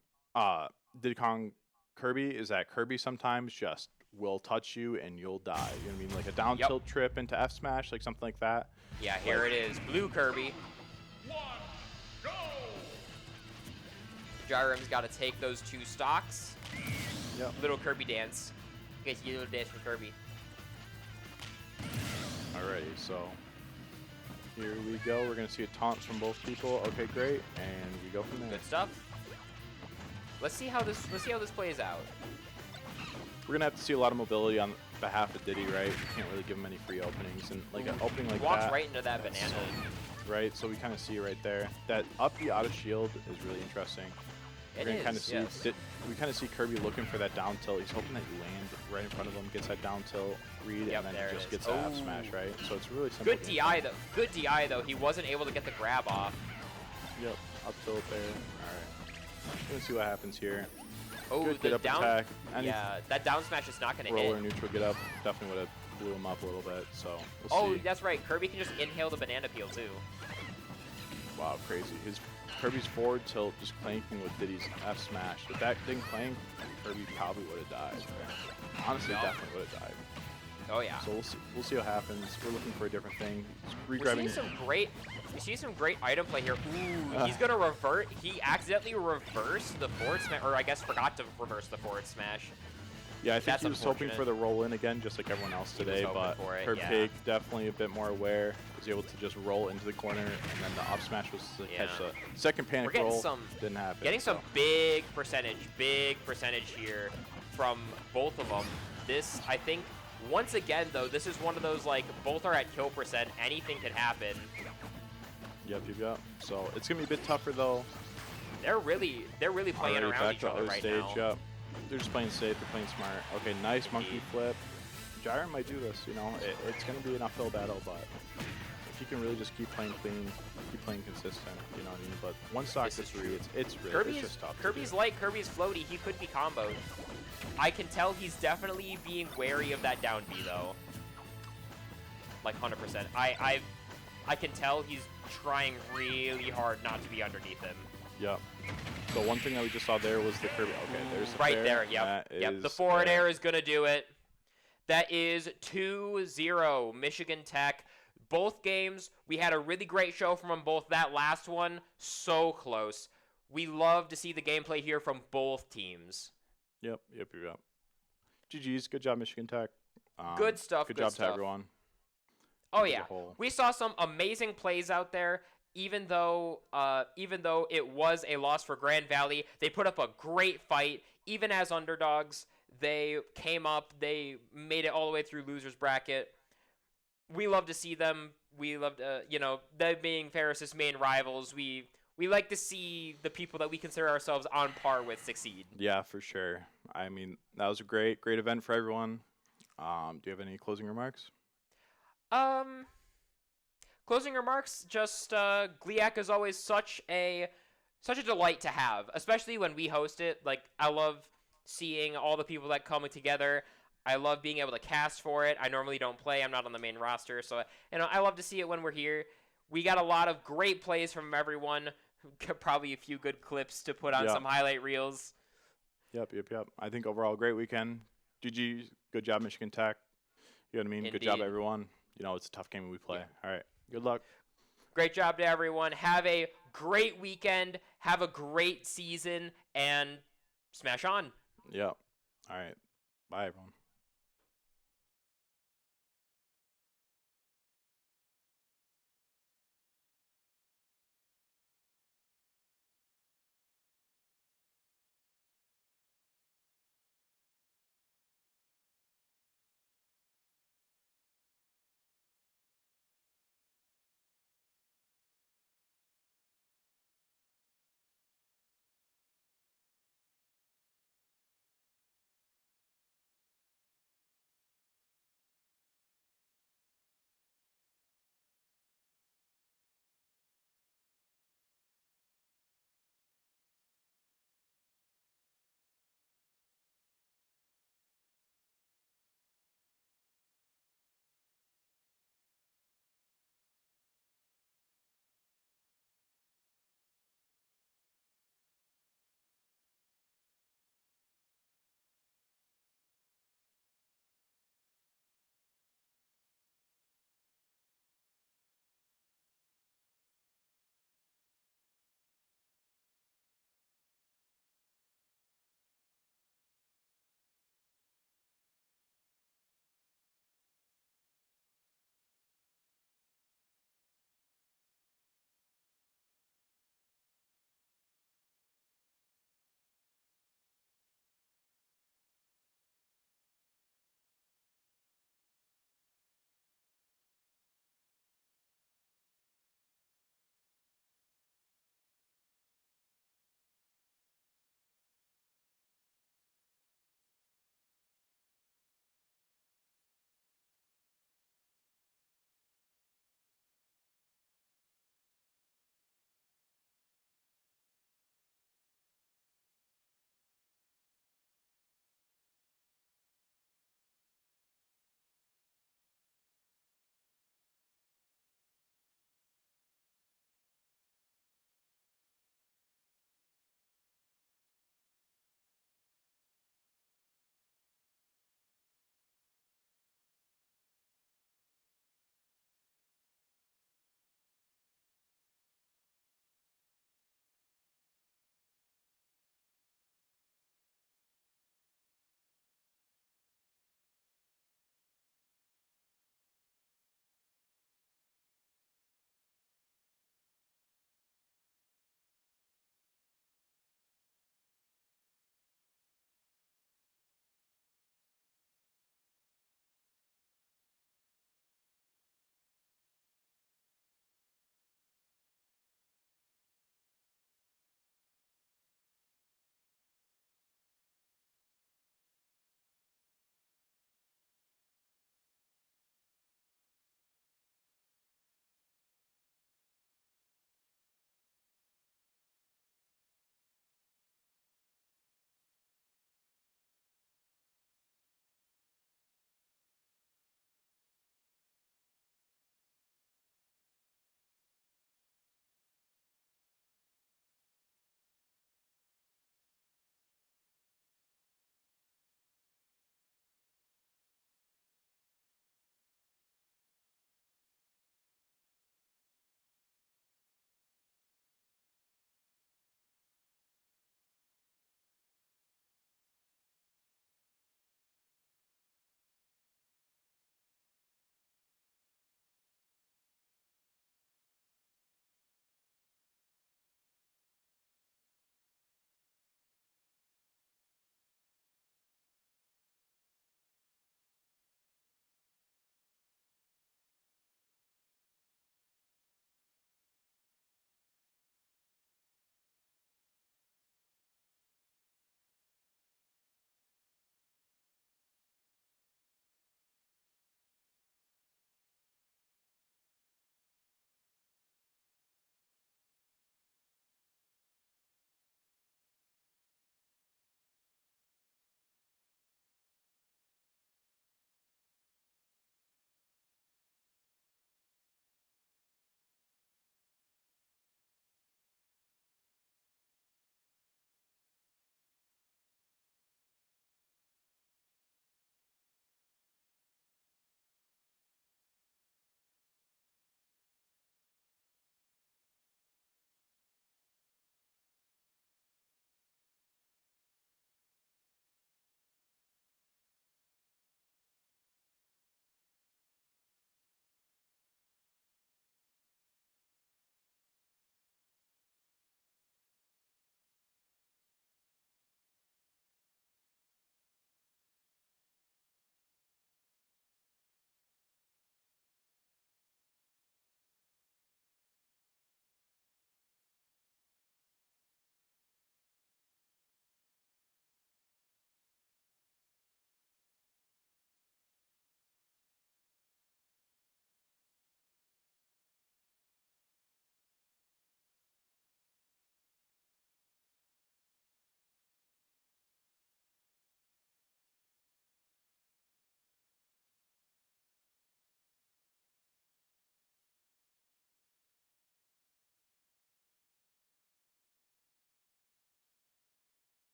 Kirby is that Kirby sometimes just will touch you and you'll die. You know what I mean? Like a down tilt trip into F smash, like something like that. Yeah, here it is. Blue Kirby. 1, go! Gyrum's got to take those two stocks. Yep. Little Kirby dance. You guys see a little dance for Kirby. Alrighty, so here we go. We're gonna see a taunt from both people. Okay, great, and we go from there. Good stuff. Let's see how this plays out. We're gonna have to see a lot of mobility on behalf of Diddy, right? We can't really give him any free openings, and like an opening like Walks that. right into that banana. Right, so we kind of see right there. That up B out of shield is really interesting. It We're gonna is, kind of see. yes. We kind of see Kirby looking for that down tilt. He's hoping that you land right in front of him, gets that down tilt read, Yep, and then there he it just is. gets that F smash, right? So it's really simple. Good DI though. Good DI though. He wasn't able to get the grab off. Yep, up tilt there. All right. We're gonna see what happens here. Oh, Good the get up down. attack. Yeah, that down smash is not going to Roller hit. neutral get up definitely would have blew him up a little bit. So we'll Oh, see. that's right. Kirby can just inhale the banana peel too. Wow, crazy. Kirby's forward tilt just clanking with Diddy's F smash. If that didn't clank, Kirby probably would have died. Honestly, Yup. definitely would have died. Oh yeah. So we'll see what happens. We're looking for a different thing. We're seeing some great item play here. Ooh, he's gonna revert. He accidentally reversed the forward smash, or I guess forgot to reverse the forward smash. Yeah, I think he was hoping for the roll in again, just like everyone else today. But her pig definitely a bit more aware. Was able to just roll into the corner, and then the up smash was to catch the second panic roll. Didn't happen. Getting some big percentage here from both of them. This, I think, once again though, this is one of those like both are at kill percent. Anything can happen. Yep. So it's gonna be a bit tougher though. They're really playing around each other right now. Yep. They're just playing safe. They're playing smart. Okay, nice monkey flip. Gyron might do this. You know, it's gonna be an uphill battle, but if you can really just keep playing clean, keep playing consistent, you know what I mean? But one stock to three, it's just tough. Kirby's floaty. He could be comboed. I can tell he's definitely being wary of that down B though. Like 100%. I can tell he's trying really hard not to be underneath him. Yep. So one thing that we just saw there was the Kirby. Okay, there's the right fair. There. Yep. The forward air is gonna do it. That is 2-0 Michigan Tech. Both games, we had a really great show from them both. That last one, so close. We love to see the gameplay here from both teams. Yep. GG's. Good job, Michigan Tech. Good stuff. Good job to everyone. Oh yeah, we saw some amazing plays out there. Even though it was a loss for Grand Valley, they put up a great fight. Even as underdogs, they came up. They made it all the way through losers bracket. We love to see them. We love to, them being Ferris's main rivals. We like to see the people that we consider ourselves on par with succeed. Yeah, for sure. I mean, that was a great event for everyone. Do you have any closing remarks? Closing remarks, just GLIAC is always such a delight to have, especially when we host it. Like, I love seeing all the people that come together. I love being able to cast for it. I normally don't play. I'm not on the main roster, so I love to see it when we're here. We got a lot of great plays from everyone. Probably a few good clips to put on some highlight reels. Yep. I think overall great weekend. GG, good job Michigan Tech. You know what I mean? Indeed. Good job everyone. It's a tough game we play. All right. Good luck. Great job to everyone. Have a great weekend. Have a great season, and smash on. Yep. All right. Bye, everyone.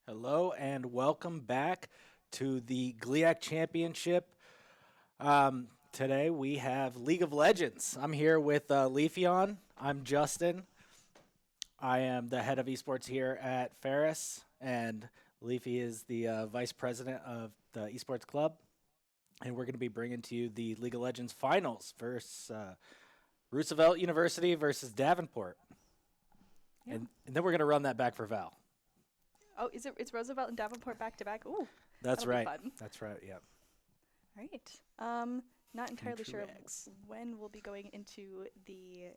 Hello and welcome back to the GLIAC Championship. Today we have League of Legends. I'm here with Leafeon. I'm Justin. I am the head of esports here at Ferris, and Leafy is the vice president of the esports club. And we're going to be bringing to you the League of Legends finals versus Roosevelt University versus Davenport. Yeah. And then we're going to run that back for Val. Oh, it's Roosevelt and Davenport back to back? Ooh. That's right. That's right, yeah. All right. Not entirely sure when we'll be going into the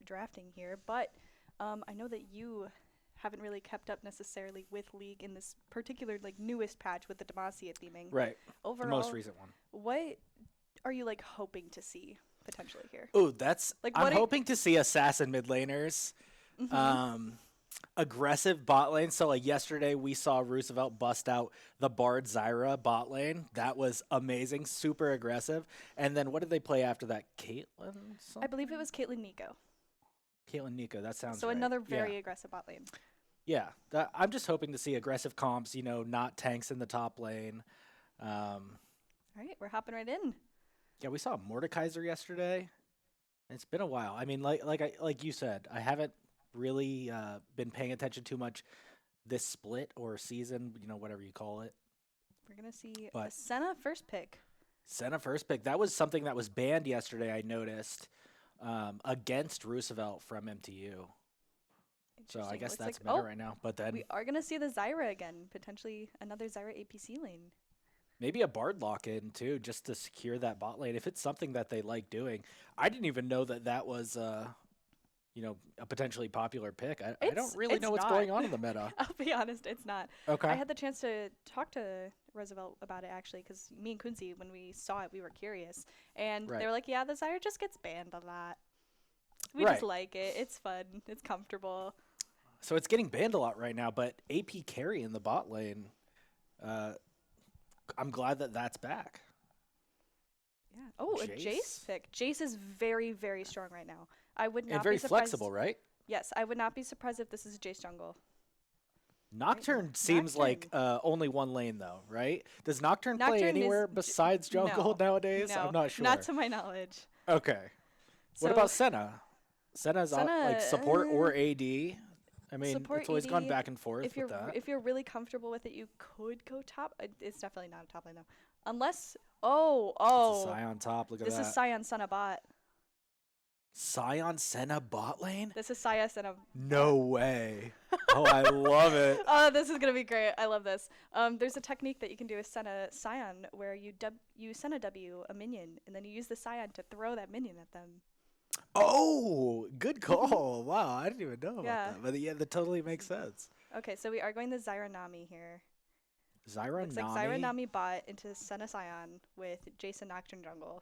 drafting here, but I know that you haven't really kept up necessarily with League in this particular newest patch with the Demacia theming. Right. Overall, the most recent one. What are you hoping to see potentially here? Ooh, I'm hoping to see assassin mid laners. Mm-hmm. Aggressive bot lane. So yesterday we saw Roosevelt bust out the Bard Zyra bot lane. That was amazing, super aggressive. And then what did they play after that? Caitlyn? I believe it was Caitlyn Nico. Caitlyn Nico, that sounds so right. Another very aggressive bot lane. Yeah, I'm just hoping to see aggressive comps, not tanks in the top lane. All right, we're hopping right in. Yeah, we saw Mordekaiser yesterday. It's been a while. I mean, like you said, I haven't really been paying attention too much this split or season, whatever you call it. We're going to see a Senna first pick. Senna first pick. That was something that was banned yesterday, I noticed, against Roosevelt from MTU. So I guess that's better right now. But then we are going to see the Zyra again, potentially another Zyra APC lane. Maybe a Bard lock-in, too, just to secure that bot lane, if it's something that they like doing. I didn't even know that was a potentially popular pick. I don't really know what's going on in the meta. I'll be honest, it's not. Okay. I had the chance to talk to Roosevelt about it, actually, because me and Kunzi, when we saw it, we were curious. And they were like, yeah, the Zyra just gets banned a lot. We just like it. It's fun. It's comfortable. So it's getting banned a lot right now, but AP carry in the bot lane, I'm glad that's back. Yeah. Oh, a Jace pick. Jace is very, very strong right now. I would not and very be surprised. Flexible, right? Yes, I would not be surprised if this is a Jace jungle. Nocturne seems like only one lane, though, right? Does Nocturne play anywhere besides jungle nowadays? No, I'm not sure. Not to my knowledge. Okay. What about Senna? Senna's like support or AD. I mean, it's always gone back and forth with that. If you're really comfortable with it, you could go top. It's definitely not a top lane, though. Unless, It's a Scion top. Look at that. This is Scion Senna bot. Scion Senna bot lane? This is Scion Senna. No way. Oh, I love it. Oh, this is going to be great. I love this. There's a technique that you can do with Senna Scion where you Senna W a minion, and then you use the Scion to throw that minion at them. Oh, good call. Wow, I didn't even know about that. But yeah, that totally makes sense. Okay, so we are going the Zyra Nami here. Zyra Looks Nami? like Zyra Nami bot into Senna Scion with Jason Nocturne jungle.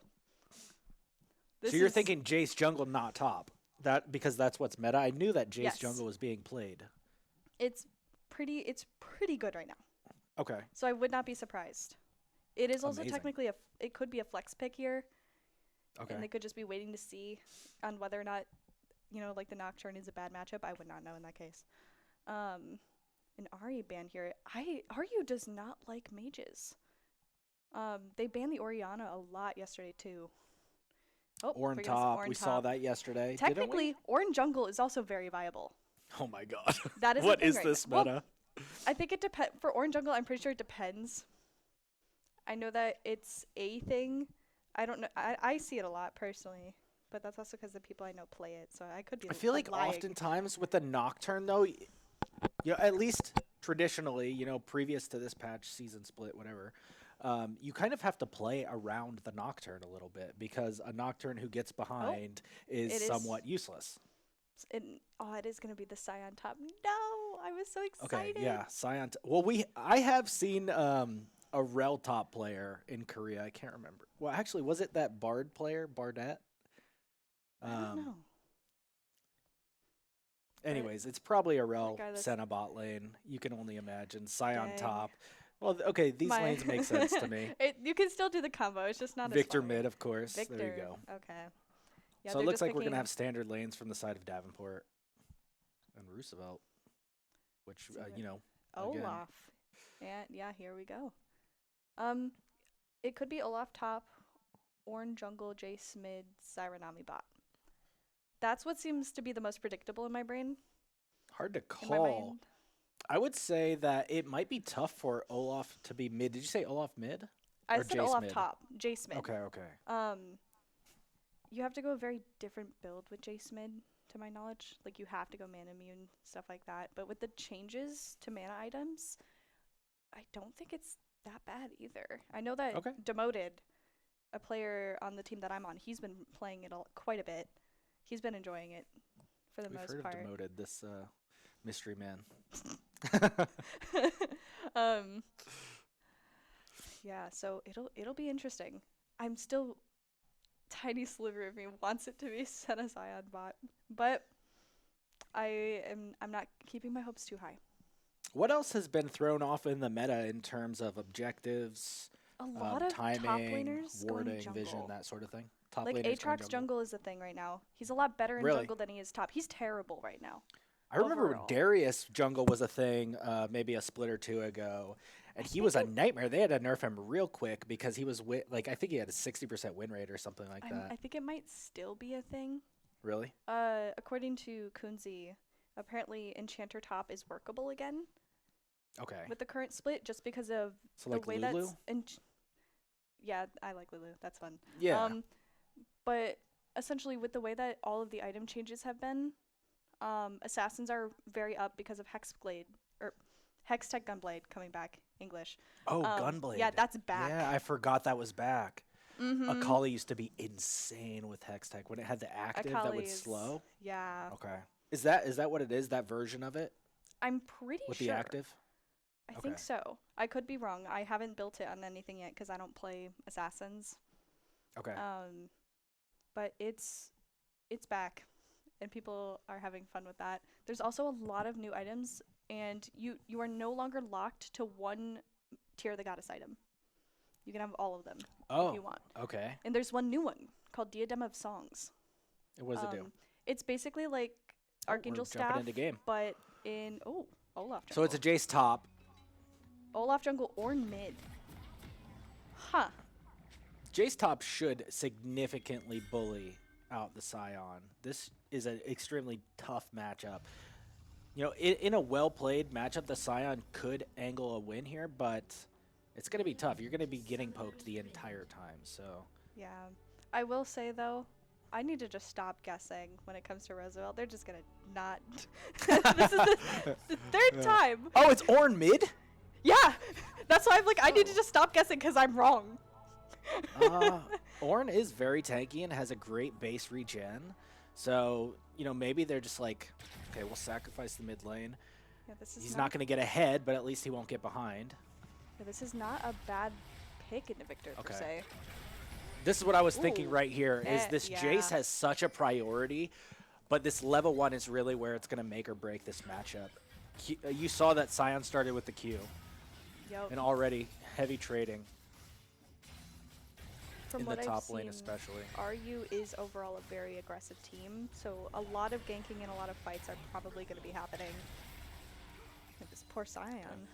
So you're thinking Jace jungle, not top. Because that's what's meta. I knew that Jace jungle was being played. It's pretty good right now. Okay. So I would not be surprised. It is also technically it could be a flex pick here. Okay. And they could just be waiting to see on whether or not, the Nocturne is a bad matchup. I would not know in that case. An Ahri ban here. Aryu does not like mages. They banned the Orianna a lot yesterday too. Oh, Ornn top. We saw that yesterday. Technically, Ornn jungle is also very viable. Oh my god. That is what is this meta? Well, I think it depends. For Ornn jungle, I'm pretty sure it depends. I know that it's a thing. I don't know. I see it a lot personally, but that's also because the people I know play it. So I could be. I feel like oftentimes with the Nocturne though, at least traditionally, previous to this patch, season split, whatever. You kind of have to play around the Nocturne a little bit because a Nocturne who gets behind is somewhat useless. It is going to be the Scion top. No, I was so excited. Okay, yeah, Scion. I have seen a Rel top player in Korea. I can't remember. Well, actually, was it that Bard player, Bardet? I don't know. Anyways, it's probably a Rel Senna bot lane. You can only imagine. Scion top. Well, okay, these lanes make sense to me. You can still do the combo. It's just not Victor as fun. mid, of course. Victor. There you go. Okay. Yeah, so it looks like we're going to have standard lanes from the side of Davenport and Roosevelt, which, Olaf. And yeah, here we go. It could be Olaf top, Ornn jungle, Jace mid, Sirenami bot. That's what seems to be the most predictable in my brain. Hard to call. I would say that it might be tough for Olaf to be mid. Did you say Olaf mid? I or said Jace Olaf mid? top, Jace mid. Okay. You have to go a very different build with Jace mid, to my knowledge. Like, you have to go mana immune, stuff like that. But with the changes to mana items, I don't think it's that bad either. I know that Demoted, a player on the team that I'm on, he's been playing it quite a bit. He's been enjoying it for the most part. We've heard of Demoted, this mystery man. Yeah, so it'll be interesting. I'm still tiny sliver of me wants it to be Senna Scion bot, but I'm not keeping my hopes too high. What else has been thrown off in the meta in terms of objectives, a lot of timing, top laners warding, going vision, jungle. that sort of thing? Top Like laners going Aatrox jungle is the thing right now. He's a lot better in jungle than he is top. He's terrible right now. I remember overall. when Darius jungle was a thing maybe a split or two ago, and he was a nightmare. They had to nerf him real quick because he was I think he had a 60% win rate or something like that. I think it might still be a thing. Really? According to Kunzi, apparently Enchanter top is workable again. Okay. With the current split, just because of the way Lulu? that's yeah, I like Lulu. That's fun. Yeah. But essentially, with the way that all of the item changes have been, assassins are very up because of Hexblade or Hextech Gunblade coming back. English. Oh, Gunblade. Yeah, that's back. Yeah, I forgot that was back. Mm-hmm. Akali used to be insane with Hextech when it had the active that would slow. Yeah. Okay. Is that what it is? That version of it? I'm pretty sure. With the active? I think so. I could be wrong. I haven't built it on anything yet because I don't play assassins. Okay. But it's back, and people are having fun with that. There's also a lot of new items, and you are no longer locked to one Tear of the Goddess item. You can have all of them if you want. Okay. And there's one new one called Diadem of Songs. What does it do? It's basically like Archangel Staff, into game. but in Olaf jungle. So it's a Jace top. Olaf jungle or mid. Huh. Jace top should significantly bully out the Scion. This is an extremely tough matchup. You know, in a well-played matchup, the Scion could angle a win here, but it's going to be tough. You're going to be getting poked the entire time, so. Yeah. I will say, though, I need to just stop guessing when it comes to Roosevelt. They're just going to not. This is the third time. Oh, it's Ornn mid? Yeah. That's why I'm like, I need to just stop guessing because I'm wrong. Ornn is very tanky and has a great base regen. So, you know, maybe they're just like, okay, we'll sacrifice the mid lane. Yeah, He's not going to get ahead, but at least he won't get behind. Yeah, this is not a bad pick in the Victor, per se. This is what I was thinking right here, is this Jace has such a priority, but this level 1 is really where it's going to make or break this matchup. You saw that Scion started with the Q. Yep. And already heavy trading. From in what the top I've lane seen, especially. RU is overall a very aggressive team, so a lot of ganking and a lot of fights are probably going to be happening. Like this poor Scion.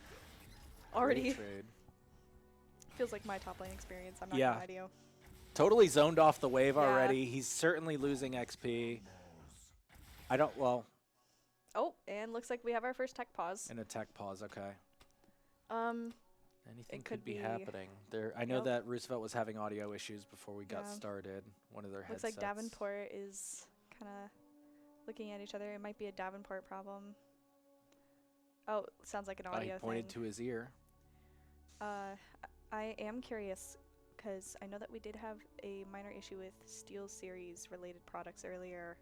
Already feels like my top lane experience. I'm not gonna lie to you. Totally zoned off the wave already. He's certainly losing XP. Oh, and looks like we have our first tech pause. An attack pause, okay. Anything could could be be- happening. I know that Roosevelt was having audio issues before we got started. One of their Looks headsets. like Davenport is kind of looking at each other. It might be a Davenport problem. Oh, sounds like an audio He pointed thing. to his ear. I am curious because I know that we did have a minor issue with Steel Series related products earlier.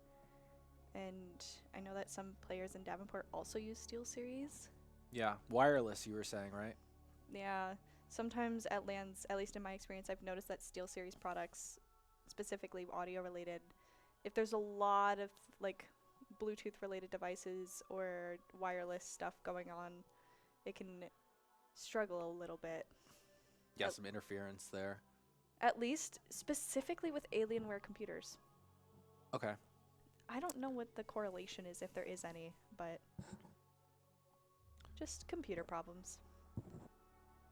And I know that some players in Davenport also use Steel Series. Yeah, wireless you were saying, right? Yeah, sometimes at LANs, at least in my experience, I've noticed that Steel Series products, specifically audio related, if there's a lot of like Bluetooth related devices or wireless stuff going on, it can struggle a little bit. Yeah, some interference there. At least specifically with Alienware computers. Okay. I don't know what the correlation is, if there is any, but Just computer problems.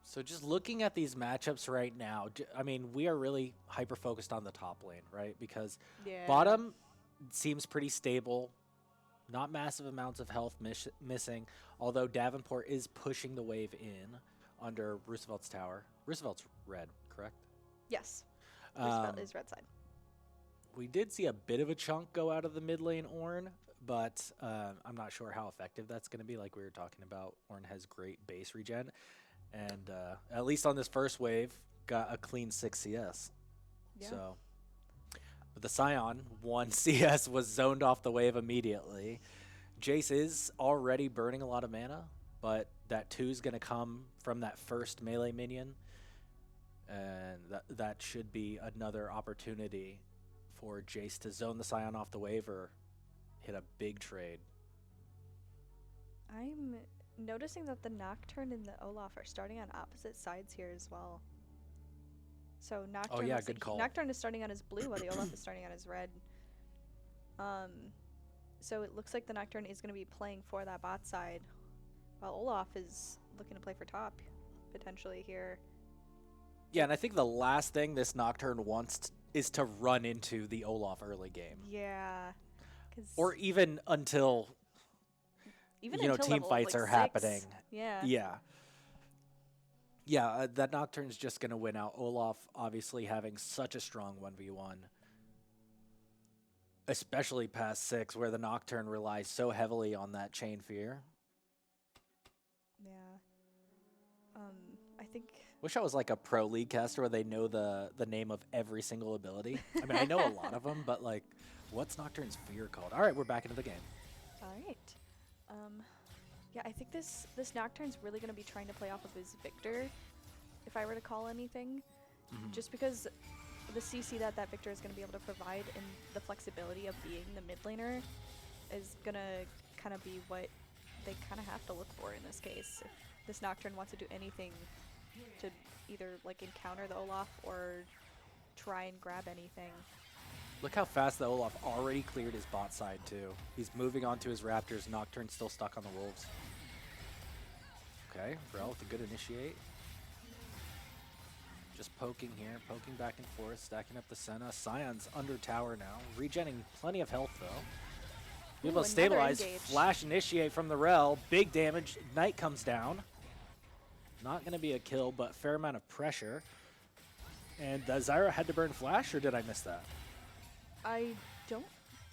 So just looking at these matchups right now, I mean, we are really hyper-focused on the top lane, right? Because bottom seems pretty stable. Not massive amounts of health missing, although Davenport is pushing the wave in under Roosevelt's tower. Roosevelt's red, correct? Yes. Roosevelt is red side. We did see a bit of a chunk go out of the mid lane Ornn, but I'm not sure how effective that's going to be. Like we were talking about, Ornn has great base regen, and at least on this first wave, got a clean 6 CS. Yeah. So, but the Scion 1 CS was zoned off the wave immediately. Jace is already burning a lot of mana, but that 2 is going to come from that first melee minion, and that should be another opportunity for Jace to zone the Scion off the wave or hit a big trade. I'm noticing that the Nocturne and the Olaf are starting on opposite sides here as well. So Nocturne, good call. Nocturne is starting on his blue while the Olaf is starting on his red. So it looks like the Nocturne is going to be playing for that bot side, while Olaf is looking to play for top potentially here. Yeah, and I think the last thing this Nocturne wants is to run into the Olaf early game. Yeah. Or even until team fights are happening. Yeah. Yeah, that Nocturne's just going to win out. Olaf obviously having such a strong 1v1. Especially past 6, where the Nocturne relies so heavily on that chain fear. Yeah. I think... Wish I was like a pro league caster where they know the name of every single ability. I mean, I know a lot of them, but like, what's Nocturne's fear called? All right, we're back into the game. All right. Yeah, I think this Nocturne's really going to be trying to play off of his Victor, if I were to call anything. Just because the CC that Victor is going to be able to provide and the flexibility of being the mid laner is going to kind of be what they kind of have to look for in this case. If this Nocturne wants to do anything to either like encounter the Olaf or try and grab anything. Look how fast the Olaf already cleared his bot side too. He's moving on to his Raptors. Nocturne's still stuck on the Wolves. Okay, Rel with a good initiate. Just poking here, poking back and forth, stacking up the Senna. Scion's under tower now, regenning plenty of health though. Be able to stabilize, flash initiate from the Rel, big damage, Ignite comes down. Not going to be a kill, but fair amount of pressure. And Zyra had to burn flash, or did I miss that? I don't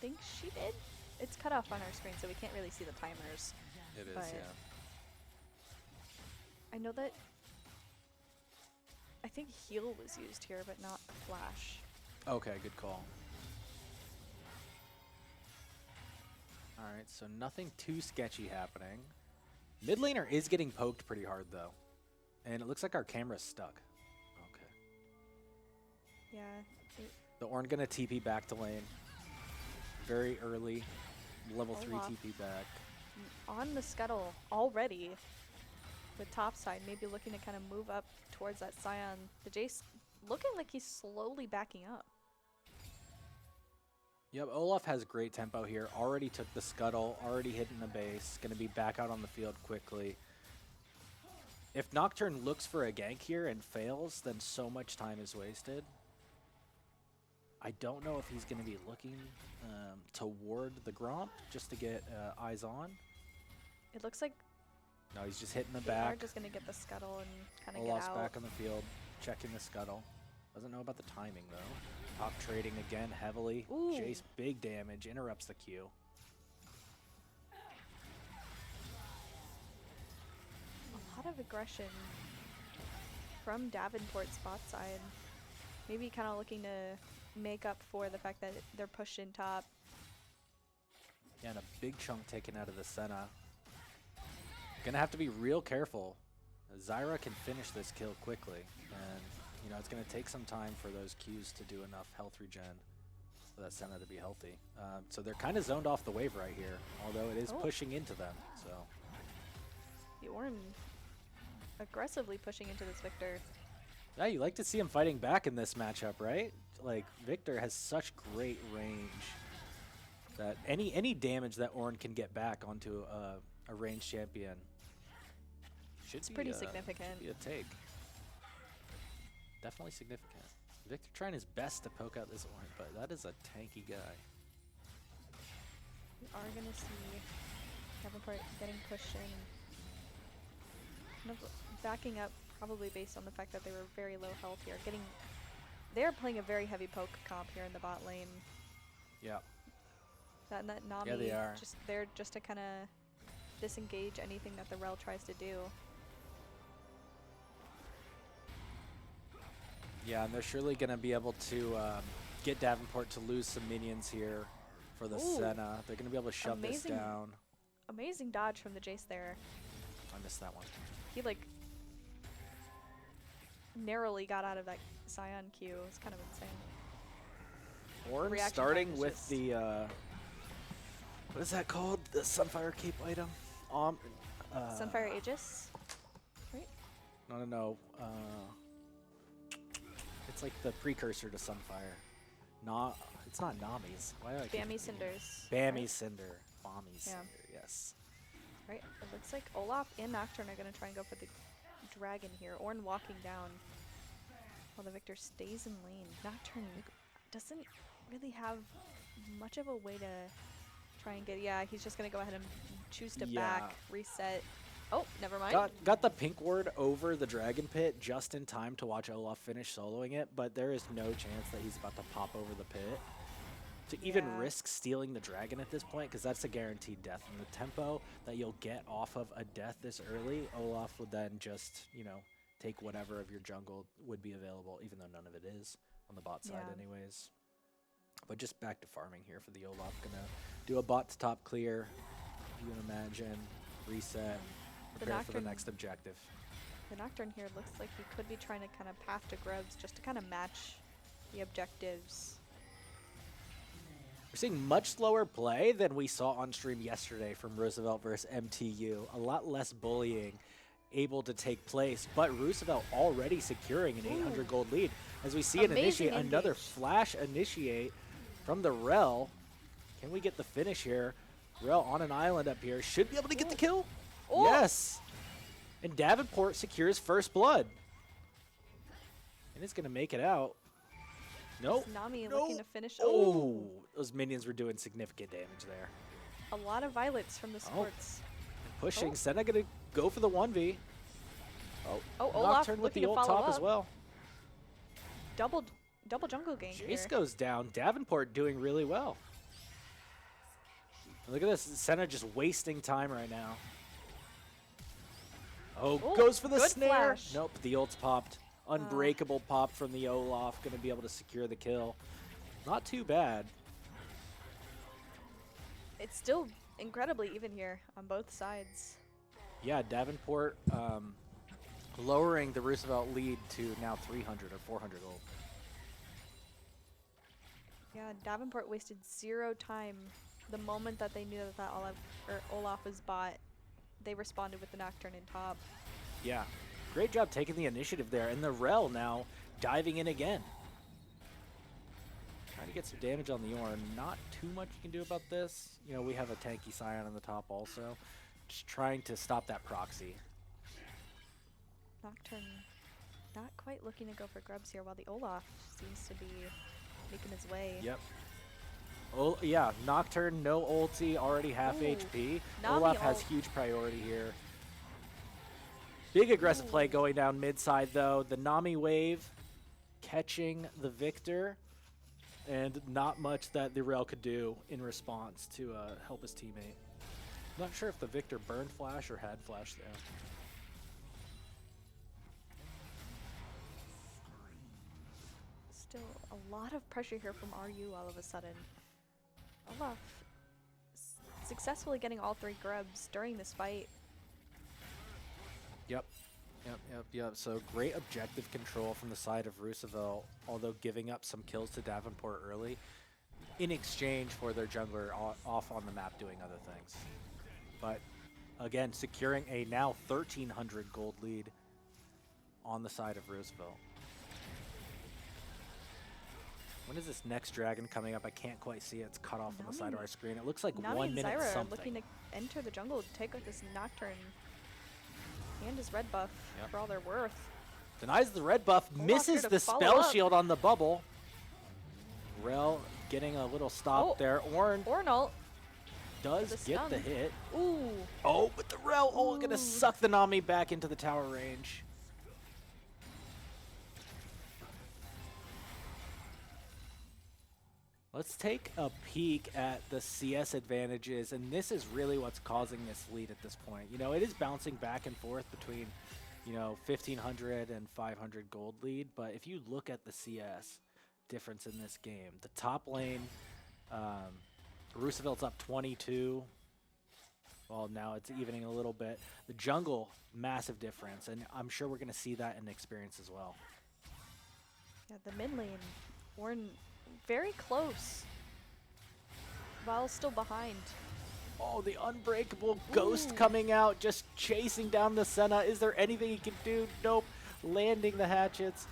think she did. It's cut off on our screen, so we can't really see the timers. It is, yeah. I know that I think heal was used here, but not flash. Okay, good call. All right, so nothing too sketchy happening. Mid laner is getting poked pretty hard, though. And it looks like our camera's stuck. Okay. Yeah. The Ornn gonna TP back to lane. Very early. Level 3 TP back. On the scuttle already. With top side, maybe looking to kind of move up towards that Scion. The Jace looking like he's slowly backing up. Yep, Olaf has great tempo here. Already took the scuttle, already hitting the base. Gonna be back out on the field quickly. If Nocturne looks for a gank here and fails, then so much time is wasted. I don't know if he's going to be looking toward the Gromp just to get eyes on. It looks like... No, he's just hitting the they back. are just going to get the scuttle and kind of get Olaf's out. back on the field, checking the scuttle. Doesn't know about the timing, though. Top trading again heavily. Ooh. Jace, big damage, interrupts the Q. A lot of aggression from Davenport's bot side. Maybe kind of looking to make up for the fact that they're pushed in top. Yeah, and a big chunk taken out of the Senna. Gonna have to be real careful. Zyra can finish this kill quickly, and it's gonna take some time for those Qs to do enough health regen for that Senna to be healthy. So they're kind of zoned off the wave right here, although it is pushing into them. So The Ornn aggressively pushing into this Victor. yeah, you like to see him fighting back in this matchup, right? Like Victor has such great range that any damage that Ornn can get back onto a ranged champion Should be pretty significant. Should be a take. Definitely significant. Victor trying his best to poke out this Ornn, but that is a tanky guy. We are going to see Davenport getting pushed in. Kind of backing up, probably based on the fact that they were very low health here. They're playing a very heavy poke comp here in the bot lane. Yeah. That Nami, yeah, they are. They're just to kind of disengage anything that the Rel tries to do. Yeah, and they're surely going to be able to get Davenport to lose some minions here for the Senna. They're going to be able to shove this down. Amazing dodge from the Jace there. I missed that one. He like narrowly got out of that Scion Q. It's kind of insane. Ornn Reaction starting time with the what is that called? The Sunfire Cape item? Sunfire Aegis, right? No. It's like the precursor to Sunfire. It's not Nami's. Why do I keep Bammy Cinders. Bammy right? Cinder. Bammy Cinder, yes. Right, it looks like Olaf and Nocturne are going to try and go for the dragon here. Ornn walking down while the Victor stays in lane. Nocturne doesn't really have much of a way to try and get... Yeah, he's just going to go ahead and choose to back, reset. Oh, never mind. Got the pink ward over the dragon pit just in time to watch Olaf finish soloing it, but there is no chance that he's about to pop over the pit. To even risk stealing the dragon at this point, because that's a guaranteed death. And the tempo that you'll get off of a death this early, Olaf would then just, take whatever of your jungle would be available, even though none of it is on the bot side anyways. But just back to farming here for the Olaf. Gonna do a bot to top clear, you can imagine, reset, prepare for the next objective. The Nocturne here looks like he could be trying to kind of path to Grubs just to kind of match the objectives. We're seeing much slower play than we saw on stream yesterday from Roosevelt versus MTU. A lot less bullying able to take place, but Roosevelt already securing an 800 gold lead. As we see it initiate, another flash initiate from the Rel. Can we get the finish here? Rel on an island up here. Should be able to get the kill. Yes. And Davenport secures first blood. And it's going to make it out. Nope. Nami looking to finish. Oh, those minions were doing significant damage there. A lot of violets from the supports. Pushing. Senna going to go for the 1v. Olaf Nocturne with the looking to ult follow top as well. Double jungle gank here. Jace goes down. Davenport doing really well. Look at this. Senna just wasting time right now. Goes for the snare. Flash. Nope, the ult's popped. Unbreakable pop from the Olaf. Going to be able to secure the kill. Not too bad. It's still incredibly even here on both sides. Yeah, Davenport lowering the Roosevelt lead to now 300 or 400 gold. Yeah, Davenport wasted 0 time. The moment that they knew that Olaf was bot, they responded with the Nocturne in top. Yeah, great job taking the initiative there. And the Rel now diving in again. Trying to get some damage on the Ornn. Not too much you can do about this. We have a tanky Scion on the top also. Just trying to stop that proxy. Nocturne not quite looking to go for grubs here, while the Olaf seems to be making his way. Yep. Oh, yeah, Nocturne, no ulti, already half HP. Olaf has huge priority here. Big aggressive play going down mid side, though. The Nami wave catching the Victor. And not much that the Rel could do in response to help his teammate. Not sure if the Victor burned flash or had flash there. Still a lot of pressure here from RU all of a sudden. Olaf successfully getting all 3 grubs during this fight. Yep. So great objective control from the side of Roosevelt, although giving up some kills to Davenport early in exchange for their jungler off on the map doing other things. But again, securing a now 1,300 gold lead on the side of Roosevelt. When is this next dragon coming up? I can't quite see it. It's cut off on the side of our screen. It looks like Nami 1 and minute Zyra something. looking to enter the jungle to take out this Nocturne. And his red buff for all they're worth. Denies the red buff, misses the spell shield on the bubble. Rel getting a little stop there. Ornn ult does get the hit. Ooh. Oh, but the Rel ult gonna suck the Nami back into the tower range. Let's take a peek at the CS advantages, and this is really what's causing this lead at this point. You know, it is bouncing back and forth between, you know, 1,500 and 500 gold lead, but if you look at the CS difference in this game, the top lane, Roosevelt's up 22. Well, now it's evening a little bit. The jungle, massive difference, and I'm sure we're going to see that in the experience as well. Yeah, the mid lane, Ornn very close, while still behind. Oh, the unbreakable ghost coming out, just chasing down the Senna. Is there anything he can do? Nope. Landing the hatchets.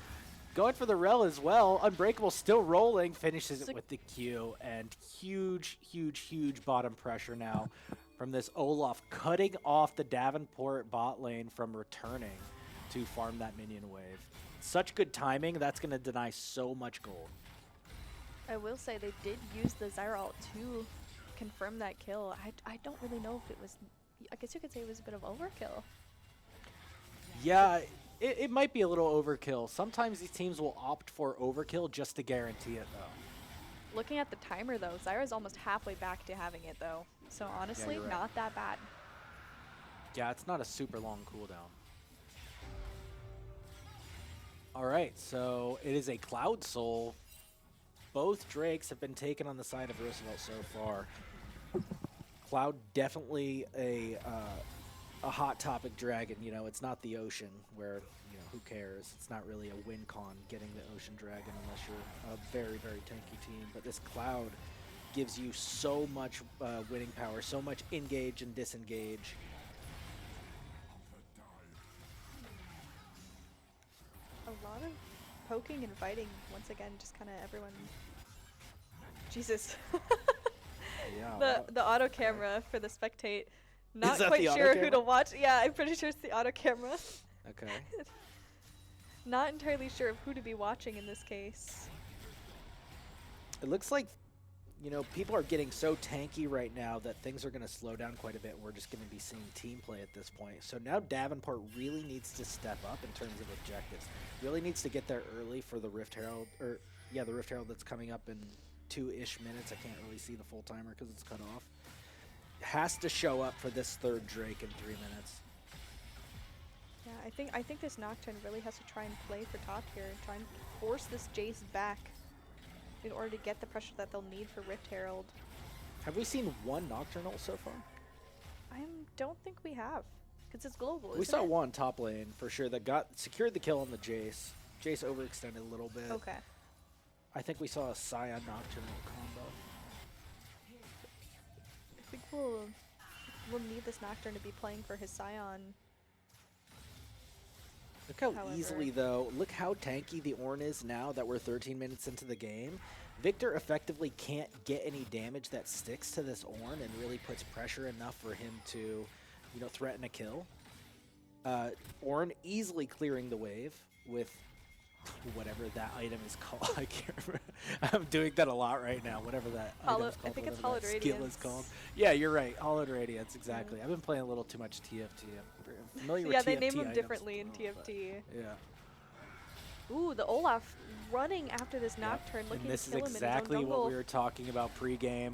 Going for the Rel as well. Unbreakable still rolling. Finishes it with the Q. And huge, huge, huge bottom pressure now from this Olaf, cutting off the Davenport bot lane from returning to farm that minion wave. Such good timing. That's going to deny so much gold. I will say they did use the Zyra ult to confirm that kill. I don't really know if it was, I guess you could say it was a bit of overkill. Yeah, it might be a little overkill. Sometimes these teams will opt for overkill just to guarantee it, though. Looking at the timer, though, Zyra's almost halfway back to having it, though. So honestly, right. not that bad. Yeah, it's not a super long cooldown. All right, so it is a Cloud Soul. Both Drakes have been taken on the side of Roosevelt so far. Cloud definitely a hot topic dragon. You know, it's not the ocean where, you know, who cares? It's not really a win con getting the ocean dragon unless you're a very, very tanky team. But this Cloud gives you so much winning power, so much engage and disengage. A lot of poking and fighting once again, just kind of everyone. Jesus. Yeah. The auto camera for the spectate. Not that quite the sure auto who to camera? watch. Yeah, I'm pretty sure it's the auto camera. Okay. Not entirely sure of who to be watching in this case. It looks like, you know, people are getting so tanky right now that things are going to slow down quite a bit. We're just going to be seeing team play at this point. So now Davenport really needs to step up in terms of objectives. Really needs to get there early for the Rift Herald, or yeah, the Rift Herald that's coming up in 2-ish minutes. I can't really see the full timer because it's cut off. Has to show up for this third Drake in 3 minutes. Yeah, I think this Nocturne really has to try and play for top here, try and force this Jace back in order to get the pressure that they'll need for Rift Herald. Have we seen one Nocturnal so far? I don't think we have, because it's global. We saw one top lane for sure that secured the kill on the Jace. Jace overextended a little bit. Okay. I think we saw a Scion Nocturnal combo. I think we'll need this Nocturne to be playing for his Scion. Look how easily, though, look how tanky the Ornn is now that we're 13 minutes into the game. Victor effectively can't get any damage that sticks to this Ornn and really puts pressure enough for him to, you know, threaten a kill. Ornn easily clearing the wave with whatever that item is called. I can't remember. I'm doing that a lot right now, whatever that item is called. I think it's Hollowed Radiance. Skill is called. Yeah, you're right. Hollowed Radiance, exactly. I've been playing a little too much TFT. I'm familiar with yeah, TFT they name them items, differently in TFT. Yeah. Ooh, the Olaf running after this Nocturne, looking and this to kill is him exactly in his own what jungle. we were talking about pregame.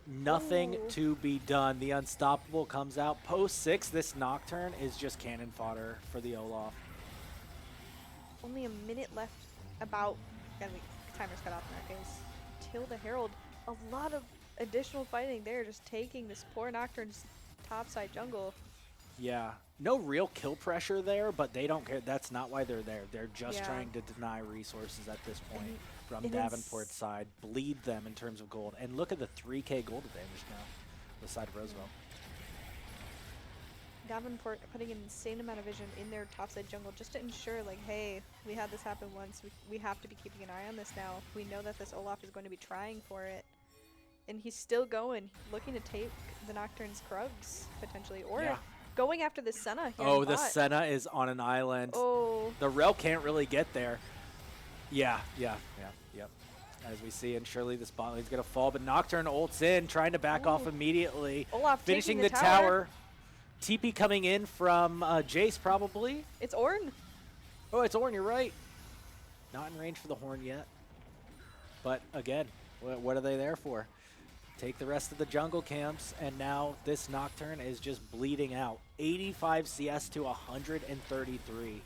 Nothing to be done. The Unstoppable comes out. Post 6, this Nocturne is just cannon fodder for the Olaf. Only a minute left, about, and timer's cut off in our case, till the Herald. A lot of additional fighting there, just taking this poor Nocturne's topside jungle. Yeah, no real kill pressure there, but they don't care. That's not why they're there. They're just trying to deny resources at this point from Davenport's side, bleed them in terms of gold. And look at the 3K gold advantage now, the side of Roosevelt. Davenport putting an insane amount of vision in their topside jungle just to ensure, like, hey, we had this happen once. We have to be keeping an eye on this now. We know that this Olaf is going to be trying for it. And he's still going, looking to take the Nocturne's Krugs, potentially. Or going after the Senna here. Oh, the Senna is on an island. Oh. The Rel can't really get there. Yep. As we see, and surely this bot lane's going to fall, but Nocturne ults in, trying to back off immediately. Olaf finishing taking the tower. TP coming in from Jace, probably. It's Ornn. Oh, it's Ornn, you're right. Not in range for the horn yet. But again, what are they there for? Take the rest of the jungle camps, and now this Nocturne is just bleeding out. 85 CS to 133.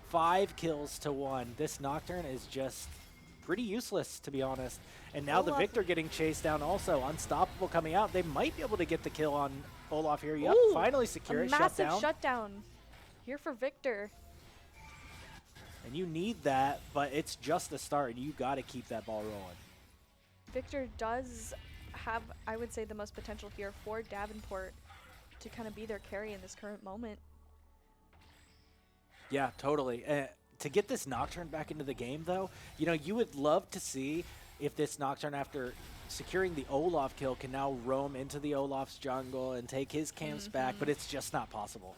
5 kills to 1. This Nocturne is just pretty useless, to be honest. And now the Victor getting chased down also. Unstoppable coming out. They might be able to get the kill on Olaf here. Yep, finally secure it. Massive shutdown here for Victor. And you need that, but it's just the start, and you got to keep that ball rolling. Victor does have, I would say, the most potential here for Davenport to kind of be their carry in this current moment. Yeah, totally. To get this Nocturne back into the game, though, you know, you would love to see if this Nocturne, after securing the Olaf kill, can now roam into the Olaf's jungle and take his camps back, but it's just not possible.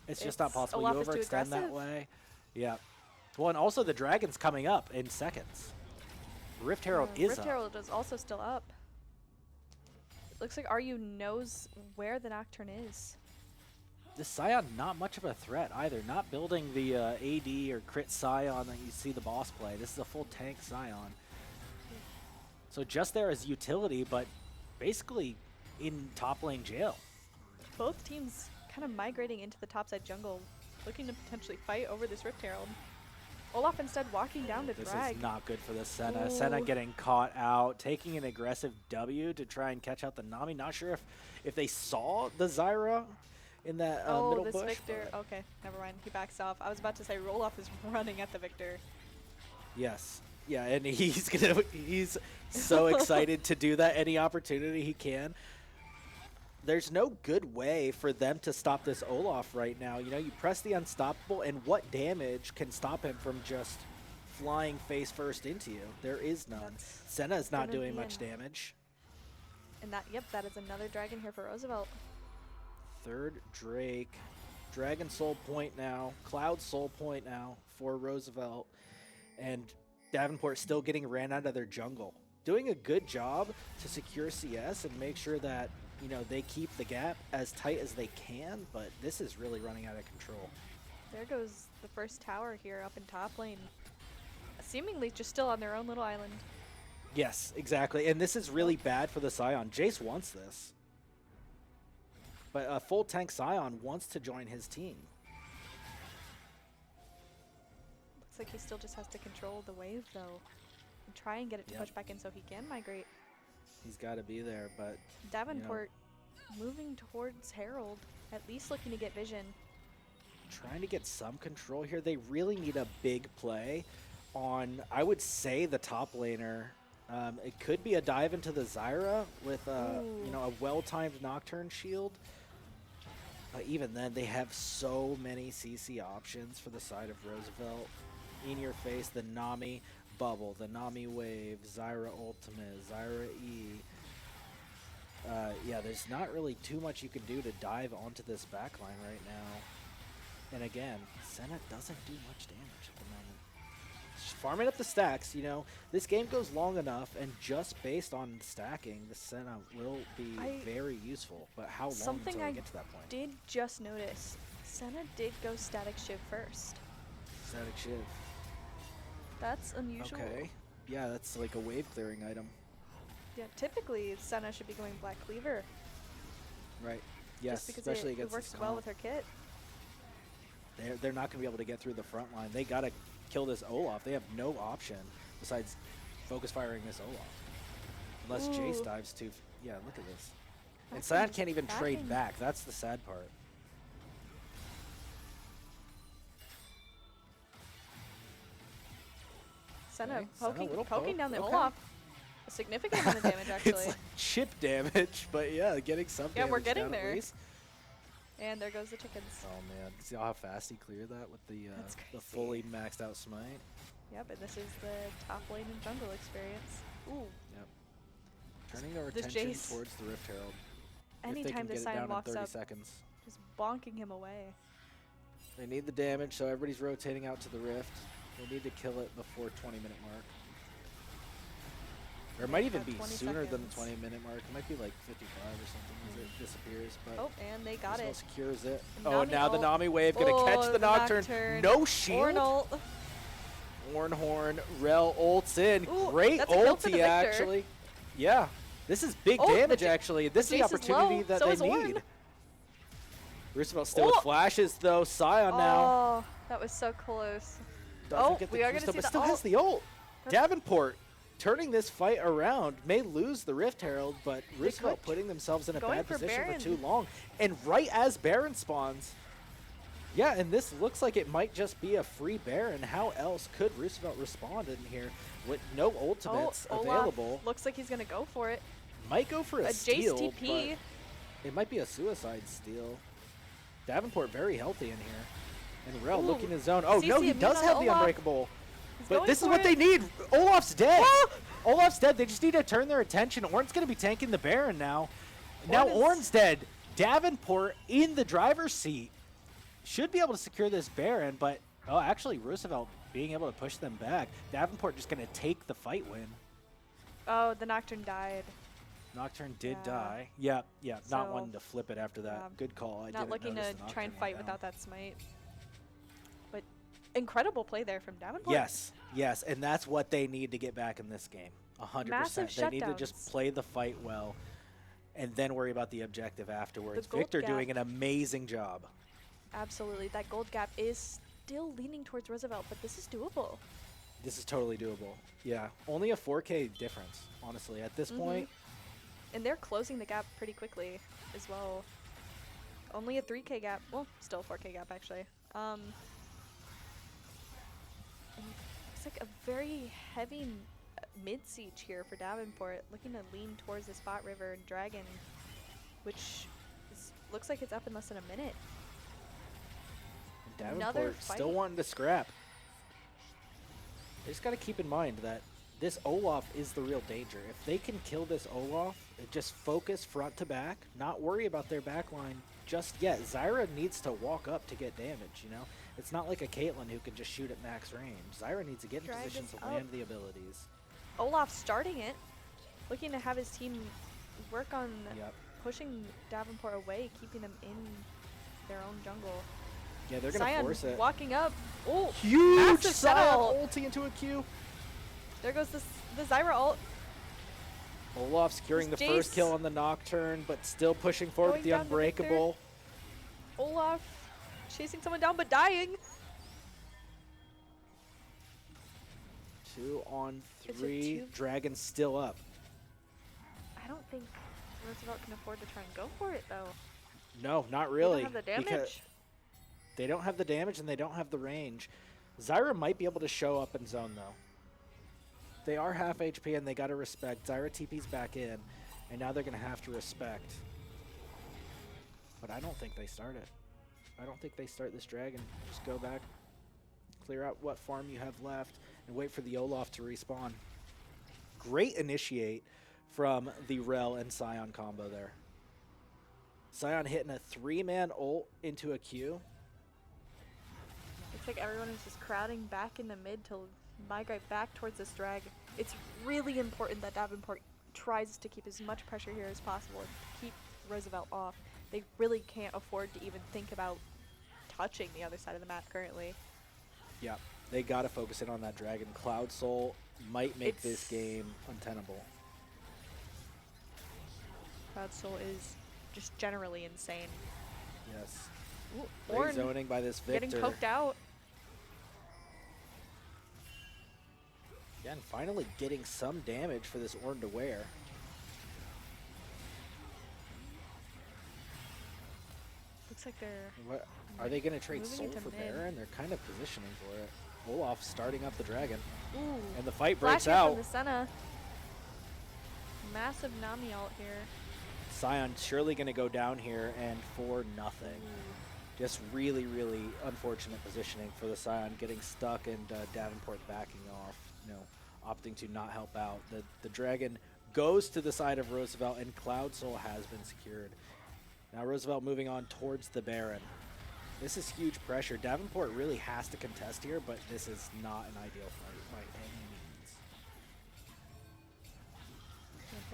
It's just not possible. Olaf you overextend that way. Yeah. Well, and also the Dragon's coming up in seconds. Rift Herald is Rift up. Herald is also still up. It looks like RU knows where the Nocturne is. This Scion, not much of a threat either. Not building the AD or crit Scion that you see the boss play. This is a full tank Scion. So just there as utility, but basically in top lane jail. Both teams kind of migrating into the topside jungle, looking to potentially fight over this Rift Herald. Olaf instead walking down to drag. This is not good for the Senna. Senna getting caught out, taking an aggressive W to try and catch out the Nami. Not sure if they saw the Zyra in that middle this bush. Victor. Okay, never mind. He backs off. I was about to say Olaf is running at the Victor. Yes. Yeah, and he's so excited to do that any opportunity he can. There's no good way for them to stop this Olaf right now. You know, you press the unstoppable, and what damage can stop him from just flying face first into you? There is none. Senna is not doing much damage. And that is another dragon here for Roosevelt. Third Drake. Dragon Soul Point now. Cloud Soul Point now for Roosevelt. And Davenport still getting ran out of their jungle. Doing a good job to secure CS and make sure that, you know, they keep the gap as tight as they can, but this is really running out of control. There goes the first tower here up in top lane. Seemingly just still on their own little island. Yes, exactly. And this is really bad for the Scion. Jace wants this. But a full tank Scion wants to join his team. Looks like he still just has to control the wave, though, and try and get it to push back in so he can migrate. He's got to be there, but Davenport moving towards Herald, at least looking to get vision. Trying to get some control here. They really need a big play on, I would say, the top laner. It could be a dive into the Zyra with a well-timed Nocturne shield. But even then, they have so many CC options for the side of Roosevelt. In your face, the Nami bubble, the Nami wave, Zyra ultimate, Zyra E. Yeah, there's not really too much you can do to dive onto this backline right now. And again, Senna doesn't do much damage at the moment. Just farming up the stacks, you know, this game goes long enough, and just based on stacking, the Senna will be very useful. But how long until we get to that point? Did just notice, Senna did go static shiv first. Static shiv. That's unusual. Okay. Yeah, that's like a wave clearing item. Yeah, typically Senna should be going Black Cleaver. Right. Yes, just because especially it against works this well comp. with her kit. They're not going to be able to get through the front line. They got to kill this Olaf. They have no option besides focus firing this Olaf. Unless Jace dives too. Yeah, look at this. And Scion can't even trade back. That's the sad part. Senna Okay. poking down the Olaf. A significant amount of damage, actually. It's like chip damage, but yeah, getting some damage. Yeah, we're getting down at there. least. And there goes the chickens. Oh man, see how fast he cleared that with the fully maxed out smite. Yep, and this is the top lane and jungle experience. Ooh. Yep. Turning our This attention Jace. towards the Rift Herald. Anytime the Scion walks up, seconds. Just bonking him away. They need the damage, so everybody's rotating out to the rift. They need to kill it before 20-minute mark. Or it might even be sooner than the 20-minute mark. It might be like 55 or something as it disappears. But oh, and they got it. Secures it. Oh, and now ult. the Nami wave going to catch the Nocturne. No shield. Ornhorn, Rel ults in. Ooh, great ulti, actually. Yeah. This is big damage, actually. This is the opportunity that they need. Roosevelt still with flashes, though. Scion now. Oh, that was so close. We are going to see the still has the ult. Davenport turning this fight around, may lose the Rift Herald, but Roosevelt putting themselves in a bad position for too long. And right as Baron spawns, yeah, and this looks like it might just be a free Baron. How else could Roosevelt respond in here with no ultimates available? Looks like he's going to go for it. Might go for a steal, Jace TP. But it might be a suicide steal. Davenport very healthy in here. And Rel looking his zone. Oh, no, he does have the Unbreakable. But this is what they need. Olaf's dead. Olaf's dead. They just need to turn their attention. Ornn's going to be tanking the Baron now. Now Ornn's dead. Davenport in the driver's seat. Should be able to secure this Baron, but actually Roosevelt being able to push them back. Davenport just going to take the fight win. Oh, the Nocturne died. Nocturne did die. Yeah, not wanting to flip it after that. Good call. Not looking to try and fight without that smite. But incredible play there from Davenport. Yes, and that's what they need to get back in this game. 100%. They need to just play the fight well and then worry about the objective afterwards. Victor doing an amazing job. Absolutely. That gold gap is still leaning towards Roosevelt, but this is doable. This is totally doable. Yeah, only a 4K difference, honestly, at this point. And they're closing the gap pretty quickly as well. Only a 3K gap. Well, still 4K gap, actually. And it's like a very heavy mid-siege here for Davenport, looking to lean towards the Spot River and Dragon, which looks like it's up in less than a minute. Davenport still wanting to scrap. They just got to keep in mind that this Olaf is the real danger. If they can kill this Olaf, just focus front to back, not worry about their backline just yet. Zyra needs to walk up to get damage, you know? It's not like a Caitlyn who can just shoot at max range. Zyra needs to get in position to land the abilities. Olaf starting it, looking to have his team work on pushing Davenport away, keeping them in their own jungle. Yeah, they're going to force it. Walking up. Oh, huge Scion ulti into a Q. There goes the Zyra ult. Olaf securing the first kill on the Nocturne, but still pushing forward with the Unbreakable. Olaf chasing someone down, but dying. 2 on 3. Dragon still up. I don't think Roosevelt can afford to try and go for it, though. No, not really. They don't have the damage. They don't have the damage and they don't have the range. Zyra might be able to show up in zone, though. They are half HP and they got to respect. Zyra TP's back in, and now they're going to have to respect. But I don't think they start it. I don't think they start this Dragon. Just go back, clear out what farm you have left, and wait for the Olaf to respawn. Great initiate from the Rel and Scion combo there. Scion hitting a 3-man ult into a Q. Looks like everyone is just crowding back in the mid to migrate back towards this drag. It's really important that Davenport tries to keep as much pressure here as possible to keep Roosevelt off. They really can't afford to even think about touching the other side of the map currently. Yeah, they got to focus in on that Dragon. Cloud Soul might make this game untenable. Cloud Soul is just generally insane. Yes. Ornn zoning by this Victor. Getting poked out. Yeah, and finally getting some damage for this Ornn to wear. Looks like they're... What, are they going to trade Soul for Baron? They're kind of positioning for it. Olaf starting up the Dragon. Ooh. And the fight breaks out. From the Senna. Massive Nami ult here. Scion surely going to go down here and for nothing. Ooh. Just really, really unfortunate positioning for the Scion, getting stuck and Davenport backing off, you know, opting to not help out. The Dragon goes to the side of Roosevelt and Cloud Soul has been secured. Now Roosevelt moving on towards the Baron. This is huge pressure. Davenport really has to contest here, but this is not an ideal fight by any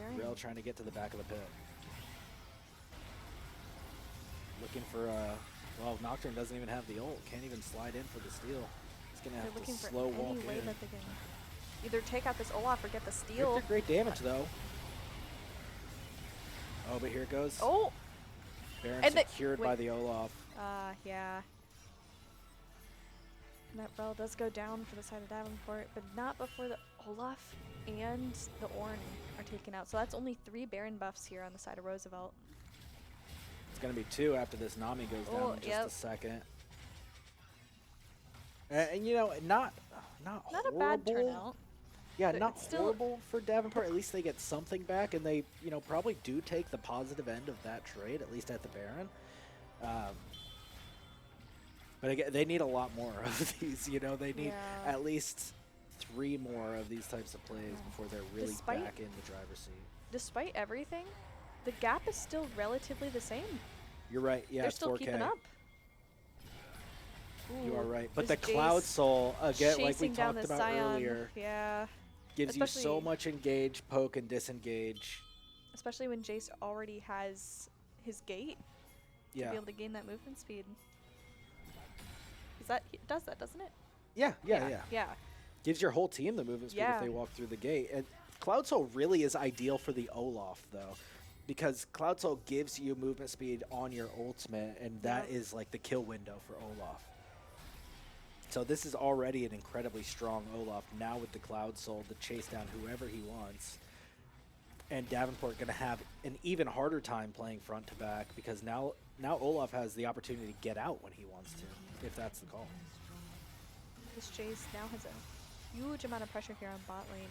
means. Rel trying to get to the back of the pit. Looking for well, Nocturne doesn't even have the ult. Can't even slide in for the steal. He's going to have to slow walk in. That they can either take out this Olaf or get the steal. Victor, great damage, though. Oh, but here it goes. Oh! Baron secured by the Olaf. Yeah. And that Rel does go down for the side of Davenport, but not before the Olaf and the Ornn are taken out. So that's only 3 Baron buffs here on the side of Roosevelt. It's going to be 2 after this Nami goes down in just a second. And you know, not a bad turnout. Yeah, not horrible for Davenport. At least they get something back, and they, you know, probably do take the positive end of that trade, at least at the Baron. But again, they need a lot more of these. You know, they need at least 3 more of these types of plays before they're really back in the driver's seat. Despite everything, the gap is still relatively the same. You're right. Yeah, they're it's still 4K. keeping up. You are right. But the Cloud Soul, again, like we talked about earlier, gives you so much engage, poke, and disengage. Especially when Jace already has his gate to be able to gain that movement speed. It does that, doesn't it? Yeah. Gives your whole team the movement speed if they walk through the gate. And Cloud Soul really is ideal for the Olaf, though, because Cloud Soul gives you movement speed on your ultimate, and that is like the kill window for Olaf. So this is already an incredibly strong Olaf, now with the Cloud Soul to chase down whoever he wants. And Davenport going to have an even harder time playing front to back, because now Olaf has the opportunity to get out when he wants to, if that's the call. This Jace now has a huge amount of pressure here on bot lane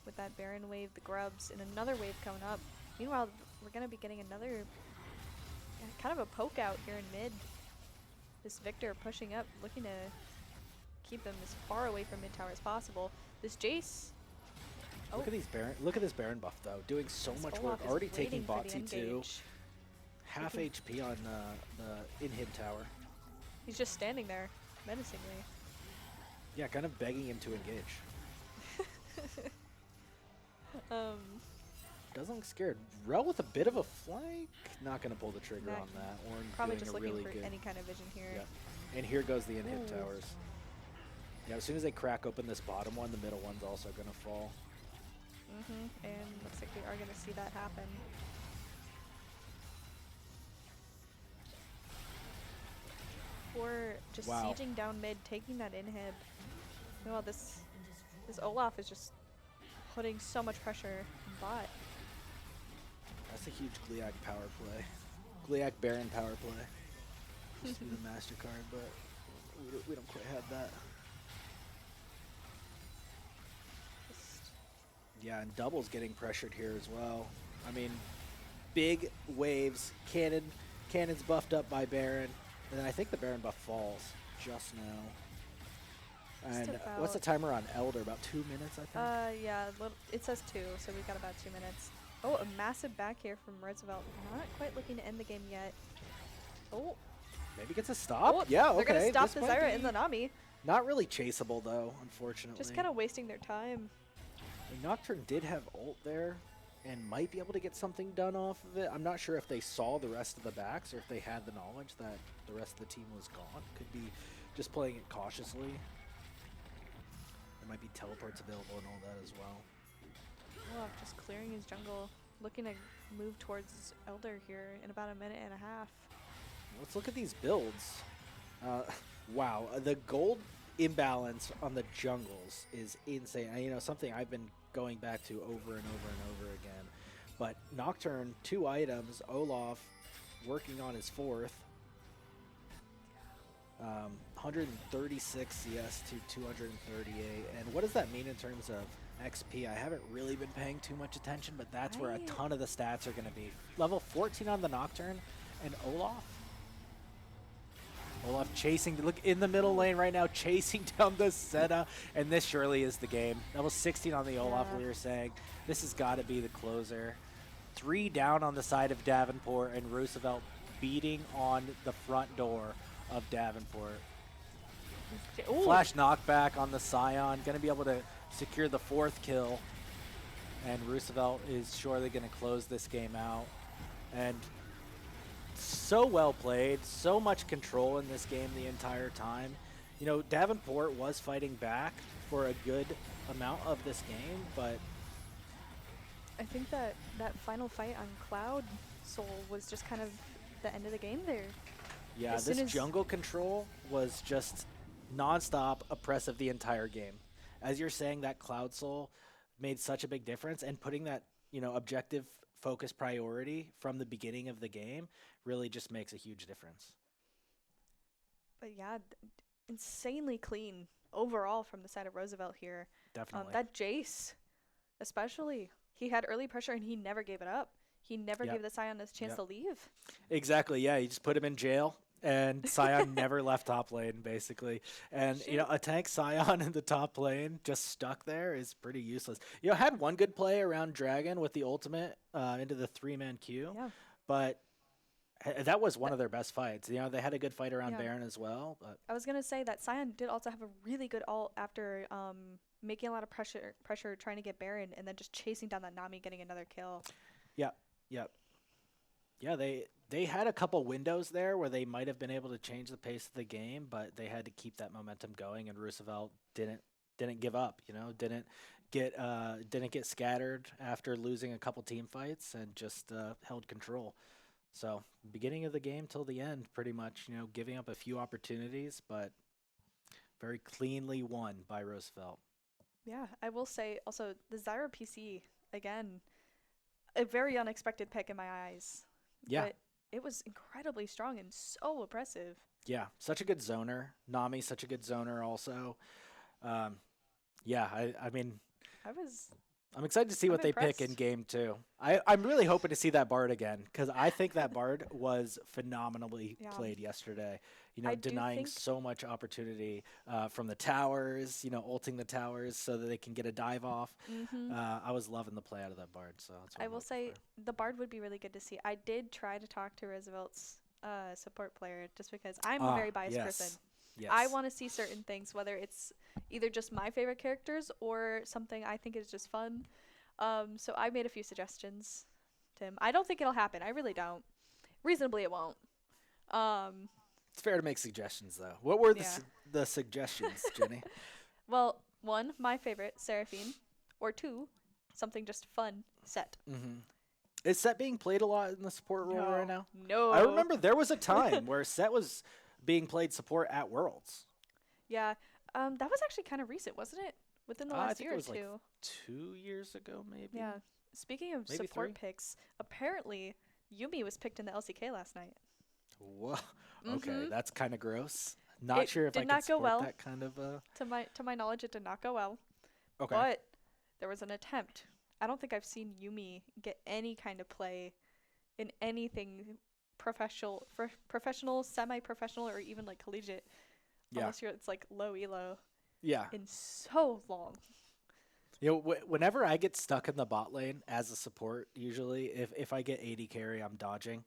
with that Baron wave, the Grubs, and another wave coming up. Meanwhile, we're going to be getting another kind of a poke out here in mid. This Victor pushing up, looking to keep them as far away from mid tower as possible. This Jace. Look at these Baron. Look at this Baron buff though, doing so much work. Already taking bot C2. Half HP on the inhib tower. He's just standing there, menacingly. Yeah, kind of begging him to engage. Doesn't look scared. Rel with a bit of a flank. Not going to pull the trigger on that. Ornn probably doing just a looking really for good. any kind of vision here. Yeah. And here goes the inhib towers. Yeah, as soon as they crack open this bottom one, the middle one's also going to fall. And looks like we are going to see that happen. Or just sieging down mid, taking that inhib. Well, this Olaf is just putting so much pressure on bot. That's a huge GLIAC power play. GLIAC Baron power play. Used to be the MasterCard, but we don't quite have that. Yeah, and Double's getting pressured here as well. I mean, big waves. Cannon's buffed up by Baron. And then I think the Baron buff falls just now. And what's the timer on Elder? About 2 minutes, I think? Yeah, it says 2, so we've got about 2 minutes. Oh, a massive back here from Roosevelt. Not quite looking to end the game yet. Oh. Maybe gets a stop? Oh, yeah, okay. They're going to stop the Zyra in the Nami. Not really chaseable, though, unfortunately. Just kind of wasting their time. Nocturne did have ult there and might be able to get something done off of it. I'm not sure if they saw the rest of the backs or if they had the knowledge that the rest of the team was gone. Could be just playing it cautiously. There might be teleports available and all that as well. Olaf just clearing his jungle, looking to move towards Elder here in about a minute and a half. Let's look at these builds. Wow, the gold imbalance on the jungles is insane. You know, something I've been going back to over and over and over again. But Nocturne, 2 items. Olaf working on his 4th. 136 CS to 238. And what does that mean in terms of XP? I haven't really been paying too much attention, but that's where a ton of the stats are going to be. Level 14 on the Nocturne and Olaf. Olaf chasing, look in the middle lane right now, chasing down the Senna, and this surely is the game. Level 16 on the Olaf, we were saying. This has got to be the closer. 3 down on the side of Davenport, and Roosevelt beating on the front door of Davenport. Ooh. Flash knockback on the Scion, going to be able to secure the 4th kill. And Roosevelt is surely going to close this game out. And so well played, so much control in this game the entire time. You know, Davenport was fighting back for a good amount of this game, but I think that final fight on Cloud Soul was just kind of the end of the game there. yeah, As this soon as- jungle control was just nonstop oppressive the entire game. As you're saying, that Cloud Soul made such a big difference, and putting that, you know, objective focus priority from the beginning of the game really just makes a huge difference. But yeah, insanely clean overall from the side of Roosevelt here. Definitely. That Jace, especially, he had early pressure and he never gave it up. He never Yep. gave the Scion a chance Yep. to leave. Exactly, yeah. You just put him in jail, and Scion never left top lane, basically. And, you know, a tank Scion in the top lane just stuck there is pretty useless. You know, had one good play around Dragon with the ultimate into the 3-man queue, Yeah. but that was one of their best fights. You know, they had a good fight around Yeah. Baron as well. But I was gonna say that Scion did also have a really good ult after making a lot of pressure trying to get Baron, and then just chasing down that Nami, getting another kill. Yep. Yeah, they had a couple windows there where they might have been able to change the pace of the game, but they had to keep that momentum going, and Roosevelt didn't give up, you know, didn't get scattered after losing a couple team fights, and just held control. So, beginning of the game till the end, pretty much, you know, giving up a few opportunities, but very cleanly won by Roosevelt. Yeah, I will say also the Zyra PC, again, a very unexpected pick in my eyes. Yeah. But it was incredibly strong and so oppressive. Yeah, such a good zoner. Nami, such a good zoner also. Yeah, I mean, I'm excited to see what they pick in impressed. game 2. I'm really hoping to see that Bard again, because I think that Bard was phenomenally Yeah. played yesterday. You know, I do denying think- so much opportunity from the towers, you know, ulting the towers so that they can get a dive off. I was loving the play out of that Bard. So that's what I I'm will hoping say for. the Bard would be really good to see. I did try to talk to Roosevelt's support player just because I'm a very biased person. Yes. I want to see certain things, whether it's either just my favorite characters or something I think is just fun. So I made a few suggestions to him. I don't think it'll happen. I really don't. Reasonably, it won't. It's fair to make suggestions, though. What were Yeah. the suggestions, Jenny? Well, 1, my favorite, Seraphine. Or 2, something just fun, Set. Is Set being played a lot in the support role right now? No. I remember there was a time where Set was being played support at Worlds. Yeah. That was actually kind of recent, wasn't it? Within the I last think year it or was like two. 2 years ago, maybe. Yeah. Speaking of Maybe support 3? picks, apparently Yumi was picked in the LCK last night. Whoa. Okay, Mhm. that's kind of gross. Not It sure if did I not could go support well. that kind of. To my knowledge, it did not go well. Okay. But there was an attempt. I don't think I've seen Yumi get any kind of play in anything professional, semi-professional, or even like collegiate. Yeah. Unless it's like low elo Yeah. in so long. You know, whenever I get stuck in the bot lane as a support, usually if I get 80 carry, I'm dodging.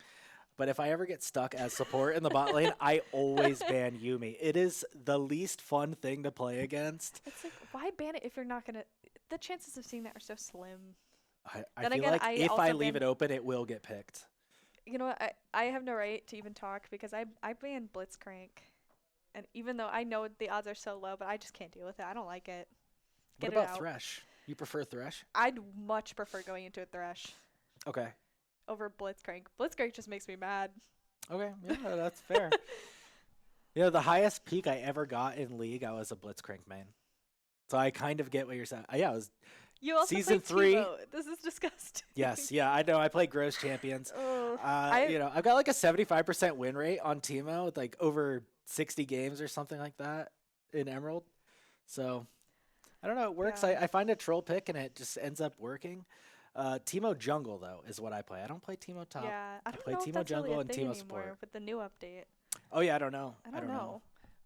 But if I ever get stuck as support in the bot lane, I always ban Yumi. It is the least fun thing to play against. It's like, why ban it if you're not gonna? The chances of seeing that are so slim. I Then feel again, like I if also I leave ban- it open, it will get picked. You know what? I have no right to even talk because I ban Blitzcrank, and even though I know the odds are so low, but I just can't deal with it. I don't like it. What Get it about out. Thresh? You prefer Thresh? I'd much prefer going into a Thresh Okay. over Blitzcrank. Blitzcrank just makes me mad. Okay. Yeah, that's fair. You know, the highest peak I ever got in League, I was a Blitzcrank main. So I kind of get what you're saying. Yeah, I was. You also Season play 3. Teemo. This is disgusting. Yes, yeah, I know. I play Gross Champions. Ugh. You know, I've got like a 75% win rate on Teemo with like over 60 games or something like that in Emerald. So I don't know. It works. Yeah. I find a troll pick and it just ends up working. Teemo Jungle, though, is what I play. I don't play Teemo Top. Yeah, I don't play know if Teemo that's really Jungle a and thing Teemo anymore Support. with the new update. Oh, yeah, I don't know. I don't know.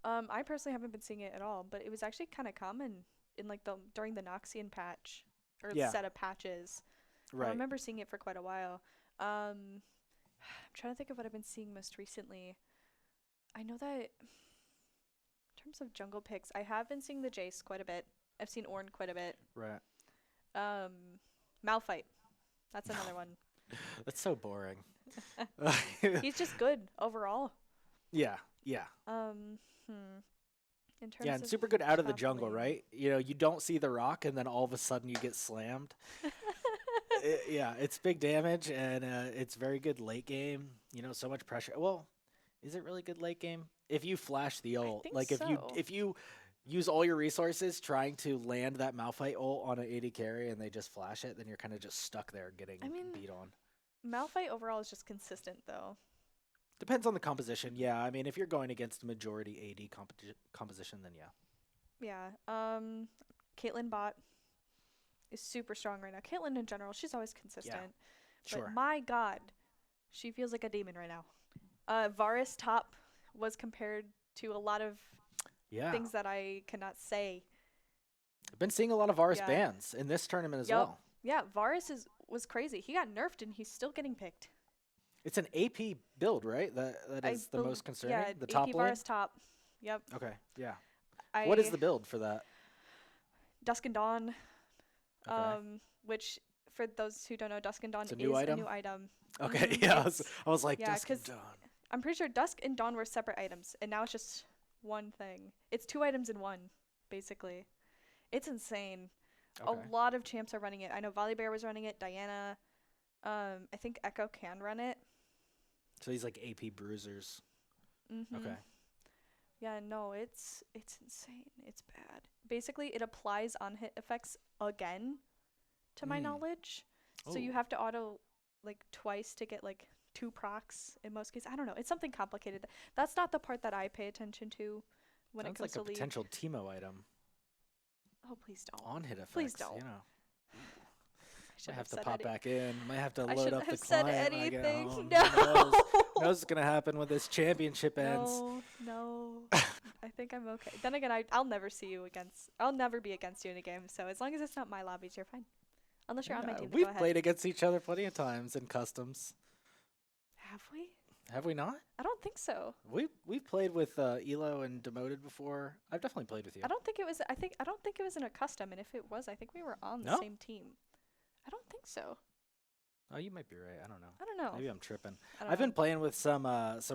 I personally haven't been seeing it at all, but it was actually kind of common in like during the Noxian patch or Yeah. set of patches. Right. I remember seeing it for quite a while. I'm trying to think of what I've been seeing most recently. I know that in terms of jungle picks, I have been seeing the Jace quite a bit. I've seen Ornn quite a bit. Right. Malphite. That's another one. That's so boring. He's just good overall. Yeah. Yeah. In terms And of super good out of the top jungle, lane. right? You know, you don't see the rock, and then all of a sudden you get slammed. It's big damage, and it's very good late game. You know, so much pressure. Well, is it really good late game? If you flash the ult, think like so. if you use all your resources trying to land that Malphite ult on an AD carry, and they just flash it, then you're kind of just stuck there getting beat on. Malphite overall is just consistent, though. Depends on the composition. Yeah, I mean, if you're going against a majority AD composition, then yeah. Yeah. Caitlyn bot is super strong right now. Caitlyn in general, she's always consistent. Sure. But my God, she feels like a demon right now. Varus top was compared to a lot of things that I cannot say. I've been seeing a lot of Varus bans in this tournament as well. Yeah, Varus was crazy. He got nerfed and he's still getting picked. It's an AP build, right? That is the most concerning. Yeah, the AP top lane. Varus top. Yep. Okay. Yeah. What is the build for that? Dusk and Dawn. Okay. Which for those who don't know, Dusk and Dawn is a new item. Okay. Yeah. I was like, Dusk and Dawn. I'm pretty sure Dusk and Dawn were separate items, and now it's just one thing. It's 2 items in one, basically. It's insane. Okay. A lot of champs are running it. I know Volibear was running it. Diana. I think Echo can run it. So he's like AP bruisers. Mm-hmm. Okay. Yeah, no, it's insane. It's bad. Basically, it applies on-hit effects again, to my knowledge. So you have to auto, like, twice to get, like, 2 procs in most cases. I don't know. It's something complicated. That's not the part that I pay attention to when it comes to League. Sounds like a potential Teemo item. Oh, please don't. On-hit effects. Please don't. You know. I Might have to pop back in. Might have to I load up the have said client. anything. Who No. knows what's gonna happen when this championship ends? No. I think I'm okay. Then again, I'll never see you against. I'll never be against you in a game. So as long as it's not my lobbies, you're fine. Unless you're on my team. We've go ahead. played against each other plenty of times in customs. Have we? Have we not? I don't think so. We've played with Elo and Demoted before. I've definitely played with you. I don't think it was. I don't think it was in a custom. And if it was, I think we were on the same team. I don't think so. Oh, you might be right. I don't know. I don't know. Maybe I'm tripping. I've been playing with some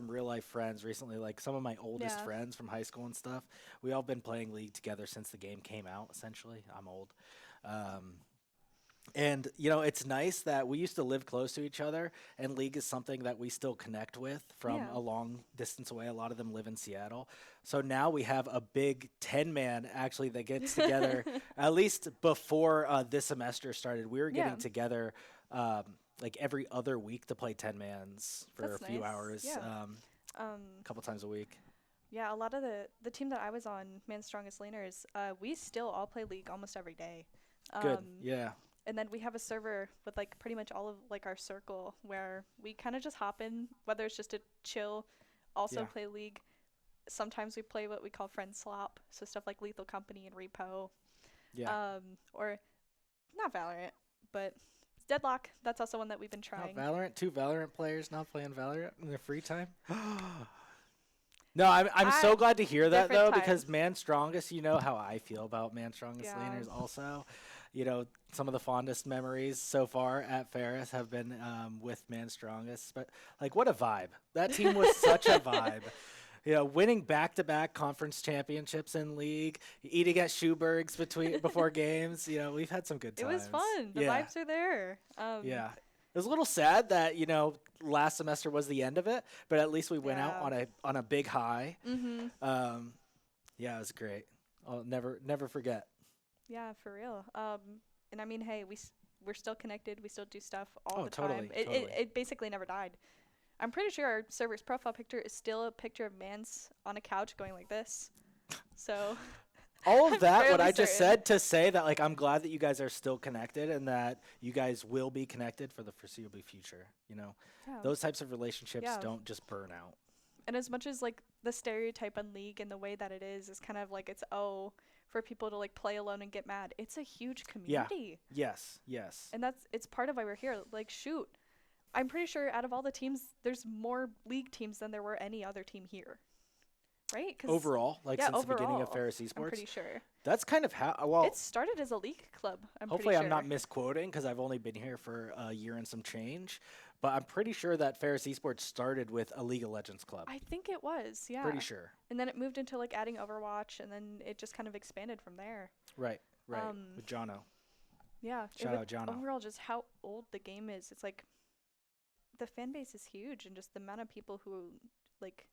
real life friends recently, like some of my oldest friends from high school and stuff. We all been playing League together since the game came out. Essentially, I'm old. And, you know, it's nice that we used to live close to each other, and League is something that we still connect with from a long distance away. A lot of them live in Seattle. So now we have a big 10-man, actually, that gets together, at least before this semester started. We were getting together like every other week to play 10-mans for That's a few nice. hours, a couple times a week. Yeah, a lot of the team that I was on, Man's Strongest Laners, we still all play League almost every day. Good, yeah. And then we have a server with like pretty much all of like our circle where we kind of just hop in, whether it's just to chill, also play League. Sometimes we play what we call friend slop, so stuff like Lethal Company and Repo. Yeah. Or not Valorant, but Deadlock. That's also one that we've been trying. Not Valorant? 2 Valorant players not playing Valorant in their free time? No, I'm so glad to hear that, though, because Man Strongest, you know how I feel about Man Strongest laners also. You know, some of the fondest memories so far at Ferris have been with Man Strongest. But, like, what a vibe. That team was such a vibe. You know, winning back-to-back conference championships in League, eating at Schuberg's before games. You know, we've had some good times. It was fun. The vibes are there. Yeah. It was a little sad that, you know, last semester was the end of it, but at least we went out on a big high. Mm-hmm. Yeah, it was great. I'll never forget. Yeah, for real. And I mean, hey, we're still connected. We still do stuff all the totally, time. It basically never died. I'm pretty sure our server's profile picture is still a picture of Mans on a couch going like this. So all of that, what I just said, to say that, like, I'm glad that you guys are still connected and that you guys will be connected for the foreseeable future. You know, those types of relationships don't just burn out. And as much as, like, the stereotype on League and the way that it is kind of like it's, for people to like play alone and get mad. It's a huge community. Yeah. Yes. And it's part of why we're here. Like, shoot, I'm pretty sure out of all the teams, there's more league teams than there were any other team here. Right? Overall, like since the beginning of Ferris Esports? I'm pretty sure. That's kind of how, well... It started as a league club, hopefully I'm not misquoting, because I've only been here for a year and some change. But I'm pretty sure that Ferris Esports started with a League of Legends club. I think it was, yeah. Pretty sure. And then it moved into, like, adding Overwatch, and then it just kind of expanded from there. Right. With Jono. Yeah. Shout out Jono. Overall, just how old the game is. It's like, the fan base is huge, and just the amount of people who, like,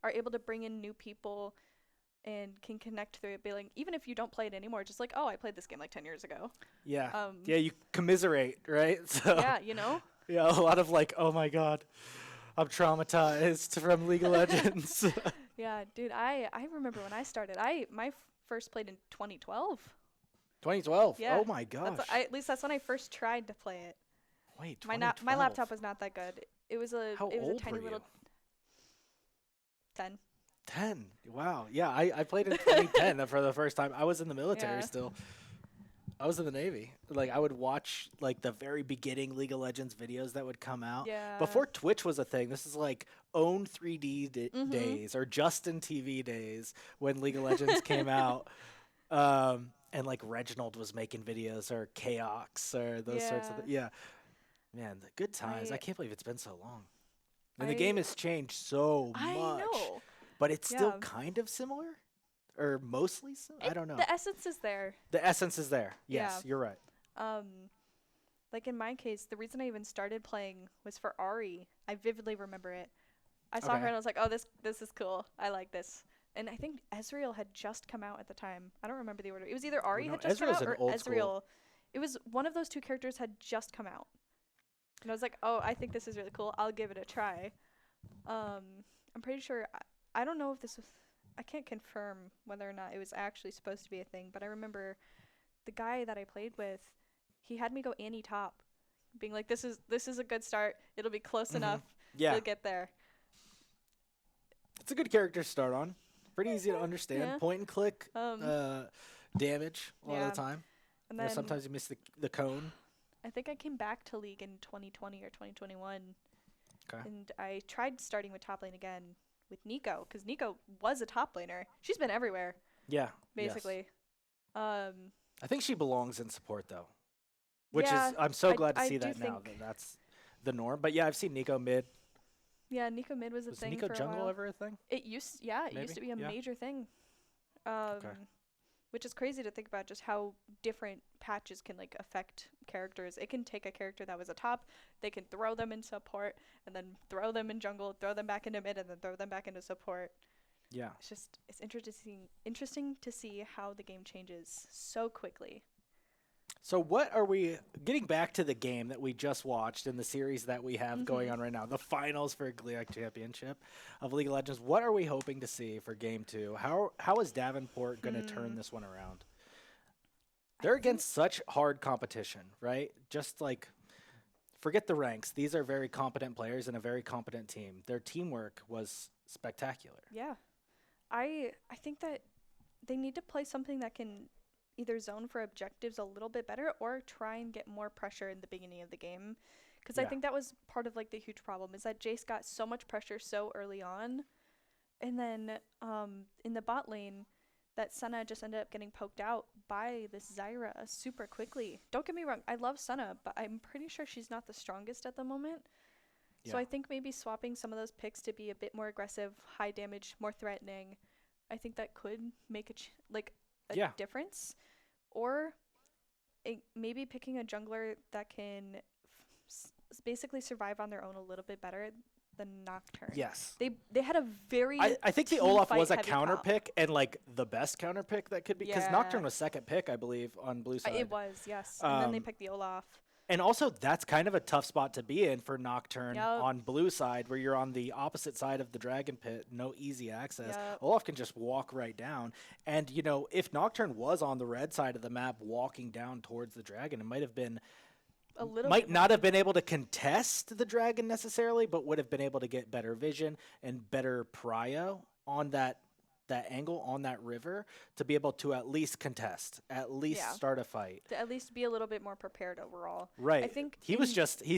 are able to bring in new people and can connect through it, be like, even if you don't play it anymore, just like, oh, I played this game like 10 years ago. Yeah. Yeah, you commiserate, right? So yeah, you know? Yeah, a lot of like, oh my God, I'm traumatized from League of Legends. Yeah, dude, I remember when I started. My first played in 2012. 2012? Yeah. Oh my gosh. At least that's when I first tried to play it. Wait, 2012? My laptop was not that good. It was a How it was old a tiny were little you? 10. 10. Wow. Yeah, I played in 2010 for the first time. I was in the military still. I was in the Navy. Like, I would watch, like, the very beginning League of Legends videos that would come out. Yeah. Before Twitch was a thing, this is, like, Own 3D days or Justin TV days when League of Legends came out. And, like, Reginald was making videos or Chaox or those sorts of Yeah. Man, the good times. I can't believe it's been so long. And the game has changed so much. I know. But it's still kind of similar? Or mostly similar? I don't know. The essence is there. The essence is there. Yes, you're right. Like in my case, the reason I even started playing was for Ari. I vividly remember it. I saw her and I was like, oh, this is cool. I like this. And I think Ezreal had just come out at the time. I don't remember the order. It was either Ari had just come out or Ezreal. It was one of those two characters had just come out. And I was like, oh, I think this is really cool. I'll give it a try. I'm pretty sure, I don't know if this was, I can't confirm whether or not it was actually supposed to be a thing, but I remember the guy that I played with, he had me go Annie top, being like, this is a good start. It'll be close enough. Yeah. You'll get there. It's a good character to start on. Pretty easy to understand. Yeah. Point and click damage a lot of the time. And then sometimes you miss the cone. I think I came back to League in 2020 or 2021. Okay. And I tried starting with top lane again with Nico, because Nico was a top laner. She's been everywhere. Yeah. Basically. Yes. I think she belongs in support, though. Which is, I'm so glad to see that now. That's the norm. But yeah, I've seen Nico mid. Yeah, Nico mid was a thing Nico for a jungle while. ever a thing? It used to be a major thing. Which is crazy to think about, just how different patches can like affect characters. It can take a character that was a top, they can throw them in support, and then throw them in jungle, throw them back into mid, and then throw them back into support. Yeah. It's interesting to see how the game changes so quickly. So what are we getting back to the game that we just watched in the series that we have going on right now, the finals for GLIAC Championship of League of Legends? What are we hoping to see for Game 2? How is Davenport going to turn this one around? They're against such hard competition, right? Just like, forget the ranks. These are very competent players and a very competent team. Their teamwork was spectacular. Yeah. I think that they need to play something that can either zone for objectives a little bit better or try and get more pressure in the beginning of the game. Because I think that was part of like the huge problem, is that Jace got so much pressure so early on. And then in the bot lane, that Senna just ended up getting poked out by this Zyra super quickly. Don't get me wrong, I love Senna, but I'm pretty sure she's not the strongest at the moment. Yeah. So I think maybe swapping some of those picks to be a bit more aggressive, high damage, more threatening, I think that could make a difference. Or maybe picking a jungler that can basically survive on their own a little bit better than Nocturne. Yes. They had a very I think the Olaf was a counter pick, and like the best counter pick that could be, because Nocturne was second pick, I believe, on blue side. It was, yes. And then they picked the Olaf. And also, that's kind of a tough spot to be in for Nocturne on blue side, where you're on the opposite side of the Dragon Pit, no easy access. Olaf can just walk right down. And, you know, if Nocturne was on the red side of the map walking down towards the Dragon, it might have been might not have been able to contest the Dragon necessarily, but would have been able to get better vision and better prio on that that angle on that river to be able to at least contest, at least start a fight. To at least be a little bit more prepared overall. Right. I think he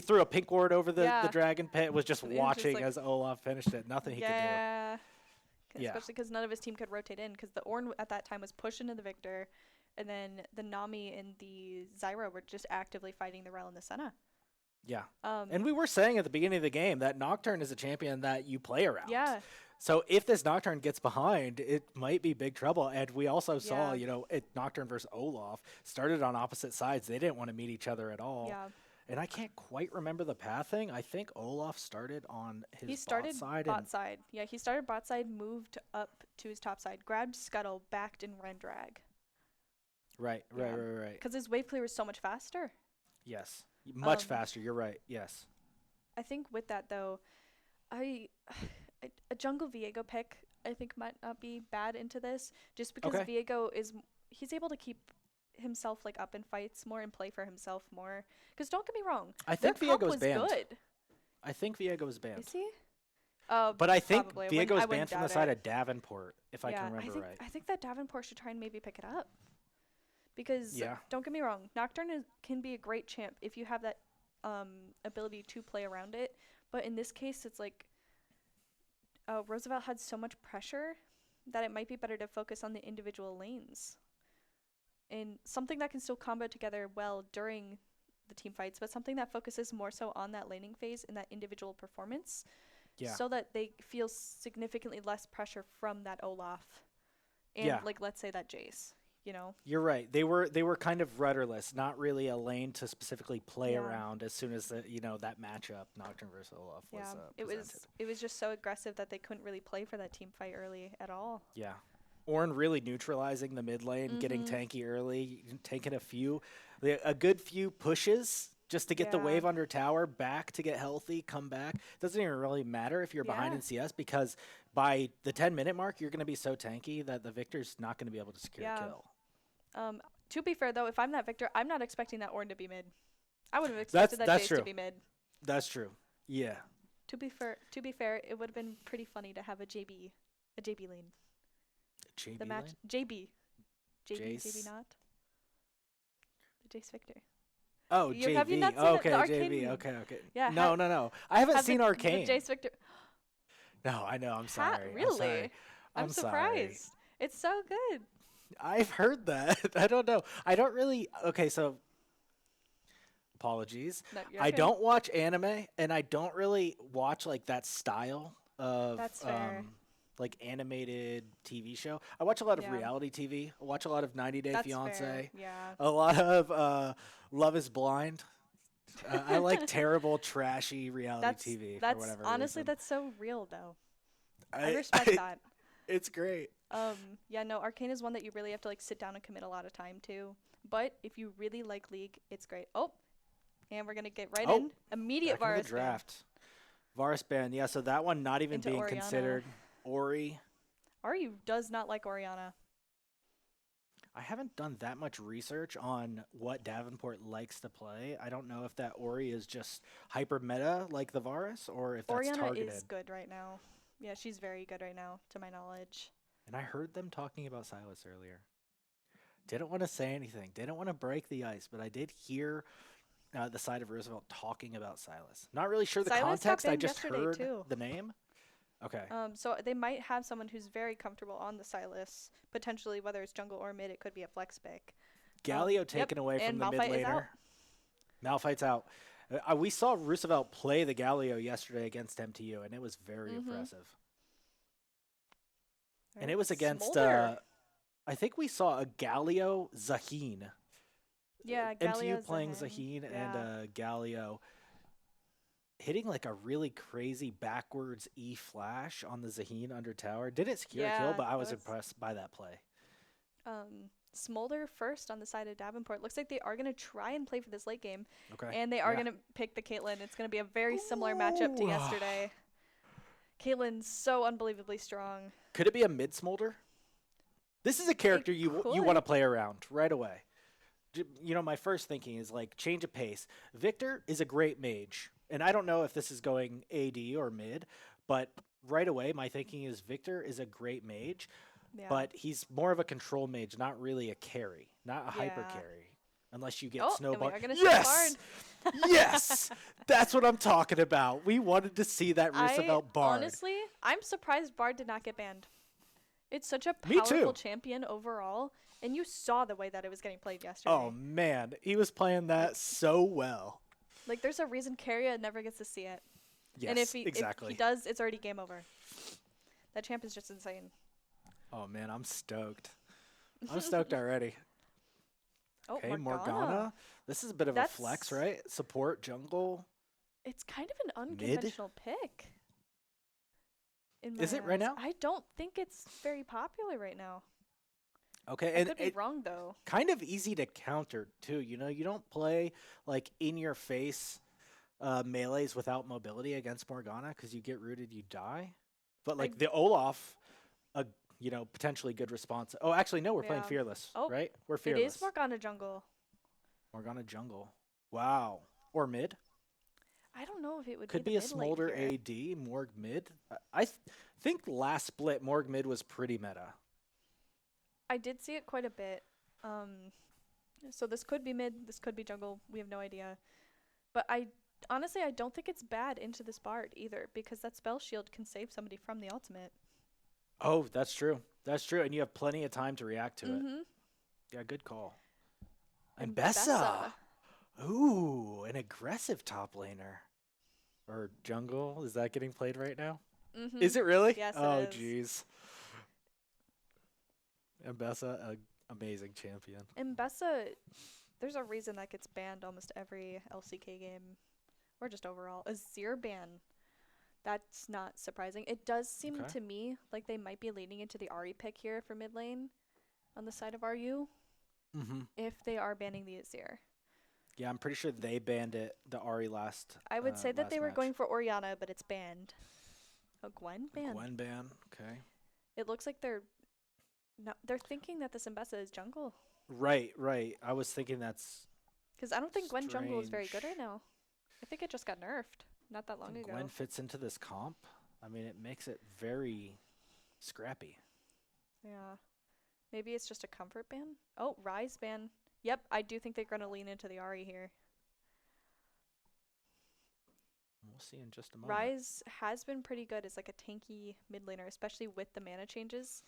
threw a pink ward over the dragon pit, was just watching like, as Olaf finished it. Nothing he could do. Yeah. Especially because none of his team could rotate in, because the Ornn at that time was pushed into the Victor, and then the Nami and the Zyra were just actively fighting the Rel and the Senna. Yeah. And we were saying at the beginning of the game that Nocturne is a champion that you play around. Yeah. So if this Nocturne gets behind, it might be big trouble. And we also saw, Nocturne versus Olaf started on opposite sides. They didn't want to meet each other at all. Yeah. And I can't quite remember the pathing. I think Olaf started on his bot side. Bot side. Yeah, he started bot side, moved up to his top side, grabbed Scuttle, backed in Ren drag. Right. Because his wave clear was so much faster. Yes. Much faster. You're right. Yes. I think with that, though, a jungle Viego pick, I think, might not be bad into this, just because Viego he's able to keep himself like up in fights more and play for himself more. Because don't get me wrong, I think Viego was banned. Good. I think Viego is banned. Is he? But I think probably. Viego is banned from the side of Davenport, if I can remember right. I think that Davenport should try and maybe pick it up. Because don't get me wrong, Nocturne can be a great champ if you have that ability to play around it. But in this case, it's like Roosevelt had so much pressure that it might be better to focus on the individual lanes. And something that can still combo together well during the team fights, but something that focuses more so on that laning phase and that individual performance, so that they feel significantly less pressure from that Olaf and like let's say that Jace. You're right. They were kind of rudderless, not really a lane to specifically play around. As soon as that matchup Nocturne versus Olaf was presented. It was just so aggressive that they couldn't really play for that team fight early at all. Yeah. Ornn really neutralizing the mid lane, getting tanky early, taking a good few pushes just to get the wave under tower, back to get healthy, come back. Doesn't even really matter if you're behind in CS, because by the 10-minute mark, you're going to be so tanky that the Victor's not going to be able to secure a kill. To be fair, though, if I'm that Victor, I'm not expecting that Ornn to be mid. I would have expected that Jace to be mid. That's true. Yeah. To be fair, it would have been pretty funny to have a JB lane. JB the match lane? JB not. The Jace Victor. Oh, JB. Have you not seen the JB. Okay. Yeah. No. I haven't seen Arcane. The Jace Victor. No, I know. I'm sorry. Really? I'm surprised. Sorry. It's so good. I've heard that. I don't know. I don't really. Okay, so apologies. No, I don't watch anime, and I don't really watch like that style of like animated TV show. I watch a lot of reality TV. I watch a lot of 90 Day Fiance. Fair. Yeah. A lot of Love Is Blind. I like terrible, trashy reality TV. That's for whatever honestly, reason. that's so real though. I respect that. It's great. Arcane is one that you really have to like sit down and commit a lot of time to. But if you really like League, it's great. Oh, and we're gonna get right in immediate Varus draft. Varus ban, yeah. So that one not even into being Orianna. Considered. Ori does not like Orianna. I haven't done that much research on what Davenport likes to play. I don't know if that Ori is just hyper meta like the Varus, or if that's Orianna targeted. is good right now. Yeah, she's very good right now, to my knowledge. And I heard them talking about Silas earlier. Didn't want to say anything. Didn't want to break the ice, but I did hear the side of Roosevelt talking about Silas. Not really sure the Silas context. got I banned just heard too. the name. Okay. So they might have someone who's very comfortable on the Silas, potentially whether it's jungle or mid. It could be a flex pick. Galio taken away from the mid laner. Malphite's out. We saw Roosevelt play the Galio yesterday against MTU, and it was very impressive. And it was against, I think we saw a Galio Zaheen. Yeah, Galio MTU playing Zaheen and Galio hitting like a really crazy backwards E flash on the Zaheen under tower. Didn't secure a kill, but I was impressed by that play. Smolder first on the side of Davenport. Looks like they are going to try and play for this late game. Okay. And they are going to pick the Caitlyn. It's going to be a very similar matchup to yesterday. Caitlyn's so unbelievably strong. Could it be a mid Smolder? This is a character you want to play around right away. My first thinking is like change of pace. Victor is a great mage. And I don't know if this is going AD or mid, but right away my thinking is Victor is a great mage. Yeah. but he's more of a control mage, not really a carry, not a hyper Yeah. carry. Unless you get And we snowball. are gonna see Yes! Bard. Yes! That's what I'm talking about. We wanted to see that Roosevelt Bard. Honestly, I'm surprised Bard did not get banned. It's such a Me powerful too. champion overall, and you saw the way that it was getting played yesterday. Oh, man. He was playing that so well. Like, there's a reason Carrier never gets to see it. Yes, And if he exactly. does, it's already game over. That champ is just insane. Oh, man, I'm stoked. I'm stoked already. Oh, Okay, Morgana. This is a bit of a flex, right? Support, jungle. It's kind of an unconventional pick. Is it right now? I don't think it's very popular right now. Okay, I and could be wrong, though. Kind of easy to counter, too. You know, you don't play, like, in-your-face melees without mobility against Morgana because you get rooted, you die. But, like, the Olaf, you know, potentially good response. Oh, actually, no, we're playing Fearless, right? We're Fearless. It is Morgana jungle. Morgana jungle. Wow. Or mid? I don't know if it would Could be be a the mid Smolder lane here. AD, Morg mid. I think last split, Morg mid was pretty meta. I did see it quite a bit. So this could be mid, this could be jungle. We have no idea. But honestly, I don't think it's bad into this Bard either, because that spell shield can save somebody from the ultimate. Oh, that's true. That's true. And you have plenty of time to react to it. Yeah, good call. And Bessa. Ooh, an aggressive top laner. Or jungle. Is that getting played right now? Is it really? Yes, oh, it is. Jeez. And Bessa, an amazing champion. And Bessa, there's a reason that gets banned almost every LCK game. Or just overall. A Zir ban. That's not surprising. It does seem to me like they might be leaning into the Ahri pick here for mid lane on the side of RU. If they are banning the Azir. Yeah, I'm pretty sure they banned it, the Ahri last. I would say that they were match. going for Orianna, but it's banned. Oh, Gwen ban. Gwen ban. Okay. It looks like they're thinking that this Mbessa is jungle. Right. I was thinking that's. Because I don't think Gwen jungle is very good strange. right now. I think it just got nerfed not that long ago. Gwen fits into this comp. I mean, it makes it very scrappy. Yeah. Maybe it's just a comfort ban. Oh, Rise ban. Yep, I do think they're going to lean into the Ahri here. We'll see in just a moment. Rise has been pretty good as like a tanky mid laner, especially with the mana changes.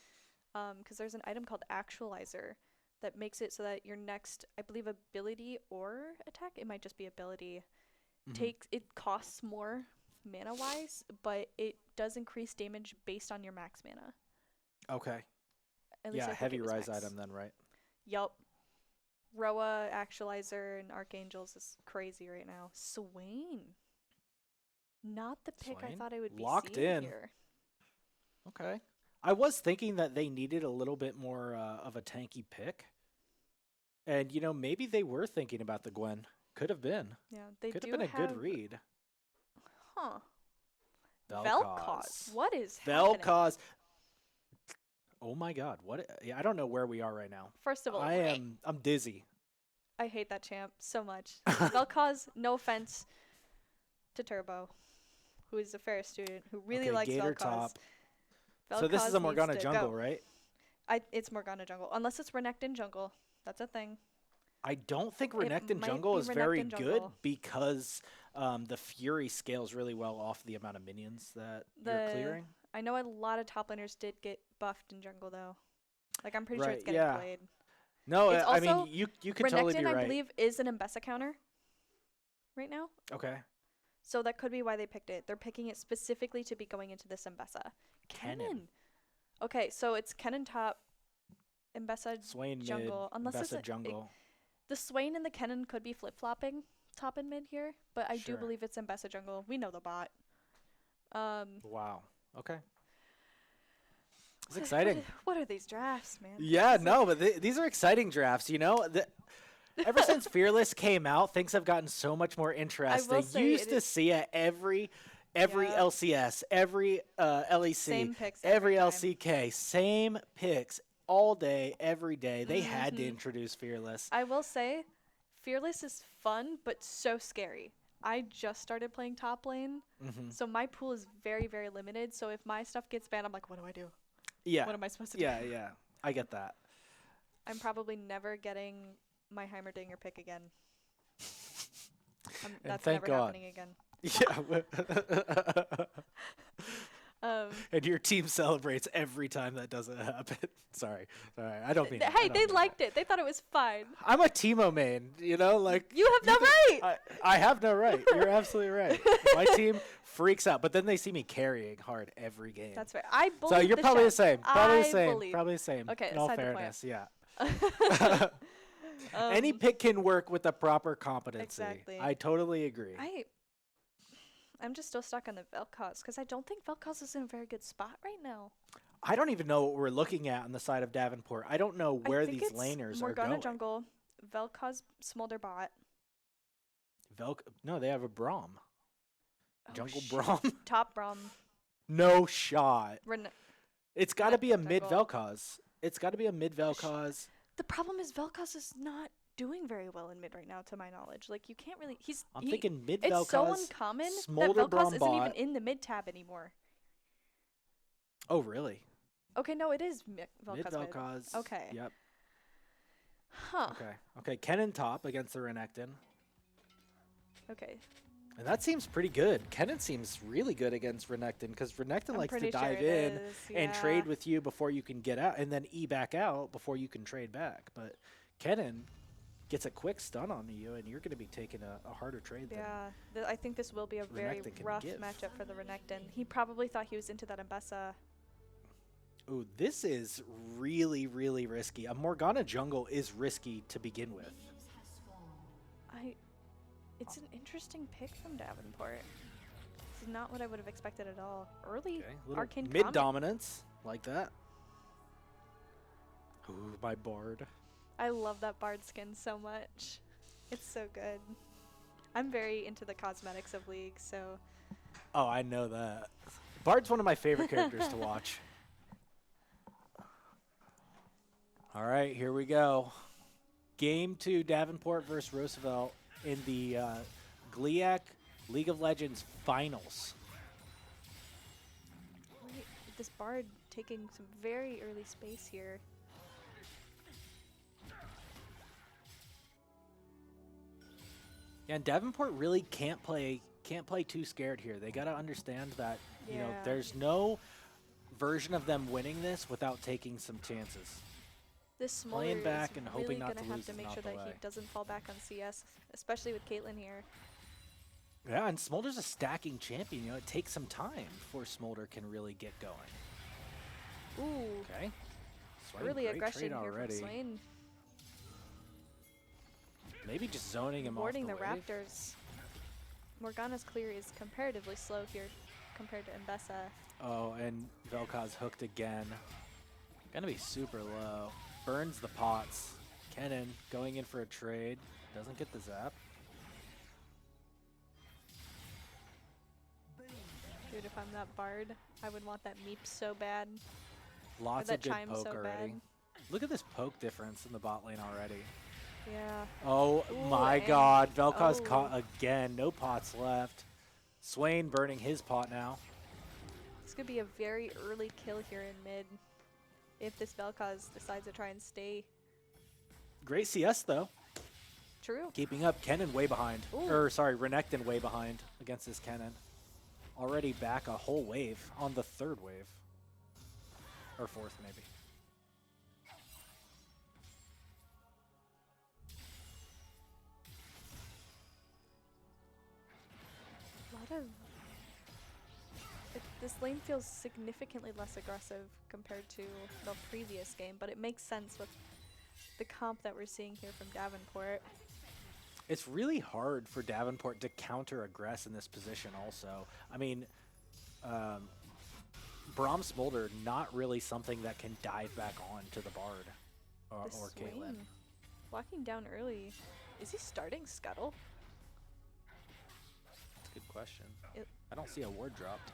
Because there's an item called Actualizer that makes it so that your next, I believe, ability or attack, it might just be ability, it costs more mana wise, but it does increase damage based on your max mana. Okay. At least I think heavy it was Rise max. item then, right? Yup. Roa, Actualizer, and Archangels is crazy right now. Swain. Not the pick I Swain? thought I would be Locked seeing in. here. Okay. I was thinking that they needed a little bit more of a tanky pick. And, you know, maybe they were thinking about the Gwen. Could have been. Yeah, they Could do have been a good have- read. Huh. Vel'Koz. Vel'Koz. What is happening? Vel'Koz. Oh my God! What? Yeah, I don't know where we are right now. First of all, I'm dizzy. I hate that champ so much. Vel'Koz, no offense to Turbo, who is a fair student who really Okay, likes Gator Vel'Koz. top. So this is a Vel'Koz Morgana needs to jungle, go. right? It's Morgana jungle, unless it's Renekton jungle. That's a thing. I don't think It Renekton might jungle be is very Renekton good jungle. because the Fury scales really well off the amount of minions that you're clearing. I know a lot of top laners did get buffed in jungle though. Like I'm pretty sure it's Right, getting yeah. played. No, It's I mean also you could totally be Renekton, I right. believe, is an Mbessa counter right now. Okay. So that could be why they picked it. They're picking it specifically to be going into this Mbessa. Kennen. Okay, so it's Kennen top, Mbessa Swain jungle. mid, Unless it's Bessa jungle. the Swain and the Kennen could be flip-flopping top and mid here, but I Sure. do believe it's Mbessa jungle. We know the bot. Wow. Okay. It's exciting. What are these drafts, man? Yeah, no, but these are exciting drafts. You know, ever since Fearless came out, things have gotten so much more interesting. say You used it to is- see it every Yeah. LCS, every LEC, Same picks every every time. LCK, same picks all day, every day. They had to Mhm. introduce Fearless. I will say, Fearless is fun, but so scary. I just started playing top lane, Hmm. so my pool is very, very limited. So if my stuff gets banned, I'm like, what do I do? Yeah. What am I supposed to do? Yeah. I get that. I'm probably never getting my Heimerdinger pick again. That's thank never God. happening again. Yeah. And your team celebrates every time that doesn't happen. Sorry. I don't mean. Hey, they liked it. They thought it was fine. I'm a Teemo main. You know, like You have no right. I have no right. You're absolutely right. My team freaks out, but then they see me carrying hard every game. That's right. I believe. So you're probably the chef. same. Probably the I same. believe. Probably the same. Okay, In all aside the point. fairness, yeah. Any pick can work with the proper competency. Exactly. I totally agree. I'm just still stuck on the Vel'Koz because I don't think Vel'Koz is in a very good spot right now. I don't even know what we're looking at on the side of Davenport. I don't know where these laners are Morgana going. jungle, Vel'Koz Smolder bot. No, they have a Braum. Oh, Jungle Braum. Top Braum. No shot. It's got to be a jungle. mid Vel'Koz. It's got to be a mid Vel'Koz. The problem is Vel'Koz is not doing very well in mid right now, to my knowledge. Like, you can't really. I'm thinking mid Vel'Koz. It's so uncommon that Smolder Vel'Koz Braum isn't bot. even in the mid tab anymore. Oh, really? Okay, no, it is Vel'Koz. Mid Vel'Koz. Okay. Yep. Huh. Okay. Kennen top against the Renekton. Okay. And that seems pretty good. Kennen seems really good against Renekton because Renekton likes to pretty sure dive it in is, and yeah. trade with you before you can get out, and then E back out before you can trade back. But Kennen gets a quick stun on you, and you're going to be taking a harder trade. Yeah, I think this will be a very rough matchup for the Renekton. He probably thought he was into that Ambessa. Ooh, this is really, really risky. A Morgana jungle is risky to begin with. It's an interesting pick from Davenport. This is not what I would have expected at all. Early Arcane mid Comet. dominance like that. Ooh, my Bard. I love that Bard skin so much. It's so good. I'm very into the cosmetics of League, so. Oh, I know that. Bard's one of my favorite characters to watch. All right, here we go. Game 2, Davenport versus Roosevelt in the GLIAC League of Legends Finals. Wait, this Bard taking some very early space here. Yeah, and Davenport really can't play too scared here. They got to understand that you know there's no version of them winning this without taking some chances. This Smolder Playing back is and really hoping not gonna to have lose to is make not sure the that way. he doesn't fall back on CS, especially with Caitlyn here. Yeah, and Smolder's a stacking champion. You know, it takes some time before Smolder can really get going. Ooh. Okay. Swain, Early great aggression trade here already. from Swain. Maybe just zoning him Warding off the wave. Raptors. Morgana's clear is comparatively slow here compared to Ambessa. Oh, and Vel'Koz hooked again. Gonna be super low. Burns the pots. Kennen going in for a trade. Doesn't get the zap. Dude, if I'm that Bard, I would want that Meep so bad. Lots that of good chime poke so already. bad. Look at this poke difference in the bot lane already. Yeah. Oh Ooh, my and- god. Vel'Koz oh. caught again. No pots left. Swain burning his pot now. This could be a very early kill here in mid. If this Vel'Koz decides to try and stay. Great CS though. True. Keeping up. Kennen way behind. Ooh. Or sorry, Renekton way behind against this Kennen. Already back a whole wave on the third wave. Or fourth maybe. This lane feels significantly less aggressive compared to the previous game, but it makes sense with the comp that we're seeing here from Davenport. It's really hard for Davenport to counter-aggress in this position also. I mean, Braum Smolder, not really something that can dive back on to the Bard or Caitlyn. Walking down early. Is he starting Scuttle? That's a good question. I don't see a ward dropped.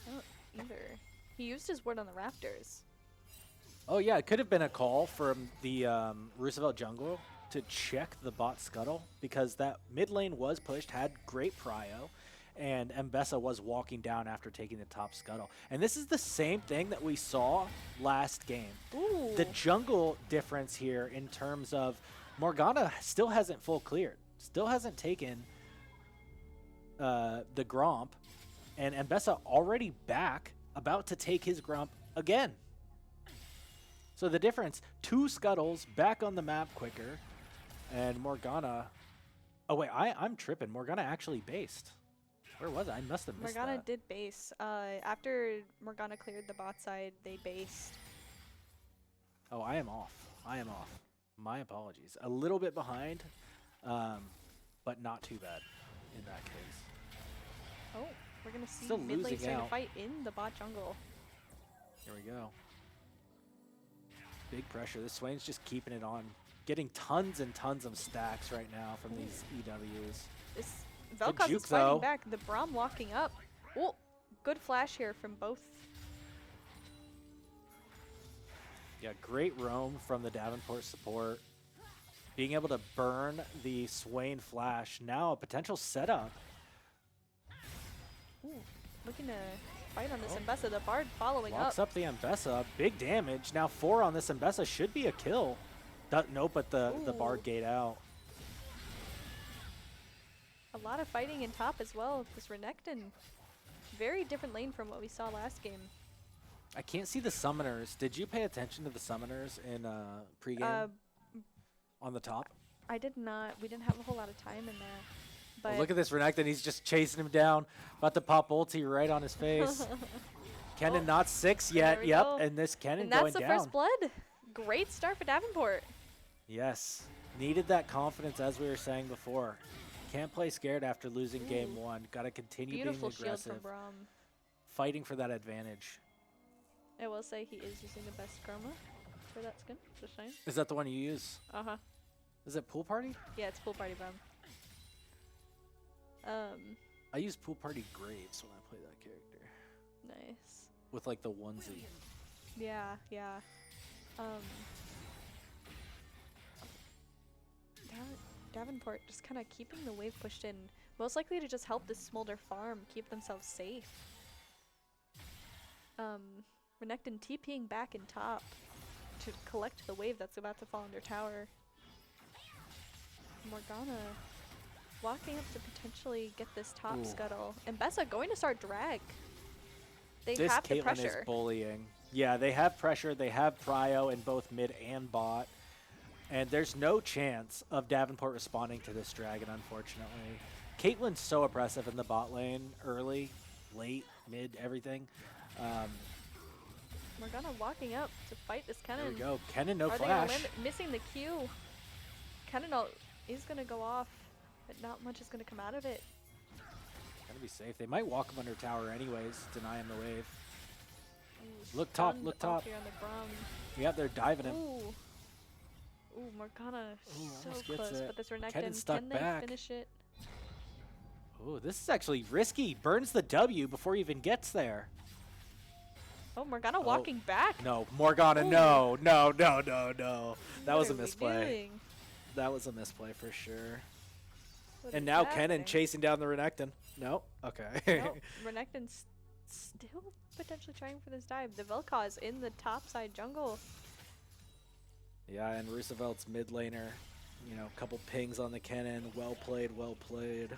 I don't either. He used his ward on the Raptors. Oh yeah, it could have been a call from the Roosevelt jungle to check the bot Scuttle because that mid lane was pushed, had great prio, and Mbessa was walking down after taking the top scuttle. And this is the same thing that we saw last game. Ooh. The jungle difference here in terms of Morgana still hasn't full cleared, still hasn't taken the Gromp, and Mbessa already back, about to take his Gromp again. So the difference, 2 scuttles back on the map quicker, and Morgana... Oh, wait, I'm tripping. Morgana actually based. Where was I? I must have missed Morgana that. did base. After Morgana cleared the bot side, they based. Oh, I am off. I am off. My apologies. A little bit behind, but not too bad in that case. Oh, we're going to see Still mid lane losing starting to out. fight in the bot jungle. Here we go. Big pressure. This Swain's just keeping it on. Getting tons and tons of stacks right now from these EWs. This Vel'Koz juke, is fighting though. back. The Braum walking up. Oh, good flash here from both. Yeah, great roam from the Davenport support. Being able to burn the Swain flash. Now a potential setup. Ooh, looking to fight on this Mbessa. The Bard following Locks up. up the Mbessa. Big damage. Now 4 on this Mbessa should be a kill. Nope, but the Bard gate out. A lot of fighting in top as well. This Renekton, very different lane from what we saw last game. I can't see the summoners. Did you pay attention to the summoners in pregame on the top? I did not. We didn't have a whole lot of time in there. But Oh, look at this Renekton. He's just chasing him down. About to pop ulti right on his face. Kennen not 6 yet. we Yep, go. and this Kennen and that's going the down. first blood. Great start for Davenport. Yes. Needed that confidence, as we were saying before. Can't play scared after losing game 1. Got to continue Beautiful being shield aggressive. from Braum. Fighting for that advantage. I will say he is using the best chroma for that skin. Just saying. Is that the one you use? Uh-huh. Is it Pool Party? Yeah, it's Pool Party Braum. I use Pool Party Graves when I play that character. Nice. With like the onesie. Yeah, yeah. Davenport just kind of keeping the wave pushed in. Most likely to just help this Smolder farm keep themselves safe. Renekton TPing back in top to collect the wave that's about to fall under tower. Morgana walking up to potentially get this top scuttle. And Mbessa going to start drag. They This have the Caitlyn pressure. is bullying. Yeah, they have pressure. They have prio in both mid and bot. And there's no chance of Davenport responding to this dragon, unfortunately. Caitlyn's so oppressive in the bot lane, early, late, mid, everything. Morgana walking up to fight this Kennen. There we go. Kennen, no Are flash. they missing the Q? Kennen is going to go off, but not much is going to come out of it. Gotta be safe. They might walk him under tower anyways, deny him the wave. Ooh, Look top, stunned look top. here on the Braum. Yep, they're diving him. Ooh, Morgana so almost gets close, it. but this Renekton, Kennen's stuck can they back. finish it? Ooh, this is actually risky. Burns the W before he even gets there. Oh, Morgana walking back. No, Morgana, Ooh. no. That was a What are we misplay. doing? That was a misplay for sure. What And is now happening? Kennen chasing down the Renekton. No? Okay. No, Renekton's still potentially trying for this dive. The Vel'Koz in the top side jungle. Yeah, and Roosevelt's mid laner. You know, a couple pings on the Kennen. Well played, well played.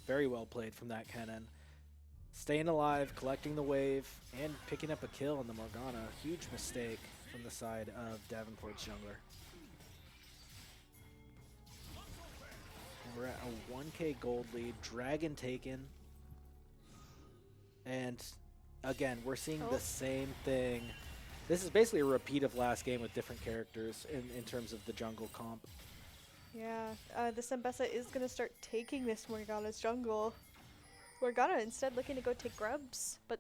Very well played from that Kennen. Staying alive, collecting the wave, and picking up a kill on the Morgana. Huge mistake from the side of Davenport's jungler. We're at a 1k gold lead. Dragon taken. And again, we're seeing the same thing. This is basically a repeat of last game with different characters in terms of the jungle comp. Yeah, this Mbessa is going to start taking this Morgana's jungle. Morgana instead looking to go take grubs, but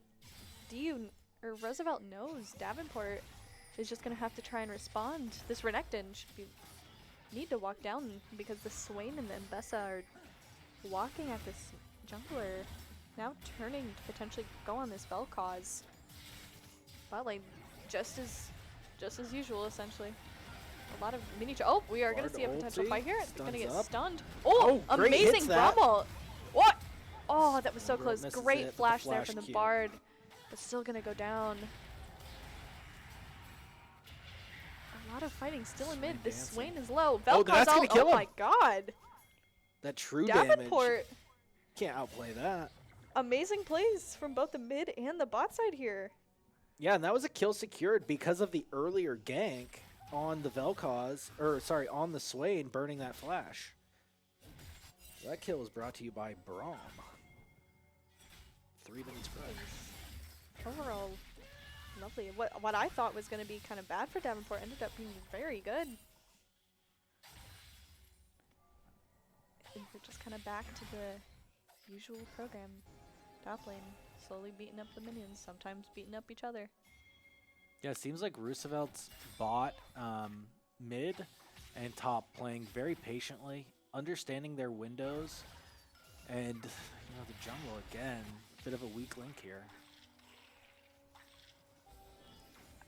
Roosevelt knows Davenport is just going to have to try and respond. This Renekton should need to walk down because the Swain and the Mbessa are walking at this jungler. Now turning to potentially go on this Vel'Koz. But like just as usual, essentially. A lot of mini. Oh, we are going to see a potential ulti, fight here. It's going to get stuns up. stunned. Oh, Oh, great hits amazing that. Brummel. What? Oh, that was so Real close. misses Great it, but the flash there from the Q. Bard, but still going to go down. A lot of fighting still in mid. This Swain is low. Oh, that's going to kill him. Oh my god. That true Davenport. damage. Can't outplay that. Amazing plays from both the mid and the bot side here. Yeah, and that was a kill secured because of the earlier gank on the Vel'Koz, or sorry, on the Swain burning that flash. That kill was brought to you by Braum. 3-minute spread. Overall, lovely. What I thought was going to be kind of bad for Davenport ended up being very good. And we're just kind of back to the usual program. Top lane, slowly beating up the minions, sometimes beating up each other. Yeah, it seems like Roosevelt's bot mid and top playing very patiently, understanding their windows, and the jungle again, bit of a weak link here.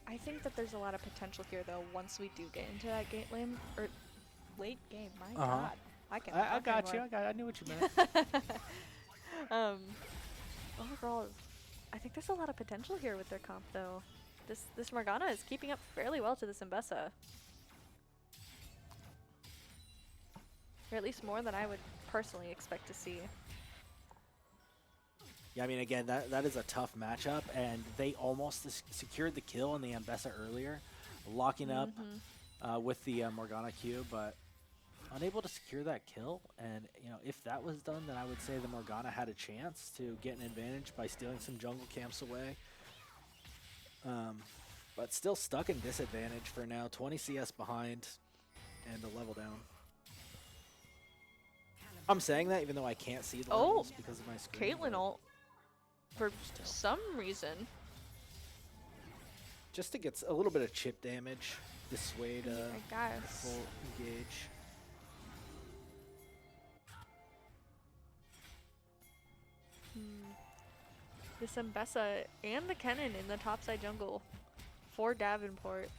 I think that there's a lot of potential here, though. Once we do get into that late game, my God, I got you. I knew what you meant. Overall, I think there's a lot of potential here with their comp, though. This Morgana is keeping up fairly well to this Mbessa. Or at least more than I would personally expect to see. Yeah, I mean, again, that is a tough matchup, and they almost secured the kill in the Mbessa earlier, locking up with the Morgana Q, but unable to secure that kill. And, if that was done, then I would say the Morgana had a chance to get an advantage by stealing some jungle camps away. But still stuck in disadvantage for now. 20 CS behind and a level down. I'm saying that even though I can't see the levels because of my screen. Caitlyn ult for some reason. Just to get a little bit of chip damage. Dissuade full engage. This Mbessa and the Kennen in the topside jungle for Davenport.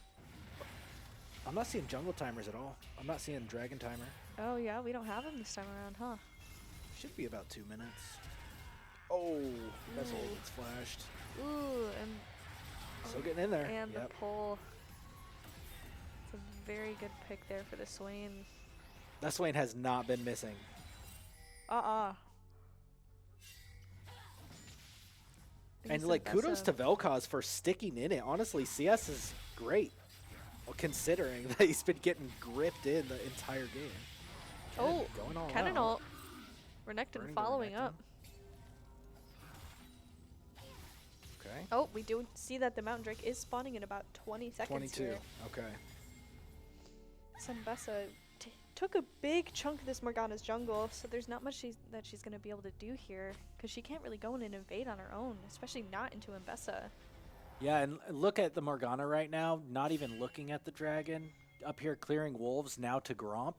I'm not seeing jungle timers at all. I'm not seeing dragon timer. Oh yeah, we don't have him this time around, huh? Should be about 2 minutes. Oh, that's all that's flashed. Ooh, and still getting in there. And the pull. It's a very good pick there for the Swain. That Swain has not been missing. And kudos to Vel'Koz for sticking in it. Honestly, CS is great, considering that he's been getting gripped in the entire game. Kennen ult. Renekton following up. Okay. Oh, we do see that the Mountain Drake is spawning in about 20 seconds 22. Here. Okay. Mbessa took a big chunk of this Morgana's jungle, so there's not much that she's going to be able to do here, because she can't really go in and invade on her own, especially not into Mbessa. Yeah, and look at the Morgana right now, not even looking at the dragon. Up here clearing wolves, now to Gromp.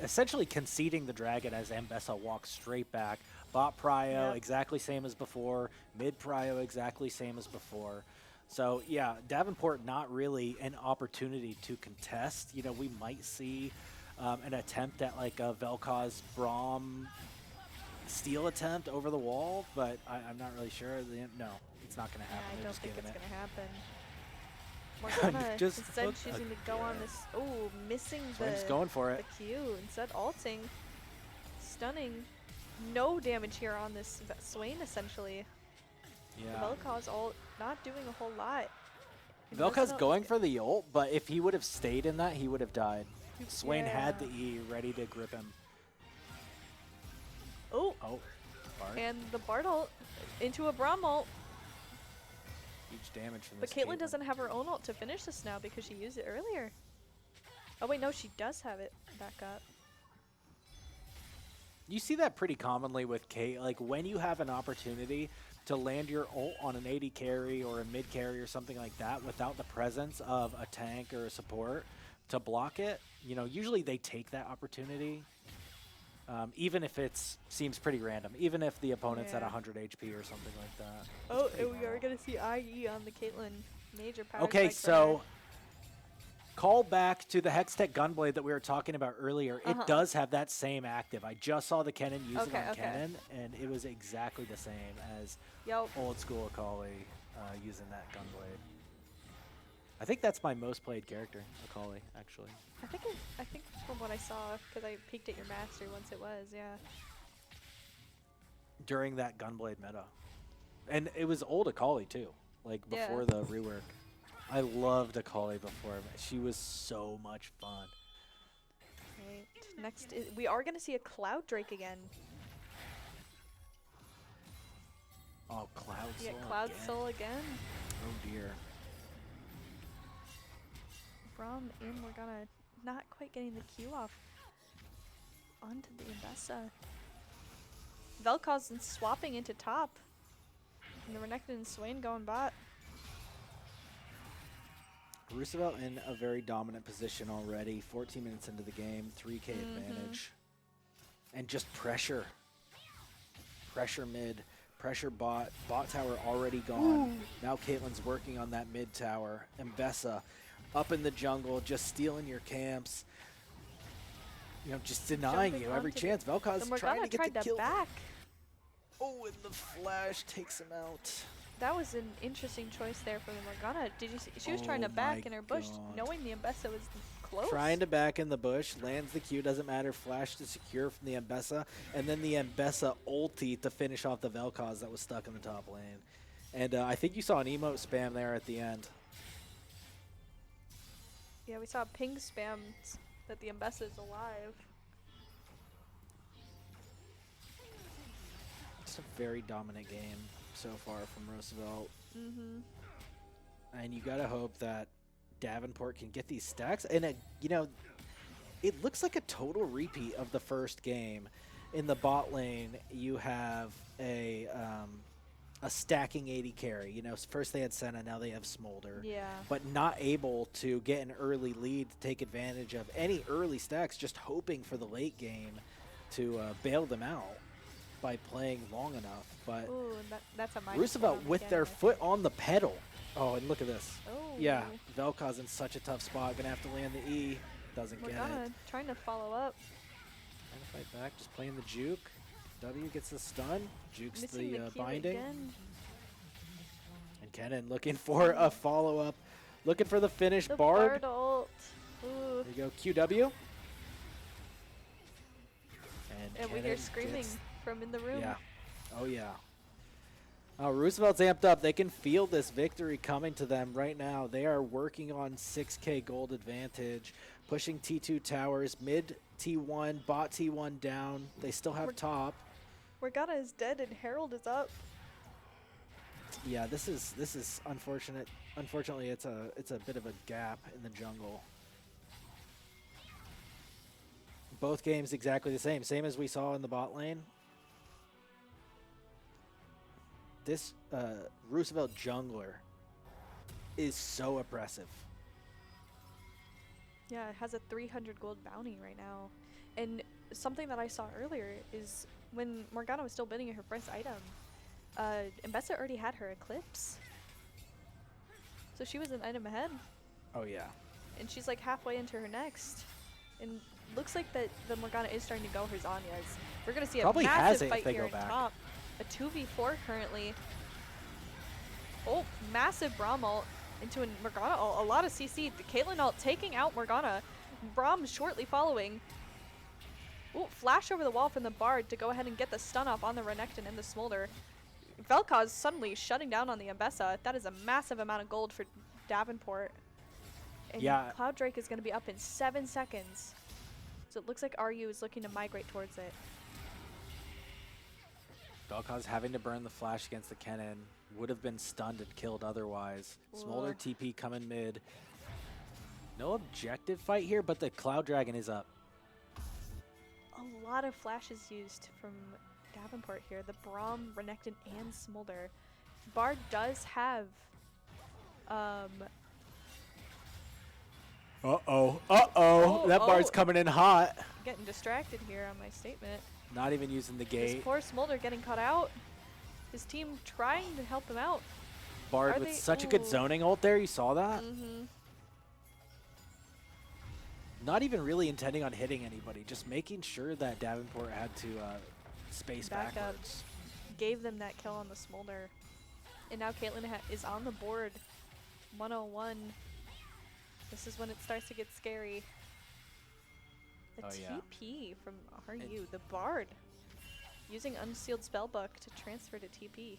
Essentially conceding the dragon as Mbessa walks straight back. Bot prio, exactly same as before. Mid prio, exactly same as before. So, yeah, Davenport not really an opportunity to contest. We might see an attempt at like a Vel'Koz Braum steal attempt over the wall, but I'm not really sure. No, it's not going to happen. I don't think it's going to happen. Morgana instead choosing to go on this. Oh, missing going for it. The Q. Instead ulting. Stunning. No damage here on this Swain, essentially. Yeah. Vel'Koz ult not doing a whole lot. Vel'Koz going for the ult, but if he would have stayed in that, he would have died. Swain had the E ready to grip him. Oh. Bard. And the Bard ult into a Braum ult. Huge damage from this. But Caitlyn doesn't have her own ult to finish this now because she used it earlier. Oh wait, no, she does have it back up. You see that pretty commonly with Kate. Like when you have an opportunity to land your ult on an AD carry or a mid carry or something like that without the presence of a tank or a support to block it, usually they take that opportunity. Even if it seems pretty random, even if the opponent's at 100 HP or something like that. Oh, and we are going to see IE on the Caitlyn major power. Okay, so call back to the Hextech Gunblade that we were talking about earlier. It does have that same active. I just saw the Kennen use it on Kennen, and it was exactly the same as old school Akali using that Gunblade. I think that's my most played character, Akali, actually. I think from what I saw, because I peeked at your master once it was, yeah. During that Gunblade meta. And it was old Akali, too, like before the rework. I loved Akali before. She was so much fun. Right. Next, we are going to see a Cloud Drake again. Oh, Cloud Soul again. Cloud Soul again. Oh, dear. From in, we're gonna not quite getting the Q off onto the Imbessa. Vel'Koz swapping into top. And the Renekton and Swain going bot. Roosevelt in a very dominant position already. 14 minutes into the game, 3K advantage. And just pressure. Pressure mid, pressure bot. Bot tower already gone. Now Caitlyn's working on that mid tower. Imbessa up in the jungle, just stealing your camps. You know, just denying you every chance. Vel'Koz trying to get the kill. Back. Oh, and the flash takes him out. That was an interesting choice there for the Morgana. Did you see? She was trying to back in her bush, knowing the Imbessa was close. Trying to back in the bush, lands the Q, doesn't matter. Flash to secure from the Imbessa, and then the Imbessa ulti to finish off the Vel'Koz that was stuck in the top lane. And I think you saw an emote spam there at the end. Yeah, we saw ping spam that the Imbessa is alive. It's a very dominant game so far from Roosevelt. And you gotta hope that Davenport can get these stacks. And you know, it looks like a total repeat of the first game. In the bot lane, you have a stacking 80 carry. You know, first they had Senna, now they have Smolder. Yeah. But not able to get an early lead to take advantage of any early stacks, just hoping for the late game to bail them out by playing long enough. But ooh, that's a Roosevelt with their foot on the pedal. Oh, and look at this. Oh. Yeah, Vel'Koz in such a tough spot. Gonna have to land the E. Doesn't get it. Trying to follow up. Trying to fight back, just playing the juke. W gets the stun, jukes Missing the binding. Again. And Kennen looking for a follow-up. Looking for the finish. The Bard. ult. Ooh. There you go, QW. And we hear screaming from in the room. Yeah. Oh, yeah. Roosevelt's amped up. They can feel this victory coming to them right now. They are working on 6K gold advantage, pushing T2 towers, mid T1, bot T1 down. They still have top. Morgana is dead and Herald is up. Yeah, this is unfortunate. Unfortunately, it's a bit of a gap in the jungle. Both games exactly the same as we saw in the bot lane. This Roosevelt jungler is so oppressive. Yeah, it has a 300 gold bounty right now. And something that I saw earlier is when Morgana was still bidding her first item, Imbessa already had her Eclipse. So she was an item ahead. Oh, yeah. And she's like halfway into her next. And looks like that the Morgana is starting to go her Zanyas. We're going to see Probably a massive fight if they here go at back. top. A 2v4 currently. Oh, massive Braum ult into a Morgana ult. A lot of CC. The Caitlyn ult taking out Morgana. Braum shortly following. Ooh, flash over the wall from the Bard to go ahead and get the stun off on the Renekton and the Smolder. Vel'Koz suddenly shutting down on the Imbessa. That is a massive amount of gold for Davenport. And yeah. Cloud Drake is going to be up in 7 seconds. So it looks like RU is looking to migrate towards it. Vel'Koz having to burn the flash against the Kennen. Would have been stunned and killed otherwise. Smolder TP coming mid. No objective fight here, but the Cloud Dragon is up. A lot of flashes used from Davenport here. The Braum, Renekton, and Smolder. Bard does have... That Bard's coming in hot. Getting distracted here on my statement. Not even using the gate. This poor Smolder getting caught out. His team trying to help him out. Bard with such a good zoning ult there. You saw that? not even really intending on hitting anybody, just making sure that Davenport had to space Back backwards. up. Gave them that kill on the Smolder. And now Caitlyn is on the board. 101. This is when it starts to get scary. The TP from RU, the Bard. Using Unsealed Spellbook to transfer to TP.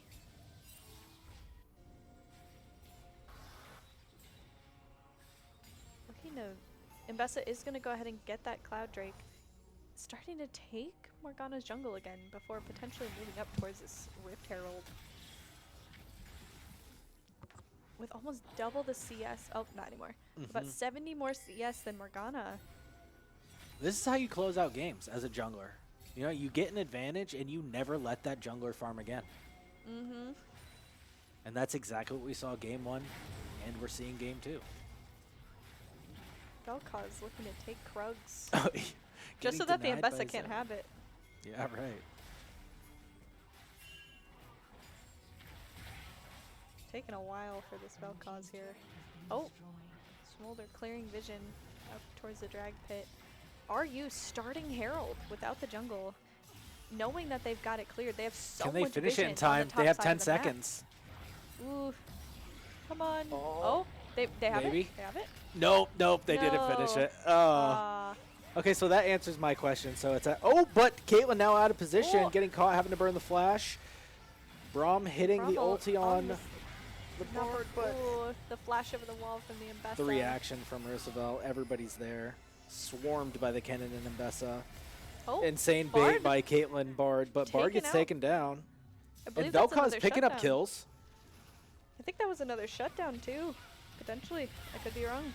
Looking to... Mbessa is going to go ahead and get that Cloud Drake. Starting to take Morgana's jungle again before potentially moving up towards this Rift Herald. With almost double the CS. Oh, not anymore. About 70 more CS than Morgana. This is how you close out games as a jungler. You know, you get an advantage and you never let that jungler farm again. And that's exactly what we saw game 1, and we're seeing game 2. Vel'Koz looking to take Krugs. Just so that the Mbessa can't have it. Yeah, right. Taking a while for this Vel'Koz here. Oh, Smolder clearing vision up towards the drag pit. RU starting Herald without the jungle, knowing that they've got it cleared. They have so much vision. Can they finish it in on time? the They have top 10 side of the map. seconds. Ooh, come on. Oh, they have maybe. it? They have it? Nope, they didn't finish it. Oh. Okay, so that answers my question. So it's but Caitlyn now out of position, getting caught, having to burn the flash. Braum hitting the ulti on the board, but the flash over the wall from the Mbessa. the reaction from Roosevelt, everybody's there. Swarmed by the Kennen and Mbessa. Oh, Insane Bard bait by Caitlyn Bard, but Bard gets taken down. I believe And that's Vel'Koz another picking up shutdown. kills. I think that was another shutdown too, potentially. I could be wrong.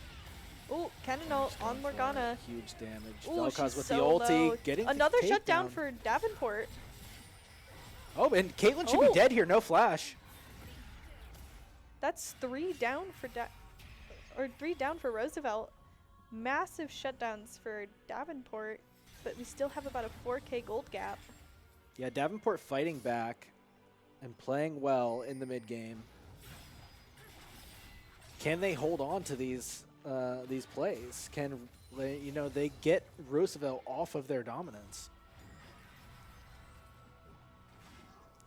Ooh, Cannon ult on Morgana. Huge damage. Ooh, Vel'Koz she's with so the ulti, low. getting another the shutdown takedown. for Davenport. Oh, and Caitlyn should be dead here. No flash. That's 3 down for 3 down for Roosevelt. Massive shutdowns for Davenport, but we still have about a 4K gold gap. Yeah, Davenport fighting back and playing well in the mid game. Can they hold on to these plays? Can they get Roosevelt off of their dominance?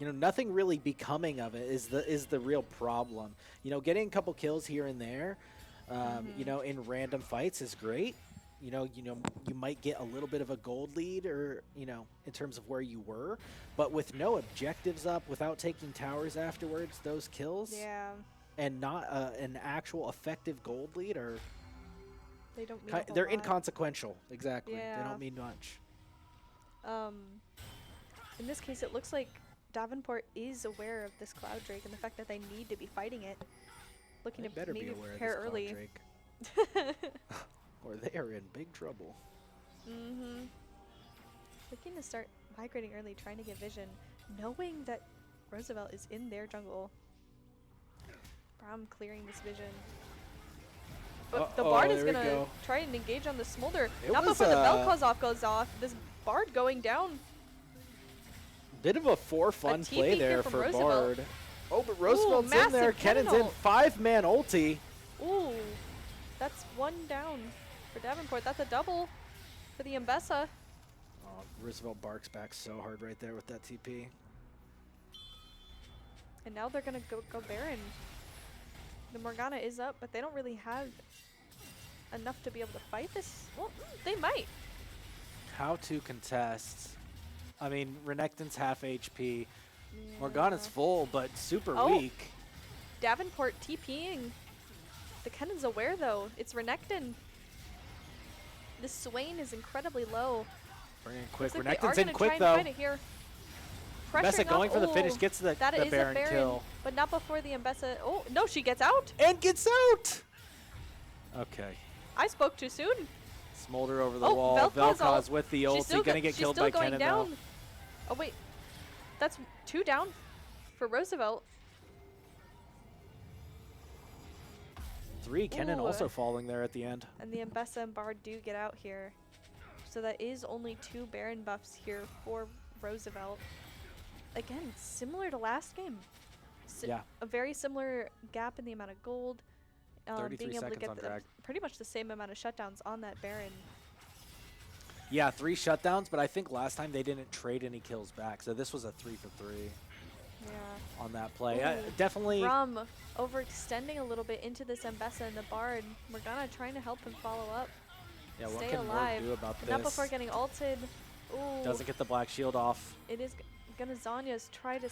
Nothing really becoming of it is the real problem. Getting a couple kills here and there, in random fights is great. You might get a little bit of a gold lead or, in terms of where you were, but with no objectives up, without taking towers afterwards, those kills and not an actual effective gold lead they don't mean they're inconsequential. Exactly. They don't mean much. In this case, it looks like Davenport is aware of this Cloud Drake and the fact that they need to be fighting it. Looking to better maybe be aware of prepare this early. Cloud Drake. Or they are in big trouble. Looking to start migrating early, trying to get vision, knowing that Roosevelt is in their jungle. Braum clearing this vision. But the Bard is going to try and engage on the Smolder. Not before the Vel'Koz off goes off. This Bard going down. Bit of a for-fun play there for Roosevelt. Bard. Oh, but Roosevelt's in there. Kennon's in. 5-man ulti. Ooh, that's 1 down for Davenport. That's a double for the Mbessa. Oh, Roosevelt barks back so hard right there with that TP. And now they're going to go Baron. The Morgana is up, but they don't really have enough to be able to fight this. Well, they might. How to contest. I mean, Renekton's half HP. Morgana's full, but super weak. Davenport TPing. The Kennon's aware, though. It's Renekton. This Swain is incredibly low. Bring in quick. Like Renekton's in quick, though. Mbessa going for the finish, gets the Baron kill. But not before the Mbessa. Oh, no, she gets out. And gets out! Okay. I spoke too soon. Smolder over the wall. Vel'Koz with the ulti. Gonna get killed by Kennen, though. Oh, wait. That's 2 down for Roosevelt. 3. Kennen also falling there at the end. And the Mbessa and Bard do get out here. So that is only 2 Baron buffs here for Roosevelt. Again, similar to last game. A very similar gap in the amount of gold. 33 being able to seconds get on drag. pretty much the same amount of shutdowns on that Baron. Yeah, 3 shutdowns, but I think last time they didn't trade any kills back, so this was a 3 for 3. Yeah. On that play. Ooh, Definitely. Rum overextending a little bit into this Mbessa and the Bard. Morgana trying to help him follow up. Yeah, what Stay can alive. Morg do about this? Not before getting ulted. Ooh. Doesn't get the black shield off. It is gonna Zanya's try to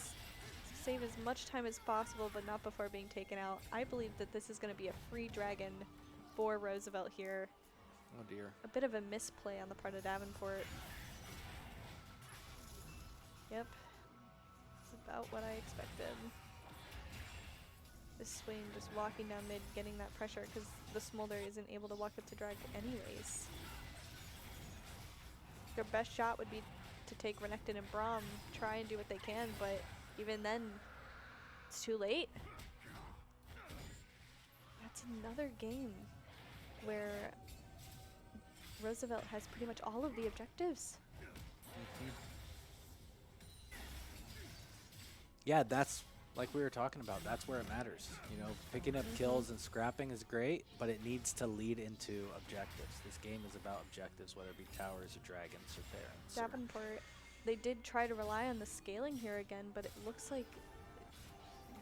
save as much time as possible, but not before being taken out. I believe that this is gonna be a free dragon for Roosevelt here. Oh dear. A bit of a misplay on the part of Davenport. Yep. It's about what I expected. This Swain just walking down mid, getting that pressure because the Smolder isn't able to walk up to drag anyways. Their best shot would be to take Renekton and Braum, try and do what they can, but even then, it's too late. That's another game where Roosevelt has pretty much all of the objectives. Yeah, that's like we were talking about. That's where it matters. You know, picking up kills and scrapping is great, but it needs to lead into objectives. This game is about objectives, whether it be towers or dragons or barons. Davenport, they did try to rely on the scaling here again, but it looks like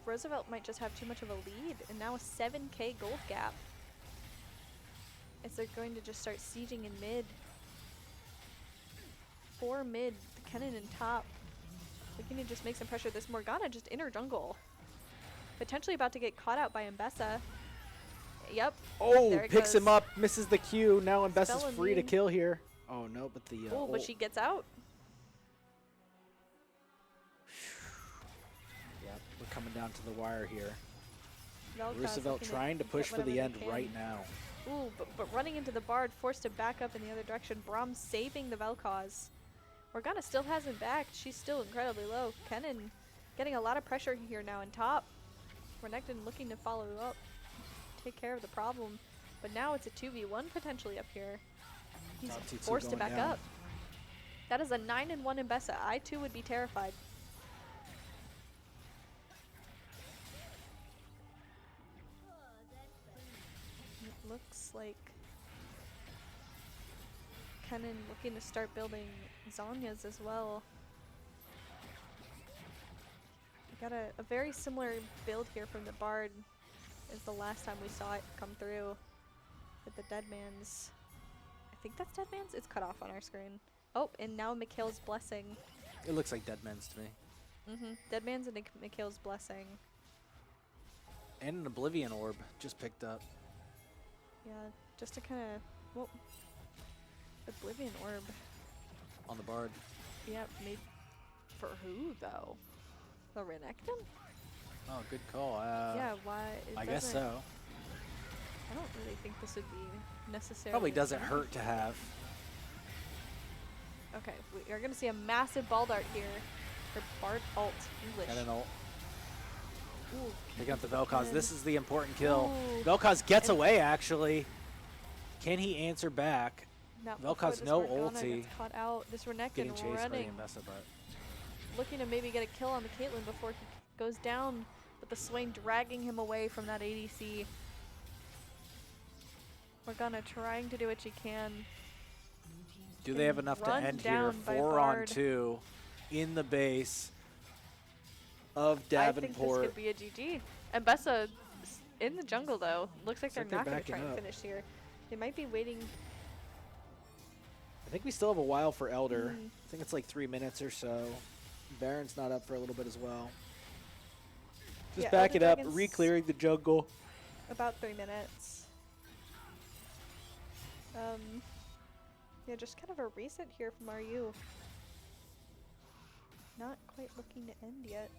Roosevelt might just have too much of a lead, and now a 7k gold gap. As they're going to just start sieging in mid. 4 mid, Kennen in top. Looking to just make some pressure. This Morgana just inner jungle. Potentially about to get caught out by Mbessa. Yep. Oh, picks him up, misses the Q. Now Mbessa's free to kill here. Oh no, but the oh, but she gets out. Yep, we're coming down to the wire here. Vel'Koz Roosevelt trying to push for the end right now. Ooh, but running into the Bard, forced to back up in the other direction. Braum saving the Vel'Koz. Morgana still hasn't backed. She's still incredibly low. Kennen getting a lot of pressure here now in top. Renekton looking to follow up, take care of the problem. But now it's a 2v1 potentially up here. He's forced to back up. That is a 9-1 Mbessa. I too would be terrified. It looks like Kennen looking to start building Zanya's as well. We got a very similar build here from the Bard as the last time we saw it come through with the Deadman's. I think that's Deadman's? It's cut off on our screen. Oh, and now Mikhail's Blessing. It looks like Deadman's to me. Deadman's and Mikhail's Blessing. And an Oblivion Orb just picked up. Yeah, just to kind of, well, Oblivion Orb. On the Bard. Yeah, made for who though? The Renekton? Oh, good call. Yeah, why? I guess so. I don't really think this would be necessary. Probably doesn't hurt to have. Okay, we are going to see a massive ball dart here. For Bard ult, English. Got an ult. Ooh, Pick up the Vel'Koz. This is the important kill. Ooh. Vel'Koz gets away, actually. Can he answer back? Not Vel'Koz before no this Morgana ulti. gets caught out. This Renekton Getting chased running. by Mbessa, but Looking to maybe get a kill on the Caitlyn before he goes down. But the Swain dragging him away from that ADC. Morgana trying to do what she can. do they have enough to end here? 4 on 2 in the base of Davenport. I think this could be a GG. Mbessa in the jungle though. Looks like they're not going to try and finish here. They might be waiting. I think we still have a while for Elder. I think it's like 3 minutes or so. Baron's not up for a little bit as well. Just back it up, re-clearing the jungle. About 3 minutes. Yeah, just kind of a reset here from RU. Not quite looking to end yet.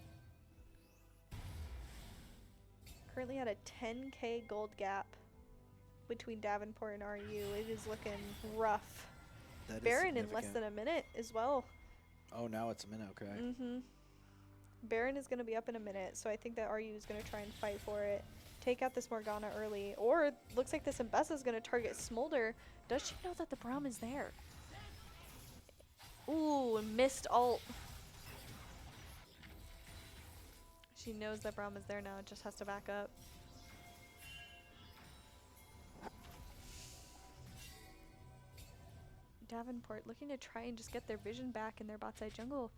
Currently at a 10k gold gap between Davenport and RU. It is looking rough. Baron in less than a minute as well. Oh, now it's a minute, okay. Baron is going to be up in a minute, so I think that RU is going to try and fight for it. Take out this Morgana early. Or looks like this Mbessa is going to target Smolder. Does she know that the Braum is there? Ooh, missed ult. She knows that Braum is there now. Just has to back up. Davenport looking to try and just get their vision back in their bot side jungle.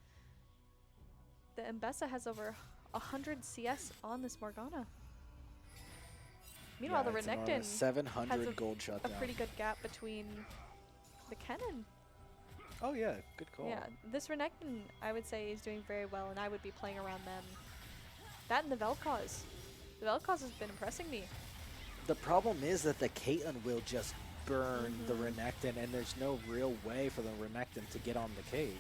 The Mbessa has over 100 CS on this Morgana. Meanwhile, the Renekton 700 gold shutdown. A pretty good gap between the Kennen. Oh yeah, good call. Yeah, this Renekton I would say is doing very well, and I would be playing around them. That and the Vel'Koz. The Vel'Koz has been impressing me. The problem is that the Caitlyn will just burn the Renekton, and there's no real way for the Renekton to get on the Kate.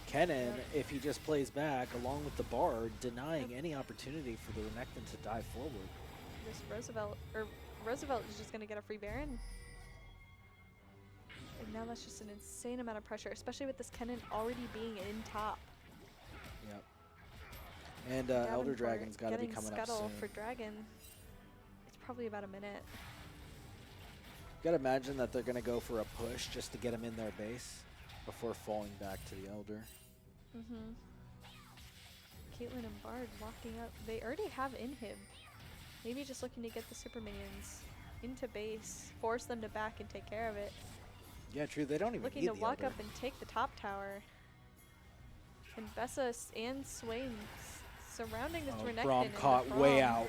Kennen, if he just plays back along with the Bard, denying any opportunity for the Renekton to dive forward. This Roosevelt is just going to get a free Baron. And now that's just an insane amount of pressure, especially with this Kennen already being in top. Yep. And Elder Dragon's got to be coming up soon. For Dragon. It's probably about a minute. You got to imagine that they're going to go for a push just to get him in their base before falling back to the Elder. Caitlyn and Bard walking up. They already have inhib. Maybe just looking to get the super minions into base, force them to back and take care of it. Yeah, true. They don't even looking need to the walk Elder. up and take the top tower. And Bessa and Swain surrounding this Renekton. Braum caught way out.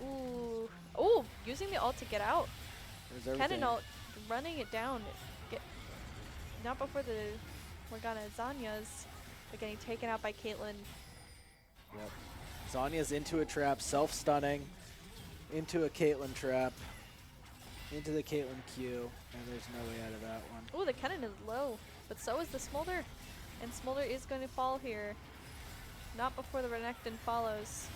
Ooh. Oh, using the ult to get out. Kennen ult, running it down. Not before the Morgana Zanya's, but getting taken out by Caitlyn. Yep. Zanya's into a trap, self-stunning, into a Caitlyn trap, into the Caitlyn Q, and there's no way out of that one. Oh, the Kennen is low, but so is the Smolder. And Smolder is going to fall here. Not before the Renekton follows.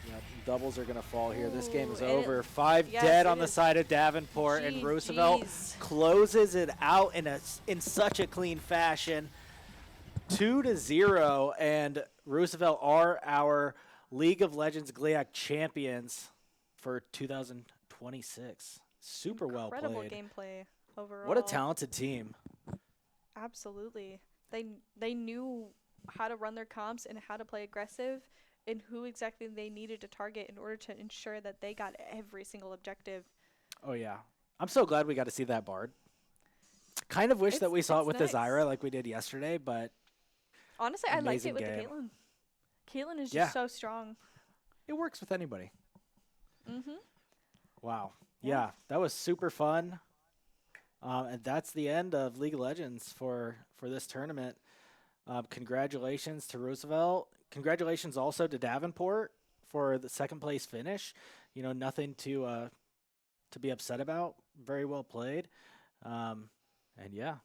Yep, doubles are going to fall here. This game is Ooh, over. 5 dead on the side of Davenport, and Roosevelt closes it out in such a clean fashion. 2-0, and Roosevelt are our League of Legends GLIAC champions for 2026. Super well played. Incredible gameplay overall. What a talented team. Absolutely. They knew how to run their comps and how to play aggressive and who exactly they needed to target in order to ensure that they got every single objective. Oh, yeah. I'm so glad we got to see that Bard. Kind of wish that we saw it with the Zyra like we did yesterday, but honestly, I liked it with the Caitlyn. Caitlyn is just so strong. It works with anybody. Wow. Yeah, that was super fun. And that's the end of League of Legends for this tournament. Congratulations to Roosevelt. Congratulations also to Davenport for the second place finish. You know, nothing to be upset about. Very well played. And yeah,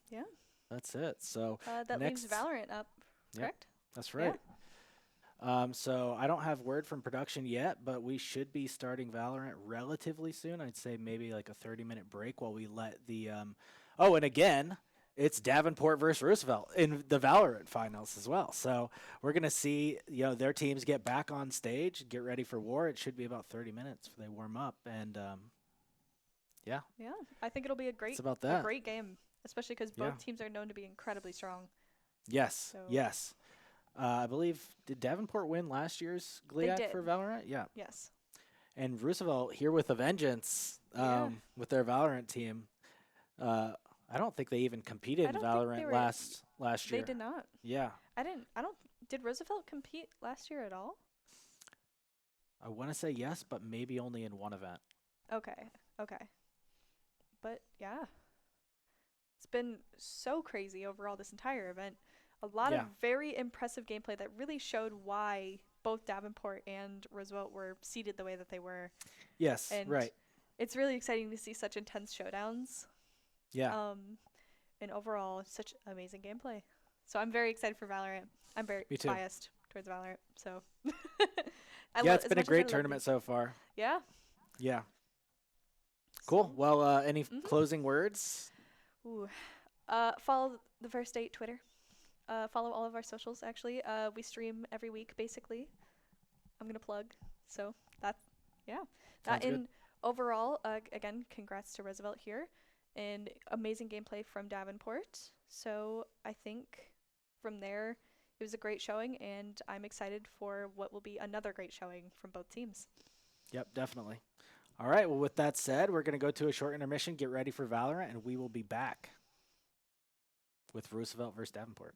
that's it. So that leaves Valorant up, correct? That's right. Yeah. So I don't have word from production yet, but we should be starting Valorant relatively soon. I'd say maybe like a 30-minute break while we let the and again, it's Davenport versus Roosevelt in the Valorant finals as well. So we're going to see, their teams get back on stage, get ready for war. It should be about 30 minutes before they warm up. And, yeah. Yeah, I think it'll be a great game, especially because both teams are known to be incredibly strong. Yes, yes. I believe, did Davenport win last year's GLIAC for Valorant? Yeah. Yes. And Roosevelt here with a vengeance with their Valorant team. I don't think they even competed in Valorant last year. They did not. Yeah. Did Roosevelt compete last year at all? I want to say yes, but maybe only in one event. Okay. But yeah. It's been so crazy overall this entire event. A lot of very impressive gameplay that really showed why both Davenport and Roosevelt were seeded the way that they were. Yes, right. It's really exciting to see such intense showdowns. Yeah. And overall, such amazing gameplay. So I'm very excited for Valorant. I'm very biased towards Valorant. So. It's been a great tournament so far. Yeah. Yeah. Cool. Well, any closing words? Ooh. Follow the First Date Twitter. Follow all of our socials, actually. We stream every week, basically. I'm going to plug. So overall, again, congrats to Roosevelt here. And amazing gameplay from Davenport. So I think from there, it was a great showing, and I'm excited for what will be another great showing from both teams. Yep, definitely. All right, well, with that said, we're going to go to a short intermission, get ready for Valorant, and we will be back. with Roosevelt versus Davenport.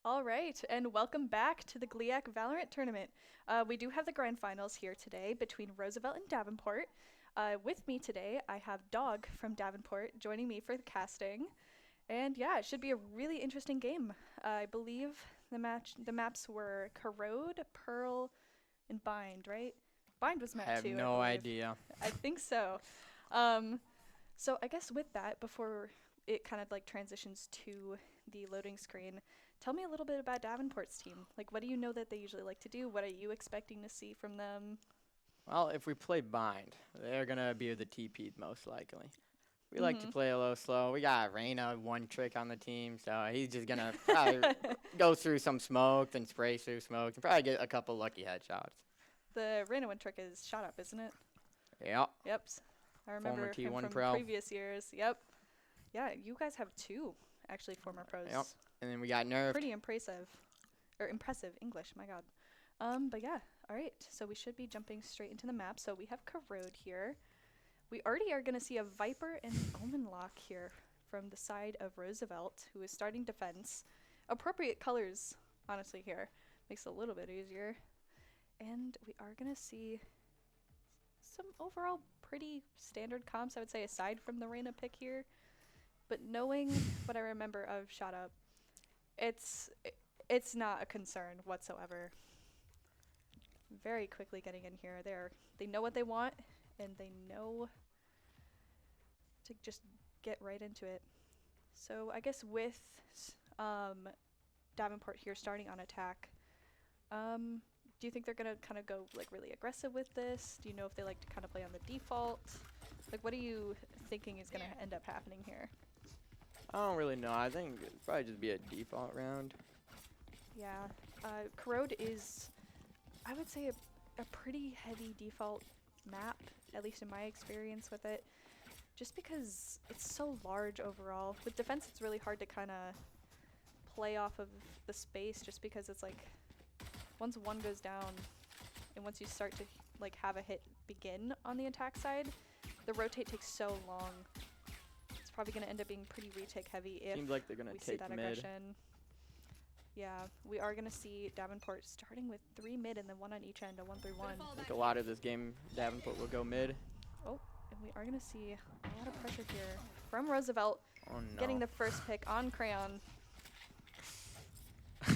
All right, and welcome back to the GLIAC Valorant Tournament. We do have the grand finals here today between Roosevelt and Davenport. With me today, I have Dog from Davenport joining me for the casting. And yeah, it should be a really interesting game. I believe the maps were Corrode, Pearl, and Bind, right? Bind was map 2. I have no idea. I think so. So I guess with that, before it kind of like transitions to the loading screen, tell me a little bit about Davenport's team. Like, what do you know that they usually like to do? What are you expecting to see from them? Well, if we play Bind, they're going to be the TP most likely. We like to play a little slow. We got Reyna, one trick on the team, so he's just going to probably go through some smoke, then spray through smoke, and probably get a couple lucky headshots. The Reyna one trick is shot up, isn't it? Yep. Yep. I remember him from Pro. previous years. Yep. Yeah, you guys have 2, actually, former pros. Yep. And then we got Nerf. Pretty impressive. Or impressive English, my god. But yeah, alright. So we should be jumping straight into the map. So we have Corrode here. We already are going to see a Viper and Omen Lock here from the side of Roosevelt, who is starting defense. Appropriate colors, honestly, here. Makes it a little bit easier. And we are going to see some overall pretty standard comps, I would say, aside from the Reyna pick here. But knowing what I remember of Shot Up, it's not a concern whatsoever. Very quickly getting in here. They know what they want, and they know to just get right into it. So I guess with Davenport here starting on attack, do you think they're gonna kind of go like really aggressive with this? Do you know if they like to kind of play on the default? Like, what are you thinking is gonna end up happening here? I don't really know. I think it'd probably just be a default round. Yeah, Corrode is, I would say, a pretty heavy default map, at least in my experience with it, just because it's so large overall. With defense, it's really hard to kind of play off of the space, just because it's like, once one goes down, and once you start to like have a hit begin on the attack side, the rotate takes so long. It's probably going to end up being pretty retake heavy if Seems like they're gonna we take see that mid. aggression. Yeah, we are going to see Davenport starting with 3 mid and then 1 on each end, a 1-3-1. I think a lot of this game, Davenport will go mid. Oh, and we are going to see a lot of pressure here from Roosevelt, Oh no. getting the first pick on Crayon.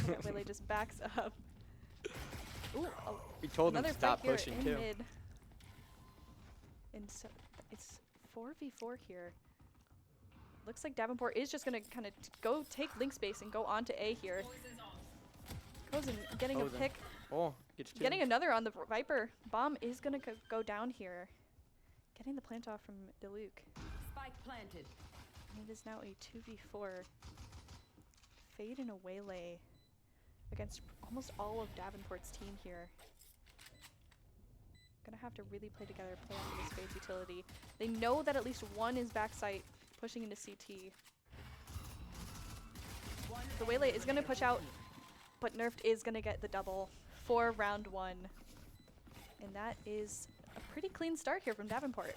That Willie just backs up. Ooh, oh, We told them another to stop fight here pushing in too. mid. And so it's 4v4 here. Looks like Davenport is just going to kind of go take link space and go on to A here. Kozen getting a pick. Oh, gets two. Getting another on the Viper. Bomb is going to go down here. Getting the plant off from Deluc. Spike planted. And it is now a 2v4. Fade and a Waylay against almost all of Davenport's team here. Gonna have to really play together, play off of this Fade's utility. They know that at least one is backside pushing into CT. The Waylay is gonna push out, but Nerfed is gonna get the double for round 1. And that is a pretty clean start here from Davenport.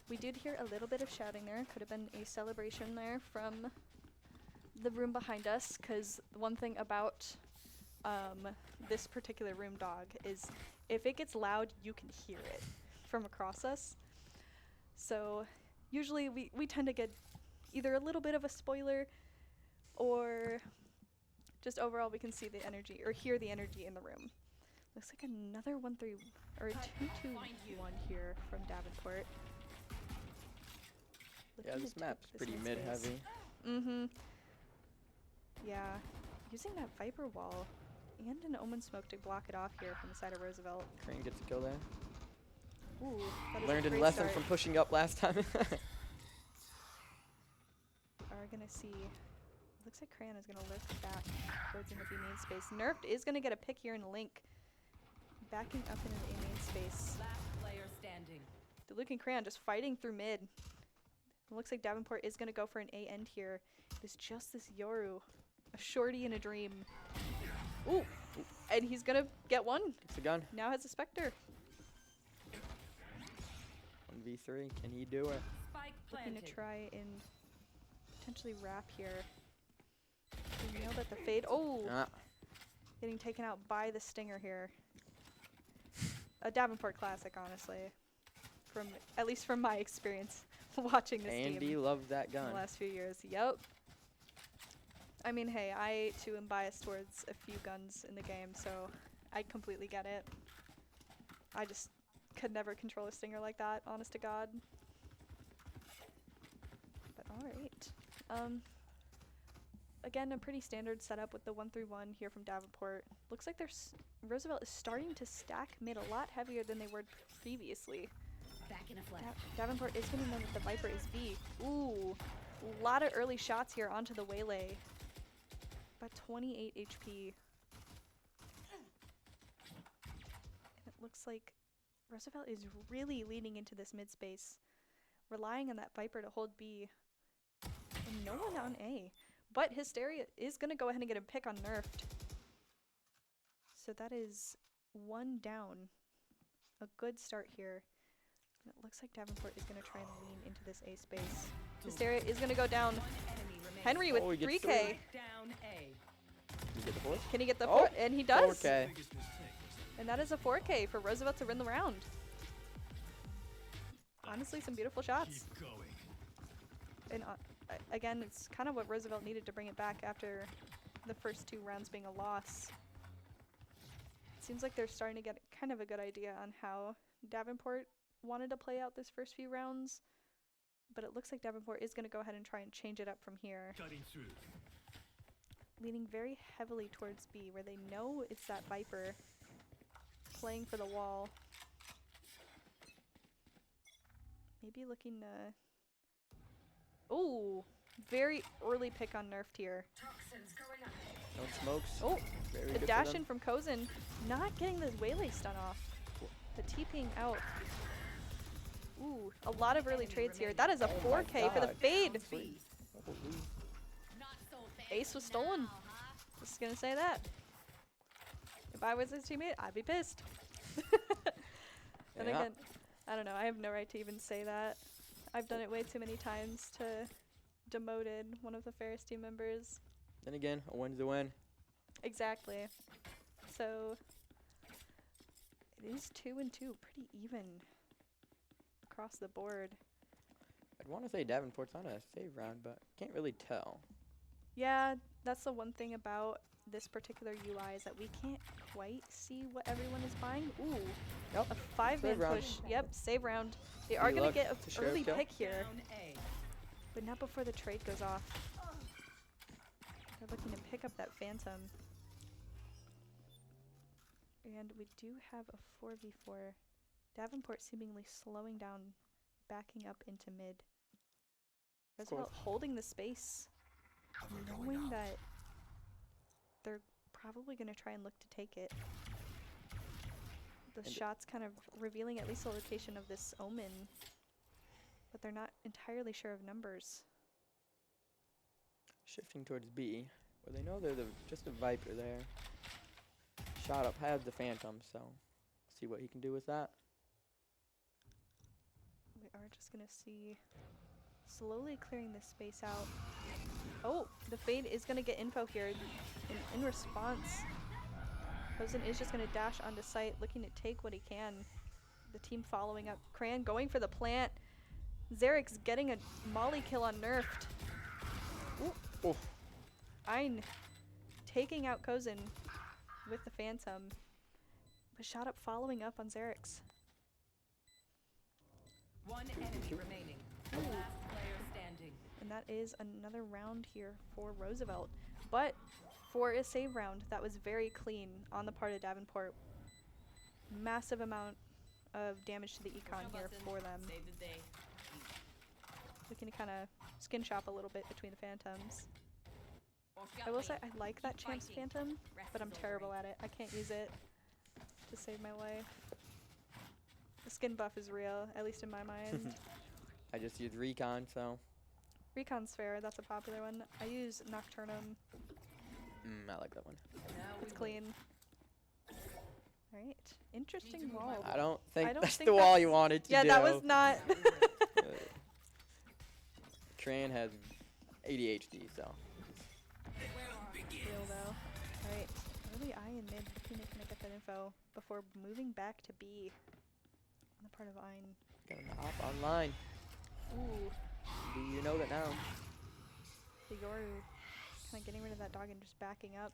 We did hear a little bit of shouting there. Could have been a celebration there from the room behind us, because one thing about this particular room, Dog, is if it gets loud, you can hear it from across us. So usually we tend to get either a little bit of a spoiler, or just overall we can see the energy or hear the energy in the room. Looks like another 1-3 or a 2-2-1 here from Davenport. Yeah, Looking this to map's take pretty mid mid space. heavy. Mm-hmm. Yeah. Using that Viper wall and an Omen Smoke to block it off here from the side of Roosevelt. Crane gets a kill there. Ooh, that is Learned a a great lesson start. from pushing up last time. Are gonna see. Looks like Crayon is gonna lift back towards in the B main space. Nerfed is gonna get a pick here in Link. Backing up into the A main space. Last player standing. Deluc and Crayon just fighting through mid. It looks like Davenport is gonna go for an A end here. It is just this Yoru. A shorty and a dream. Ooh! And he's gonna get one. Gets a gun. Now has a Spectre. 1v3. Can he do it? Spike Looking planted. to try and potentially wrap here. He nailed at the fade. Oh! Getting taken out by the Stinger here. A Davenport classic, honestly. At least from my experience watching this team. Andy loves that gun. In the last few years. Yep. I mean, hey, I too am biased towards a few guns in the game, so I completely get it. I just could never control a Stinger like that, honest to God. But alright. Again, a pretty standard setup with the 1-3-1 here from Davenport. Looks like Roosevelt is starting to stack mid a lot heavier than they were previously. Back in a flash. Davenport is going to know that the Viper is B. Ooh, a lot of early shots here onto the Waylay. About 28 HP. And it looks like Roosevelt is really leaning into this mid space, relying on that Viper to hold B. And no one on A. But Hysteria is going to go ahead and get a pick on Nerfed. So that is 1 down. A good start here. And it looks like Davenport is going to try and lean into this A space. Hysteria is going to go down. Henry with 3K. Down A. Can he get the 4? Can he get the 4? And he does. 4K. And that is a 4K for Roosevelt to win the round. Honestly, some beautiful shots. And again, it's kind of what Roosevelt needed to bring it back after the first 2 rounds being a loss. It seems like they're starting to get kind of a good idea on how Davenport wanted to play out this first few rounds. But it looks like Davenport is going to go ahead and try and change it up from here. Leaning very heavily towards B, where they know it's that Viper playing for the wall. Maybe looking to... Ooh, very early pick on Nerfed here. No smokes. Oh, Very the good dash for them. in from Kozin, not getting the Waylay stun off. The TPing out. Ooh, a lot of early trades here. That is a 4K for the fade. Ace was stolen. Just gonna say that. If I was his teammate, I'd be pissed. And again, I don't know. I have no right to even say that. I've done it way too many times to demoted one of the Ferris team members. Then again, a win's a win. Exactly. So it is 2-2, pretty even across the board. I'd want to say Davenport's on a save round, but can't really tell. Yeah, that's the one thing about this particular UI is that we can't quite see what everyone is buying. Ooh, Yep. a 5-man round. push. Yep, save round. They are going to get an share early kill. pick here, Down A. but not before the trade goes off. They're looking to pick up that Phantom. And we do have a 4v4. Davenport seemingly slowing down, backing up into mid. Roosevelt holding the space, knowing that they're probably going to try and look to take it. The shots kind of revealing at least the location of this Omen, but they're not entirely sure of numbers. Shifting towards B, where they know they're just a Viper there. Shot up has the Phantom, so see what he can do with that. We are just going to see slowly clearing this space out. Oh, the fade is going to get info here in response. Kozin is just going to dash onto site, looking to take what he can. The team following up. Cran going for the plant. Xerix getting a molly kill on Nerfed. Ooh. Ein taking out Kozin with the Phantom. But shot up following up on Xerix. One enemy remaining. Last player standing. And that is another round here for Roosevelt. But for a save round, that was very clean on the part of Davenport. Massive amount of damage to the econ here for them. Save the day. Looking to kind of skin shop a little bit between the Phantoms. I will say I like that Champ's Phantom, but I'm terrible at it. I can't use it to save my life. The skin buff is real, at least in my mind. I just use Recon, so. Recon's fair, that's a popular one. I use Nocturnum. I like that one. It's clean. Alright, interesting wall. I don't think that's think the wall that's- you wanted to do. Yeah, that was not. Tran has ADHD, so. Actually, I and mid looking to kind of get that info before moving back to B on the part of Ein. Gonna hop online. Ooh. Do you know that now? The Yoru kind of getting rid of that dog and just backing up.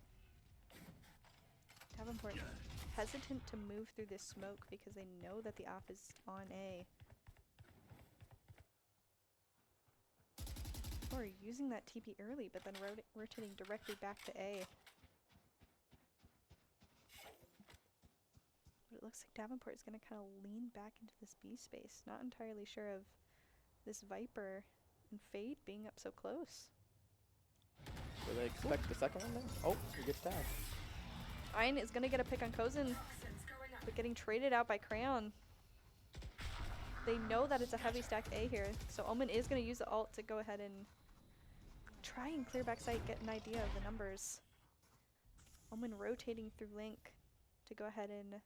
Davenport hesitant to move through this smoke because they know that the op is on A. Or using that TP early, but then rotating directly back to A. But it looks like Davenport is going to kind of lean back into this B space. Not entirely sure of this Viper and Fade being up so close. Do they expect the second one there? Oh, he gets tagged. Ein is going to get a pick on Kozin, but getting traded out by Crayon. They know that it's a heavy stack A here, so Omen is going to use the ult to go ahead and try and clear back sight, get an idea of the numbers. Omen rotating through Link to go ahead and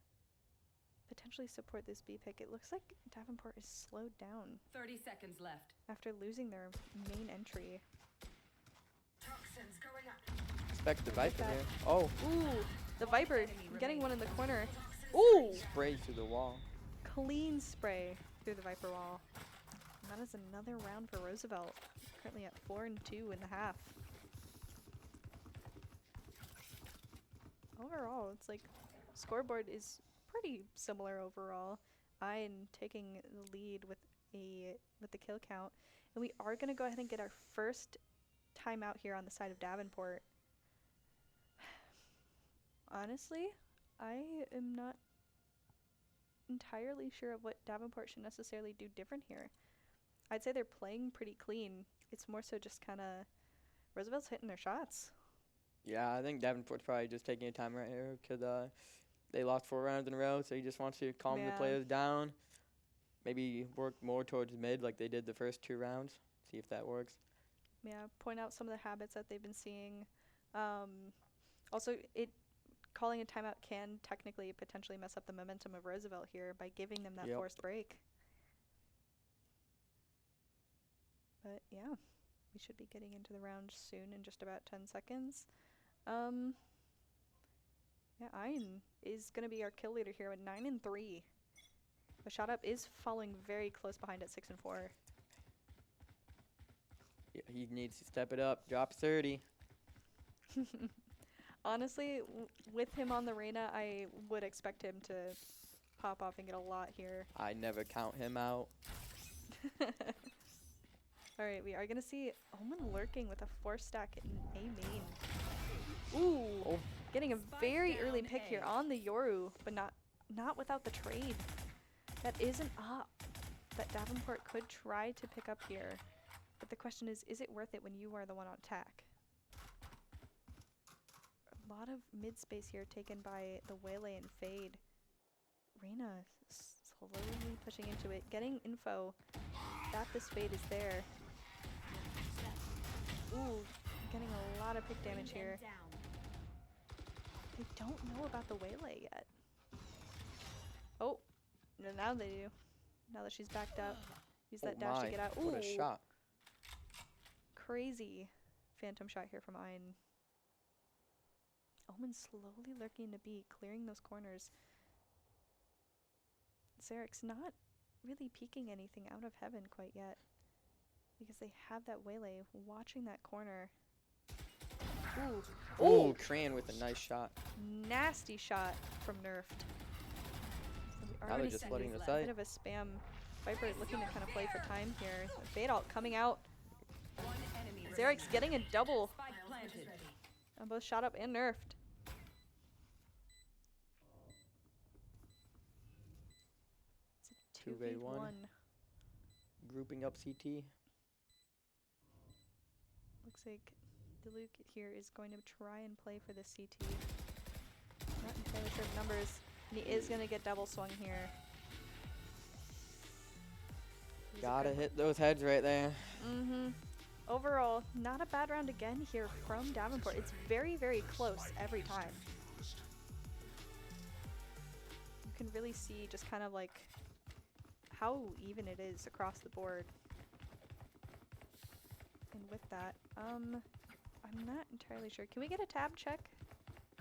potentially support this B pick. It looks like Davenport is slowed down 30 seconds left. after losing their main entry. Toxins going up. Expect the Viper here. Oh, Ooh, the Viper getting one in the corner. Ooh, spray through the wall. clean spray through the Viper wall. And that is another round for Roosevelt. Currently at 4-2 in the half. Overall, it's like scoreboard is pretty similar overall. Ein taking the lead with the kill count, and we are gonna go ahead and get our first timeout here on the side of Davenport. Honestly, I am not entirely sure of what Davenport should necessarily do different here. I'd say they're playing pretty clean. It's more so just kind of Roosevelt's hitting their shots. Yeah, I think Davenport's probably just taking a time right here because they lost 4 rounds in a row, so he just wants to calm the players down. Maybe work more towards mid like they did the first 2 rounds. See if that works. Yeah, point out some of the habits that they've been seeing. Also, calling a timeout can technically potentially mess up the momentum of Roosevelt here by giving them that forced break. But yeah, we should be getting into the round soon in just about 10 seconds. Yeah, Ein is going to be our kill leader here with 9-3. But Shot Up is following very close behind at 6-4. Yeah, he needs to step it up, drop 30. Honestly, with him on the Reyna, I would expect him to pop off and get a lot here. I never count him out. Alright, we are going to see Omen lurking with a 4-stack in A main. Ooh, getting a very early pick here on the Yoru, but not without the trade. That is an up that Davenport could try to pick up here. But the question is it worth it when you are the one on attack? A lot of mid space here taken by the Waylay and Fade. Reyna slowly pushing into it, getting info that this Fade is there. Ooh, getting a lot of pick damage here. They don't know about the Waylay yet. Oh, no, now they do. Now that she's backed up. Use that dash to get out. Ooh, what a shot. Crazy phantom shot here from Ein. Omen slowly lurking to B, clearing those corners. Zarek's not really peeking anything out of heaven quite yet, because they have that Waylay watching that corner. Ooh. Ooh, Cran with a nice shot. Nasty shot from Nerfed. So we are Now they're gonna just see flooding the a site. bit of a spam. Viper looking to kind of play for time here. Fade ult coming out. Zarek's getting a double on both Shot Up and Nerfed. It's a 2v1. Grouping up CT. Looks like Diluc here is going to try and play for the CT. Not entirely sure of numbers. And he is going to get double swung here. Gotta hit those heads right there. Overall, not a bad round again here from Davenport. It's very, very close every time. You can really see just kind of like how even it is across the board. And with that, I'm not entirely sure. Can we get a tab check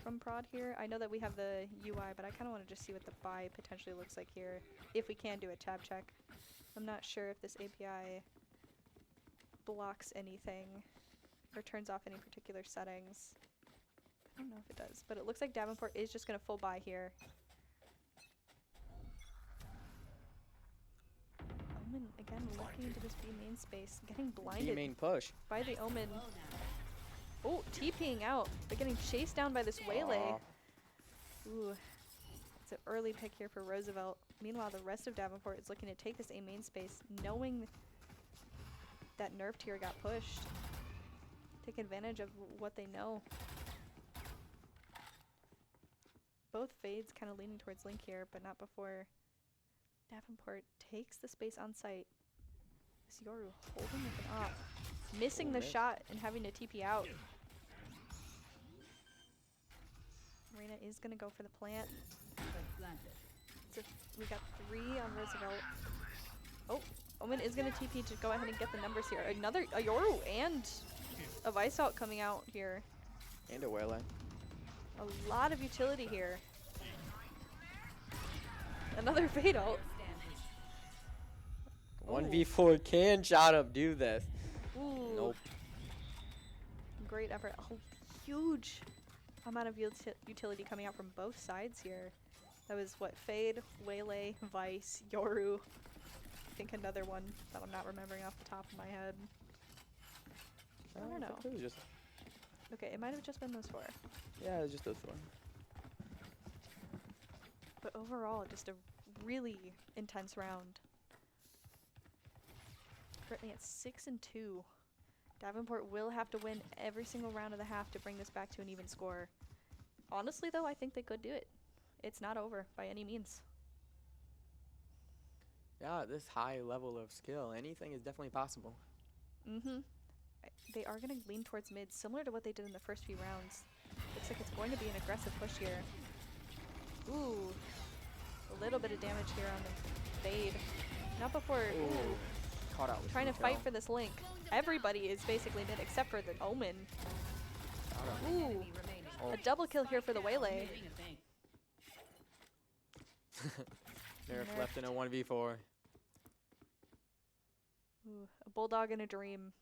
from Prod here. I know that we have the UI, but I kind of want to just see what the buy potentially looks like here, if we can do a tab check. I'm not sure if this API blocks anything or turns off any particular settings. I don't know if it does, but it looks like Davenport is just going to full buy here. Omen, again, looking into this B main space, getting blinded B main push. by the Omen. Oh, TPing out, but getting chased down by this Waylay. Ooh, it's an early pick here for Roosevelt. Meanwhile, the rest of Davenport is looking to take this A main space, knowing that Nerf tier got pushed. Take advantage of what they know. Both Fades kind of leaning towards Link here, but not before Davenport takes the space on site. This Yoru holding with an op, missing the shot and having to TP out. Reina is going to go for the plant. So we got 3 on Roosevelt. Oh, Omen is going to TP to go ahead and get the numbers here. Another a Yoru and a Vice Out coming out here. And a Waylay. A lot of utility here. Another Fade ult. 1v4, can shot up do this? Ooh. Nope. Great effort. A huge amount of utility coming out from both sides here. That was what? Fade, Waylay, Vice, Yoru. I think another one that I'm not remembering off the top of my head. I don't know. It was just, Okay, it might have just been those 4. yeah, it was just those 4. But overall, just a really intense round. Currently at 6-2. Davenport will have to win every single round of the half to bring this back to an even score. Honestly, though, I think they could do it. It's not over by any means. Yeah, this high level of skill, anything is definitely possible. Mm-hmm. They are going to lean towards mid, similar to what they did in the first few rounds. Looks like it's going to be an aggressive push here. Ooh. A little bit of damage here on the Fade. Not before... Ooh. Caught out with Trying to detail. fight for this Link. Everybody is basically mid except for the Omen. Ooh. A double kill here for the Waylay. Nerf left in a 1v4. Ooh, a Bulldog in a dream.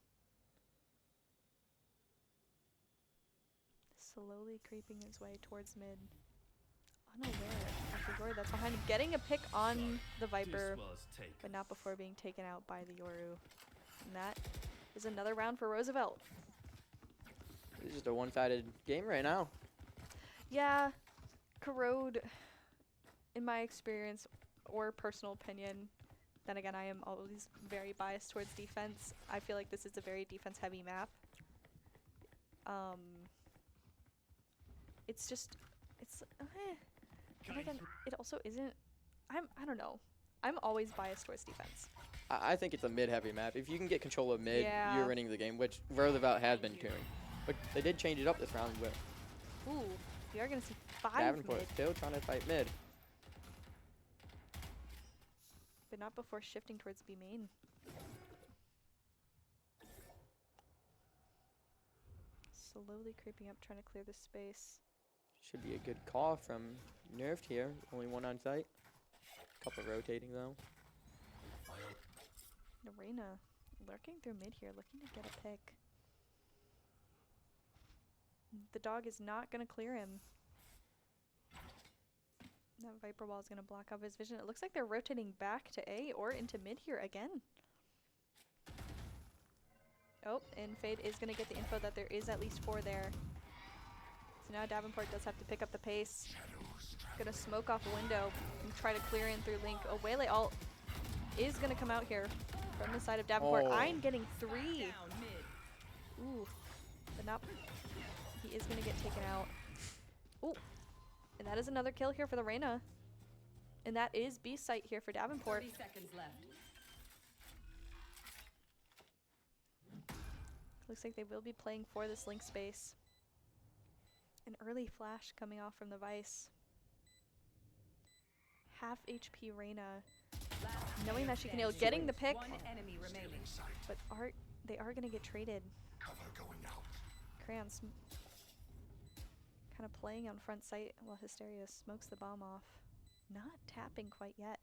Slowly creeping his way towards mid. Unaware of the Yoru that's behind him. Getting a pick on the Viper, but not before being taken out by the Yoru. And that is another round for Roosevelt. It's just a one-sided game right now. Yeah, Corrode, in my experience or personal opinion, then again, I am always very biased towards defense. I feel like this is a very defense-heavy map. It's just, it's, and again, it also isn't, I don't know. I'm always biased towards defense. I think it's a mid-heavy map. If you can get control of mid, Yeah. you're winning the game, which Roosevelt has been doing. But they did change it up this round with Ooh, we are going to see 5 Davenport mid, still trying to fight mid. but not before shifting towards B main. Slowly creeping up, trying to clear the space. Should be a good call from Nerfed here. Only one on site. Couple rotating though. Narena lurking through mid here, looking to get a pick. The dog is not going to clear him. That Viper Wall is going to block off his vision. It looks like they're rotating back to A or into mid here again. Oh, and Fade is going to get the info that there is at least 4 there. So now Davenport does have to pick up the pace. Going to smoke off a window and try to clear in through Link. Oh, Waylay ult is going to come out here from the side of Davenport. Oh. Ein getting 3. Ooh, but not. He is going to get taken out. Ooh, and that is another kill here for the Reina. And that is B site here for Davenport. 30 seconds left. Looks like they will be playing for this Link space. An early flash coming off from the Vice. Half HP Reina, knowing that she can heal, getting the pick, One enemy remaining. but they are going to get traded. Crayons kind of playing on front sight while Hysteria smokes the bomb off. Not tapping quite yet.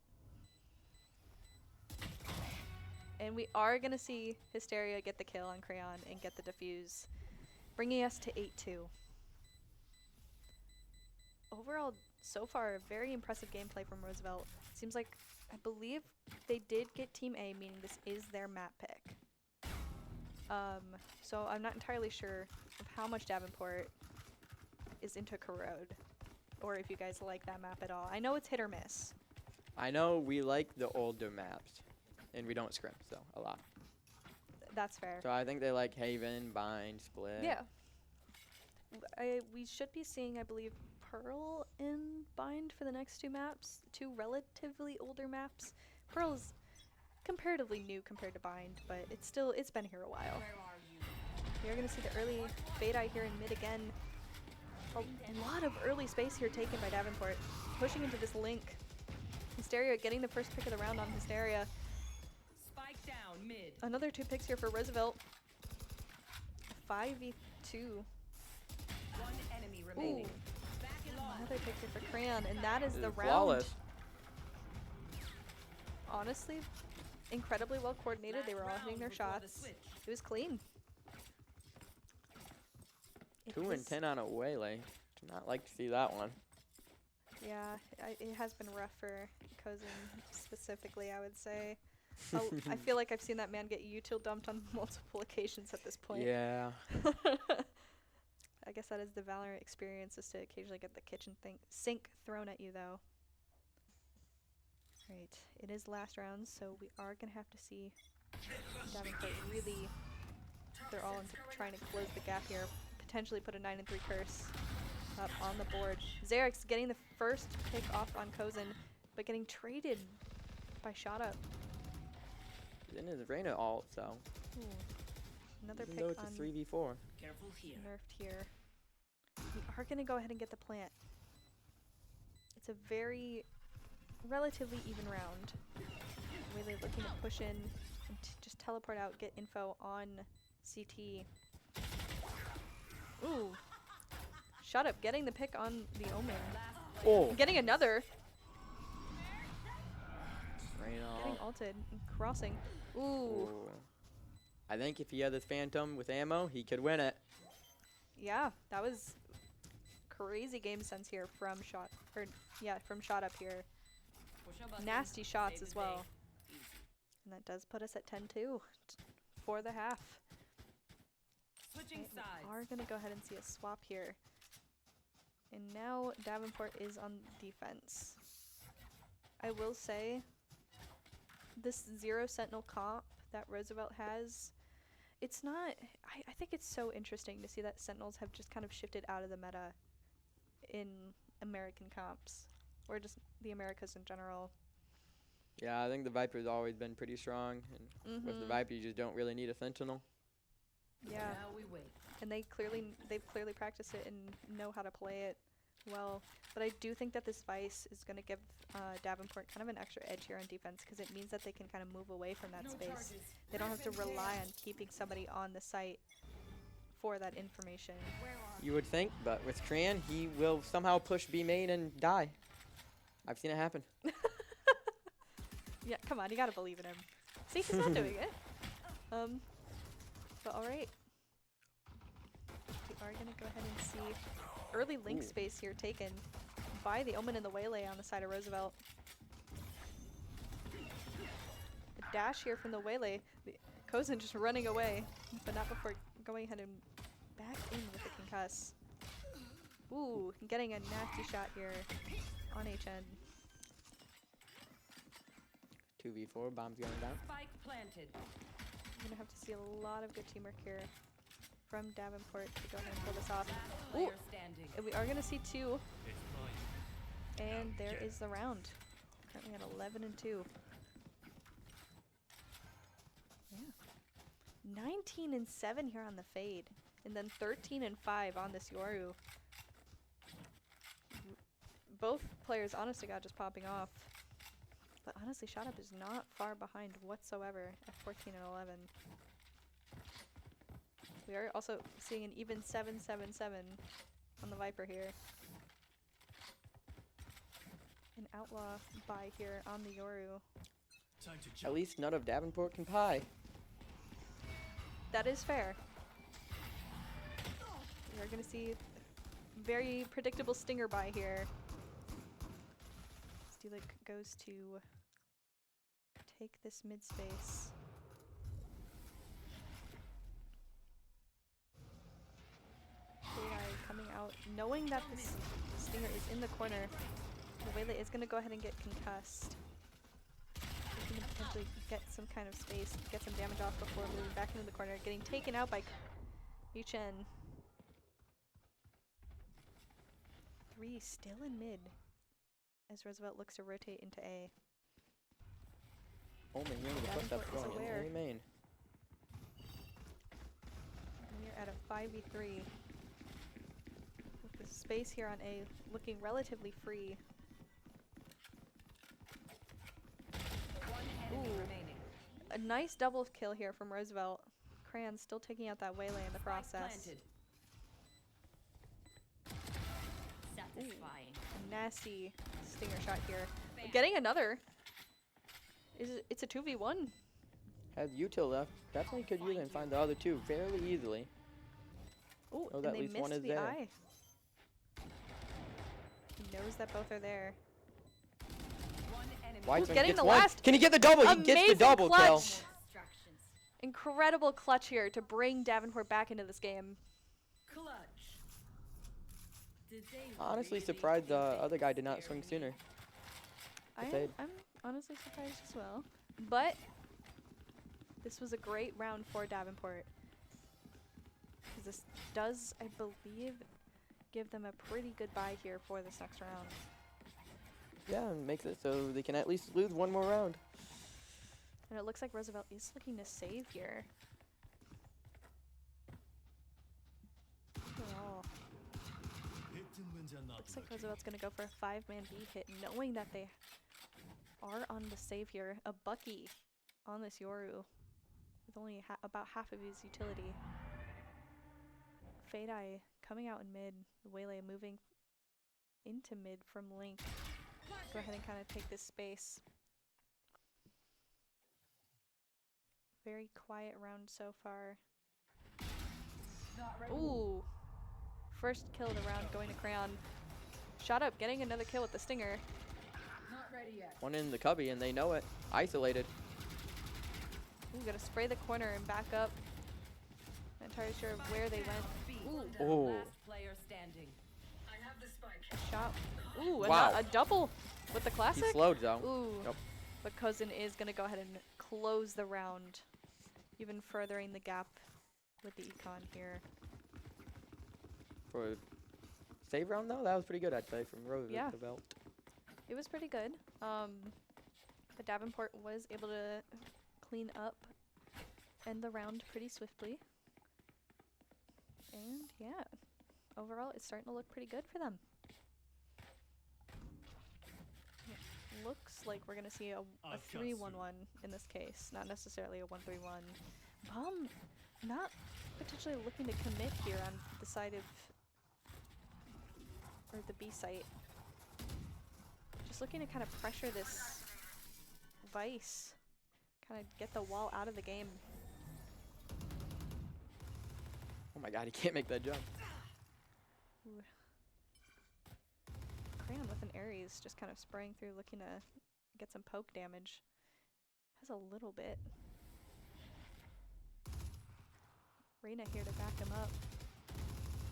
And we are going to see Hysteria get the kill on Crayon and get the defuse, bringing us to 8-2. Overall, so far, very impressive gameplay from Roosevelt. Seems like, I believe they did get Team A, meaning this is their map pick. So I'm not entirely sure of how much Davenport is into Corrode, or if you guys like that map at all. I know it's hit or miss. I know we like the older maps, and we don't scrim, so a lot. That's fair. So I think they like Haven, Bind, Split. Yeah. We should be seeing, I believe, Pearl in Bind for the next two maps. Two relatively older maps. Pearl's comparatively new compared to Bind, but it's been here a while. You're going to see the early Fade Eye here in mid again. A lot of early space here taken by Davenport. Pushing into this link. Hysteria getting the first pick of the round on Hysteria. Spike down mid. Another 2 picks here for Roosevelt. 5v2. One enemy remaining. Ooh. Back in line. Another pick here for Crayon, and that is the round. Flawless. Honestly, incredibly well coordinated. They were all hitting their shots. It was clean. 2 and 10 on a Waylay. Do not like to see that one. Yeah, it has been rough for Kozin specifically, I would say. I feel like I've seen that man get util dumped on multiple occasions at this point. Yeah. I guess that is the Valorant experience, is to occasionally get the kitchen sink thrown at you, though. Right, it is last round, so we are going to have to see Davenport really, they're all into trying to close the gap here, potentially put a 9-3 curse up on the board. Xerix getting the first pick off on Kozin, but getting traded by Shot Up. Then his Reyna ult, so. Ooh. Another Even pick though it's on a 3v4. Careful here. nerfed here. We are going to go ahead and get the plant. It's a very relatively even round. Really looking to push in and just teleport out, get info on CT. Ooh. Shut up, getting the pick on the Omen. Oh. Getting another. Reyna Getting ult. ulted and crossing. Ooh. Ooh. I think if he had this Phantom with ammo, he could win it. Yeah, that was crazy game sense here from Shot Up here. Nasty shots as well. And that does put us at 10-2 for the half. Switching We sides. are going to go ahead and see a swap here. And now Davenport is on defense. I will say, this 0 Sentinel comp that Roosevelt has, it's not, I think it's so interesting to see that Sentinels have just kind of shifted out of the meta in American comps, or just the Americas in general. Yeah, I think the Viper's always been pretty strong. And with the Viper, you just don't really need a Sentinel. Yeah. Now we wait. And they've clearly practiced it and know how to play it well. But I do think that this Vice is going to give Davenport kind of an extra edge here on defense, because it means that they can kind of move away from that space. They don't have to rely on keeping somebody on the site for that information. You would think, but with Cran, he will somehow push B main and die. I've seen it happen. Yeah, come on, you gotta believe in him. See, he's not doing it. But all right. We are gonna go ahead and see early link space here taken by the Omen and the Waylay on the side of Roosevelt. A dash here from the Waylay. Kozin just running away, but not before going ahead and back in with the concuss. Ooh, getting a nasty shot here on HN. 2v4, bombs going down. Spike planted. I'm gonna have to see a lot of good teamwork here from Davenport to go ahead and pull this off. Ooh, Player standing. and we are gonna see 2. And there is the round. Currently at 11-2. Yeah. 19-7 here on the Fade. And then 13-5 on this Yoru. Both players, honest to God, just popping off. But honestly, Shot Up is not far behind whatsoever at 14-11. We are also seeing an even 7-7-7 on the Viper here. An outlaw buy here on the Yoru. At least none of Davenport can pie. That is fair. We're going to see very predictable stinger buy here. Steelic goes to take this mid space. Coming out, knowing that this stinger is in the corner. The Waylay is going to go ahead and get concussed. He's going to potentially get some kind of space, get some damage off before moving back into the corner. Getting taken out by Yu-Chen. 3 still in mid as Roosevelt looks to rotate into A. Oh man, you're the footsteps going in A main. And we're at a 5v3. With the space here on A looking relatively free. Ooh. A nice double kill here from Roosevelt. Crayon still taking out that Waylay in the process. Ooh, a nasty stinger shot here. Getting another. It's a 2v1. Had util left. Definitely could use and find the other two fairly easily. Ooh, know and that they at least missed one is the there. eye. He knows that both are there. White's getting the one. last. Can he get the double? He gets the double kill. Incredible clutch here to bring Davenport back into this game. Honestly surprised the other guy did not swing sooner. I'm honestly surprised as well. But this was a great round for Davenport. Because this does, I believe, give them a pretty good bye here for this next round. Yeah, and makes it so they can at least lose one more round. And it looks like Roosevelt is looking to save here. Oh. Looks like Roosevelt's going to go for a 5-man B hit, knowing that they are on the save here. A Bucky on this Yoru with only about half of his utility. Fade Eye coming out in mid. Waylay moving into mid from Link. Go ahead and kind of take this space. Very quiet round so far. Ooh. First kill of the round going to Crayon. Shot up, getting another kill with the stinger. One in the cubby and they know it. Isolated. Ooh, gotta spray the corner and back up. Not entirely sure of where they went. Ooh. Oh. A shot. Ooh, Wow. a double with the classic. He slowed though. Ooh. Yep. But Cousin is gonna go ahead and close the round, even furthering the gap with the econ here. For a save round though, that was pretty good I'd say from Roosevelt. It was pretty good. But Davenport was able to clean up end the round pretty swiftly. And yeah, overall it's starting to look pretty good for them. It looks like we're gonna see a 3-1-1 in this case, not necessarily a 1-3-1. Bomb not potentially looking to commit here on the side of, or the B site. Just looking to kind of pressure this Vice, kind of get the wall out of the game. Oh my god, he can't make that jump. Ooh. Crayon with an Ares just kind of spraying through, looking to get some poke damage. Has a little bit. Reyna here to back him up.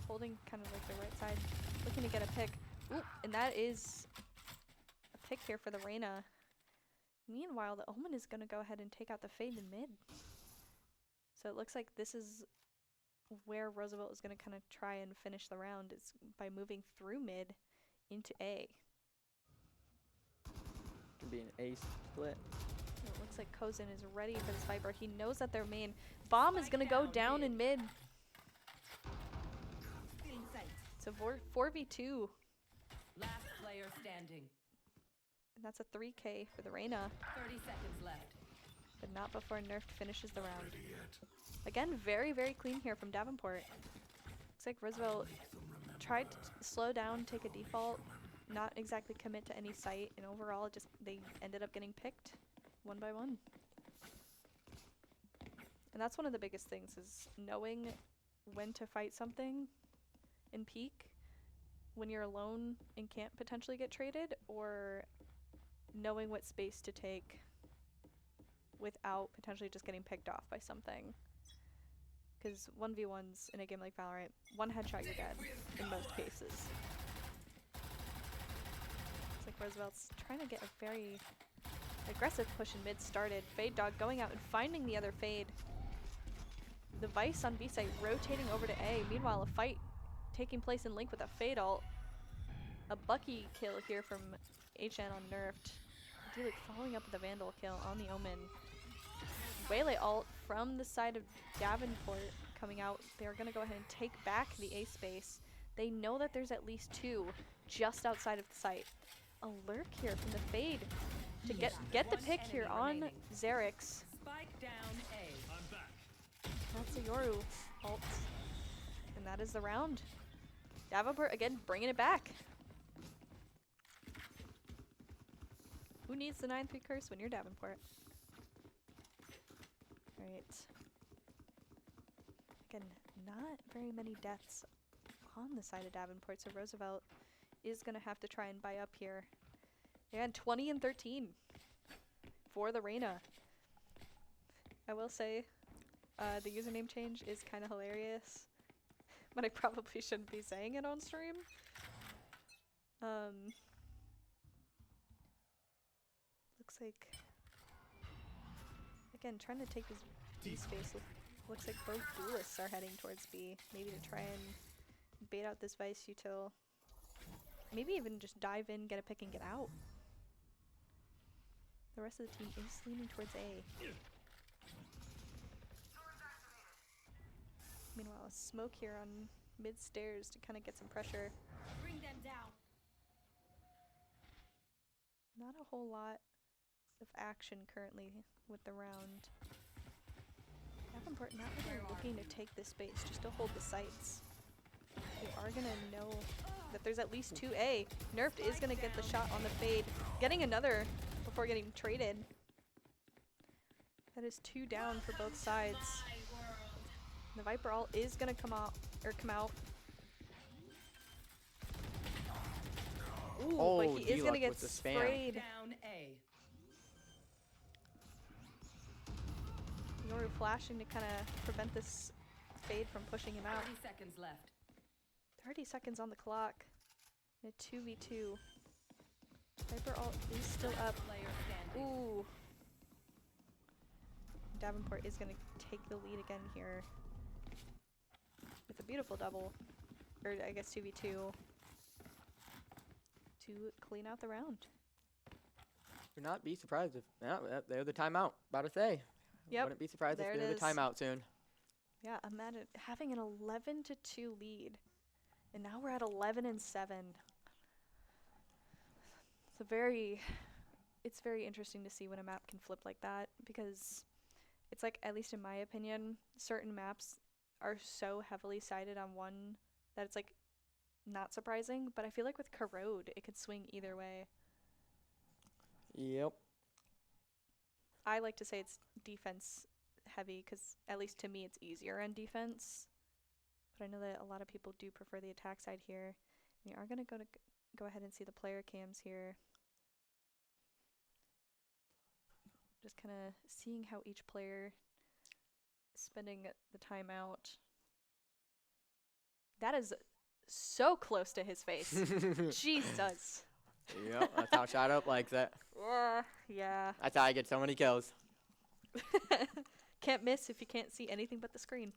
Holding kind of like the right side, looking to get a pick. Ooh, and that is a pick here for the Reyna. Meanwhile, the Omen is going to go ahead and take out the Fade in mid. So it looks like this is where Roosevelt is going to kind of try and finish the round, is by moving through mid into A. Could be an ace split. And it looks like Kozin is ready for this Viper. He knows that their main bomb is going to go down in mid. So 4v2. Last player standing. And that's a 3K for the Reyna. 30 seconds left. But not before Nerf finishes the round. Again, very, very clean here from Davenport. Looks like Roosevelt tried to slow down, take a default, not exactly commit to any site, and overall just they ended up getting picked one by one. And that's one of the biggest things, is knowing when to fight something in peak when you're alone and can't potentially get traded, or knowing what space to take without potentially just getting picked off by something. Because 1v1s in a game like Valorant, one headshot you're dead in most cases. It's like Roosevelt's trying to get a very aggressive push in mid started. Fade Dog going out and finding the other Fade. The Vice on B site rotating over to A. Meanwhile, a fight taking place in Link with a Fade ult. A Bucky kill here from HN on Nerfed. Dulik following up with a Vandal kill on the Omen. Waylay ult from the side of Davenport coming out. They're going to go ahead and take back the A space. They know that there's at least two just outside of the site. A lurk here from the Fade to get the pick here on Xerix. Spike down A. I'm back. That's a Yoru ult. And that is the round. Davenport again bringing it back. Who needs the 9-3 curse when you're Davenport? Alright. Again, not very many deaths on the side of Davenport, so Roosevelt is going to have to try and buy up here. And 20 and 13 for the Reyna. I will say the username change is kind of hilarious, but I probably shouldn't be saying it on stream. Looks like, again, trying to take this B space. Looks like both duelists are heading towards B, maybe to try and bait out this Vice util. Maybe even just dive in, get a pick, and get out. The rest of the team is leaning towards A. Meanwhile, a smoke here on mid stairs to kind of get some pressure. Bring them down. Not a whole lot of action currently with the round. Davenport not really looking to take this space, just to hold the sights. They are going to know that there's at least 2A. Nerfed is going to get the shot on the Fade, getting another before getting traded. That is 2 down for both sides. The Viper ult is going to come out. Ooh, but he is going to get sprayed. Down A. Yoru flashing to kind of prevent this Fade from pushing him out. 30 seconds left. 30 seconds on the clock. And a 2v2. Viper ult is still up. Player standing. Ooh. Davenport is going to take the lead again here with a beautiful double, or I guess 2v2, to clean out the round. Would not be surprised if they're the timeout. About to say. Yep. Wouldn't be surprised There if it they're the is. timeout soon. Yeah, imagine having an 11-2 lead, and now we're at 11-7. It's very interesting to see when a map can flip like that, because it's like, at least in my opinion, certain maps are so heavily sided on one that it's like not surprising, but I feel like with Corrode it could swing either way. Yep. I like to say it's defense heavy because at least to me it's easier on defense, but I know that a lot of people do prefer the attack side here. We are going to go ahead and see the player cams here. Just kind of seeing how each player is spending the timeout. That is so close to his face. Jesus. Yep, that's how Shot Up likes it. Yeah. That's how I get so many kills. Can't miss if you can't see anything but the screen.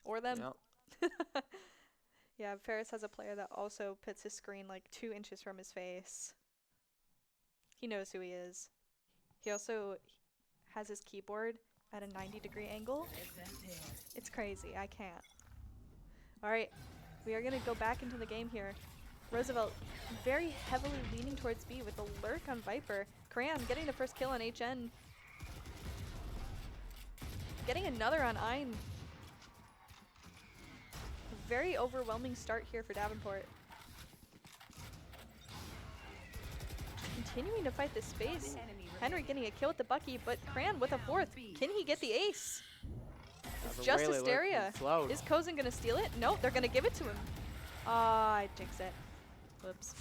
Or them. Yep. Yeah, Ferris has a player that also puts his screen like 2 inches from his face. He knows who he is. He also has his keyboard at a 90-degree angle. It's crazy. I can't. All right. We are going to go back into the game here. Roosevelt very heavily leaning towards B with the lurk on Viper. Cram getting the first kill on HN. Getting another on Ein. very overwhelming start here for Davenport. Continuing to fight this space. Henry getting a kill with the Bucky, but Cran with a fourth. Can he get the ace? It's just Hysteria. Is Kozen going to steal it? No, they're going to give it to him. Ah, I jinxed it. Whoops.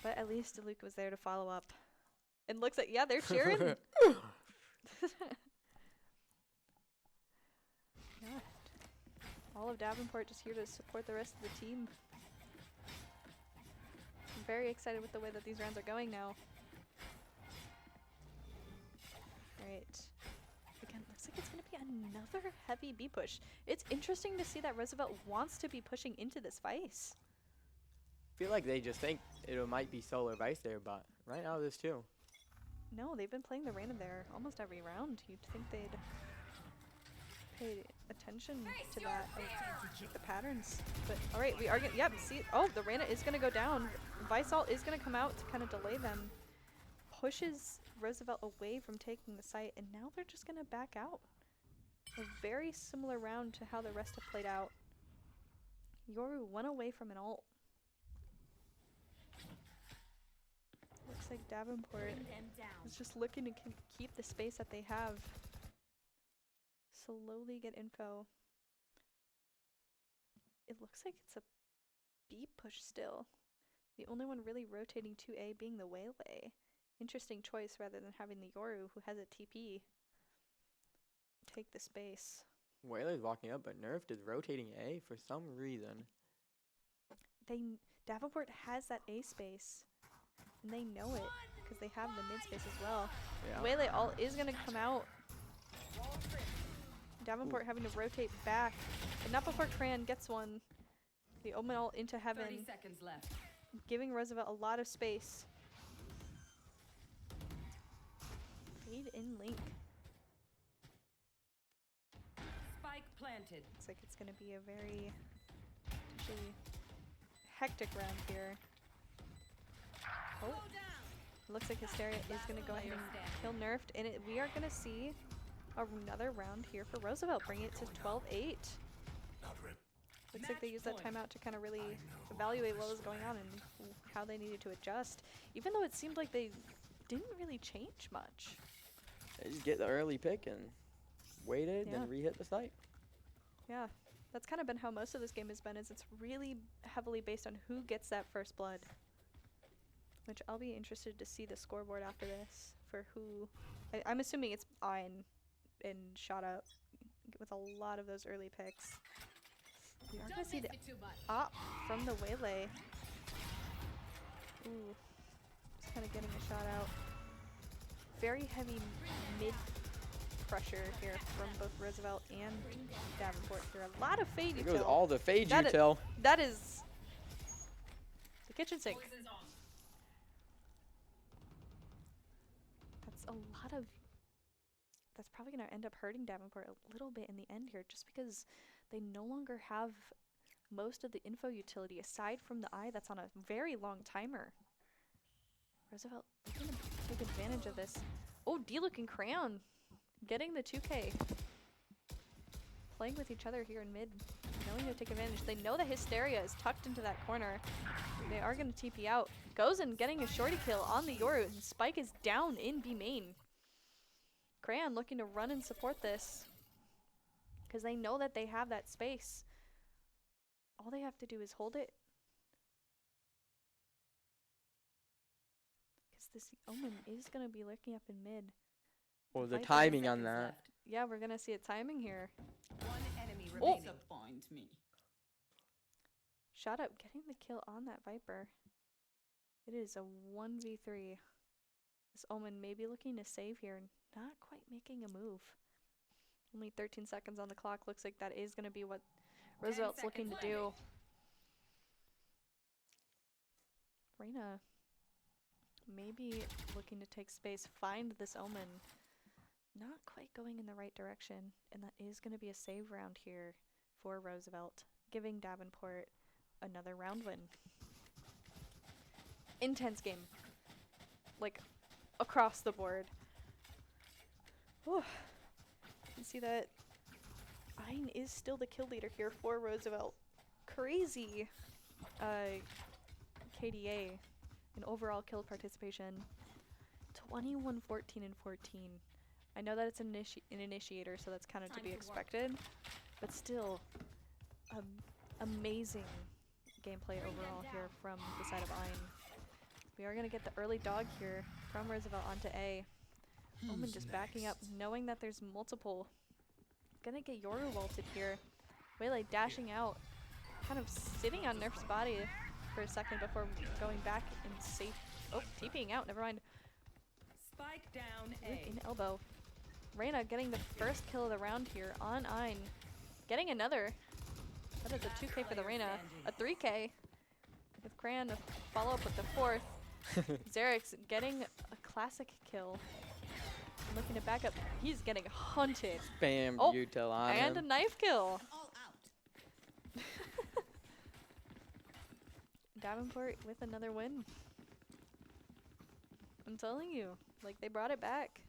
But at least Luke was there to follow up. And looks like, yeah, they're cheering. Yeah. All of Davenport just here to support the rest of the team. I'm very excited with the way that these rounds are going now. Alright. Again, looks like it's going to be another heavy B push. It's interesting to see that Roosevelt wants to be pushing into this Vice. I feel like they just think it might be Solar Vice there, but right now there's two. No, they've been playing the random there almost every round. You'd think they'd pay attention to that, the patterns. But all right, we are gonna, yep, see, oh, the Rana is gonna go down. Visalt is gonna come out to kind of delay them. Pushes Roosevelt away from taking the site, and now they're just gonna back out. A very similar round to how the rest have played out. Yoru 1 away from an ult. Looks like Davenport is just looking to keep the space that they have. Slowly get info. It looks like it's a B push still. The only one really rotating to A being the Waylay. Interesting choice rather than having the Yoru, who has a TP, take the space. Waylay's walking up, but Nerfed is rotating A for some reason. Davenport has that A space. And they know it, because they have the mid space as well. Yeah. Waylay ult is going to come out. Davenport having to rotate back. But not before Cran gets one. The Omen ult into heaven. 30 seconds left. Giving Roosevelt a lot of space. Fade in Link. Spike planted. Looks like it's going to be a very actually hectic round here. Oh, looks like Hysteria is going to go ahead and kill Nerfed, and we are going to see another round here for Roosevelt, bring it to 12-8. Looks like they used that timeout to kind of really evaluate what was going on and how they needed to adjust, even though it seemed like they didn't really change much. They just get the early pick and waited, then re-hit the site. Yeah, that's kind of been how most of this game has been, is it's really heavily based on who gets that first blood. Which I'll be interested to see the scoreboard after this for who. I'm assuming it's Ein and Shot Up with a lot of those early picks. We are going to see the op from the Waylay. Ooh, just kind of getting a shot out. Very heavy mid pressure here from both Roosevelt and Davenport here. A lot of fade util. There goes all the fade util. That is the kitchen sink. A lot of that's probably going to end up hurting Davenport a little bit in the end here, just because they no longer have most of the info utility aside from the eye that's on a very long timer. Roosevelt looking to take advantage of this. Oh, D-Look and Crayon getting the 2K. Playing with each other here in mid, knowing to take advantage. They know that Hysteria is tucked into that corner. They are going to TP out. Goes and getting a shorty kill on the Yoru, and Spike is down in B main. Crayon looking to run and support this, because they know that they have that space. All they have to do is hold it. Because this Omen is going to be lurking up in mid. Well, the timing on that. Left. Yeah, we're going to see a timing here. One enemy remains. Disappoint me. Shot Up getting the kill on that Viper. It is a 1v3. This Omen may be looking to save here, not quite making a move. Only 13 seconds on the clock. Looks like that is going to be what Roosevelt's looking to do. Reyna maybe looking to take space, find this Omen. Not quite going in the right direction, and that is going to be a save round here for Roosevelt, giving Davenport another round win. Intense game, like across the board. Whew. You see that Ein is still the kill leader here for Roosevelt. Crazy KDA in overall kill participation. 21, 14, and 14. I know that it's an initiator, so that's kind of to be expected, but still, amazing gameplay overall here from the side of Ein. We are going to get the early dog here from Roosevelt onto A. Omen just backing up, knowing that there's multiple. Gonna get Yoru vaulted here. Waylay dashing out, kind of sitting on Nerf's body for a second before going back and safe. Oh, TPing out, never mind. Spike down A. In elbow. Reyna getting the first kill of the round here on Ein. Getting another. That is a 2K for the Reyna. A 3K with Cran to follow up with the 4th. Xerix getting a classic kill. Looking to back up. He's getting hunted. Bam, util on and him. a knife kill. All out. Davenport with another win. I'm telling you, like, they brought it back.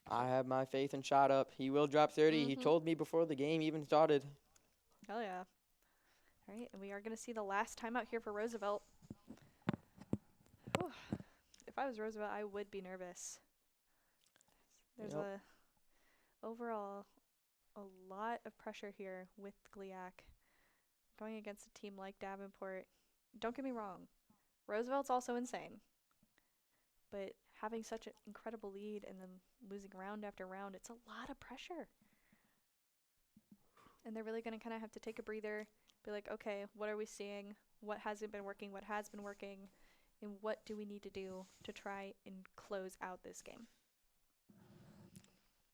I have my faith in Shot Up. He will drop 30. He told me before the game even started. Hell yeah. All right, and we are going to see the last timeout here for Roosevelt. Whew. If I was Roosevelt, I would be nervous. There's overall a lot of pressure here with GLIAC. Going against a team like Davenport. Don't get me wrong. Roosevelt's also insane. But having such an incredible lead and then losing round after round, it's a lot of pressure. And they're really going to kind of have to take a breather, be like, okay, what are we seeing? What hasn't been working? What has been working? And what do we need to do to try and close out this game?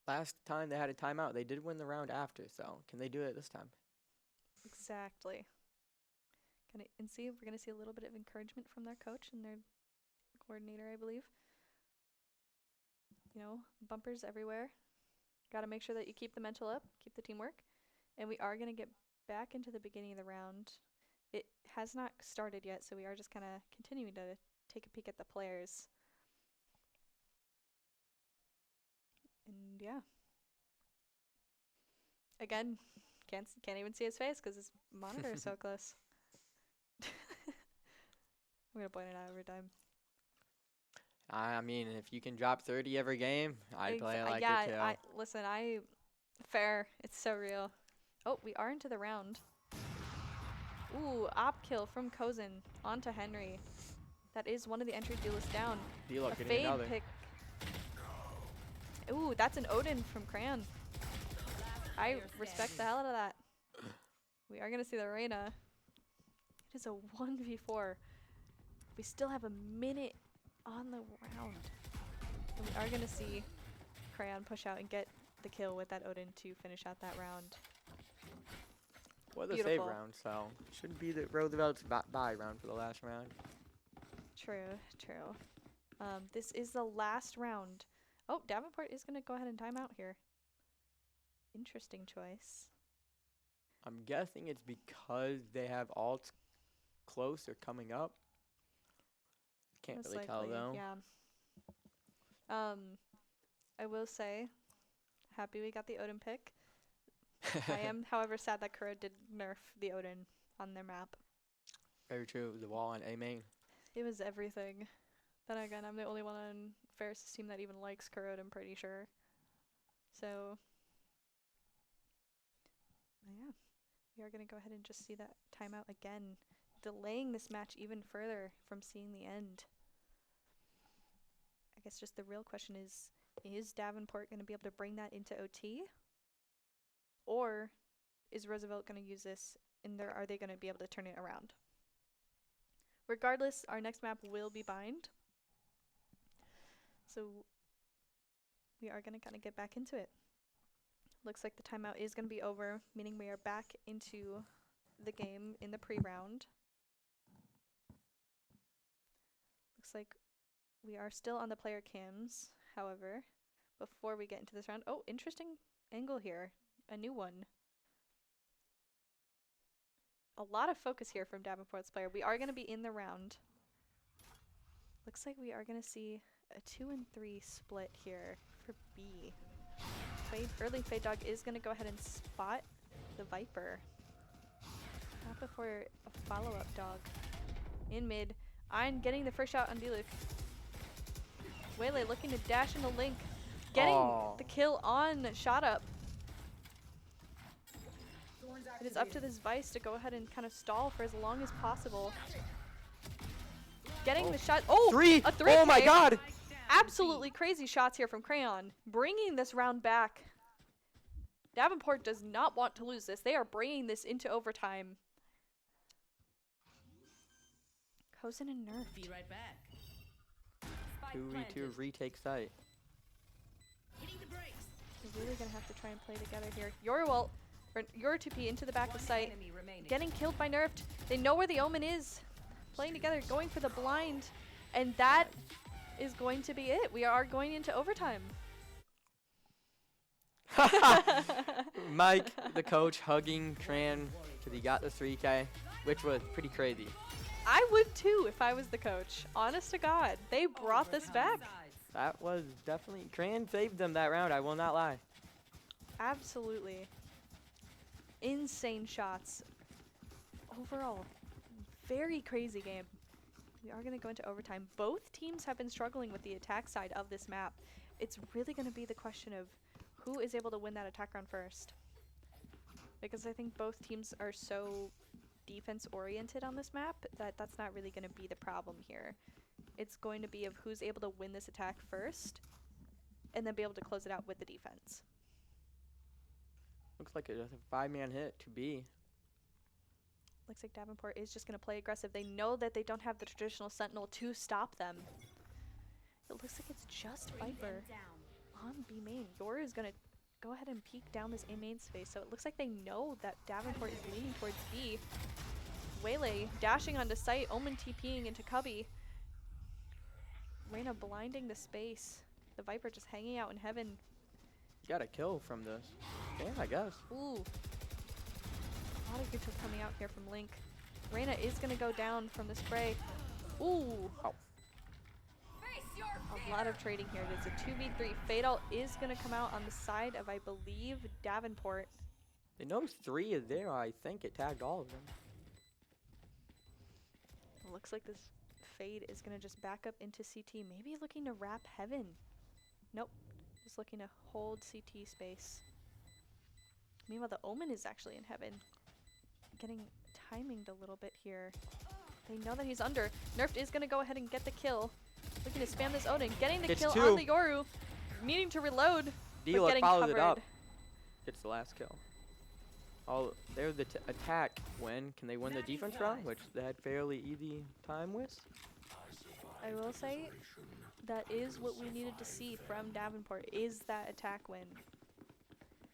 Last time they had a timeout, they did win the round after, so can they do it this time? Exactly. And see, we're going to see a little bit of encouragement from their coach and their coordinator, I believe. You know, bumpers everywhere. Got to make sure that you keep the mental up, keep the teamwork. And we are going to get back into the beginning of the round. It has not started yet, so we are just kind of continuing to take a peek at the players. And yeah. Again, can't even see his face because his monitor is so close. I'm going to point it out every time. I mean, if you can drop 30 every game, I'd play it like it too. Listen, fair. It's so real. Oh, we are into the round. Ooh, op kill from Kozin onto Henry. That is one of the entry duelists down. D-Lo A getting fade another. pick. Ooh, that's an Odin from Cran. I respect the hell out of that. We are going to see the Reyna. It is a 1v4. We still have a minute on the round. And we are going to see Crayon push out and get the kill with that Odin to finish out that round. Well, the save round, so shouldn't be the Roosevelt's bye round for the last round. True, true. This is the last round. Oh, Davenport is going to go ahead and time out here. Interesting choice. I'm guessing it's because they have alts close or coming up. Can't Most really tell likely, though. Yeah. I will say, happy we got the Odin pick. I am, however, sad that Kuro did nerf the Odin on their map. Very true. It was the wall on A main. It was everything. Then again, I'm the only one on Ferris' team that even likes Kuro, I'm pretty sure. So, yeah. We are going to go ahead and just see that timeout again, delaying this match even further from seeing the end. I guess just the real question is Davenport going to be able to bring that into OT? Or is Roosevelt going to use this and are they going to be able to turn it around? Regardless, our next map will be Bind. So we are going to kind of get back into it. Looks like the timeout is going to be over, meaning we are back into the game in the pre-round. Looks like we are still on the player cams, however, before we get into this round. Oh, interesting angle here. A new one. A lot of focus here from Davenport's player. We are going to be in the round. Looks like we are going to see a 2 and 3 split here for B. Early Fade Dog is going to go ahead and spot the Viper. Not before a follow-up dog. In mid. Ein getting the first shot on D-Luke. Waylay looking to dash into Link. Getting the kill on Shot Up. It is up to this Vice to go ahead and kind of stall for as long as possible. Getting the shot. Oh, three! A 3K. Oh my god! Absolutely crazy shots here from Crayon. Bringing this round back. Davenport does not want to lose this. They are bringing this into overtime. Kozen and Nerf. Be right back. 2v2 retake site. Hitting the brakes. They're really going to have to try and play together here. Yoruwalt, or Yorutupi into the back of site. Getting killed by Nerfed. They know where the Omen is. Playing together, going for the blind. And that is going to be it. We are going into overtime. Mike, the coach, hugging Tran because he got the 3K, which was pretty crazy. I would too if I was the coach. Honest to God. They brought this back. That was definitely... Tran saved them that round, I will not lie. Absolutely. Insane shots. Overall, very crazy game. We are going to go into overtime. Both teams have been struggling with the attack side of this map. It's really going to be the question of who is able to win that attack round first. Because I think both teams are so defense-oriented on this map that that's not really going to be the problem here. It's going to be of who's able to win this attack first and then be able to close it out with the defense. Looks like a 5-man hit to B. Looks like Davenport is just going to play aggressive. They know that they don't have the traditional Sentinel to stop them. It looks like it's just Viper on B main. Yor is going to go ahead and peek down this A main space. So it looks like they know that Davenport is leaning towards B. Waylay dashing onto site. Omen TPing into Cubby. Reyna blinding the space. The Viper just hanging out in heaven. Got a kill from this. Yeah, I guess. Ooh. A lot of good coming out here from Link. Reyna is going to go down from the spray. Ooh. Oh. A lot of trading here. It's a 2v3. Fatal is going to come out on the side of, I believe, Davenport. They know 3 is there. I think it tagged all of them. It looks like this Fade is going to just back up into CT. Maybe looking to wrap Heaven. Nope. Just looking to hold CT space. Meanwhile, the Omen is actually in Heaven. Getting timinged a little bit here. They know that he's under. Nerfed is going to go ahead and get the kill. Looking to spam this Odin. Getting the kill on the Yoru. Needing to reload. D-Luck follows it up. It's the last kill. Oh, there's the attack win. Can they win the defense round, which they had fairly easy time with? I will say that is what we needed to see from Davenport, is that attack win.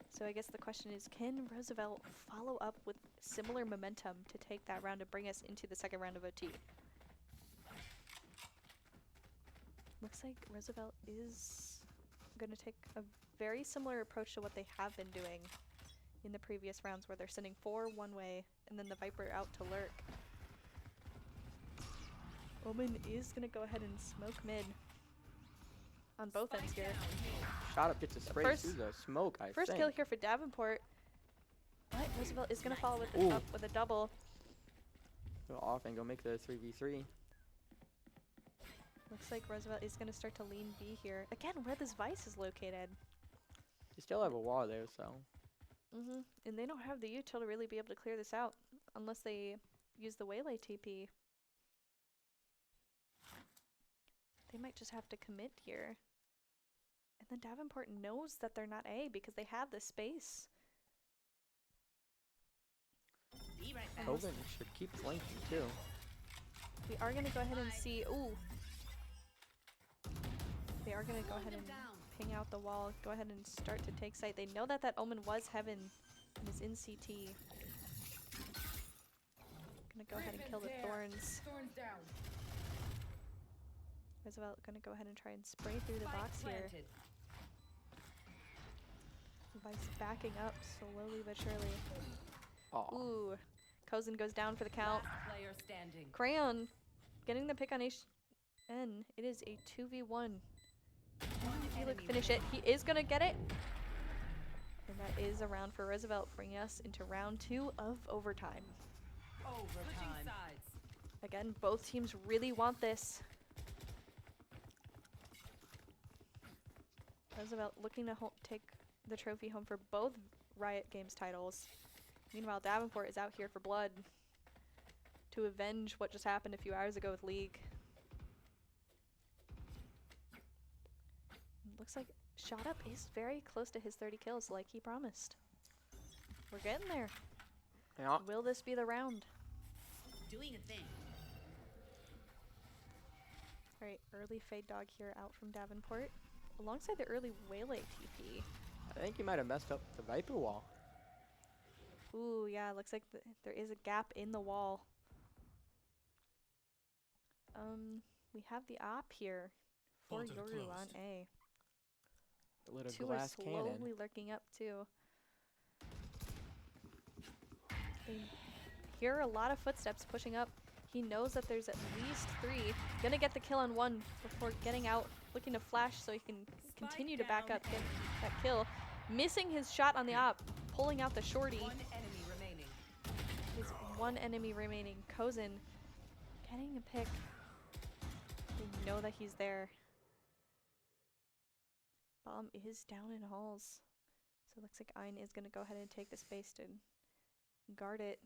So I guess the question is, can Roosevelt follow up with similar momentum to take that round and bring us into the second round of OT? Looks like Roosevelt is going to take a very similar approach to what they have been doing in the previous rounds, where they're sending 4 one way and then the Viper out to lurk. Omen is going to go ahead and smoke mid on both ends here. Shot Up gets a spray through the smoke, I think. First kill here for Davenport. But Roosevelt is going to follow with up with a double. Go off and go make the 3v3. Looks like Roosevelt is going to start to lean B here. Again, where this Vice is located. You still have a wall there, so. And they don't have the util to really be able to clear this out unless they use the Waylay TP. They might just have to commit here. And then Davenport knows that they're not A because they have the space. Koven should keep flanking too. We are going to go ahead and see. Ooh. They are going to go ahead and ping out the wall. Go ahead and start to take site. They know that that Omen was Heaven and is in CT. Going to go ahead and kill the Thorns. Roosevelt going to go ahead and try and spray through the box here. Vice backing up slowly but surely. Aww. Ooh. Kozen goes down for the count. Crayon getting the pick on HN. It is a 2v1. If you look finish it, he is going to get it. And that is a round for Roosevelt, bringing us into round 2 of overtime. Overtime. Sides. Again, both teams really want this. Roosevelt looking to take the trophy home for both Riot Games titles. Meanwhile, Davenport is out here for blood to avenge what just happened a few hours ago with League. Looks like Shot Up is very close to his 30 kills like he promised. We're getting there. Yeah. Will this be the round? Doing a thing. All right, early Fade Dog here out from Davenport, alongside the early Waylay TP. I think he might have messed up the Viper wall. Ooh, yeah, looks like there is a gap in the wall. We have the op here for Yoru on A. A little Two are glass slowly cannon. lurking up too. They hear a lot of footsteps pushing up. He knows that there's at least 3. Gonna get the kill on 1 before getting out, looking to flash so he can continue to back up, get that kill. Missing his shot on the op, pulling out the shorty. One enemy remaining. There's 1 enemy remaining. Kozin getting a pick. They know that he's there. Bomb is down in halls. So it looks like Ein is going to go ahead and take the space to guard it.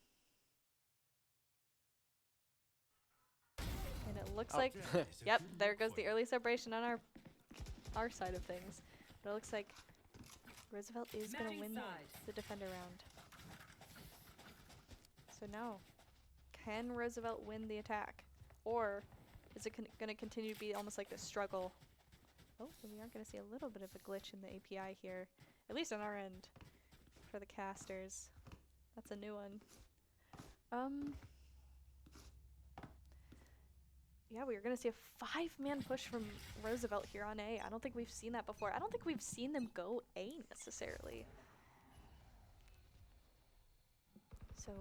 And it looks like, yep, there goes the early celebration on our side of things. But it looks like Roosevelt is going to win the defender round. So now, can Roosevelt win the attack? Or is it going to continue to be almost like the struggle? Oh, and we are going to see a little bit of a glitch in the API here, at least on our end, for the casters. That's a new one. Yeah, we are going to see a 5-man push from Roosevelt here on A. I don't think we've seen that before. I don't think we've seen them go A necessarily. So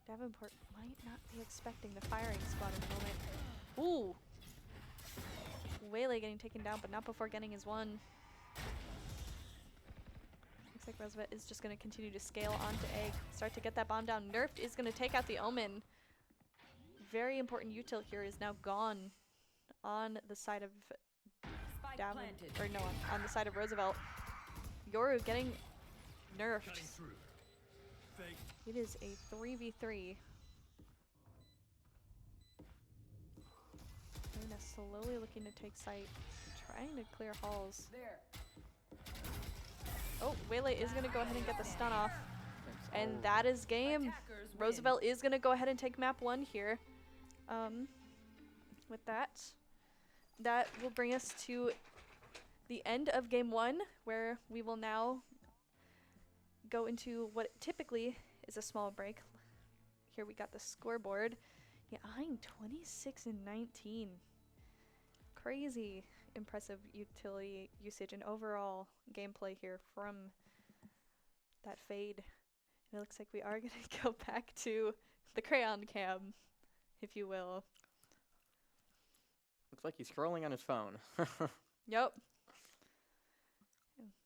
Davenport might not be expecting the firing squad in the moment. Ooh! Waylay getting taken down, but not before getting his 1. Looks like Roosevelt is just going to continue to scale onto A, start to get that bomb down. Nerfed is going to take out the Omen. Very important util here is now gone on the side of Davenport, or no, on the side of Roosevelt. Yoru getting nerfed. It is a 3v3. Arena slowly looking to take site, trying to clear halls. Oh, Waylay is going to go ahead and get the stun off. And that is game. Roosevelt is going to go ahead and take map 1 here. With that will bring us to the end of game 1, where we will now go into what typically is a small break. Here we got the scoreboard. Yeah, I'm 26 and 19. Crazy impressive utility usage and overall gameplay here from that Fade. And it looks like we are going to go back to the crayon cam, if you will. Looks like he's scrolling on his phone. Yep.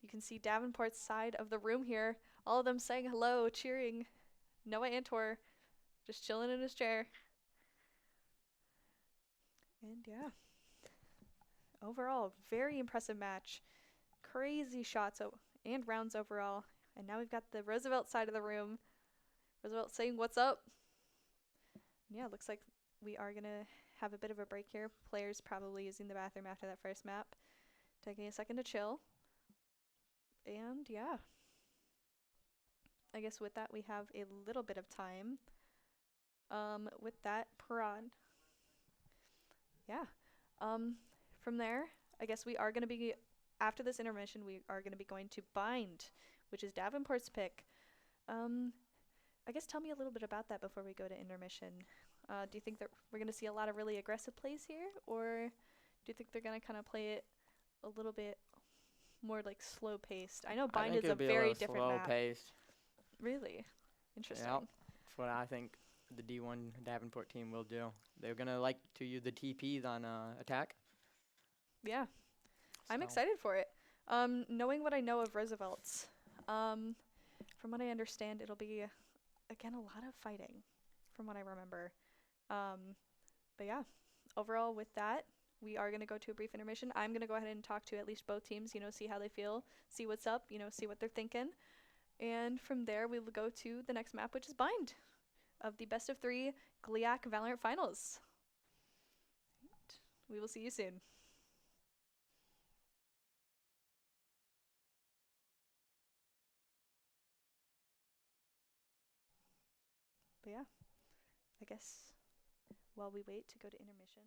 You can see Davenport's side of the room here. All of them saying hello, cheering. Noah Antor just chilling in his chair. And yeah. Overall, very impressive match. Crazy shots and rounds overall. And now we've got the Roosevelt side of the room. Roosevelt saying what's up. Yeah, looks like we are going to have a bit of a break here. Players probably using the bathroom after that first map. Taking a second to chill. And yeah. I guess with that we have a little bit of time. With that, Parad. Yeah. From there, I guess we are going to be, after this intermission, we are going to be going to Bind, which is Davenport's pick. I guess tell me a little bit about that before we go to intermission. Do you think that we're going to see a lot of really aggressive plays here, or do you think they're going to kind of play it a little bit more like slow paced? I know Bind is a very different map. Slow paced. Really? Interesting. Yep. That's what I think the D1 Davenport team will do. They're going to like to use the TPs on attack. Yeah. I'm excited for it. Knowing what I know of Roosevelt's, from what I understand, it'll be, again, a lot of fighting, from what I remember. But yeah, overall with that, we are going to go to a brief intermission. I'm going to go ahead and talk to at least both teams, see how they feel, see what's up, see what they're thinking. And from there, we will go to the next map, which is Bind, of the best of 3 GLIAC Valorant Finals. We will see you soon. But yeah, I guess while we wait to go to intermission.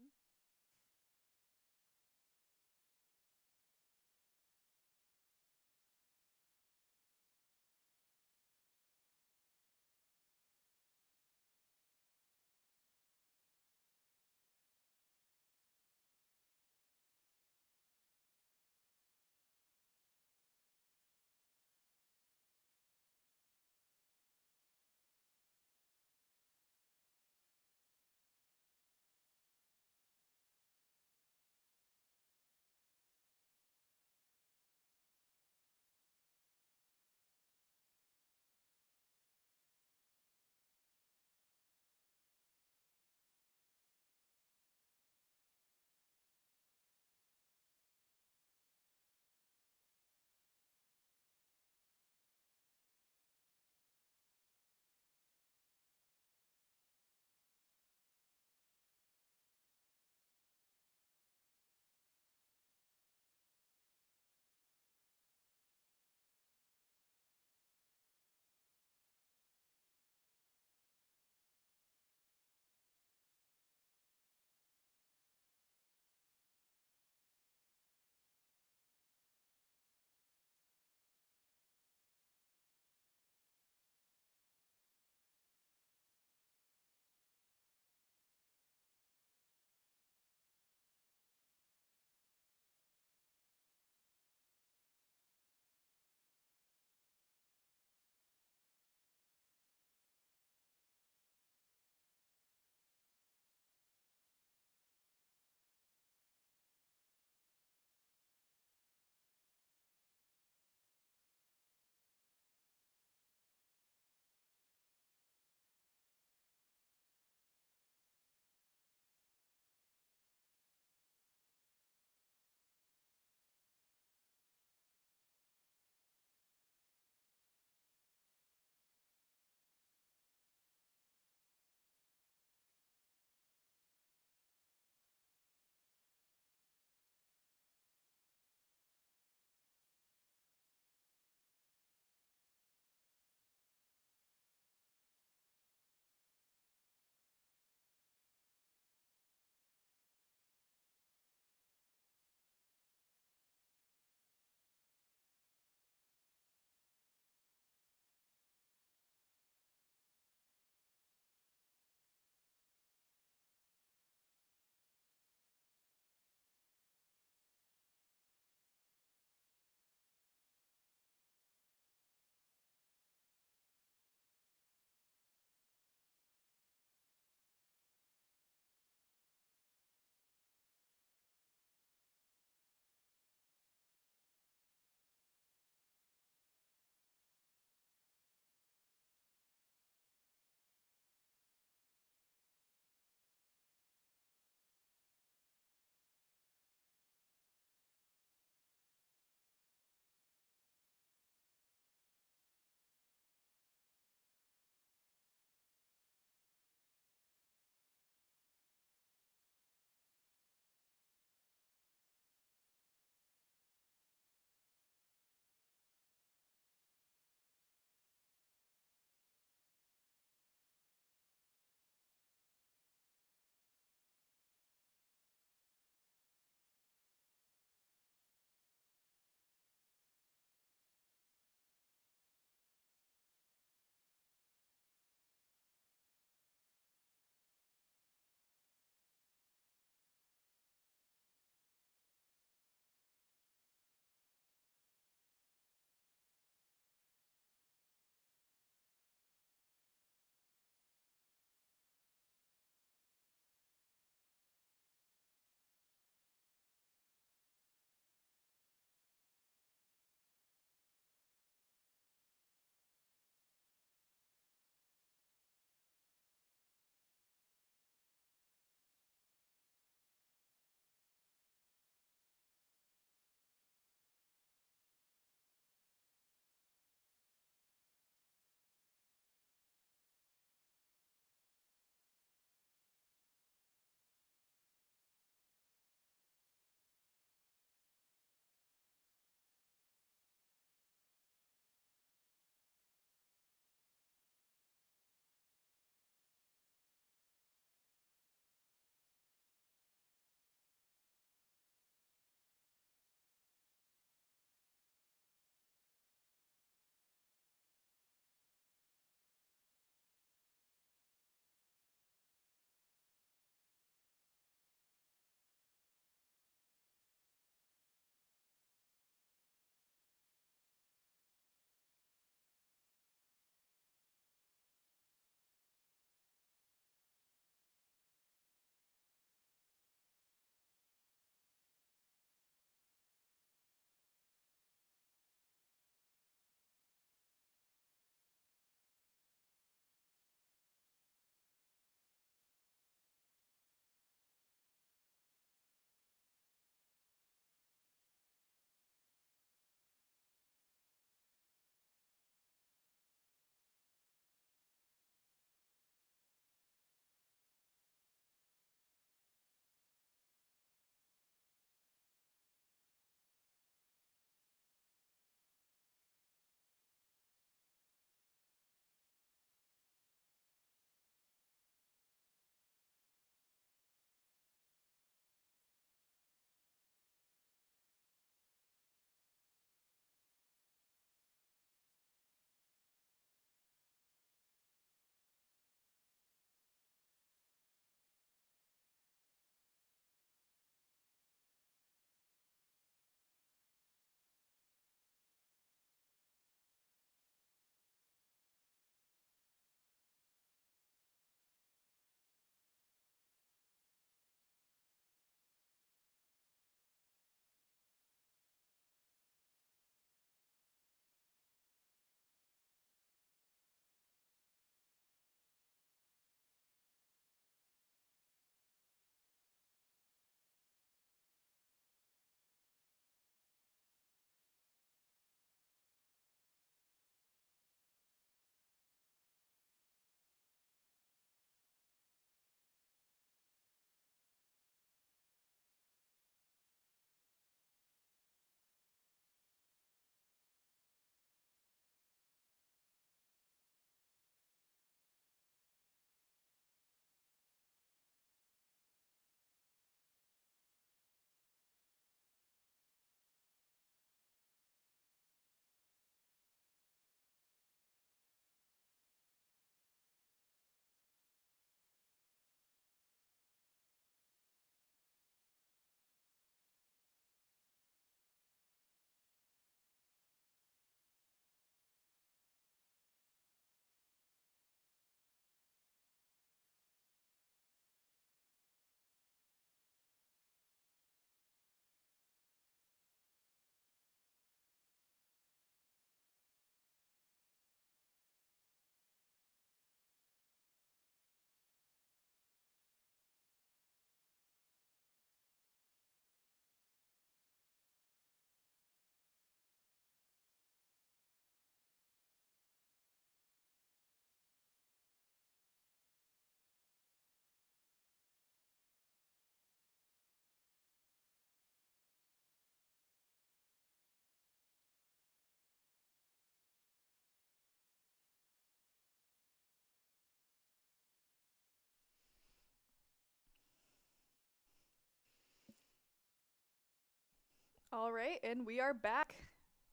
All right, and we are back.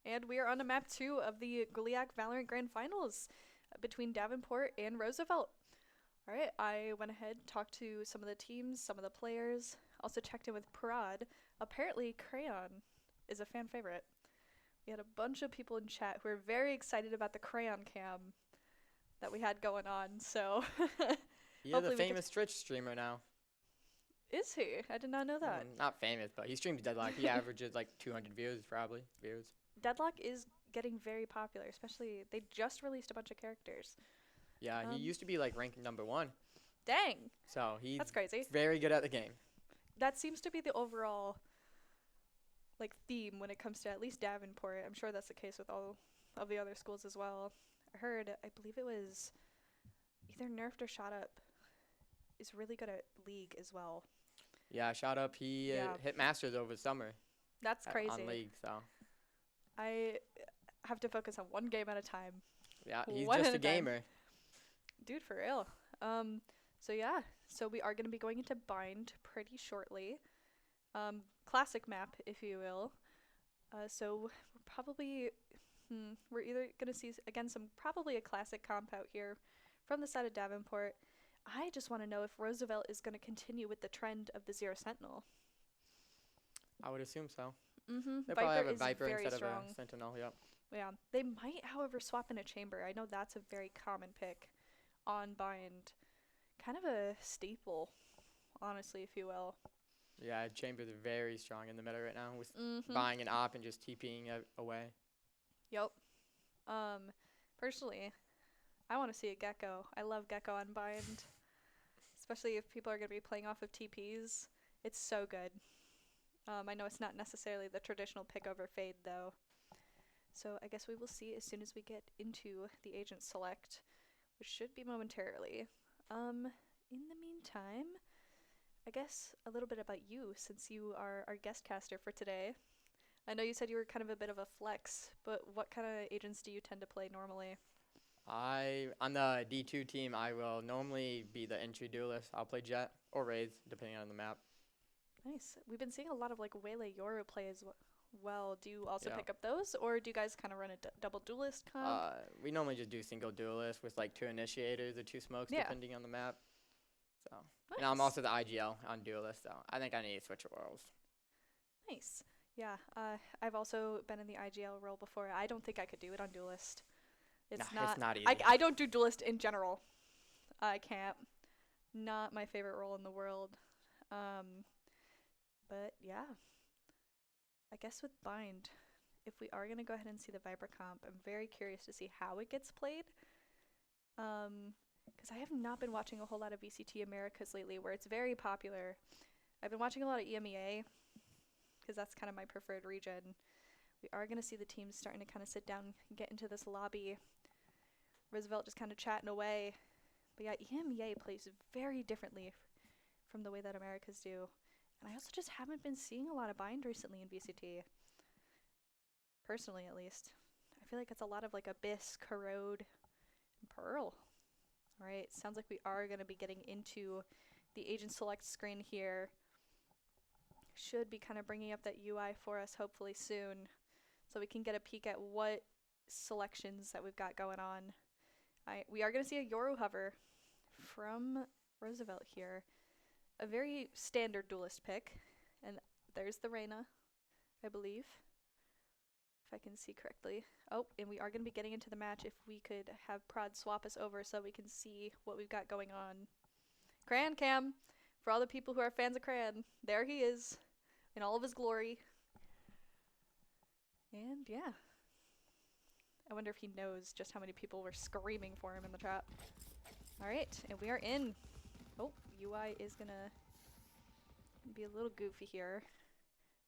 And we are on to map 2 of the GLIAC Valorant Grand Finals between Davenport and Roosevelt. All right, I went ahead, talked to some of the teams, some of the players, also checked in with Parad. Apparently, Crayon is a fan favorite. We had a bunch of people in chat who were very excited about the Crayon cam that we had going on, so... Yeah, the famous Twitch streamer now. Is he? I did not know that. Not famous, but he streams Deadlock. He averages like 200 views, probably. Deadlock is getting very popular, especially they just released a bunch of characters. Yeah, he used to be like ranked #1. Dang. So that's crazy. Very good at the game. That seems to be the overall like theme when it comes to at least Davenport. I'm sure that's the case with all of the other schools as well. I believe it was either Nerfed or Shot Up is really good at League as well. Yeah, Shot Up. He hit Masters over summer. That's crazy. On League, so. I have to focus on one game at a time. Yeah, he's just a gamer. Dude, for real. So yeah, so we are going to be going into Bind pretty shortly. Classic map, if you will. So we're probably, we're either going to see, again, probably a classic comp out here from the side of Davenport. I just want to know if Roosevelt is going to continue with the trend of the Zero Sentinel. I would assume so. They probably have a Viper instead of a Sentinel, yep. Yeah, they might, however, swap in a Chamber. I know that's a very common pick on Bind. Kind of a staple, honestly, if you will. Yeah, Chambers are very strong in the meta right now with buying an op and just TPing away. Yep. Personally, I want to see a Gecko. I love Gecko on Bind. Especially if people are going to be playing off of TPs. It's so good. I know it's not necessarily the traditional pick over Fade, though. So I guess we will see as soon as we get into the agent select, which should be momentarily. In the meantime, I guess a little bit about you, since you are our guest caster for today. I know you said you were kind of a bit of a flex, but what kind of agents do you tend to play normally? On the D2 team, I will normally be the entry duelist. I'll play Jet or Wraith, depending on the map. Nice. We've been seeing a lot of like Waylay Yoru play as well. Do you also pick up those, or do you guys kind of run a double duelist comp? We normally just do single duelist with like 2 initiators or 2 smokes, depending on the map. So, nice. And I'm also the IGL on duelist, so I think I need to switch roles. Nice. Yeah, I've also been in the IGL role before. I don't think I could do it on duelist. It's not easy. I don't do duelist in general. I can't. Not my favorite role in the world. But yeah, I guess with Bind, if we are going to go ahead and see the Viper comp, I'm very curious to see how it gets played. Because I have not been watching a whole lot of VCT Americas lately, where it's very popular. I've been watching a lot of EMEA, because that's kind of my preferred region. We are going to see the teams starting to kind of sit down and get into this lobby. Roosevelt just kind of chatting away. But yeah, EMEA plays very differently from the way that Americas do. And I also just haven't been seeing a lot of Bind recently in VCT. Personally, at least. I feel like it's a lot of like Abyss, Corrode, and Pearl. Alright, sounds like we are going to be getting into the agent select screen here. Should be kind of bringing up that UI for us hopefully soon. So we can get a peek at what selections that we've got going on. We are going to see a Yoru hover from Roosevelt here. A very standard duelist pick. And there's the Reyna, I believe. If I can see correctly. Oh, and we are going to be getting into the match. If we could have Prod swap us over so we can see what we've got going on. Crayon Cam. For all the people who are fans of Crayon. There he is. In all of his glory. And yeah. I wonder if he knows just how many people were screaming for him in the chat. Alright, and we are in. Oh, UI is gonna be a little goofy here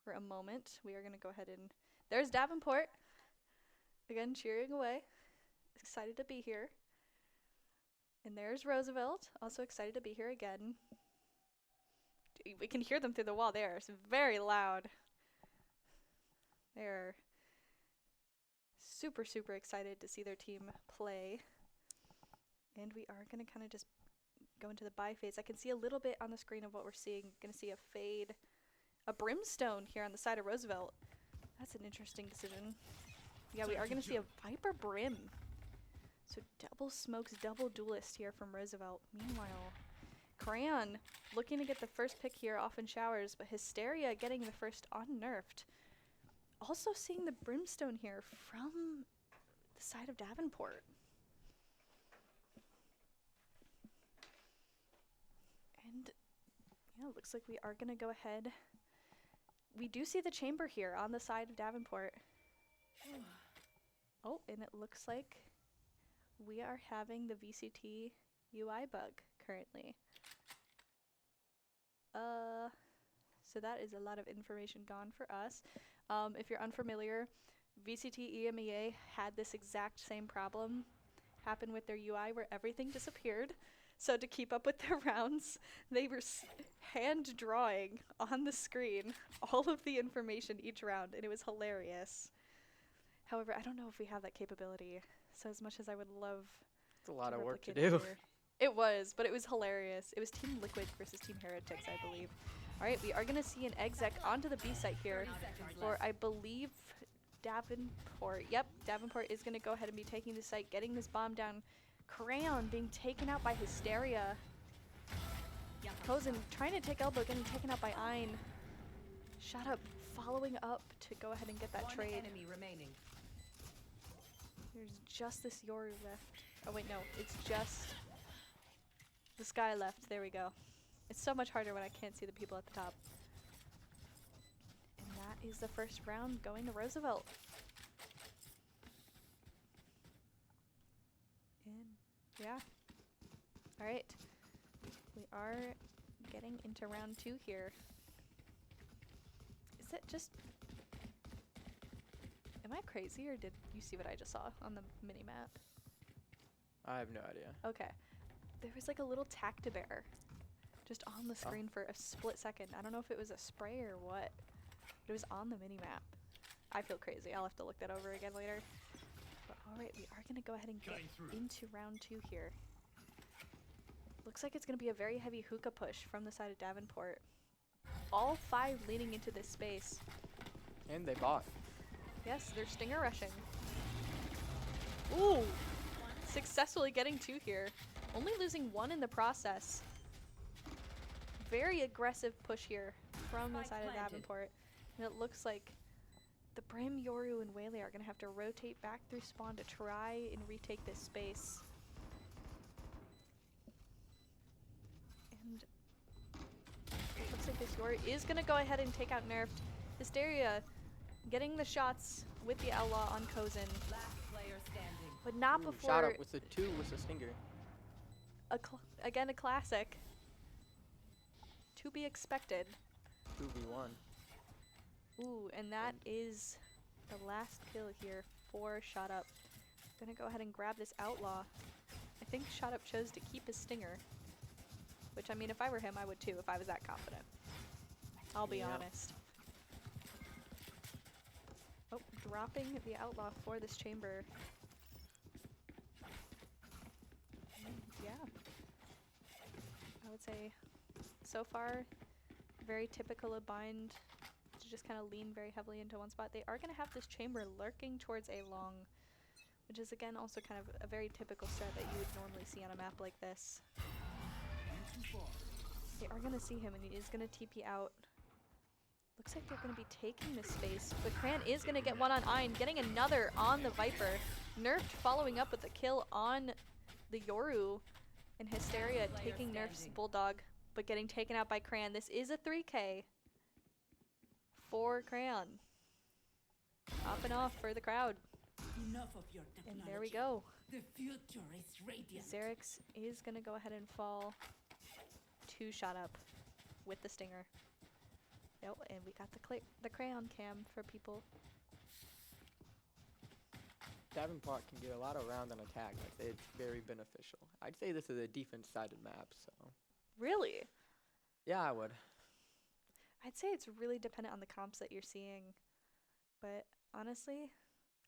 for a moment. We are gonna go ahead and... There's Davenport. Again, cheering away. Excited to be here. And there's Roosevelt. Also excited to be here again. We can hear them through the wall there. It's very loud. They're super, super excited to see their team play. And we are going to kind of just go into the buy phase. I can see a little bit on the screen of what we're seeing. Going to see a fade, a brimstone here on the side of Roosevelt. That's an interesting decision. Yeah, we are going to see a Viper Brim. So double smokes, double duelist here from Roosevelt. Meanwhile, Crayon looking to get the first pick here off in showers, but Hysteria getting the first unnerfed. Also seeing the Brimstone here from the side of Davenport. And yeah, looks like we are going to go ahead. We do see the chamber here on the side of Davenport. Oh, and it looks like we are having the VCT UI bug currently. So that is a lot of information gone for us. If you're unfamiliar, VCT EMEA had this exact same problem happen with their UI where everything disappeared. So to keep up with their rounds, they were hand drawing on the screen all of the information each round, and it was hilarious. However, I don't know if we have that capability. So as much as I would love it's a lot of work to replicate do. it here. It was, but it was hilarious. It was Team Liquid versus Team Heretics, I believe. All right, we are going to see an exec onto the B site here for, I believe, Davenport. Yep, Davenport is going to go ahead and be taking the site, getting this bomb down. Crayon being taken out by Hysteria. Kozen trying to take elbow, getting taken out by Ein. Shut up, following up to go ahead and get that trade. Enemy remaining. There's just this Yoru left. Oh wait, no, it's just the sky left. There we go. It's so much harder when I can't see the people at the top. And that is the first round going to Roosevelt. And yeah. All right. We are getting into round 2 here. Is it just... Am I crazy, or did you see what I just saw on the mini-map? I have no idea. Okay. There was like a little tactibear just on the screen for a split second. I don't know if it was a spray or what. But it was on the mini-map. I feel crazy. I'll have to look that over again later. But alright, we are going to go ahead and get into round 2 here. Looks like it's going to be a very heavy hookah push from the side of Davenport. All 5 leading into this space. And they bought. Yes, they're stinger rushing. Ooh! Successfully getting 2 here. Only losing 1 in the process. Very aggressive push here from the side of Davenport. And it looks like the Brim, Yoru, and Whaley are going to have to rotate back through spawn to try and retake this space. And it looks like this Yoru is going to go ahead and take out Nerfed. Hysteria getting the shots with the Outlaw on Kozen. Last player standing. But not Ooh, before... Shot up with the 2 with the stinger. Again, a classic. To be expected. 2v1. Ooh, and that is the last kill here for Shot Up. Gonna go ahead and grab this Outlaw. I think Shot Up chose to keep his stinger. Which, I mean, if I were him, I would too, if I was that confident. I'll be honest. Oh, dropping the Outlaw for this chamber. Yeah. I would say, so far, very typical of Bind to just kind of lean very heavily into one spot. They are going to have this chamber lurking towards a long, which is again also kind of a very typical strat that you would normally see on a map like this. They are going to see him, and he is going to TP out. Looks like they're going to be taking this space, but Cran is going to get one on Ein, getting another on the Viper. Nerfed following up with a kill on the Yoru, and Hysteria taking Nerf's Bulldog, but getting taken out by Cran. This is a 3K for Crayon. Popping off for the crowd. Enough of your technology. And there we go. The future is radiant. Xerix is going to go ahead and fall 2 Shot Up with the stinger. Yep, and we got the Crayon cam for people. Davenport can get a lot of round on attack. I'd say it's very beneficial. I'd say this is a defense-sided map, so. Really? Yeah, I would. I'd say it's really dependent on the comps that you're seeing. But honestly,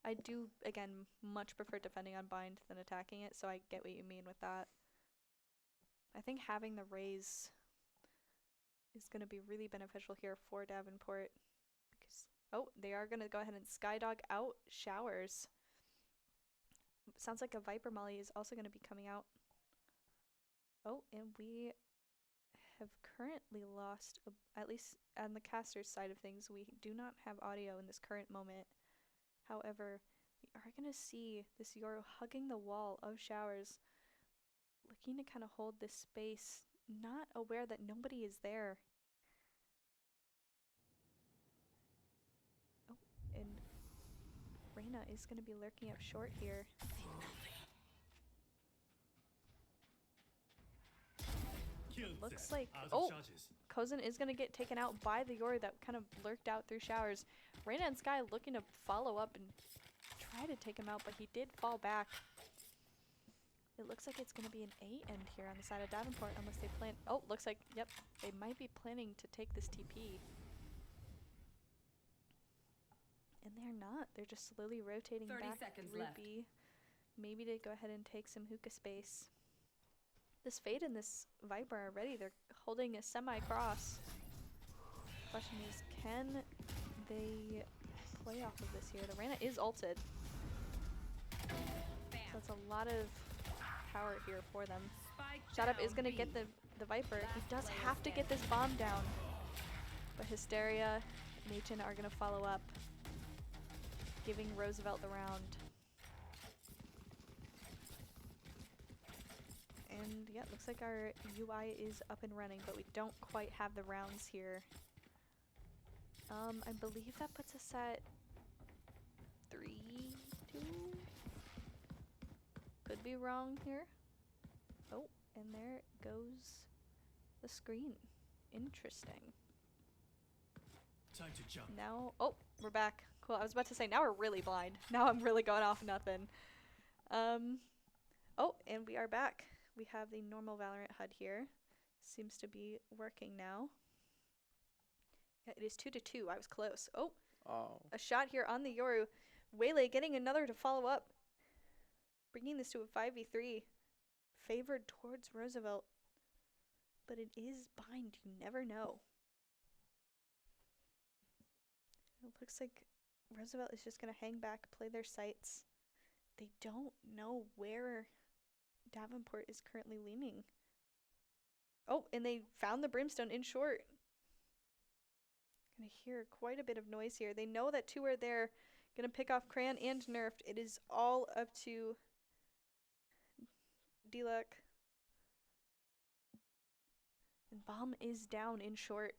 I do, again, much prefer defending on Bind than attacking it, so I get what you mean with that. I think having the raise is going to be really beneficial here for Davenport. Because, Oh, they are going to go ahead and Skydog out Showers. Sounds like a Viper Molly is also going to be coming out. Oh, and we have currently lost, at least on the caster's side of things, we do not have audio in this current moment. However, we are going to see this Yoru hugging the wall of Showers, looking to kind of hold this space, not aware that nobody is there. Oh, and Reyna is going to be lurking up short here. Looks like, oh, Kozin is going to get taken out by the Yoru that kind of lurked out through Showers. Reyna and Sky looking to follow up and try to take him out, but he did fall back. It looks like it's going to be an A end here on the side of Davenport unless they plan. Oh, looks like, yep, they might be planning to take this TP. And they're not. They're just slowly rotating back through B. Maybe to go ahead and take some hookah space. This Fade and this Viper are ready. They're holding a semi-cross. Question is, can they play off of this here? The Reyna is ulted. So that's a lot of power here for them. Shotup is going to get the Viper. He does have to get this bomb down. But Hysteria and HN are going to follow up, giving Roosevelt the round. And yeah, it looks like our UI is up and running, but we don't quite have the rounds here. I believe that puts us at 3-2. Could be wrong here. Oh, and there goes the screen. Interesting. Time to jump. Now, oh, we're back. Cool. I was about to say, now we're really blind. Now I'm really going off nothing. Oh, and we are back. We have the normal Valorant HUD here. Seems to be working now. Yeah, it is 2-2. I was close. Oh, a shot here on the Yoru. Waylay getting another to follow up. Bringing this to a 5v3. Favored towards Roosevelt. But it is bind. You never know. It looks like Roosevelt is just going to hang back, play their sights. They don't know where Davenport is currently leaning. Oh, and they found the Brimstone in short. Gonna hear quite a bit of noise here. They know that two are there. Gonna pick off Cran and Nerfed. It is all up to GLIAC. And Bomb is down in short.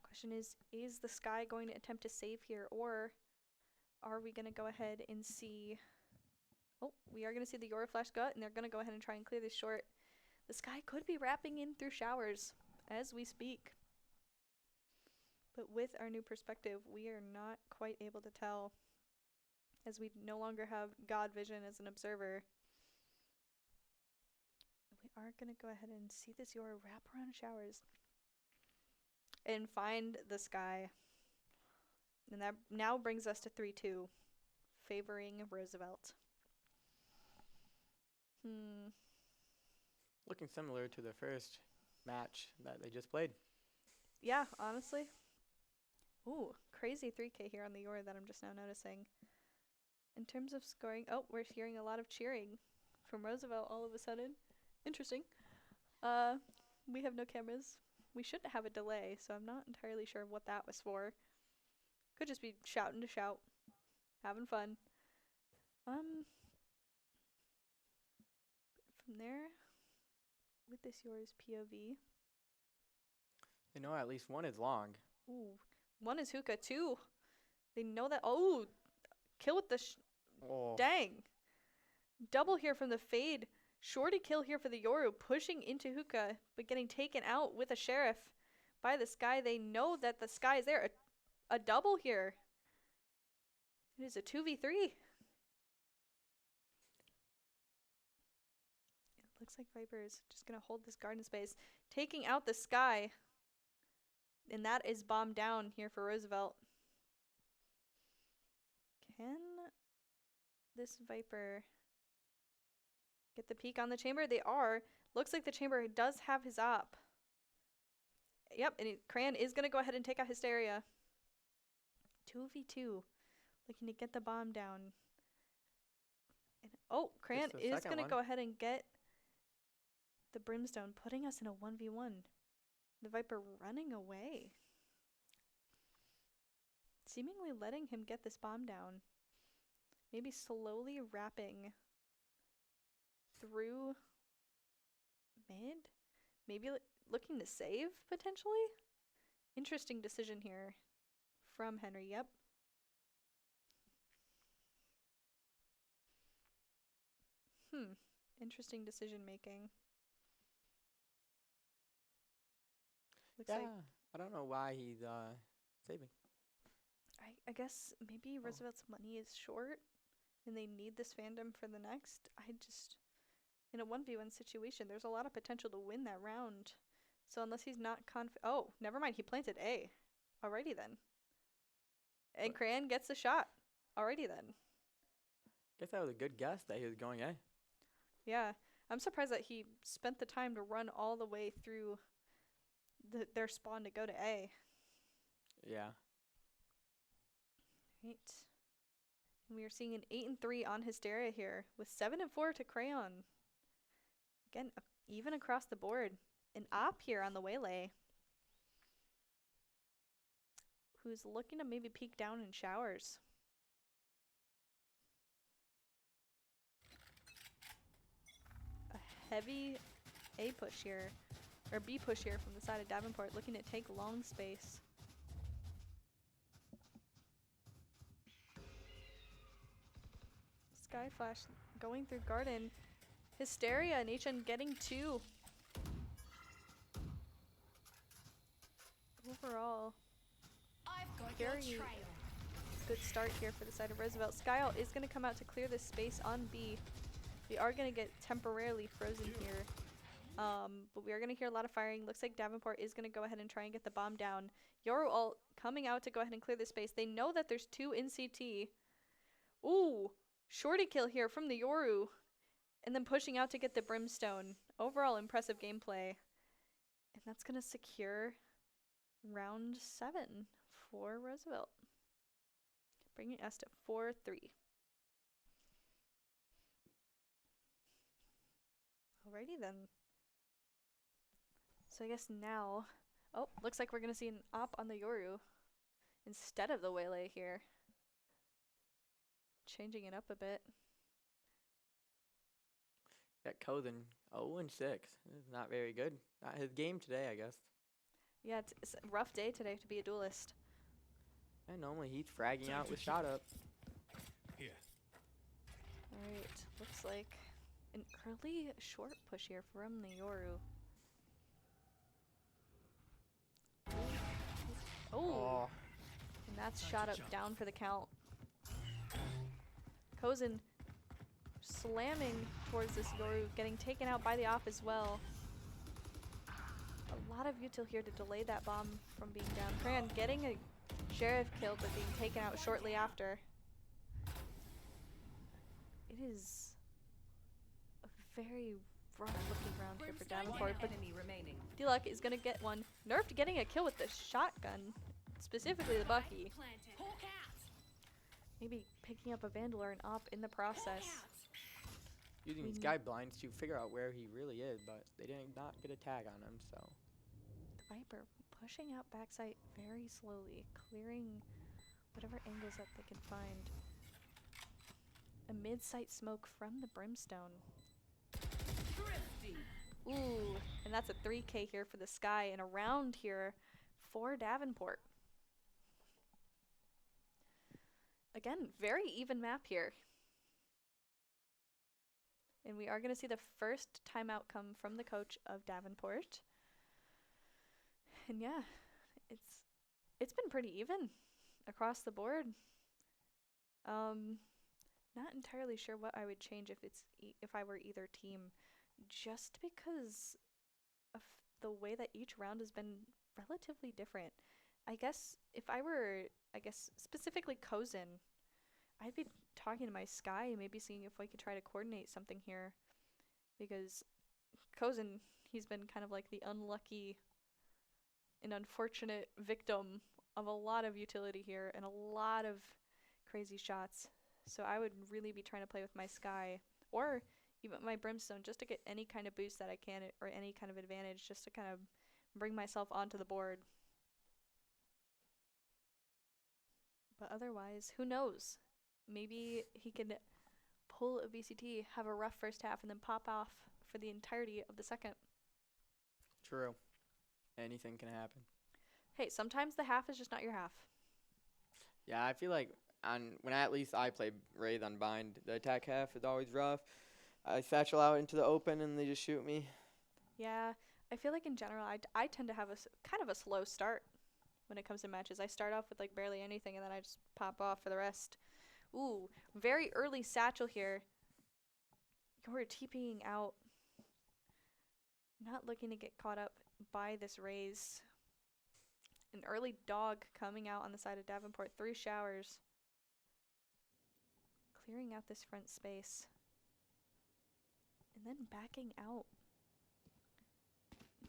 Question is the Sky going to attempt to save here, or are we gonna go ahead and see... Oh, we are going to see the Yoru Flash Gut, and they're going to go ahead and try and clear this short. The Sky could be wrapping in through Showers as we speak. But with our new perspective, we are not quite able to tell, as we no longer have God Vision as an observer. We are going to go ahead and see this Yoru wrap around Showers and find the Sky. And that now brings us to 3-2, favoring Roosevelt. Looking similar to the first match that they just played. Yeah, honestly. Ooh, crazy 3K here on the Yoru that I'm just now noticing. In terms of scoring, oh, we're hearing a lot of cheering from Roosevelt all of a sudden. Interesting. We have no cameras. We should have a delay, so I'm not entirely sure what that was for. Could just be shouting to shout. Having fun. From there, with this Yoru's POV. They know at least one is long. Ooh, one is hookah, two. They know that. Oh, kill with the... Dang. Double here from the Fade. Shorty kill here for the Yoru, pushing into hookah, but getting taken out with a Sheriff by the Sky. They know that the Sky is there. A double here. It is a 2v3. Looks like Viper is just going to hold this garden space, taking out the Sky. And that is bomb down here for Roosevelt. Can this Viper get the peek on the chamber? They are. Looks like the chamber does have his op. Yep, and Cran is going to go ahead and take out Hysteria. 2v2. Looking to get the bomb down. And, oh, Cran is going to go ahead and get the Brimstone, putting us in a 1v1. The Viper running away. Seemingly letting him get this bomb down. Maybe slowly wrapping through mid. Maybe looking to save, potentially? Interesting decision here from Henry, yep. Interesting decision making. Looks like I don't know why he's saving. I guess maybe Roosevelt's money is short and they need this fandom for the next. In a 1v1 situation, there's a lot of potential to win that round. So unless he's not oh, never mind, he planted A. Alrighty then. And Cran gets the shot. Alrighty then. Guess that was a good guess that he was going A. Yeah, I'm surprised that he spent the time to run all the way through their spawn to go to A. Yeah. Right. And we are seeing an 8-3 on Hysteria here with 7-4 to Crayon. Again, even across the board. An op here on the Waylay, who's looking to maybe peek down in showers. A heavy A push here, or B push here from the side of Davenport, looking to take long space. Sky Flash going through Garden. Hysteria and HN getting 2. Overall, very good start here for the side of Roosevelt. Skyle is going to come out to clear this space on B. We are going to get temporarily frozen here. But we are going to hear a lot of firing. Looks like Davenport is going to go ahead and try and get the bomb down. Yoru ult coming out to go ahead and clear this space. They know that there's 2 in CT. Ooh, shorty kill here from the Yoru. And then pushing out to get the Brimstone. Overall impressive gameplay. And that's going to secure round 7 for Roosevelt. Bringing us to 4-3. Alrighty then. So I guess now, oh, looks like we're going to see an op on the Yoru instead of the Waylay here. Changing it up a bit. That Kozen 0-6. It's not very good. Not his game today, I guess. Yeah, it's a rough day today to be a duelist. And normally he's fragging out with shot up. Here. Alright, looks like an early short push here from the Yoru. Oh, and that's shot up down for the count. Kozen slamming towards this Yoru, getting taken out by the op as well. A lot of util here to delay that bomb from being down. Cran getting a sheriff kill, but being taken out shortly after. It is a very rough looking round here for Davenport, but GLIAC is going to get one. Nerfed getting a kill with the shotgun, specifically the Bucky. Maybe picking up a Vandal or an op in the process. Using these guy blinds to figure out where he really is, but they did not get a tag on him, so. The Viper pushing out backside very slowly, clearing whatever angles that they can find. A mid-sight smoke from the Brimstone. Ooh, and that's a 3K here for the Sky, and a round here for Davenport. Again, very even map here. And we are going to see the first timeout come from the coach of Davenport. And yeah, it's been pretty even across the board. Not entirely sure what I would change if I were either team, just because of the way that each round has been relatively different. I guess if I were, specifically Kozen, I'd be talking to my Sky and maybe seeing if I could try to coordinate something here, because Kozen, he's been kind of like the unlucky and unfortunate victim of a lot of utility here and a lot of crazy shots. So I would really be trying to play with my Sky or even my Brimstone just to get any kind of boost that I can or any kind of advantage just to kind of bring myself onto the board. But otherwise, who knows? Maybe he could pull a VCT, have a rough first half, and then pop off for the entirety of the second. True. Anything can happen. Hey, sometimes the half is just not your half. Yeah, I feel like when at least I play Wraith on Bind, the attack half is always rough. I satchel out into the open and they just shoot me. Yeah, I feel like in general, I tend to have kind of a slow start when it comes to matches. I start off with like barely anything and then I just pop off for the rest. Ooh, very early satchel here. You're TPing out. Not looking to get caught up by this raise. An early dog coming out on the side of Davenport. 3 showers. Clearing out this front space. And then backing out.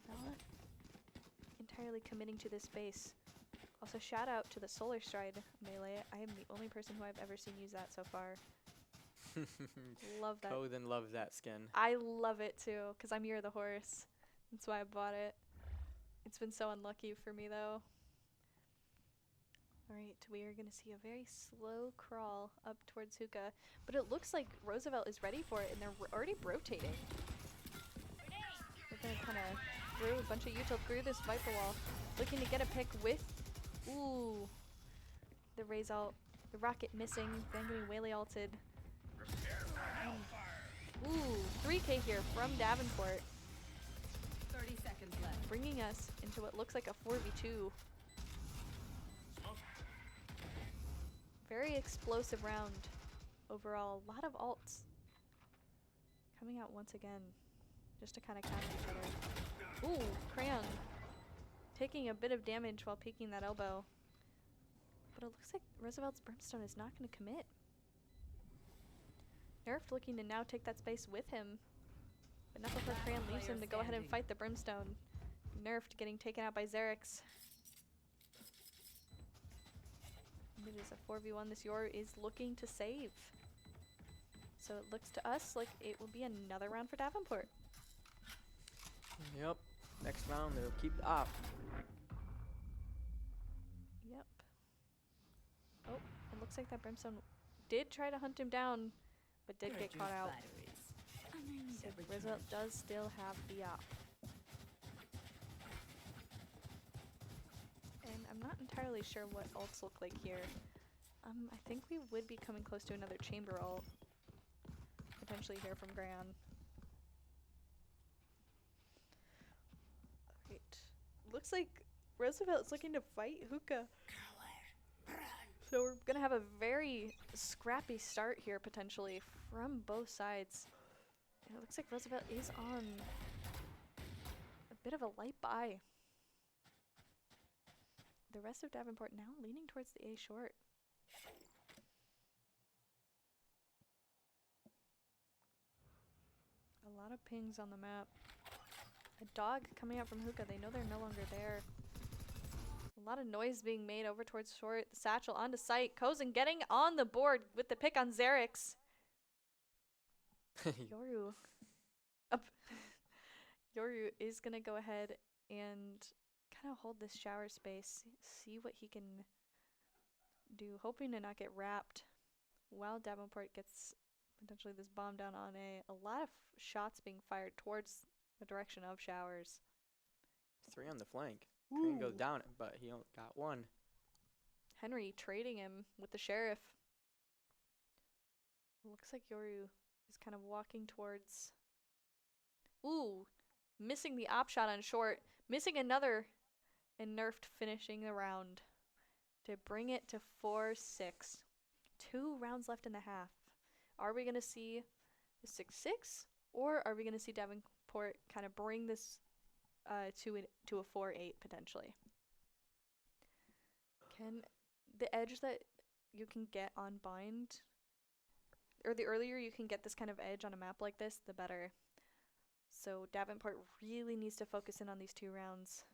Not entirely committing to this space. Also, shout out to the Solar Stride melee. I am the only person who I've ever seen use that so far. Love that. Coden loves that skin. I love it too, because I'm Year of the Horse. That's why I bought it. It's been so unlucky for me though. Alright, we are going to see a very slow crawl up towards Hookah. But it looks like Roosevelt is ready for it, and they're already rotating. They're going to kind of throw a bunch of util through this Viper wall. Looking to get a pick with... Ooh. The raise ult. The rocket missing. Then getting Whaley ulted. Ooh, 3K here from Davenport. 30 seconds left. Bringing us into what looks like a 4v2. Very explosive round overall. A lot of ults coming out once again just to kind of counter each other. Ooh, Crayon taking a bit of damage while peeking that elbow. But it looks like Roosevelt's Brimstone is not going to commit. Nerf looking to now take that space with him. But not before Crayon leaves him to go ahead and fight the Brimstone. Nerf getting taken out by Xerix. It is a 4v1. This Yor is looking to save. So it looks to us like it will be another round for Davenport. Yep. Next round, they'll keep the op. Yep. Oh, it looks like that Brimstone did try to hunt him down, but did get caught out. So Roosevelt does still have the op. And I'm not entirely sure what ults look like here. I think we would be coming close to another chamber ult. Potentially here from Gran. Alright. Looks like Roosevelt's looking to fight Hookah. So we're going to have a very scrappy start here potentially from both sides. And it looks like Roosevelt is on a bit of a light buy. The rest of Davenport now leaning towards the A short. A lot of pings on the map. A dog coming out from Hookah. They know they're no longer there. A lot of noise being made over towards short. The satchel onto site. Kozen getting on the board with the pick on Xerix. Yoru. Up. Yoru is going to go ahead and kind of hold this shower space. See what he can do. Hoping to not get wrapped while Davenport gets potentially this bomb down on A. A lot of shots being fired towards the direction of showers. 3 on the flank. Crane goes down, but he only got 1. Henry trading him with the sheriff. Looks like Yoru is kind of walking towards... Ooh, missing the op shot on short. Missing another. And Nerfed finishing the round to bring it to 4-6. 2 rounds left in the half. Are we going to see a 6-6? Or are we going to see Davenport kind of bring this to a 4-8 potentially? Can the edge that you can get on Bind, or the earlier you can get this kind of edge on a map like this, the better. So Davenport really needs to focus in on these 2 rounds.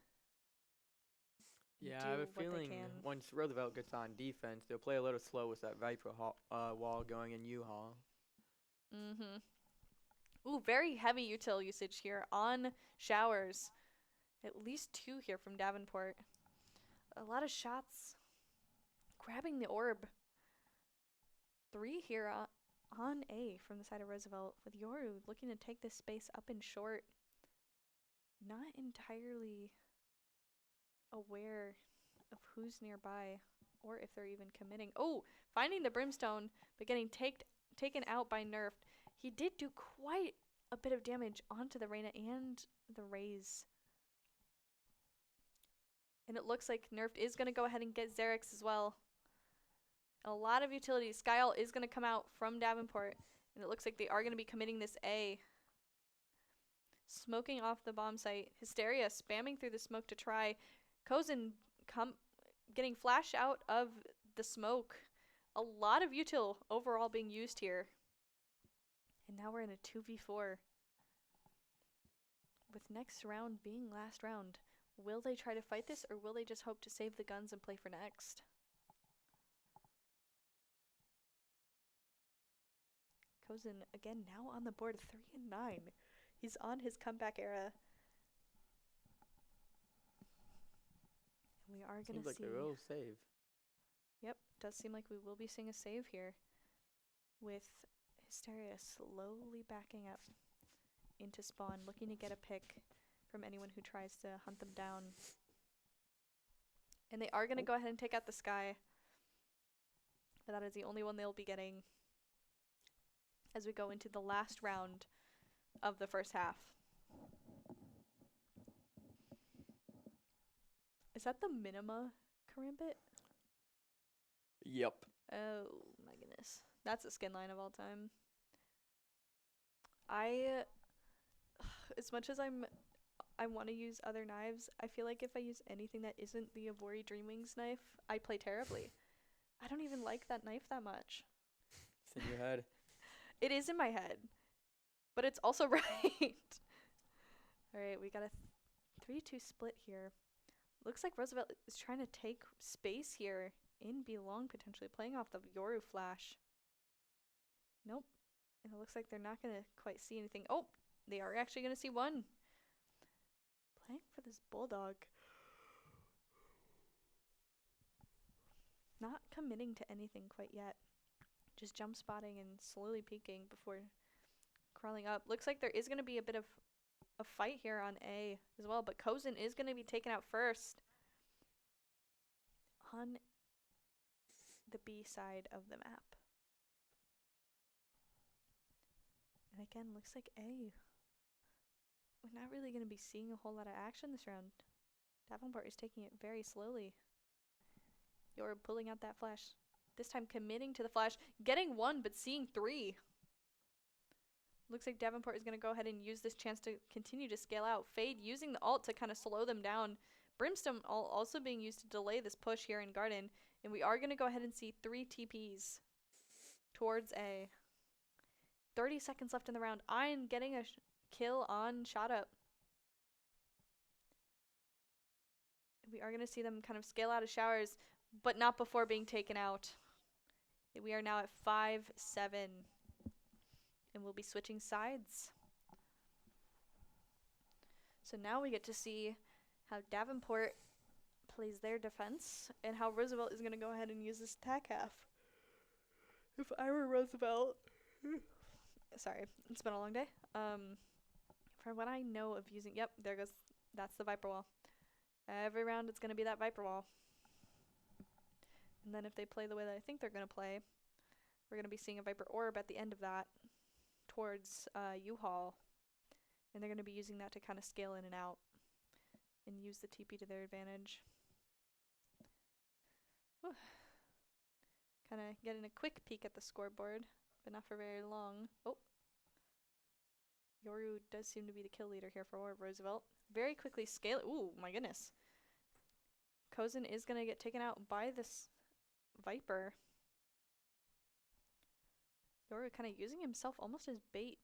Yeah, do I have a what they feeling can. once Roosevelt gets on defense, they'll play a little slow with that Viper wall going in U-Haul. Mm-hmm. Ooh, very heavy util usage here on showers. At least 2 here from Davenport. A lot of shots. Grabbing the orb. 3 here on A from the side of Roosevelt, with Yoru looking to take this space up in short. Not entirely aware of who's nearby or if they're even committing. Oh, finding the Brimstone, but getting taken out by Nerfed. He did do quite a bit of damage onto the Reyna and the Raze. And it looks like Nerfed is going to go ahead and get Xerix as well. A lot of utility. Skyall is going to come out from Davenport, and it looks like they are going to be committing this A. Smoking off the bomb site. Hysteria spamming through the smoke to try. Kozin getting flashed out of the smoke. A lot of util overall being used here. And now we're in a 2v4. With next round being last round. Will they try to fight this, or will they just hope to save the guns and play for next? Kozin again now on the board, 3-9. He's on his comeback era. And we are going to see. Seems like they will save. Yep, does seem like we will be seeing a save here. With Hysteria slowly backing up into spawn, looking to get a pick from anyone who tries to hunt them down. And they are going to go ahead and take out the Sky. But that is the only one they'll be getting as we go into the last round of the first half. Is that the Minima Karambit? Yep. Oh my goodness. That's a skin line of all time. As much as I want to use other knives, I feel like if I use anything that isn't the Avori Dreamwings knife, I play terribly. I don't even like that knife that much. It's in your head. It is in my head, but it's also right. All right, we got a 3-2 split here. Looks like Roosevelt is trying to take space here in B long, potentially playing off the Yoru flash. Nope. And it looks like they're not going to quite see anything. Oh, they are actually going to see one. Playing for this Bulldog. Not committing to anything quite yet. Just jump spotting and slowly peeking before crawling up. Looks like there is going to be a bit of a fight here on A as well, but Kozin is going to be taken out first on the B side of the map. And again, looks like A. We're not really going to be seeing a whole lot of action this round. Davenport is taking it very slowly. You're pulling out that flash. This time committing to the flash. Getting 1, but seeing 3. Looks like Davenport is going to go ahead and use this chance to continue to scale out. Fade using the ult to kind of slow them down. Brimstone also being used to delay this push here in Garden. And we are going to go ahead and see 3 TPs towards A. 30 seconds left in the round. Iron getting a kill on Shot Up. We are going to see them kind of scale out of showers, but not before being taken out. We are now at 5-7. And we'll be switching sides. So now we get to see how Davenport plays their defense and how Roosevelt is going to go ahead and use this attack half. If I were Roosevelt... Sorry, it's been a long day. For what I know of using... Yep, there goes... That's the Viper Wall. Every round it's going to be that Viper Wall. And then if they play the way that I think they're going to play, we're going to be seeing a Viper Orb at the end of that towards U-Haul. And they're going to be using that to kind of scale in and out and use the TP to their advantage. Kind of getting a quick peek at the scoreboard, but not for very long. Oh. Yoru does seem to be the kill leader here for Roosevelt. Very quickly scale. Ooh, my goodness. Kozin is going to get taken out by this Viper. Yoru kind of using himself almost as bait.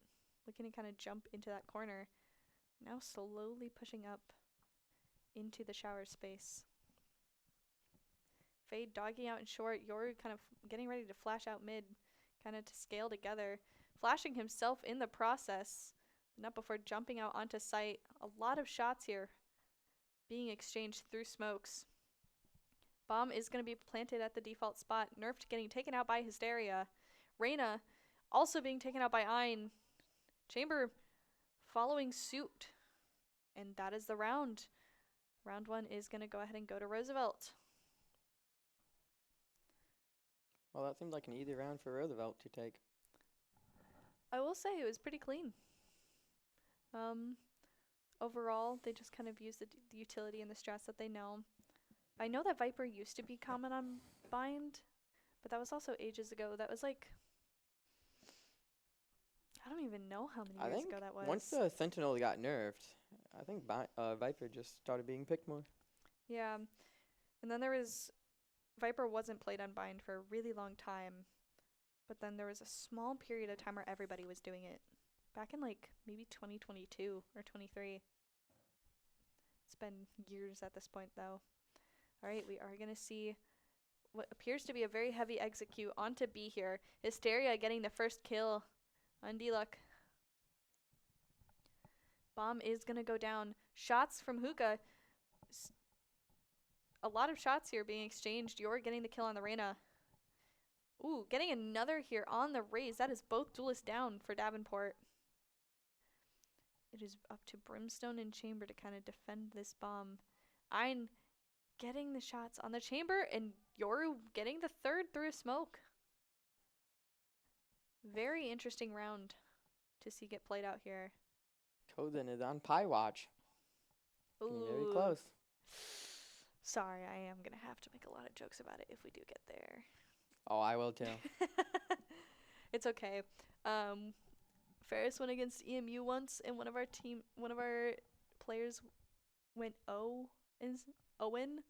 Looking to kind of jump into that corner. Now slowly pushing up into the shower space. Fade dogging out in short. You're kind of getting ready to flash out mid, kind of to scale together. Flashing himself in the process, not before jumping out onto site. A lot of shots here being exchanged through smokes. Bomb is going to be planted at the default spot. Nerfed getting taken out by Hysteria. Reyna also being taken out by Ein. Chamber following suit. And that is the round. Round 1 is going to go ahead and go to Roosevelt. Well, that seemed like an easy round for Roosevelt to take. I will say it was pretty clean. Overall, they just kind of used the utility and the strats that they know. I know that Viper used to be common on Bind, but that was also ages ago. That was like, I don't even know how many years ago that was. Once the Sentinel got nerfed, I think Viper just started being picked more. Yeah. And then Viper wasn't played on Bind for a really long time, but then there was a small period of time where everybody was doing it. Back in like maybe 2022 or 23. It's been years at this point though. All right, we are going to see what appears to be a very heavy execute onto B here. Hysteria getting the first kill on D-Luck. Bomb is going to go down. Shots from Hookah. A lot of shots here being exchanged. You're getting the kill on the Reyna. Ooh, getting another here on the Raze. That is both duelists down for Davenport. It is up to Brimstone and Chamber to kind of defend this bomb. Ein getting the shots on the Chamber, and Yoru getting the third through a smoke. Very interesting round to see get played out here. Kozen is on Pie Watch. Ooh. Very close. Sorry, I am going to have to make a lot of jokes about it if we do get there. Oh, I will too. It's okay. Ferris went against EMU once, and one of our players went 0-win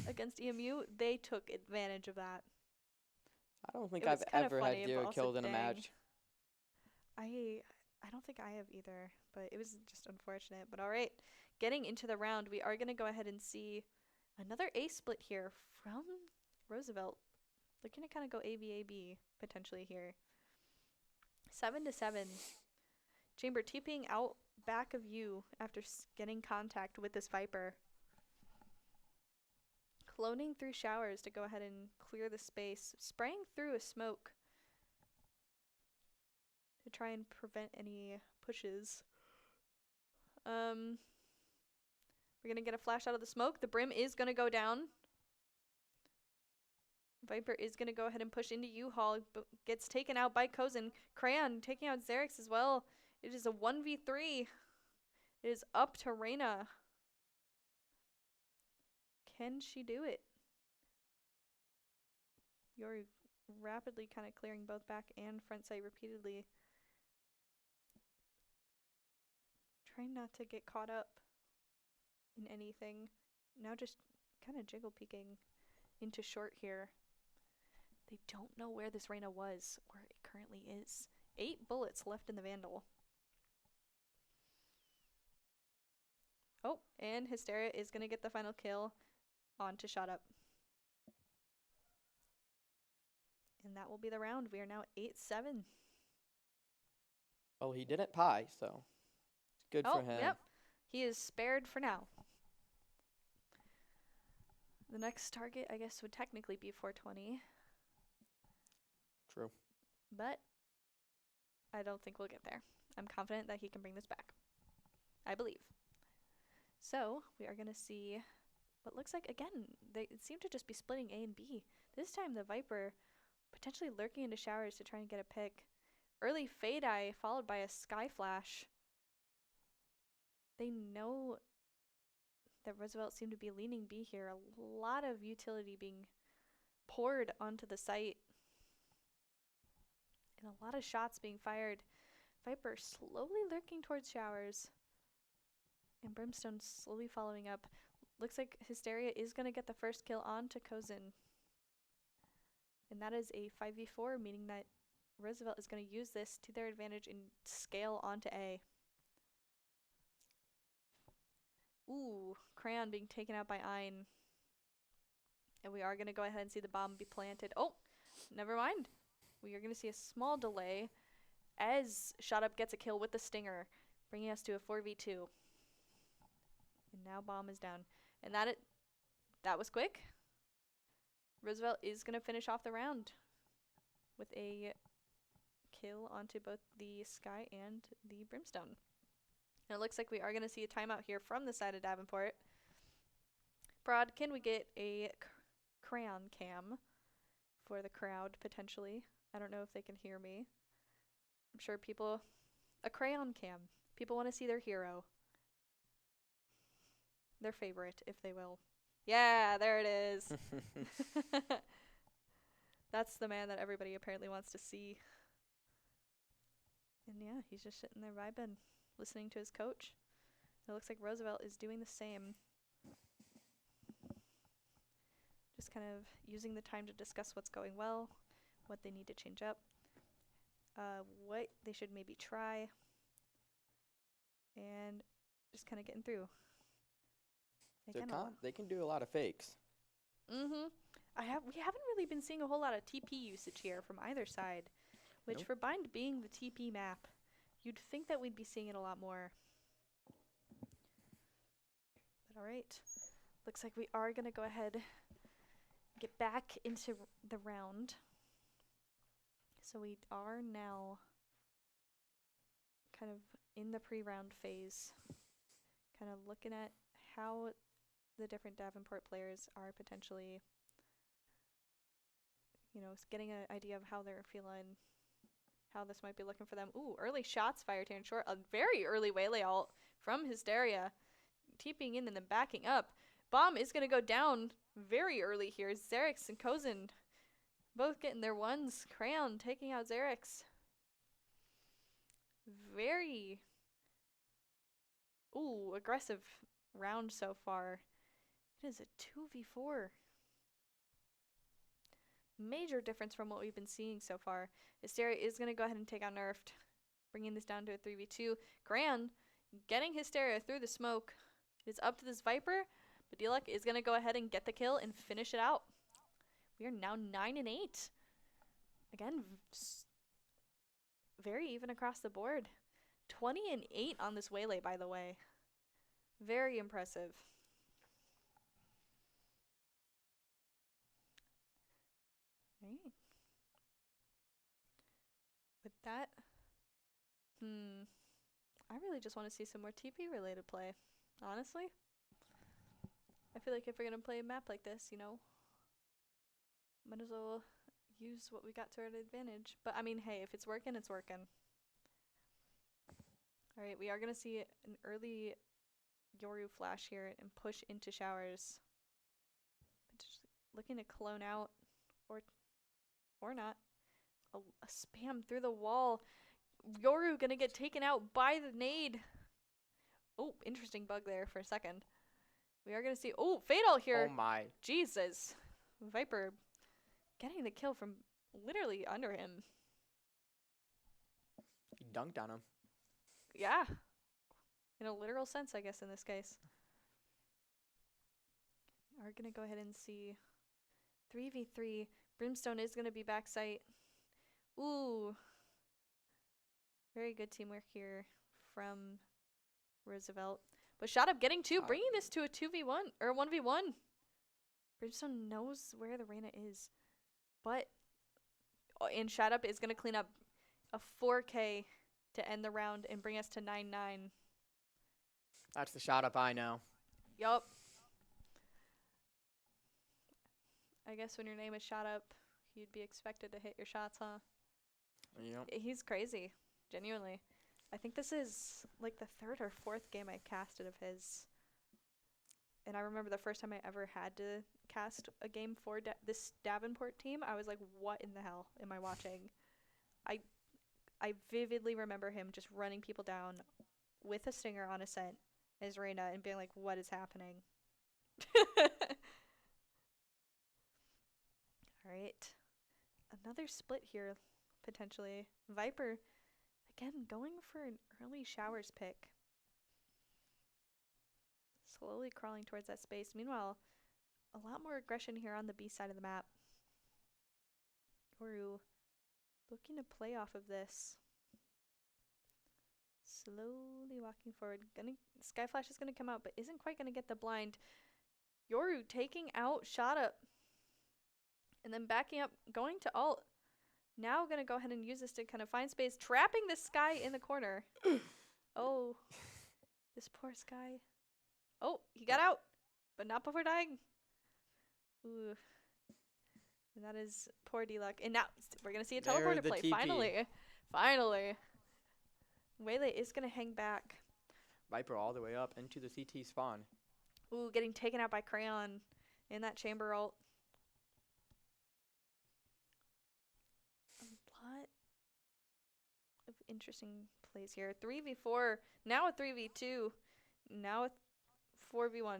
against EMU. They took advantage of that. I don't think I've ever had 0 kills in a match. I don't think I have either, but it was just unfortunate. But all right, getting into the round, we are going to go ahead and see another A split here from Roosevelt. Looking to kind of go ABAB potentially here. 7-7. Chamber TPing out back of you after getting contact with this Viper. Cloning through showers to go ahead and clear the space. Spraying through a smoke to try and prevent any pushes. We're going to get a flash out of the smoke. The Brim is going to go down. Viper is going to go ahead and push into U-Haul, but gets taken out by Kozen. Crayon taking out Xerix as well. It is a 1v3. It is up to Reyna. Can she do it? You're rapidly kind of clearing both back and front sight repeatedly. Trying not to get caught up in anything. Now just kind of jiggle peeking into short here. They don't know where this Reyna was, where it currently is. 8 bullets left in the Vandal. Oh, and Hysteria is going to get the final kill onto Shot Up. And that will be the round. We are now 8-7. Well, he didn't pie, so it's good for him. Yep. He is spared for now. The next target, I guess, would technically be 420. True. But I don't think we'll get there. I'm confident that he can bring this back. I believe. So we are going to see what looks like, again, they seem to just be splitting A and B. This time the Viper potentially lurking into showers to try and get a pick. Early Fade Eye followed by a Sky Flash. They know that Roosevelt seemed to be leaning B here. A lot of utility being poured onto the site. And a lot of shots being fired. Viper slowly lurking towards showers. And Brimstone slowly following up. Looks like Hysteria is going to get the first kill on to Kozen. And that is a 5v4, meaning that Roosevelt is going to use this to their advantage and scale onto A. Ooh, Crayon being taken out by Ein. And we are going to go ahead and see the bomb be planted. Oh, never mind. We are going to see a small delay as Shot Up gets a kill with the Stinger, bringing us to a 4v2. And now bomb is down. And that was quick. Roosevelt is going to finish off the round with a kill onto both the Sky and the Brimstone. And it looks like we are going to see a timeout here from the side of Davenport. Broad, can we get a crayon cam for the crowd, potentially? I don't know if they can hear me. I'm sure a crayon cam. People want to see their hero. Their favorite, if they will. Yeah, there it is. That's the man that everybody apparently wants to see. And yeah, he's just sitting there vibing, listening to his coach. It looks like Roosevelt is doing the same. Just kind of using the time to discuss what's going well, what they need to change up, what they should maybe try, and just kind of getting through. They can do a lot of fakes. Mm-hmm. We haven't really been seeing a whole lot of TP usage here from either side, which for Bind being the TP map, you'd think that we'd be seeing it a lot more. But all right, looks like we are going to go ahead get back into the round. So we are now kind of in the pre-round phase, kind of looking at how the different Davenport players are potentially, getting an idea of how they're feeling, how this might be looking for them. Ooh, early shots fired here in short. A very early Waylay ult from Hysteria, TPing in and then backing up. Bomb is going to go down very early here. Xerix and Kozin both getting their ones. Crayon taking out Xerix. Very aggressive round so far. It is a 2v4. Major difference from what we've been seeing so far. Hysteria is going to go ahead and take out Nerfed, bringing this down to a 3v2. Crayon getting Hysteria through the smoke. It's up to this Viper, but GLIAC is going to go ahead and get the kill and finish it out. We are now 9-8. Again, very even across the board. 20-8 on this Waylay, by the way. Very impressive. Right. With that, I really just want to see some more TP related play, honestly. I feel like if we're going to play a map like this, might as well use what we got to our advantage. But I mean, hey, if it's working, it's working. All right, we are going to see an early Yoru flash here and push into showers. Just looking to clone out or not. A spam through the wall. Yoru going to get taken out by the nade. Oh, interesting bug there for a second. We are going to see, Fatal here. Oh my. Jesus. Viper getting the kill from literally under him. He dunked on him. Yeah. In a literal sense, I guess, in this case. We are going to go ahead and see 3v3. Brimstone is going to be backside. Ooh. Very good teamwork here from Roosevelt. But Shot Up getting two, bringing this to a 2v1 or 1v1. Brimstone knows where the Reyna is. But, and Shot Up is going to clean up a 4K to end the round and bring us to 9-9. That's the Shot Up I know. Yup. I guess when your name is Shot Up, you'd be expected to hit your shots, huh? Yep. He's crazy, genuinely. I think this is like the third or fourth game I've casted of his. And I remember the first time I ever had to cast a game for this Davenport team, I was like, what in the hell am I watching? I vividly remember him just running people down with a Stinger on Ascent as Reyna and being like, what is happening? All right. Another split here, potentially. Viper, again, going for an early showers pick. Slowly crawling towards that space. Meanwhile, a lot more aggression here on the B side of the map. Yoru looking to play off of this. Slowly walking forward. Sky Flash is gonna come out, but isn't quite gonna get the blind. Yoru taking out Shot Up. And then backing up, going to ult. Now gonna go ahead and use this to kind of find space, trapping this Sky in the corner. Oh, this poor Sky. Oh, he got out, but not before dying. Ooh. And that is poor D-Luck. And now we're gonna see a teleporter play. TP. Finally. Waylay is going to hang back. Viper all the way up into the CT spawn. Ooh, getting taken out by Crayon in that chamber ult. A lot of interesting plays here. 3v4, now a 3v2, now a 4v1,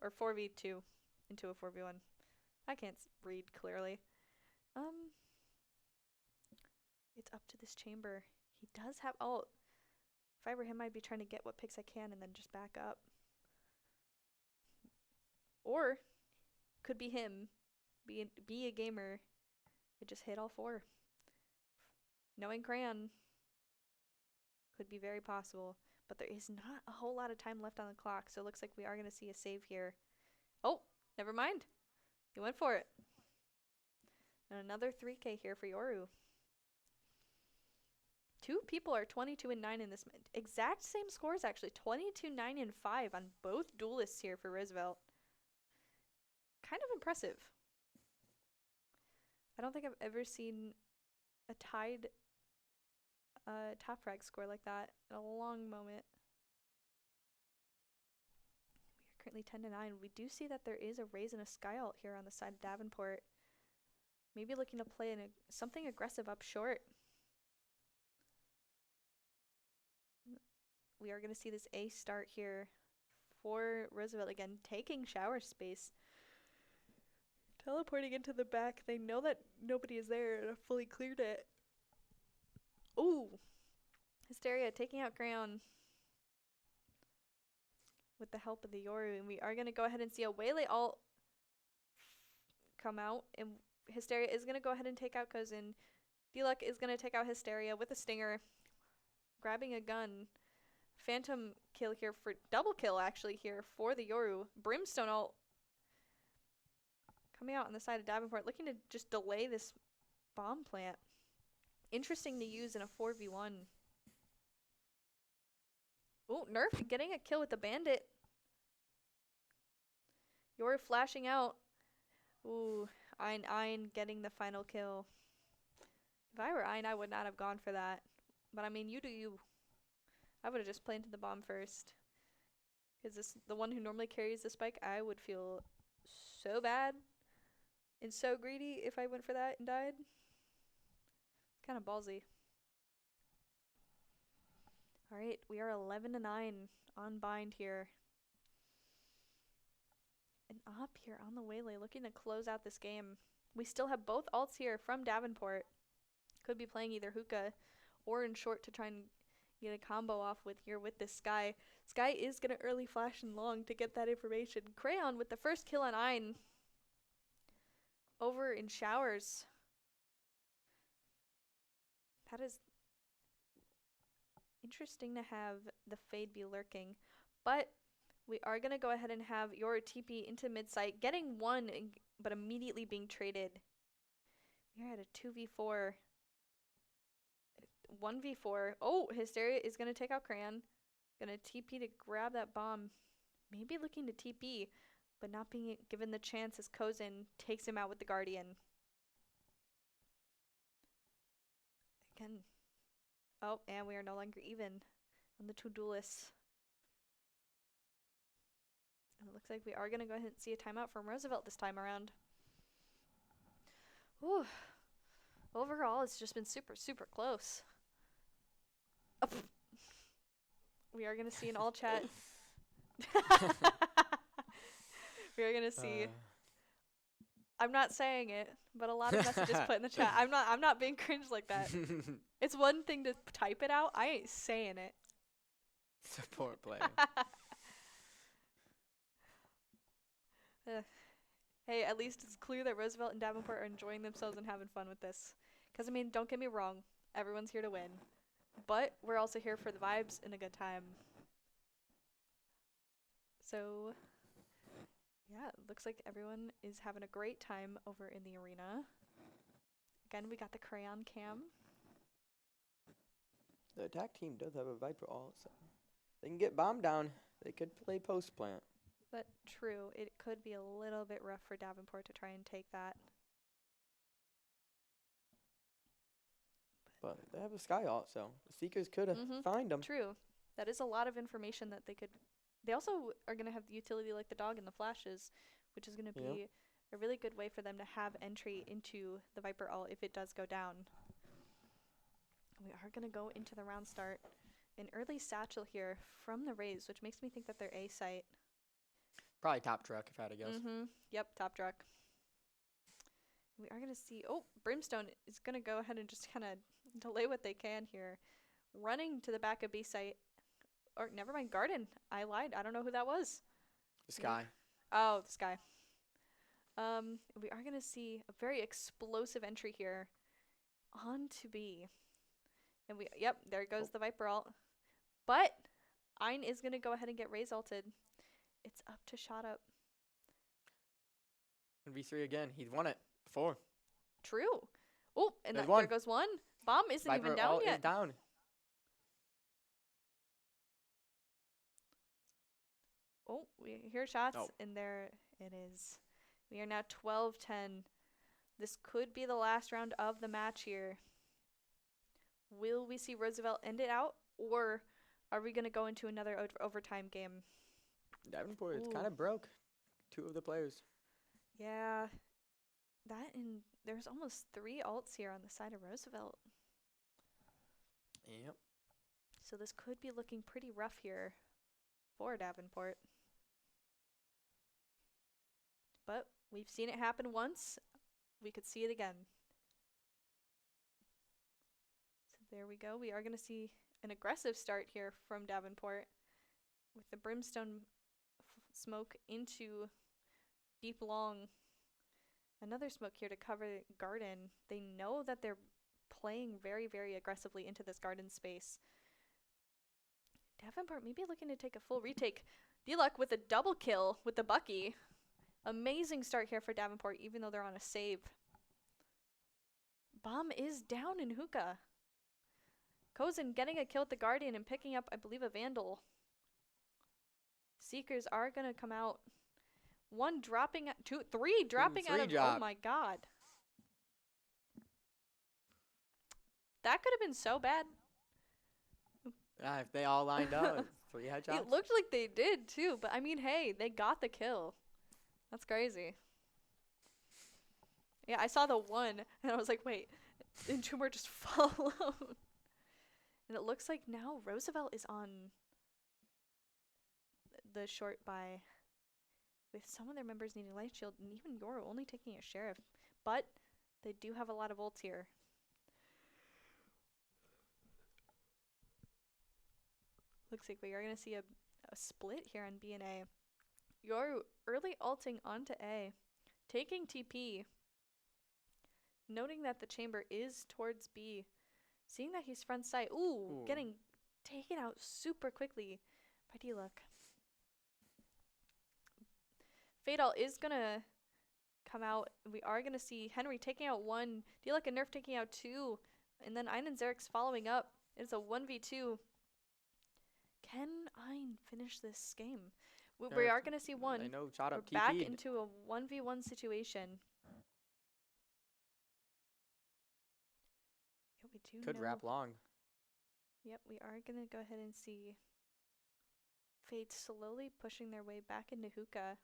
or 4v2 into a 4v1. I can't read clearly. It's up to this chamber. He does have ult. If I were him, I'd be trying to get what picks I can and then just back up. Or could be him, be a gamer. It just hit all 4. Knowing Crayon could be very possible, but there is not a whole lot of time left on the clock, so it looks like we are going to see a save here. Oh, never mind. He went for it. And another 3K here for Yoru. 2 people are 22 and 9 in this exact same scores, actually. 22, 9, and 5 on both duelists here for Roosevelt. Kind of impressive. I don't think I've ever seen a tied top frag score like that in a long moment. We are currently 10 to 9. We do see that there is a Raze and a Sky ult here on the side of Davenport. Maybe looking to play something aggressive up short. We are going to see this A start here for Roosevelt again, taking shower space. Teleporting into the back. They know that nobody is there and fully cleared it. Ooh. Hysteria taking out Crayon with the help of the Yoru. And we are going to go ahead and see a Waylay ult come out. And Hysteria is going to go ahead and take out Kozin. D-Luck is going to take out Hysteria with a stinger. Grabbing a gun. Phantom kill here for double kill actually here for the Yoru. Brimstone ult coming out on the side of Davenport, looking to just delay this bomb plant. Interesting to use in a 4v1. Oh, Nerf getting a kill with the bandit. Yoru flashing out. Ooh, Ein getting the final kill. If I were Ein, I would not have gone for that. But I mean, you do you. I would have just planted the bomb first. Because this the one who normally carries the spike, I would feel so bad and so greedy if I went for that and died. Kind of ballsy. Alright, we are 11 to 9 on bind here. And up here on the Waylay, looking to close out this game. We still have both ults here from Davenport. Could be playing either hookah or in short to try and get a combo off with this Sky. Sky is going to early flash and long to get that information. Crayon with the first kill on Ein. Over in showers. That is interesting to have the Fade be lurking. But we are going to go ahead and have your TP into mid-site. Getting 1, but immediately being traded. We are at a 2v4. 1v4. Oh, Hysteria is going to take out Crayon. Going to TP to grab that bomb. Maybe looking to TP, but not being given the chance as Kozin takes him out with the Guardian. Again. Oh, and we are no longer even on the 2 duelists. And it looks like we are going to go ahead and see a timeout from Roosevelt this time around. Whew. Overall, it's just been super, super close. We are going to see an all chat. We are going to see. I'm not saying it, but a lot of messages put in the chat. I'm not being cringe like that. It's one thing to type it out. I ain't saying it. Support play. Hey, at least it's clear that Roosevelt and Davenport are enjoying themselves and having fun with this. Because, I mean, don't get me wrong. Everyone's here to win. But we're also here for the vibes and a good time. So, yeah, it looks like everyone is having a great time over in the arena. Again, we got the crayon cam. The attack team does have a Viper ult, so they can get bomb down. They could play post plant. But true, it could be a little bit rough for Davenport to try and take that. But they have a Sky ult, so the Seekers could find them. True. That is a lot of information that they could... They also are going to have the utility like the dog and the flashes, which is going to be a really good way for them to have entry into the Viper ult if it does go down. We are going to go into the round start. An early satchel here from the Rays, which makes me think that they're A site. Probably top truck, if I had to guess. Yep, top truck. We are going to see... Oh, Brimstone is going to go ahead and just kind of delay what they can here. Running to the back of B site. Or, never mind, Garden. I lied. I don't know who that was. The Sky. Oh, the Sky. We are going to see a very explosive entry here onto B. And yep, there goes the Viper ult. But Ein is going to go ahead and get Raze ulted. It's up to Shot Up. V3 again. He's won it before. True. Oh, and there goes one. Bomb isn't Viper even down ult yet. is down. Oh, we hear shots, and there it is. We are now 12-10. This could be the last round of the match here. Will we see Roosevelt end it out, or are we going to go into another overtime game? Davenport is kind of broke. 2 of the players. Yeah. That, and there's almost 3 ults here on the side of Roosevelt. Yep. So this could be looking pretty rough here for Davenport. But we've seen it happen once. We could see it again. So there we go. We are going to see an aggressive start here from Davenport with the Brimstone smoke into deep long. Another smoke here to cover Garden. They know that they're playing very, very aggressively into this Garden space. Davenport maybe looking to take a full retake. GLIAC with a double kill with the Bucky. Amazing start here for Davenport, even though they're on a save. Bomb is down in hookah. Kozin getting a kill with the Guardian and picking up, I believe, a Vandal. Seekers are going to come out. 1 dropping, 2, 3 dropping out of, oh my god. That could have been so bad. Yeah, if they all lined up, 3 headshots. It looked like they did too, but I mean, hey, they got the kill. That's crazy. Yeah, I saw the 1, and I was like, wait, and 2 more just followed. And it looks like now Roosevelt is on the short buy with some of their members needing life shield, and even Yoro only taking a sheriff. But they do have a lot of ults here. Looks like we are going to see a split here on B and A. Yoru early ulting onto A, taking TP, noting that the chamber is towards B, seeing that he's front side. Ooh, getting taken out super quickly by GLIAC. Fatal is going to come out. We are going to see Henry taking out 1, GLIAC and Nerf taking out 2, and then Ein and Xerix following up. It's a 1v2. Can Ein finish this game? We are going to see 1. They know Shot Up We're back TP'd. into a 1v1 situation. Yeah, we do Could know. wrap long. Yep, we are going to go ahead and see Fade slowly pushing their way back into hookah.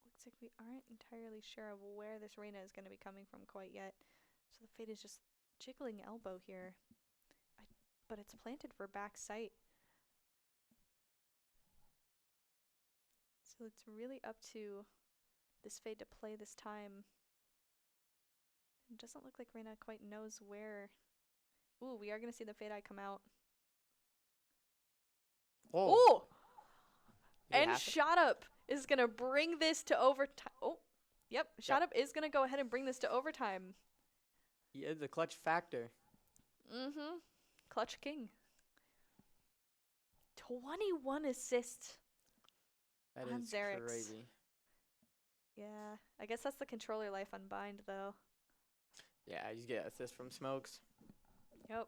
Looks like we aren't entirely sure of where this Reyna is going to be coming from quite yet. So the Fade is just jiggling elbow here. But it's planted for back sight. So it's really up to this Fade to play this time. It doesn't look like Reyna quite knows where. Ooh, we are going to see the Fade Eye come out. Oh! And Shot Up is going to bring this to overtime. Oh, yep. Shot Up is going to go ahead and bring this to overtime. Yeah, the clutch factor. Mm-hmm. Clutch King. 21 assists on Xerix. Crazy. Yeah, I guess that's the controller life unbind, though. Yeah, you get assists from smokes. Yep.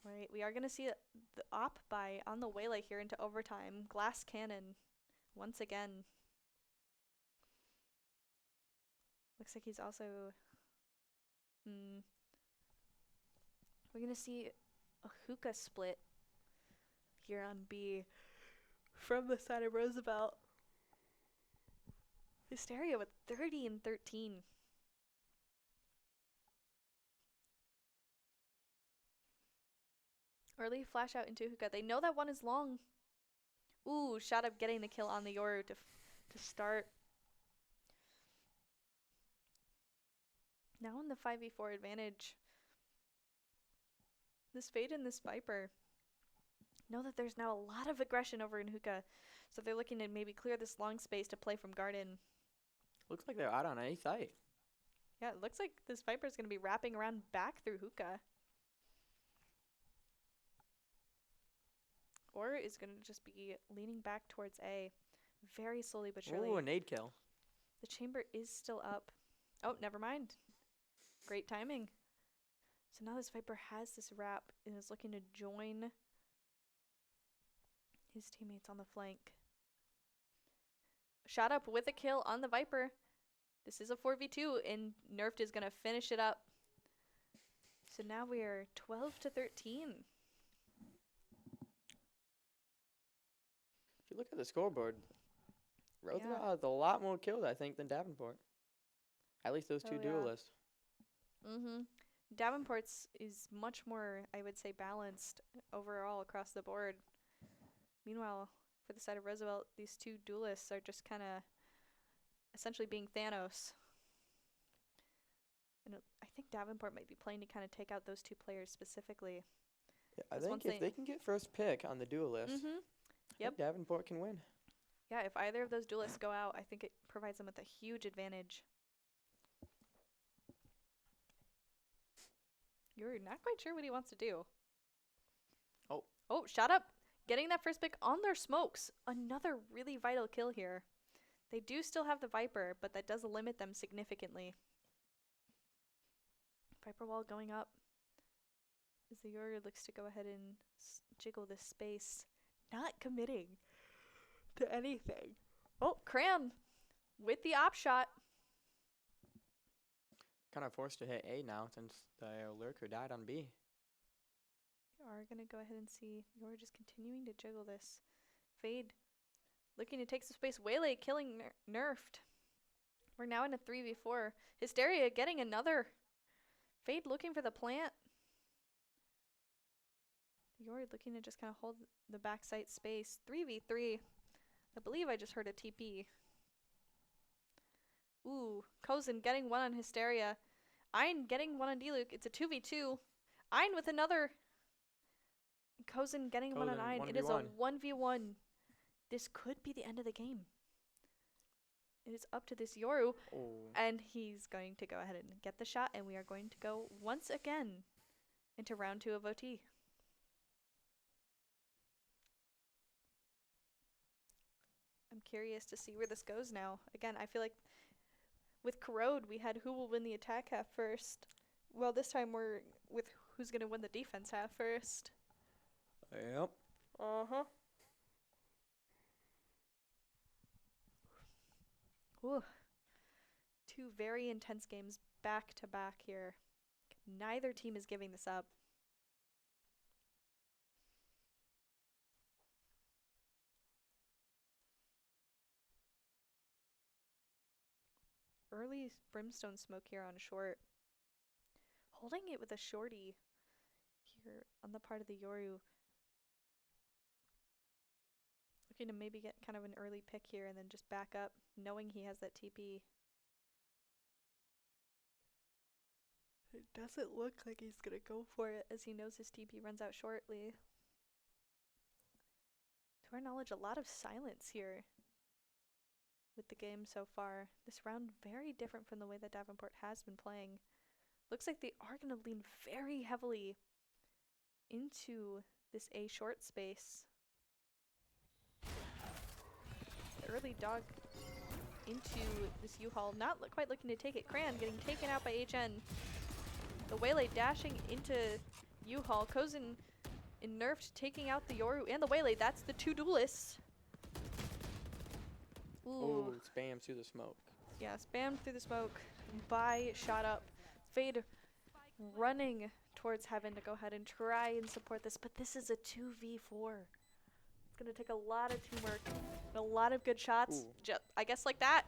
Right, we are going to see the op buy on the waylay here into overtime. Glass Cannon, once again. Looks like he's also... We're going to see a hookah split here on B from the side of Roosevelt. Hysteria with 30 and 13. Early flash out into hookah. They know that one is long. Ooh, Shot Up getting the kill on the Yoru to start. Now in the 5v4 advantage. This Fade and this Viper know that there's now a lot of aggression over in hookah. So they're looking to maybe clear this long space to play from garden. Looks like they're out on A site. Yeah, it looks like this Viper is going to be wrapping around back through hookah. Or is going to just be leaning back towards A. Very slowly but surely. Ooh, a nade kill. The chamber is still up. Oh, never mind. Great timing. So now this Viper has this wrap and is looking to join his teammates on the flank. Shot Up with a kill on the Viper. This is a 4v2 and Nerfed is going to finish it up. So now we are 12 to 13. If you look at the scoreboard, Roosevelt has a lot more kills, I think, than Davenport. At least those two duelists. Mm-hmm. Davenport's is much more, I would say, balanced overall across the board. Meanwhile, for the side of Roosevelt, these two duelists are just kind of essentially being Thanos. And I think Davenport might be playing to kind of take out those two players specifically. Yeah, I think if they can get first pick on the duelist, Yep. Davenport can win. Yeah, if either of those duelists go out, I think it provides them with a huge advantage. You're not quite sure what he wants to do. Oh, Shot Up. Getting that first pick on their smokes. Another really vital kill here. They do still have the Viper, but that does limit them significantly. Viper wall going up. As the Yoru looks to go ahead and jiggle this space. Not committing to anything. Oh, Cram with the op shot. Kind of forced to hit A now since the lurker died on B. We are going to go ahead and see. You're just continuing to jiggle this. Fade looking to take some space. Waylay killing Nerfed. We're now in a 3v4. Hysteria getting another. Fade looking for the plant. You're looking to just kind of hold the backside space. 3v3. I believe I just heard a TP. Ooh, Kozin getting one on Hysteria. Ein getting one on D-Luke. It's a 2v2. Ein with another. Kozin getting one on Ein. It is a 1v1. This could be the end of the game. It is up to this Yoru. And he's going to go ahead and get the shot. And we are going to go once again into round 2 of OT. I'm curious to see where this goes now. Again, I feel like with Corrode, we had who will win the attack half first. Well, this time we're with who's going to win the defense half first. Yep. Uh-huh. Ooh. Two very intense games back to back here. Neither team is giving this up. Early Brimstone smoke here on short. Holding it with a shorty here on the part of the Yoru. Looking to maybe get kind of an early pick here and then just back up, knowing he has that TP. It doesn't look like he's going to go for it as he knows his TP runs out shortly. To our knowledge, a lot of silence here with the game so far. This round very different from the way that Davenport has been playing. Looks like they are going to lean very heavily into this A short space. The early dog into this U-Haul, not quite looking to take it. Cran getting taken out by HN. The Waylay dashing into U-Haul. Kozin and Nerfed taking out the Yoru and the Waylay. That's the two duelists. Ooh. Oh, spam through the smoke. Yeah, spammed through the smoke by Shot Up. Fade running towards Heaven to go ahead and try and support this, but this is a 2v4. It's going to take a lot of teamwork and a lot of good shots, I guess like that,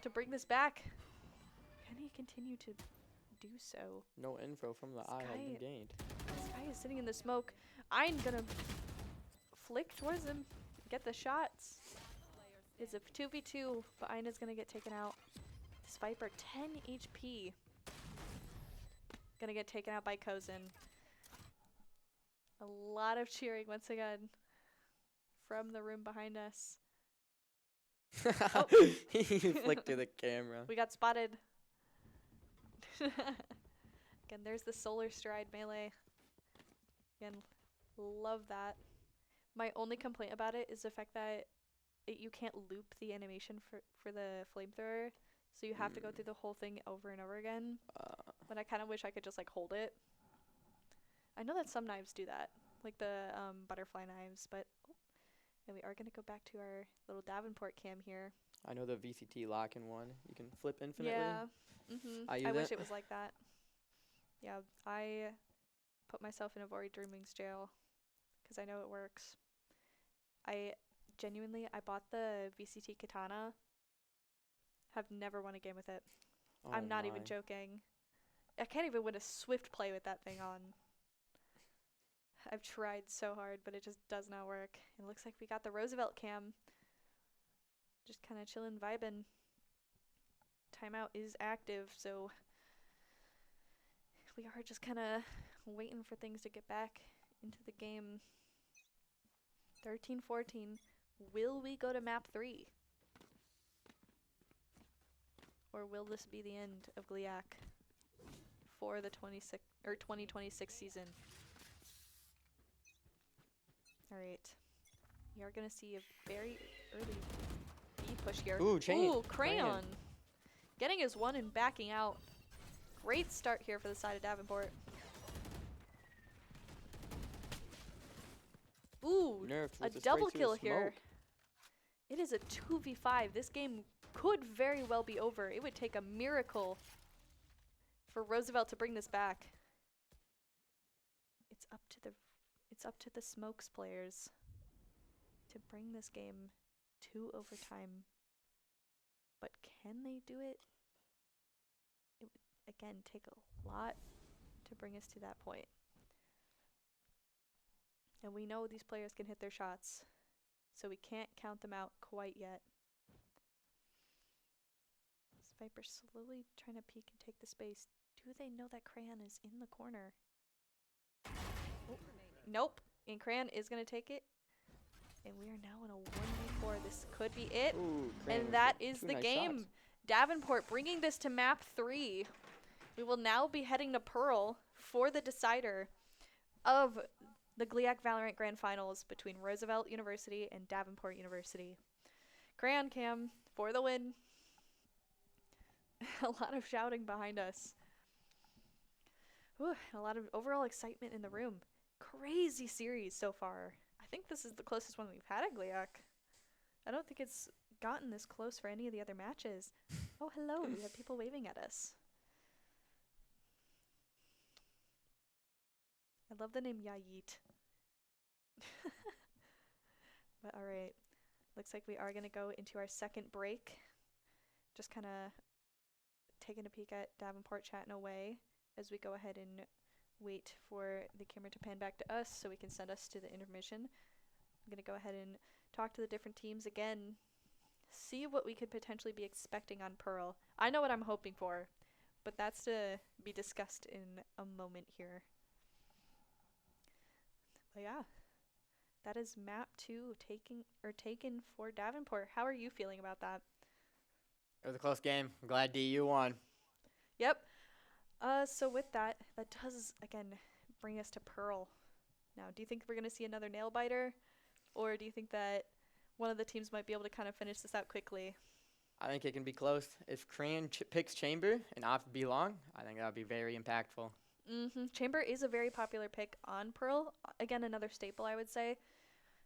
to bring this back. Can he continue to do so? No info from the eye has been gained. This guy is sitting in the smoke. I'm going to flick towards him, get the shots. It's a 2v2, but Aina's going to get taken out. This Viper, 10 HP. Going to get taken out by Kozin. A lot of cheering once again from the room behind us. Oh. He flicked to the camera. We got spotted. Again, there's the Solar Stride melee. Again, love that. My only complaint about it is the fact that you can't loop the animation for the flamethrower, so you have to go through the whole thing over and over again. But I kind of wish I could just like hold it. I know that some knives do that, like the butterfly knives, but and we are gonna go back to our little Davenport cam here. I know the VCT lock-in one. You can flip infinitely. Yeah. I wish it was like that. Yeah, I put myself in a Void Dreamings jail because I know it works. I bought the VCT katana. Have never won a game with it. Oh I'm not even joking. I can't even win a swift play with that thing on. I've tried so hard, but it just does not work. It looks like we got the Roosevelt cam. Just kind of chilling, vibing. Timeout is active, so we are just kind of waiting for things to get back into the game. 13-14. Will we go to map 3? Or will this be the end of GLIAC for the 2026 season? All right. We are going to see a very early B push here. Ooh, chain. Ooh, Crayon. Getting his one and backing out. Great start here for the side of Davenport. Ooh, a double kill here. It is a 2v5. This game could very well be over. It would take a miracle for Roosevelt to bring this back. It's up to the Smokes players to bring this game to overtime. But can they do it? It would again take a lot to bring us to that point. And we know these players can hit their shots, so we can't count them out quite yet. This Viper slowly trying to peek and take the space. Do they know that Crayon is in the corner? Oh, nope. And Crayon is going to take it. And we are now in a 1v4. This could be it. Ooh, and that is the game. Shots. Davenport bringing this to map 3. We will now be heading to Pearl for the decider of the GLIAC Valorant Grand Finals between Roosevelt University and Davenport University. Crayon Cam for the win. A lot of shouting behind us. Whew, a lot of overall excitement in the room. Crazy series so far. I think this is the closest one we've had at GLIAC. I don't think it's gotten this close for any of the other matches. Oh, hello. We have people waving at us. I love the name Yayit. But all right. Looks like we are going to go into our second break. Just kind of taking a peek at Davenport chatting away as we go ahead and wait for the camera to pan back to us so we can send us to the intermission. I'm going to go ahead and talk to the different teams again. See what we could potentially be expecting on Pearl. I know what I'm hoping for, but that's to be discussed in a moment here. But yeah, that is map 2 taken for Davenport. How are you feeling about that? It was a close game. I'm glad DU won. Yep. So with that does, again, bring us to Pearl. Now, do you think we're going to see another nail biter? Or do you think that one of the teams might be able to kind of finish this out quickly? I think it can be close. If Crane picks Chamber and opts Belong, I think that would be very impactful. Chamber is a very popular pick on Pearl. Again, another staple, I would say.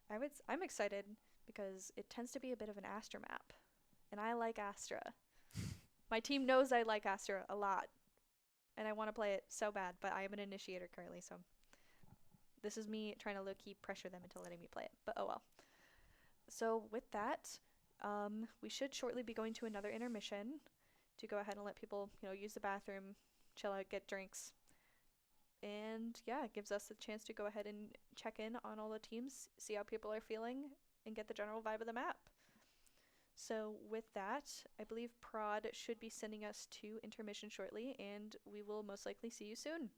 I'm excited because it tends to be a bit of an Astra map. And I like Astra. My team knows I like Astra a lot. And I want to play it so bad, but I am an initiator currently, so this is me trying to low-key pressure them into letting me play it. But oh well. So with that, we should shortly be going to another intermission to go ahead and let people, use the bathroom, chill out, get drinks. And yeah, it gives us the chance to go ahead and check in on all the teams, see how people are feeling, and get the general vibe of the map. So with that, I believe Prod should be sending us to intermission shortly, and we will most likely see you soon.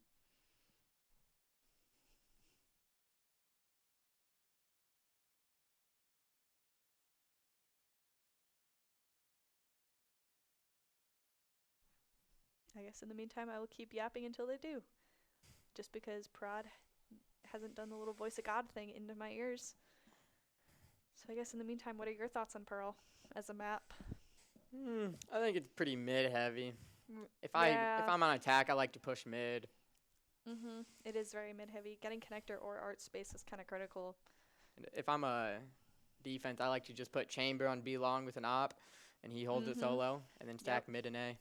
I guess in the meantime, I will keep yapping until they do. Just because Prod hasn't done the little voice of God thing into my ears. So I guess in the meantime, what are your thoughts on Pearl as a map? I think it's pretty mid-heavy. If I'm on attack, I like to push mid. It is very mid-heavy. Getting connector or art space is kind of critical. And if I'm a defense, I like to just put Chamber on Belong with an op, and he holds it solo, and then stack mid and A.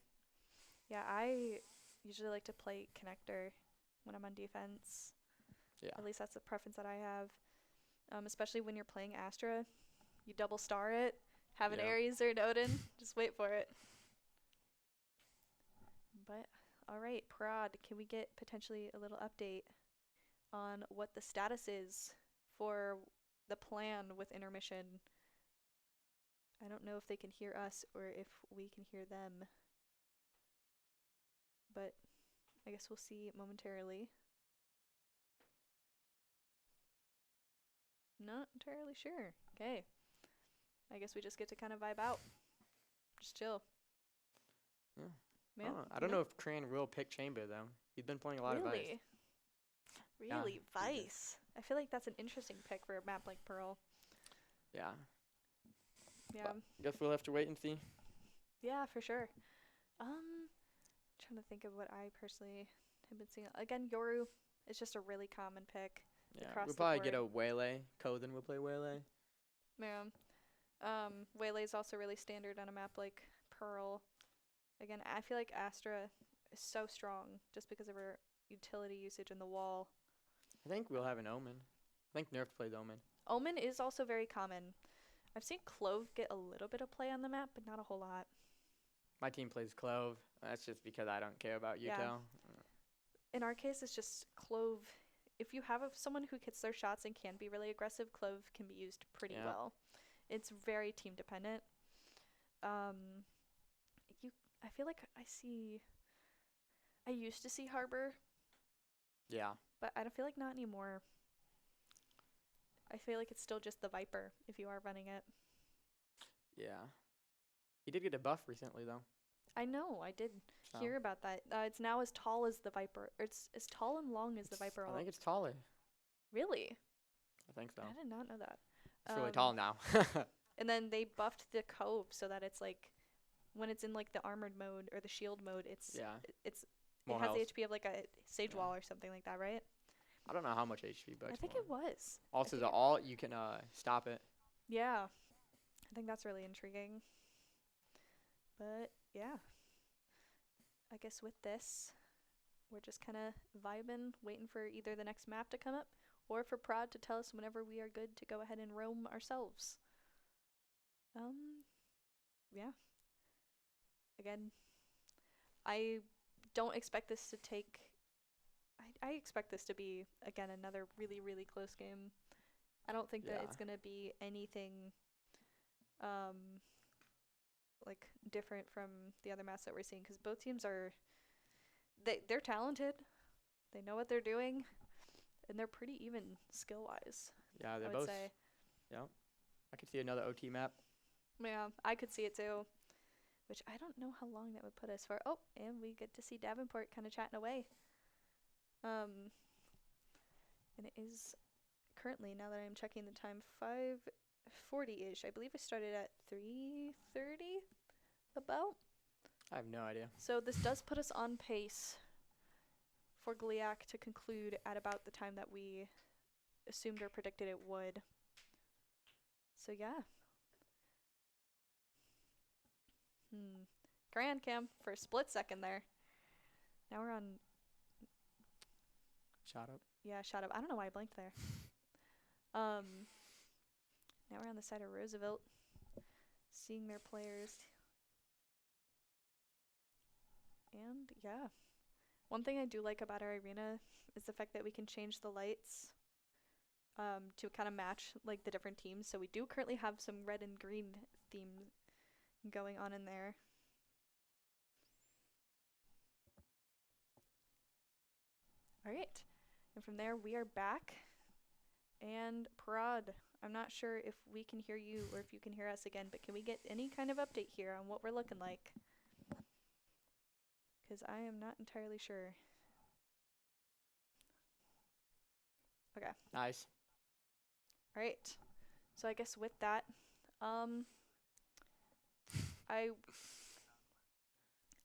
Yeah, I usually like to play connector when I'm on defense. Yeah. At least that's the preference that I have. Especially when you're playing Astra. You double star it, have an Ares or an Odin, just wait for it. But, alright, Prod, can we get potentially a little update on what the status is for the plan with intermission? I don't know if they can hear us or if we can hear them. But I guess we'll see momentarily. Not entirely sure. Okay. I guess we just get to kind of vibe out. Just chill. Yeah. I don't know if Crane will pick Chamber, though. He's been playing a lot of Vice. Really? Vice? I feel like that's an interesting pick for a map like Pearl. Yeah. Yeah. But guess we'll have to wait and see. Yeah, for sure. Trying to think of what I personally have been seeing. Again, Yoru is just a really common pick. Yeah, we'll probably get a Waylay. Koden will play Waylay. Yeah. Waylay is also really standard on a map like Pearl. Again, I feel like Astra is so strong just because of her utility usage in the wall. I think we'll have an Omen. I think Nerf plays Omen. Omen is also very common. I've seen Clove get a little bit of play on the map, but not a whole lot. My team plays Clove. That's just because I don't care about Util. Yeah. In our case, it's just Clove. If you have someone who hits their shots and can be really aggressive, Clove can be used pretty well. It's very team dependent. I feel like I used to see Harbor. Yeah. But I don't feel like not anymore. I feel like it's still just the Viper if you are running it. Yeah. He did get a buff recently, though. I know. I did hear about that. It's now as tall as the Viper. Or it's as tall and long as the Viper. I think it's taller. Really? I think so. I did not know that. It's really tall now. And then they buffed the Cove so that it's like, when it's in like the armored mode or the shield mode, it has the HP of like a Sage Wall or something like that, right? I don't know how much HP, but I think it was. Also, the alt, you can stop it. Yeah. I think that's really intriguing. But yeah. I guess with this, we're just kind of vibing, waiting for either the next map to come up or for Prod to tell us whenever we are good to go ahead and roam ourselves. Yeah. Again, I don't expect this to take... I expect this to be, again, another really, really close game. I don't think that it's going to be anything like different from the other maps that we're seeing, because both teams are... They're talented. They know what they're doing. And they're pretty even skill-wise. Yeah, they're I would both. say. Yeah, I could see another OT map. Yeah, I could see it too. Which I don't know how long that would put us for. Oh, and we get to see Davenport kind of chatting away. And it is currently, now that I'm checking the time, 5:40-ish. I believe I started at 3:30 about. I have no idea. So this does put us on pace for GLIAC to conclude at about the time that we assumed or predicted it would. So yeah. Grand Cam for a split second there. Now we're on. Shot up. Yeah, shot up. I don't know why I blinked there. Now we're on the side of Roosevelt, seeing their players. And yeah, one thing I do like about our arena is the fact that we can change the lights to kind of match like the different teams. So we do currently have some red and green theme going on in there. All right, and from there we are back. And Parad, I'm not sure if we can hear you or if you can hear us again, but can we get any kind of update here on what we're looking like? Because I am not entirely sure. Okay. Nice. All right. So I guess with that,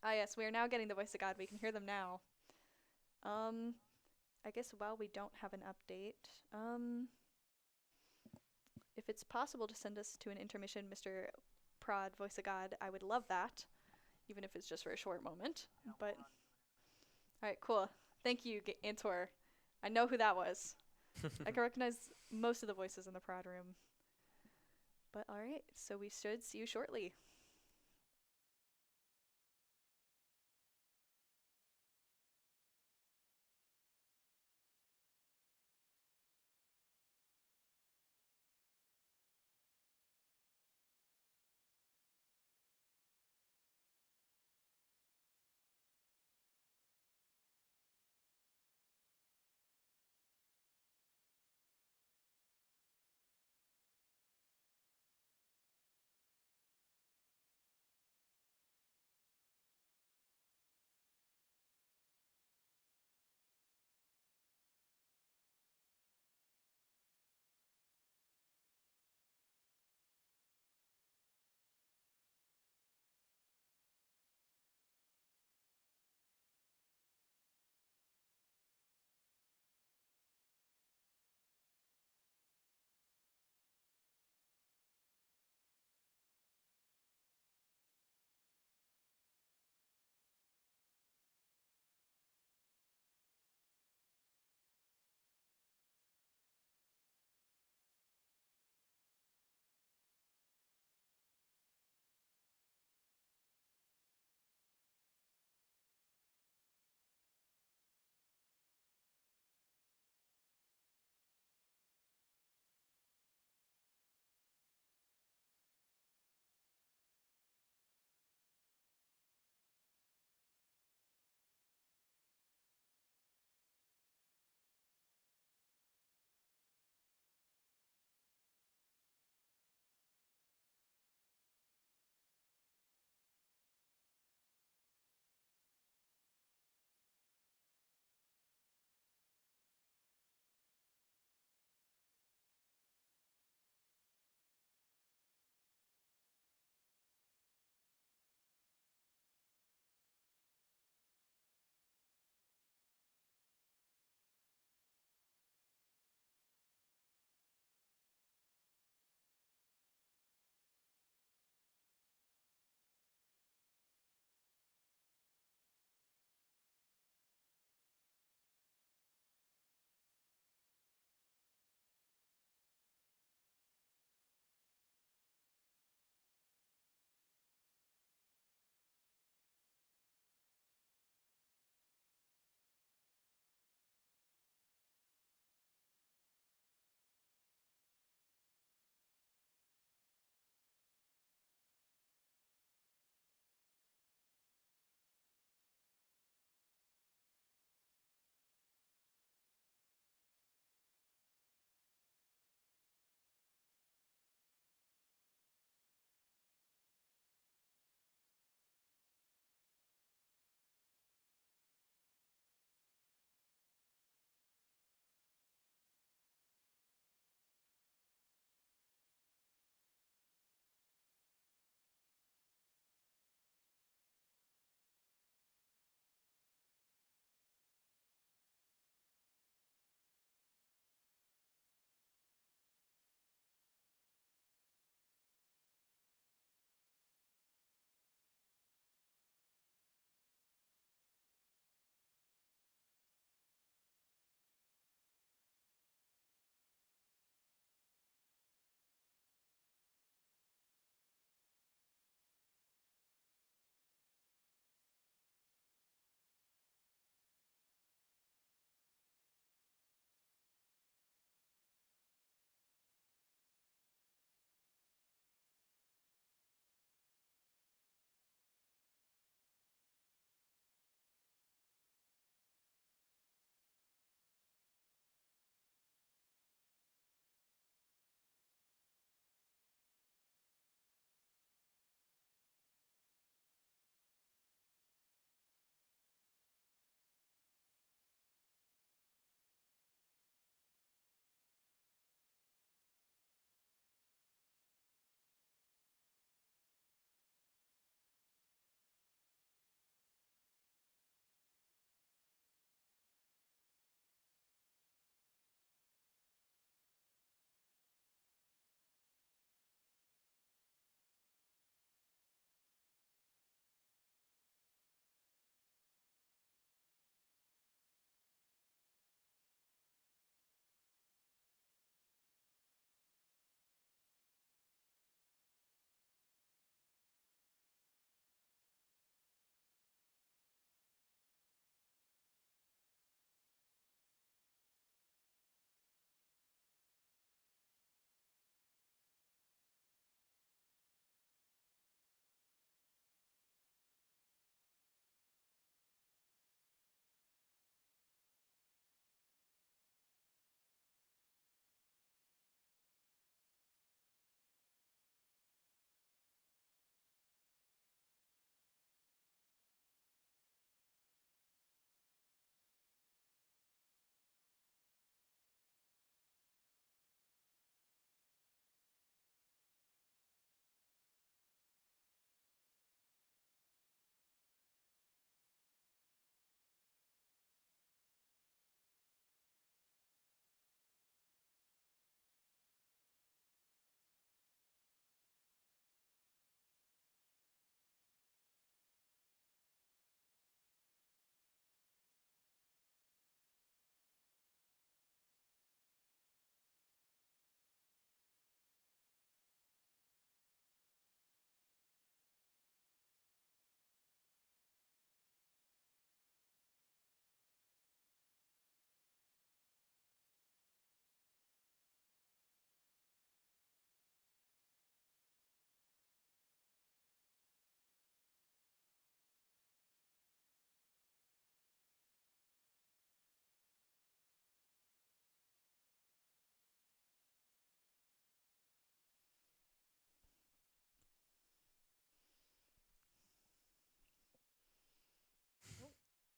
yes, we are now getting the voice of God. We can hear them now. I guess while we don't have an update, if it's possible to send us to an intermission, Mr. Prod, voice of God, I would love that, even if it's just for a short moment. But all right, cool. Thank you, Antor. I know who that was. I can recognize most of the voices in the Prod room. But all right, so we should see you shortly.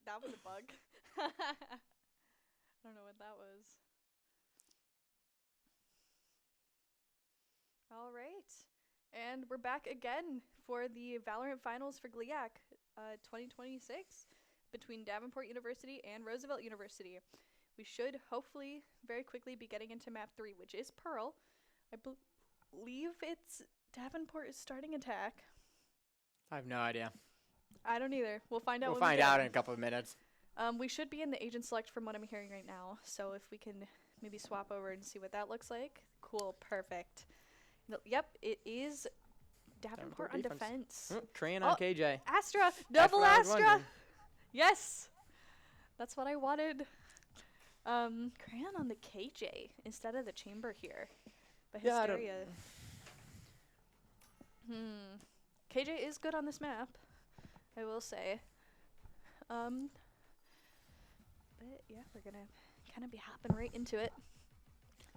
That was a bug. I don't know what that was. All right. And we're back again for the Valorant Finals for GLIAC 2026 between Davenport University and Roosevelt University. We should hopefully very quickly be getting into map 3, which is Pearl. I believe it's Davenport is starting attack. I have no idea. I don't either. We'll find out. We'll find out in a couple of minutes. We should be in the agent select from what I'm hearing right now. So if we can maybe swap over and see what that looks like. Cool. Perfect. Yep, it is Davenport on defense. Crayon on KJ. Astra. Double Astra. Yes. That's what I wanted. Crayon on the KJ instead of the chamber here. But Hysteria. KJ is good on this map, I will say. But yeah, we're gonna kind of be hopping right into it.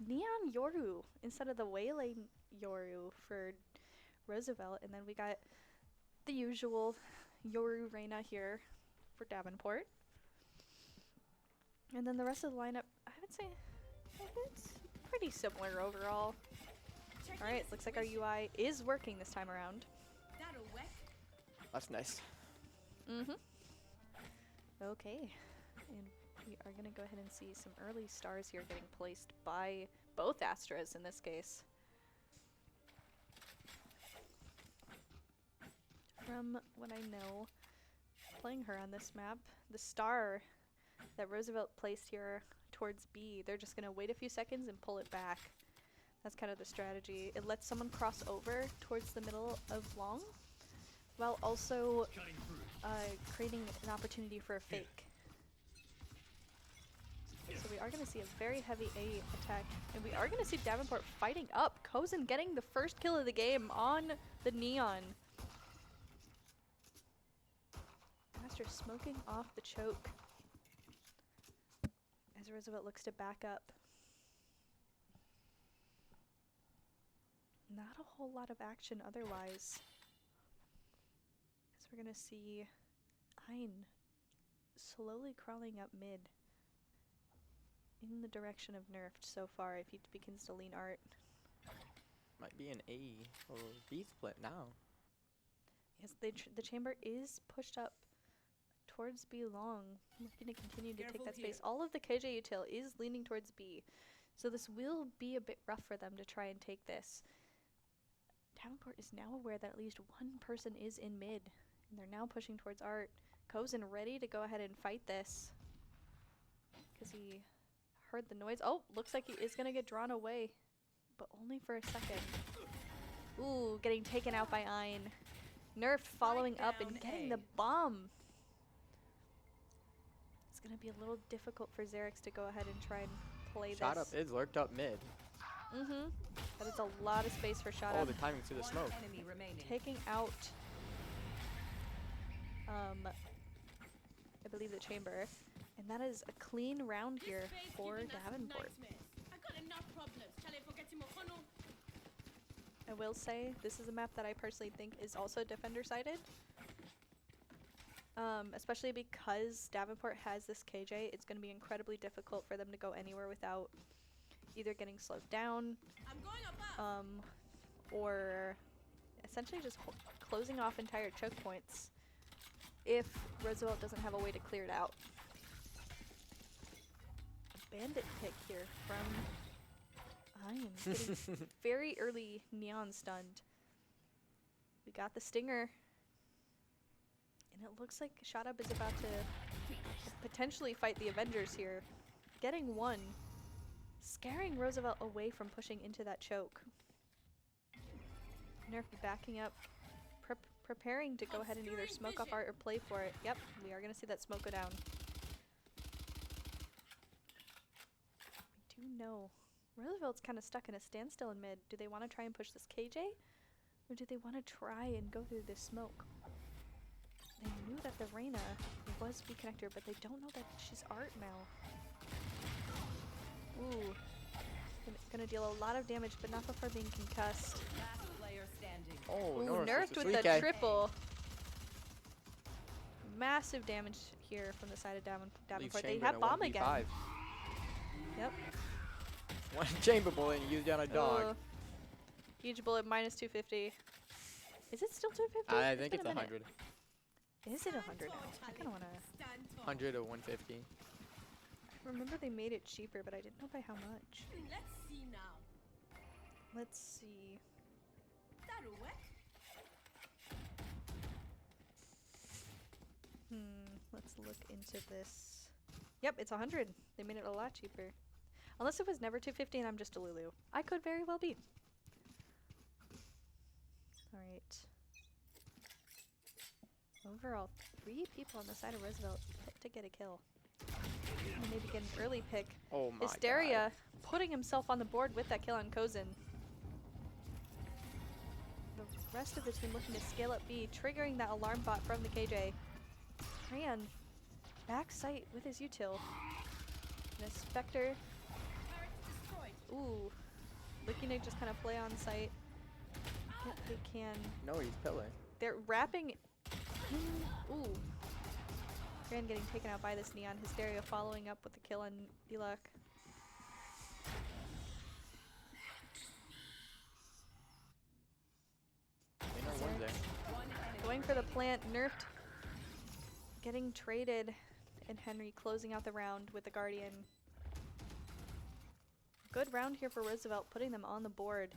Neon Yoru instead of the Waylay Yoru for Roosevelt, and then we got the usual Yoru Reina here for Davenport. And then the rest of the lineup, I would say it's pretty similar overall. Alright, looks like our UI is working this time around. That's nice. Okay. And we are going to go ahead and see some early stars here getting placed by both Astras in this case. From what I know, playing her on this map, the star that Roosevelt placed here towards B, they're just going to wait a few seconds and pull it back. That's kind of the strategy. It lets someone cross over towards the middle of long, while also creating an opportunity for a fake. So we are going to see a very heavy A attack, and we are going to see Davenport fighting up. Kozin getting the first kill of the game on the Neon. Master smoking off the choke as Roosevelt looks to back up. Not a whole lot of action otherwise. As we're going to see Ein slowly crawling up mid in the direction of nerfed so far if he begins to lean art. Might be an A or B split now. Yes, the chamber is pushed up towards B long, looking to continue to take that space. All of the KJ util is leaning towards B, so this will be a bit rough for them to try and take this. Davenport is now aware that at least one person is in mid, and they're now pushing towards art. Kozin ready to go ahead and fight this because he heard the noise. Oh, looks like he is going to get drawn away, but only for a second. Ooh, getting taken out by Ein. Nerf following up and getting the bomb. It's going to be a little difficult for Xerix to go ahead and try and play this. Shot up is lurked up mid. But it's a lot of space for shot Oh, up. the timing to the smoke. Taking out, I believe the chamber. And that is a clean round here for Davenport. I will say, this is a map that I personally think is also defender-sided. Especially because Davenport has this KJ, it's going to be incredibly difficult for them to go anywhere without either getting slowed down, or essentially just closing off entire choke points if Roosevelt doesn't have a way to clear it out. Bandit pick here from Ein, getting very early neon stunned. We got the stinger, and it looks like Shot Up is about to potentially fight the Avengers here. Getting one, scaring Roosevelt away from pushing into that choke. Nerf backing up, preparing to go ahead and either smoke off art or play for it. Yep, we are going to see that smoke go down. We do know Roosevelt's kind of stuck in a standstill in mid. Do they want to try and push this KJ? Or do they want to try and go through this smoke? They knew that the Reina was B connector, but they don't know that she's art now. Ooh. Gonna deal a lot of damage, but not before being concussed. Oh, ooh, nerfed with the triple. Massive damage here from the side of Davenport. Leave They Chamber have in a bomb 1v5. again. Yep. One chamber bullet and used on a dog. Huge bullet minus 250. Is it still 250? I think it's 100. Is it 100 now? I kind of want to. 100 or 150. Remember they made it cheaper, but I didn't know by how much. Let's see now. Let's see. That'll work. Let's look into this. Yep, it's 100. They made it a lot cheaper. Unless it was never 250 and I'm just a Lulu. I could very well be. Alright. Overall, 3 people on the side of Roosevelt picked to get a kill. And maybe get an early pick. Oh my Hysteria putting himself on the board with that kill on Kozin. The rest of the team looking to scale up B, triggering that alarm bot from the KJ. Crayon back sight with his util. And a Spectre. Ooh. Looking to just kind of play on site. They can. No, he's pillar. They're wrapping. Ooh. Crayon getting taken out by this Neon. Hysteria following up with the kill on GLIAC. Going for the plant, nerfed. Getting traded, and Henry closing out the round with the Guardian. Good round here for Roosevelt, putting them on the board.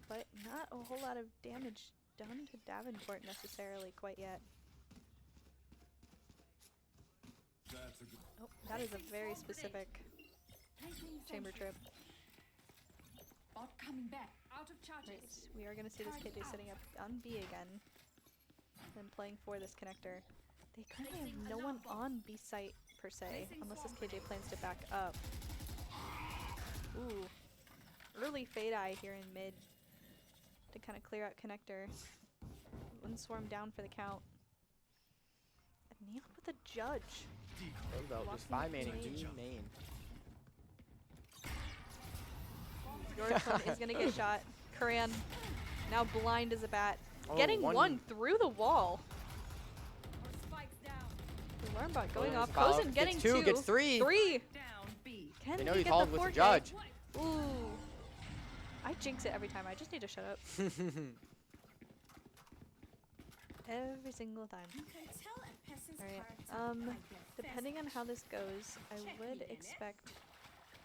But not a whole lot of damage done to Davenport necessarily quite yet. Oh, that is a very specific chamber trip. Bot coming back. Out of charges. Right, we are going to see this KJ setting up on B again. And playing for this connector. They currently have no one on B site per se, unless this KJ plans to back up. Ooh. Early Fade Eye here in mid to kind of clear out connector. One swarm down for the count. And Neon with a judge. Roosevelt just 5-maining B main. Yorkson is going to get shot. Koran now blind as a bat. Oh, Getting one through the wall. The alarm bot going off. Kozin getting two. Gets three. Can they know he he's get hauled the with 4K? a judge. Ooh. I jinx it every time. I just need to shut up. Every single time. Alright. Depending on how this goes, I would expect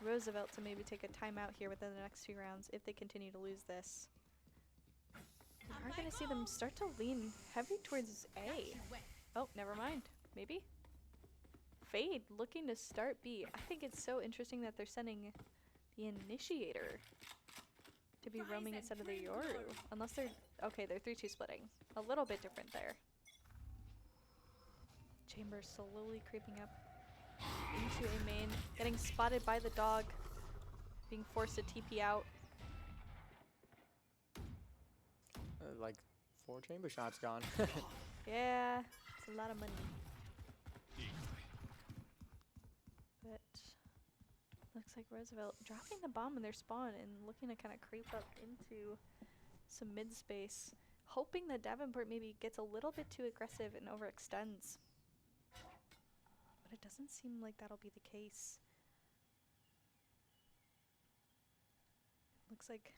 Roosevelt to maybe take a timeout here within the next few rounds if they continue to lose this. We are going to see them start to lean heavy towards A. Oh, never mind. Maybe? Fade looking to start B. I think it's so interesting that they're sending the Initiator to be roaming instead of the Yoru. Unless they're... Okay, they're 3-2 splitting. A little bit different there. Chamber slowly creeping up into a main. Getting spotted by the dog. Being forced to TP out. Like 4 chamber shots gone. Yeah, it's a lot of money. But looks like Roosevelt dropping the bomb in their spawn and looking to kind of creep up into some mid space, hoping that Davenport maybe gets a little bit too aggressive and overextends. But it doesn't seem like that'll be the case. Looks like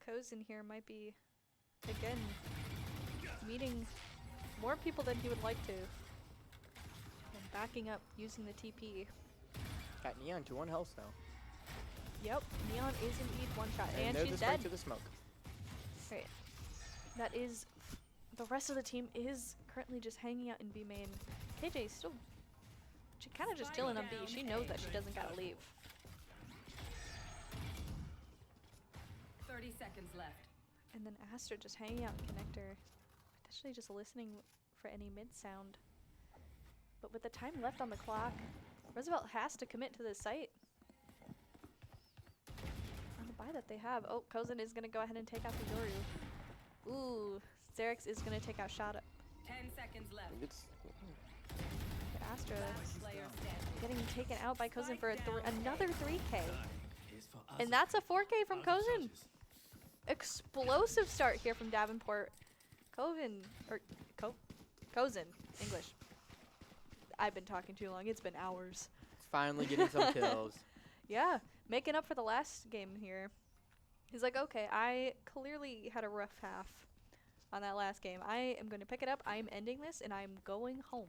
Kozin here might be, again, meeting more people than he would like to. And backing up using the TP. Got Neon to 1 health though. Yep, Neon is indeed one shot, and there's she's the sprint dead. to the smoke. Right. That is, the rest of the team is currently just hanging out in B main. KJ is still, she kind of just chilling on B. She knows that she doesn't gotta leave. 30 seconds left. And then Astra just hanging out in connector, potentially just listening for any mid sound. But with the time left on the clock, Roosevelt has to commit to this site. On the buy that they have. Oh, Kozin is going to go ahead and take out the Yoru. Ooh, Xerix is going to take out Shada. 10 seconds left. But Astra getting taken out by Kozin for another 3K. And that's a 4K from Kozin. Explosive start here from Davenport. Kozin, English. I've been talking too long. It's been hours. Finally getting some kills. Yeah, making up for the last game here. He's like, okay, I clearly had a rough half on that last game. I am going to pick it up. I'm ending this, and I'm going home.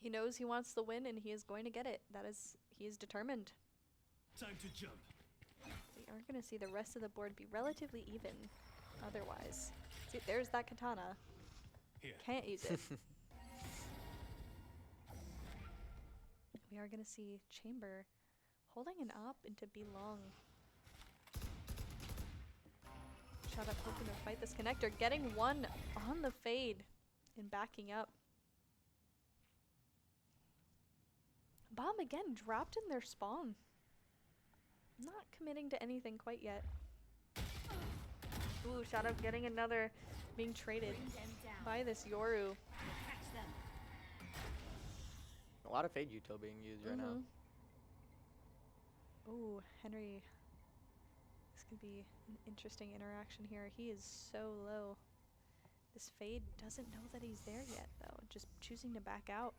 He knows he wants the win, and he is going to get it. He is determined. Time to jump. We are going to see the rest of the board be relatively even otherwise. See, there's that katana. Here. Can't use it. We are going to see Chamber holding an op into B-Long. Shot up hoping to fight this connector. Getting one on the fade and backing up. Bomb again dropped in their spawn. Not committing to anything quite yet. Ooh, shot up getting another being traded by this Yoru. A lot of fade util being used right now. Ooh, Henry. This could be an interesting interaction here. He is so low. This fade doesn't know that he's there yet, though. Just choosing to back out.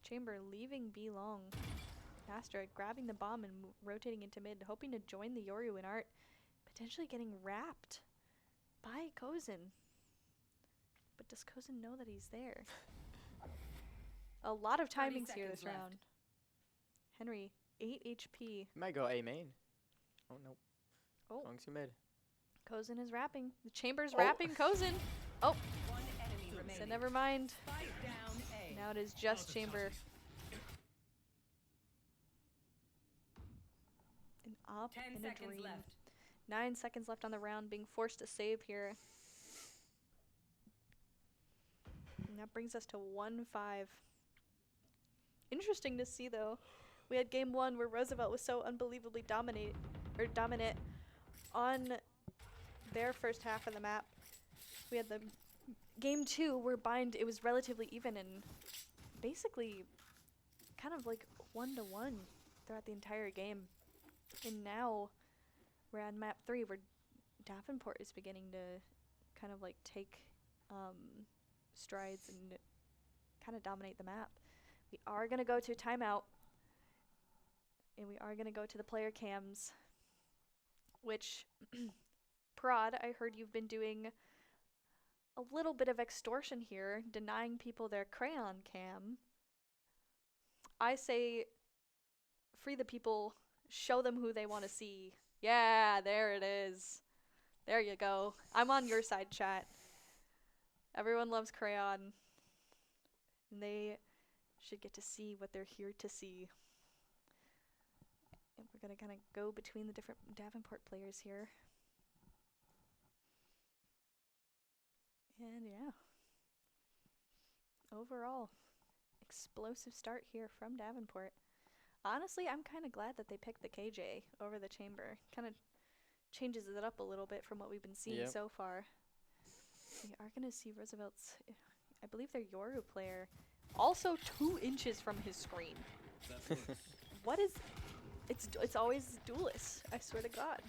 Chamber leaving B long. Astra grabbing the bomb and rotating into mid, hoping to join the Yoru in art. Potentially getting wrapped by Kozin. But does Kozin know that he's there? A lot of timings here this round. Henry, 8 HP. Might go A main. Oh, no. Oh. Going to mid. Kozin is wrapping. The Chamber's wrapping Kozin. Oh. One enemy So remaining. never mind. Spike down A. Now it is just Chamber. An op 10 and a seconds dream. left. 9 seconds left on the round, being forced to save here. And that brings us to 1-5. Interesting to see, though. We had game 1 where Roosevelt was so unbelievably dominant on their first half of the map. We had the game 2 where Bind, it was relatively even and basically kind of like 1-1 throughout the entire game. And now we're on map 3 where Davenport is beginning to kind of like take strides and kind of dominate the map. We are going to go to timeout. And we are going to go to the player cams, which, Prod, I heard you've been doing a little bit of extortion here, denying people their crayon cam. I say, free the people, show them who they want to see. Yeah, there it is. There you go. I'm on your side, chat. Everyone loves crayon. And they should get to see what they're here to see. And we're going to kind of go between the different Davenport players here. And yeah. Overall, explosive start here from Davenport. Honestly, I'm kind of glad that they picked the KJ over the Chamber. Kind of changes it up a little bit from what we've been seeing so far. We are going to see Roosevelt's, I believe their Yoru player, also 2 inches from his screen. What is... It's always duelists, I swear to God.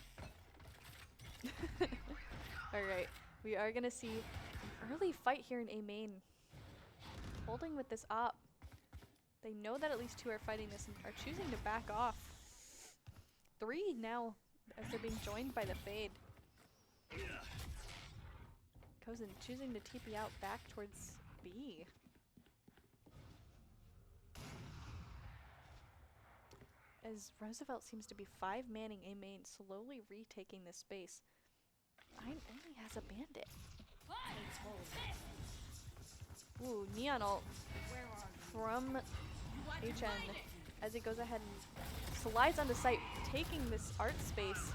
Alright, we are going to see an early fight here in A main. Holding with this op. They know that at least 2 are fighting this and are choosing to back off. 3 now, as they're being joined by the Fade. Kozin choosing to TP out back towards B. As Roosevelt seems to be 5-manning A main, slowly retaking this space. Ein only has a bandit. Ooh, Neon ult from HN as he goes ahead and slides onto site, taking this art space.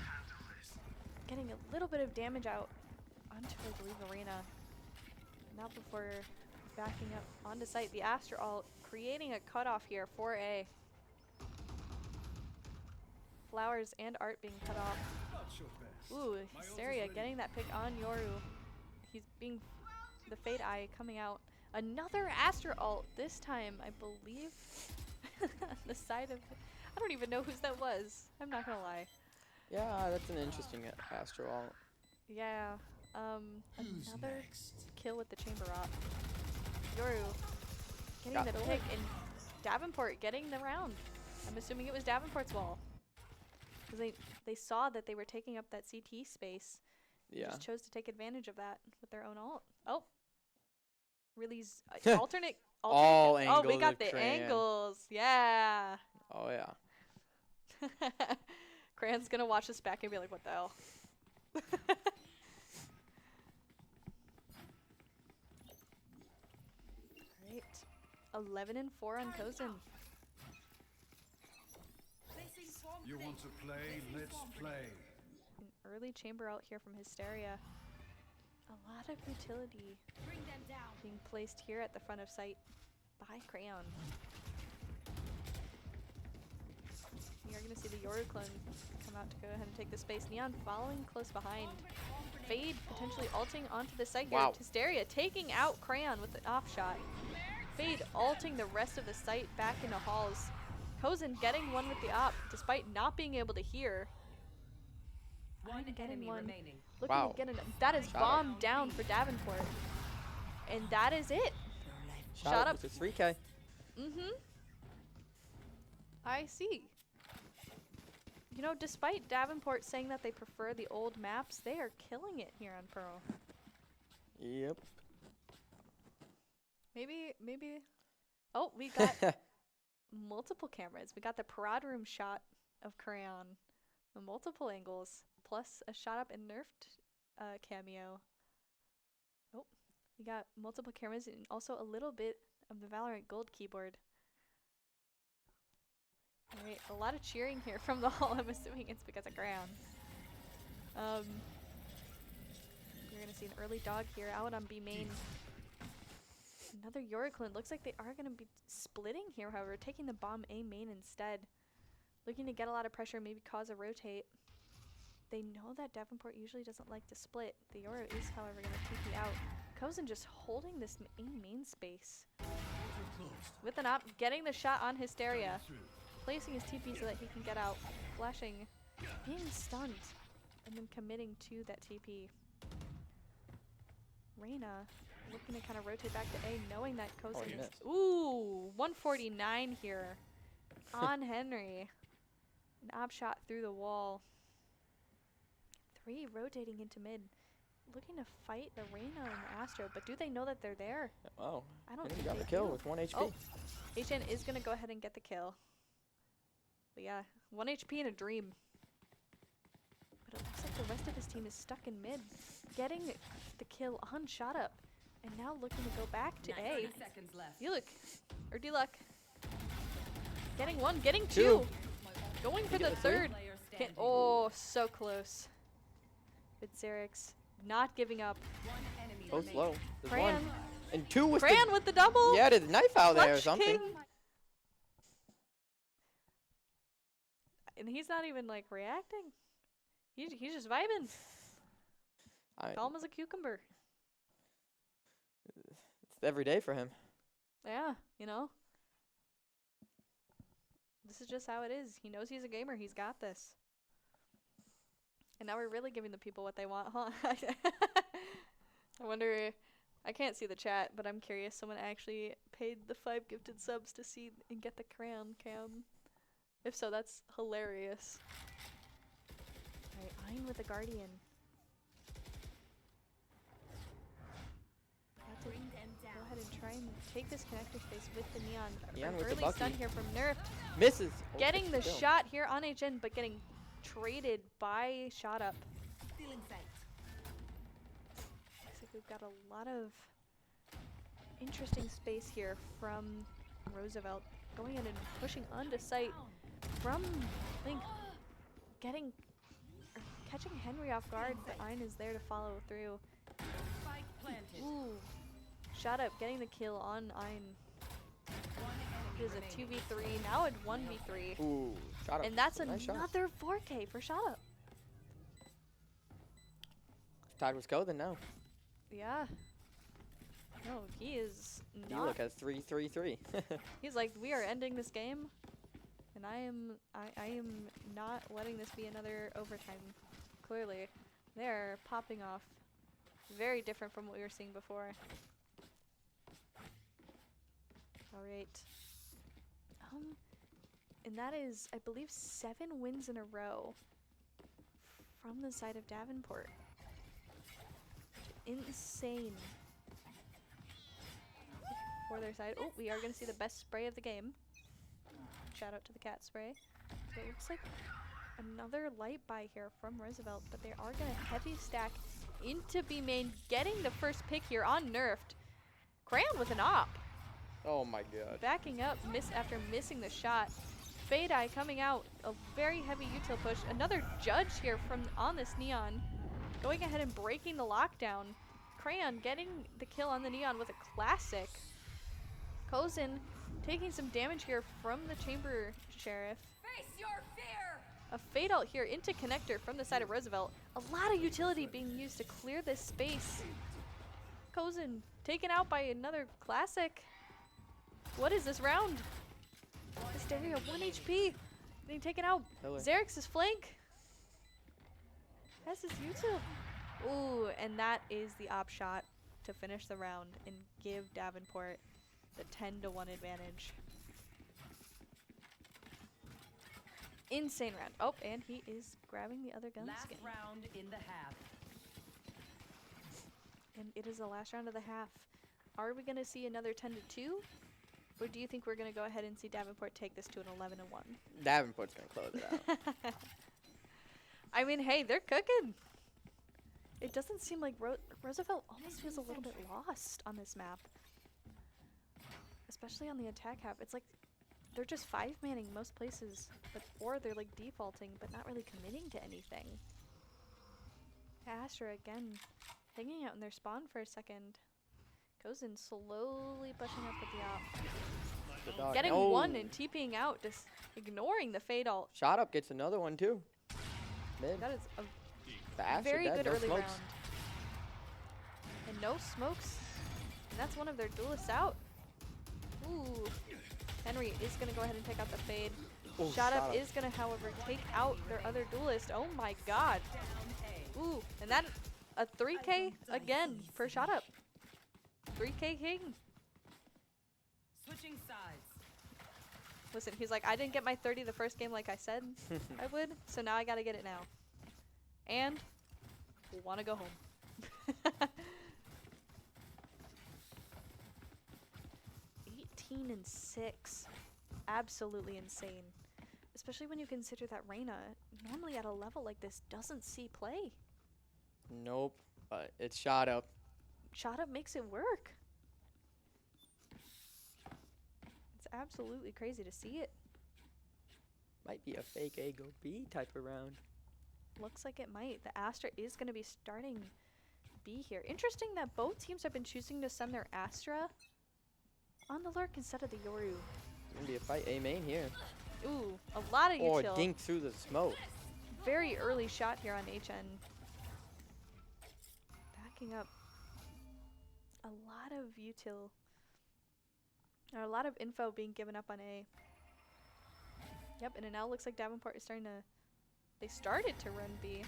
Getting a little bit of damage out onto, I believe, Arena. Not before backing up onto site. The Astra ult creating a cutoff here for A. Flowers and art being cut off. Ooh, Hysteria getting that pick on Yoru. He's being the Fade Eye coming out. Another Astra ult, this time, I believe, the side of, I don't even know whose that was. I'm not gonna lie. Yeah, that's an interesting Astro ult. Yeah. Who's Another next? kill with the chamber op. Yoru getting Got the the pick and Davenport getting the round. I'm assuming it was Davenport's wall. Because they saw that they were taking up that CT space. Yeah. Just chose to take advantage of that with their own ult. Oh. Really alternate. All Oh, we angles got of the Cran. angles. Yeah. Oh, yeah. Cran's going to watch this back and be like, what the hell? Alright. 11 and 4 on Kozin. You want to play? Let's play. An early chamber out here from Hysteria. A lot of utility being placed here at the front of site by Crayon. You're going to see the Yoru clone come out to go ahead and take the space. Neon following close behind. Fade potentially ulting onto the site here. Wow. Hysteria taking out Crayon with an off shot. Fade ulting the rest of the site back into halls. Kozin getting one with the op despite not being able to hear. One enemy remaining. Looking Wow. to get that is Shot bombed down for Davenport. And that is it. Shot up. It's a 3K. Mm-hmm. I see. You know, despite Davenport saying that they prefer the old maps, they are killing it here on Pearl. Yep. Maybe. Oh, we got multiple cameras. We got the parade room shot of Crayon, the multiple angles, plus a shot up and nerfed cameo. Oh, we got multiple cameras and also a little bit of the Valorant gold keyboard. Alright, a lot of cheering here from the hall. I'm assuming it's because of Crayon. You're gonna see an early dog here out on B main. Another Yoriclin. Looks like they are going to be splitting here, however, taking the bomb A main instead. Looking to get a lot of pressure, maybe cause a rotate. They know that Davenport usually doesn't like to split. The Yoru is, however, going to TP out. Kozin just holding this A main space. With an op, getting the shot on Hysteria. Placing his TP so that he can get out. Flashing. Being stunned. And then committing to that TP. Reyna looking to kind of rotate back to A, knowing that Kozin is... Ooh, 149 here on Henry. An op shot through the wall. 3 rotating into mid. Looking to fight the Reyna and the Astro, but do they know that they're there? Oh, I don't he think got they the kill do. with 1 HP. Oh, HN is going to go ahead and get the kill. But yeah, 1 HP in a dream. But it looks like the rest of his team is stuck in mid. Getting the kill on shot up. And now looking to go back to A. Seconds left. D-Luck. Getting 1, getting 2. Going for the third. Oh, so close. But Xerix not giving up. Oh, slow. There's Cran. 1. And 2 with Cran with the double. Yeah, there's a knife out there or Clutch something. King. And he's not even like reacting. He's just vibing. Calm as a cucumber. It's every day for him. Yeah, you know. This is just how it is. He knows he's a gamer. He's got this. And now we're really giving the people what they want, huh? I wonder... I can't see the chat, but I'm curious. Someone actually paid the 5 gifted subs to see and get the crayon cam. If so, that's hilarious. Alright, Ein with the Guardian. Go ahead and try and take this connector space with the Neon. Neon with the early Bucky. stun here from Nerfed. Misses. Oh, Getting the still. shot here on HN, but getting traded by Shot Up. Stealing sight. Looks like we've got a lot of interesting space here from Roosevelt. Going in and pushing onto site from Link. Catching Henry off guard, but Ein is there to follow through. Spike planted. Ooh. Shot Up getting the kill on Ein. It is a 2v3, now a 1v3. Ooh, shot up. And that's Nice shot. another 4K for Shot Up. Tied with Kozin now. Yeah. No, he is not. D-Luck has 3-3-3. He's like, we are ending this game. And I am not letting this be another overtime. Clearly, they're popping off. Very different from what we were seeing before. All right. And that is, I believe, 7 wins in a row from the side of Davenport. Insane. For their side. Oh, we are going to see the best spray of the game. Shout out to the cat spray. So it looks like another light buy here from Roosevelt, but they are going to heavy stack into B main, getting the first pick here on Nerfed. Crayon with an op. Oh my god. Backing up after missing the shot. Fade Eye coming out, a very heavy util push. Another judge here from on this Neon, going ahead and breaking the lockdown. Crayon getting the kill on the Neon with a classic. Kozin taking some damage here from the Chamber Sheriff. Face your fear! A fade out here into connector from the side of Roosevelt. A lot of utility being used to clear this space. Kozin taken out by another classic. What is this round? Hysteria, 1 HP. Getting taken out. Xerx's flank. Has his util. Ooh, and that is the op shot to finish the round and give Davenport the 10-1 advantage. Insane round. Oh, and he is grabbing the other gun Last skin. round in the half. And it is the last round of the half. Are we going to see another 10-2? Or do you think we're going to go ahead and see Davenport take this to an 11-1? Davenport's going to close it out. I mean, hey, they're cooking. It doesn't seem like Roosevelt almost feels a little bit lost on this map. Especially on the attack half. It's like they're just 5-manning most places. Or they're like defaulting, but not really committing to anything. Astra again, hanging out in their spawn for a second. Kozin slowly pushing up with the op. Getting one and TPing out, just ignoring the fade ult. Shot up gets another one too. Mid. That is a Fast very good no early smokes. round. And no smokes. And that's one of their duelists out. Ooh. Henry is going to go ahead and take out the fade. Ooh, Shot up is going to, however, take out their other duelist. Oh my god. Ooh, and that a 3K again for Shot up. 3K king. Switching sides. Listen, he's like, I didn't get my 30 the first game like I said I would, so now I gotta get it now. And wanna go home. 18-6. Absolutely insane. Especially when you consider that Reyna, normally at a level like this, doesn't see play. Nope, but it's shot up. Shot up makes it work. It's absolutely crazy to see it. Might be a fake A go B type of round. Looks like it might. The Astra is going to be starting B here. Interesting that both teams have been choosing to send their Astra on the lurk instead of the Yoru. It's going to be a fight A main here. Ooh, a lot of Or util. dink through the smoke. Very early shot here on HN. Backing up. A lot of util. Or a lot of info being given up on A. Yep, and it now looks like Davenport is starting to... They started to run B.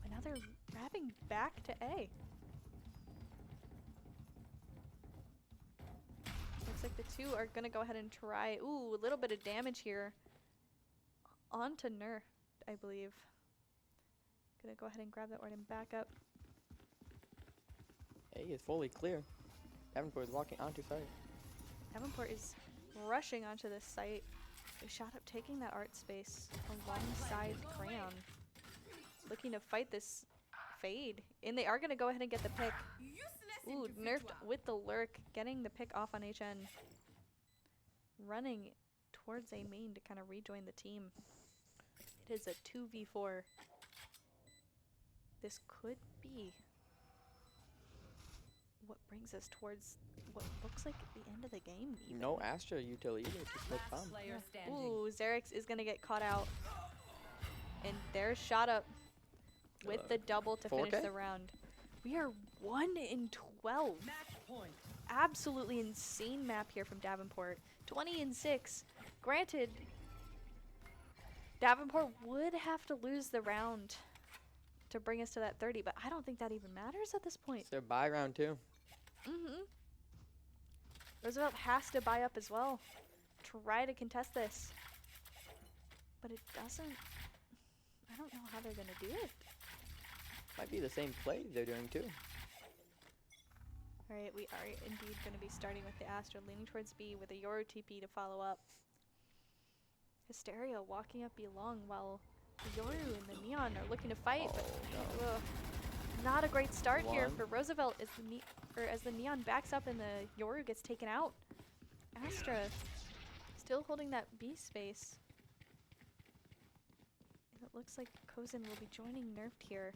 But now they're wrapping back to A. Looks like the two are going to go ahead and try... Ooh, a little bit of damage here. Onto Nerf, I believe. Gonna go ahead and grab that ward and back up. A is fully clear. Davenport is walking onto site. Davenport is rushing onto this site. They shot up taking that art space alongside Crayon. Looking to fight this fade. And they are going to go ahead and get the pick. Ooh, nerfed with the lurk. Getting the pick off on HN. Running towards A main to kind of rejoin the team. It is a 2v4. This could be what brings us towards what looks like the end of the game. Even. No Astra util either. Just look bomb. Ooh, Xerx is going to get caught out. And there's Shot Up with the double to 4K? finish the round. We are 1-12. Absolutely insane map here from Davenport. 20-6. Granted, Davenport would have to lose the round to bring us to that 30, but I don't think that even matters at this point. It's their buy round too. Mm-hmm. Roosevelt has to buy up as well. Try to contest this. But it doesn't. I don't know how they're going to do it. Might be the same play they're doing too. All right, we are indeed going to be starting with the Astra, leaning towards B with a Yoru TP to follow up. Hysteria walking up B long while the Yoru and the Neon are looking to fight, but not a great start here for Roosevelt as the Neon backs up and the Yoru gets taken out. Astra still holding that B space. And it looks like Kozin will be joining Nerfed here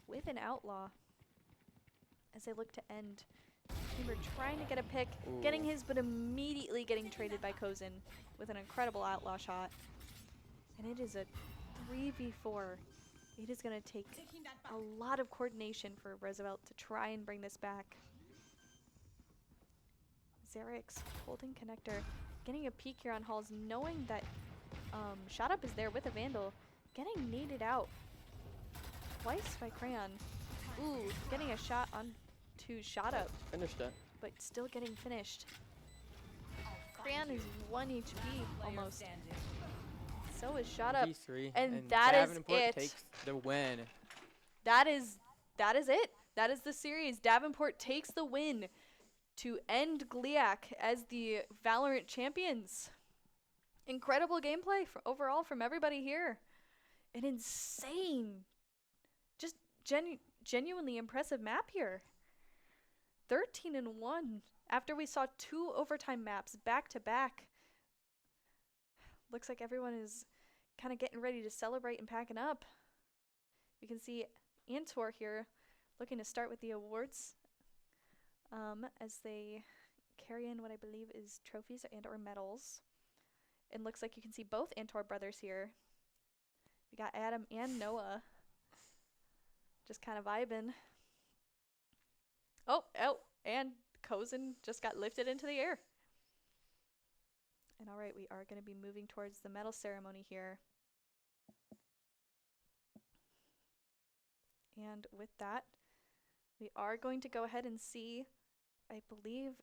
with an Outlaw as they look to end. Timber trying to get a pick, getting his, but immediately getting traded by Kozin with an incredible Outlaw shot. And it is a 3v4. It is going to take a lot of coordination for Roosevelt to try and bring this back. Xerix holding connector, getting a peek here on Halls, knowing that Shot Up is there with a Vandal, getting naded out twice by Crayon. Ooh, getting a shot on to Shot Up. Finished it. But still getting finished. Crayon is 1 HP almost. So is Shot Up. And that is it. Takes the win. That is it. That is the series. Davenport takes the win to end GLIAC as the Valorant champions. Incredible gameplay overall from everybody here. An insane, just genuinely impressive map here. 13-1 after we saw 2 overtime maps back to back. Looks like everyone is kind of getting ready to celebrate and packing up. You can see Antor here looking to start with the awards as they carry in what I believe is trophies and or medals. And looks like you can see both Antor brothers here. We got Adam and Noah just kind of vibing. Oh, and Kozin just got lifted into the air. And all right, we are going to be moving towards the medal ceremony here. And with that, we are going to go ahead and see, I believe,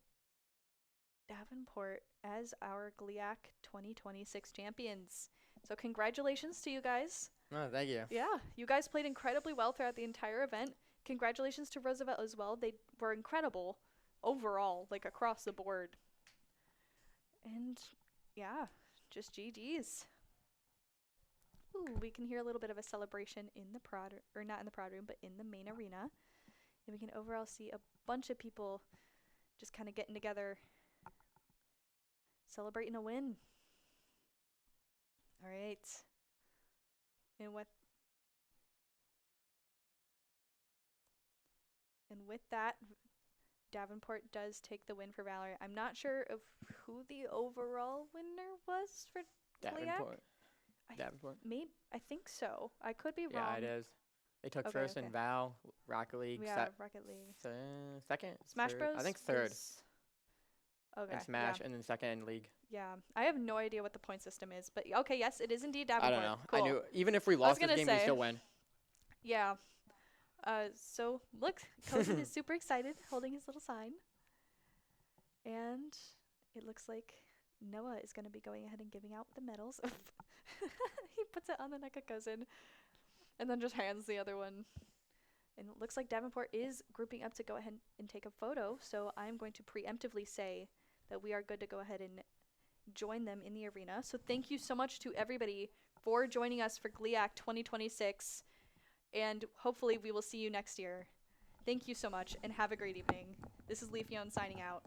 Davenport as our GLIAC 2026 champions. So congratulations to you guys. Oh, thank you. Yeah, you guys played incredibly well throughout the entire event. Congratulations to Roosevelt as well. They were incredible overall, like across the board. And yeah, just GG's. Ooh, we can hear a little bit of a celebration in the prod, or not in the prod room, but in the main arena. And we can overall see a bunch of people just kind of getting together, celebrating a win. All right. And with that, Davenport does take the win for Valor. I'm not sure of who the overall winner was for Davenport. Davenport. I think so. I could be wrong. Yeah, it is. They took first in Val, Rocket League. Yeah, Rocket League. Second? Smash third? Bros? I think third. Okay. And Smash, yeah. and then second in League. Yeah. I have no idea what the point system is, but okay, yes, it is indeed Davenport. I don't know. Cool. I knew even if we lost this game, we still win. Yeah. So look, Kozin is super excited, holding his little sign. And it looks like Noah is going to be going ahead and giving out the medals. He puts it on the neck of Kozin and then just hands the other one. And it looks like Davenport is grouping up to go ahead and take a photo. So I'm going to preemptively say that we are good to go ahead and join them in the arena. So thank you so much to everybody for joining us for GLIAC 2026. And hopefully we will see you next year. Thank you so much and have a great evening. This is Leafeon signing out.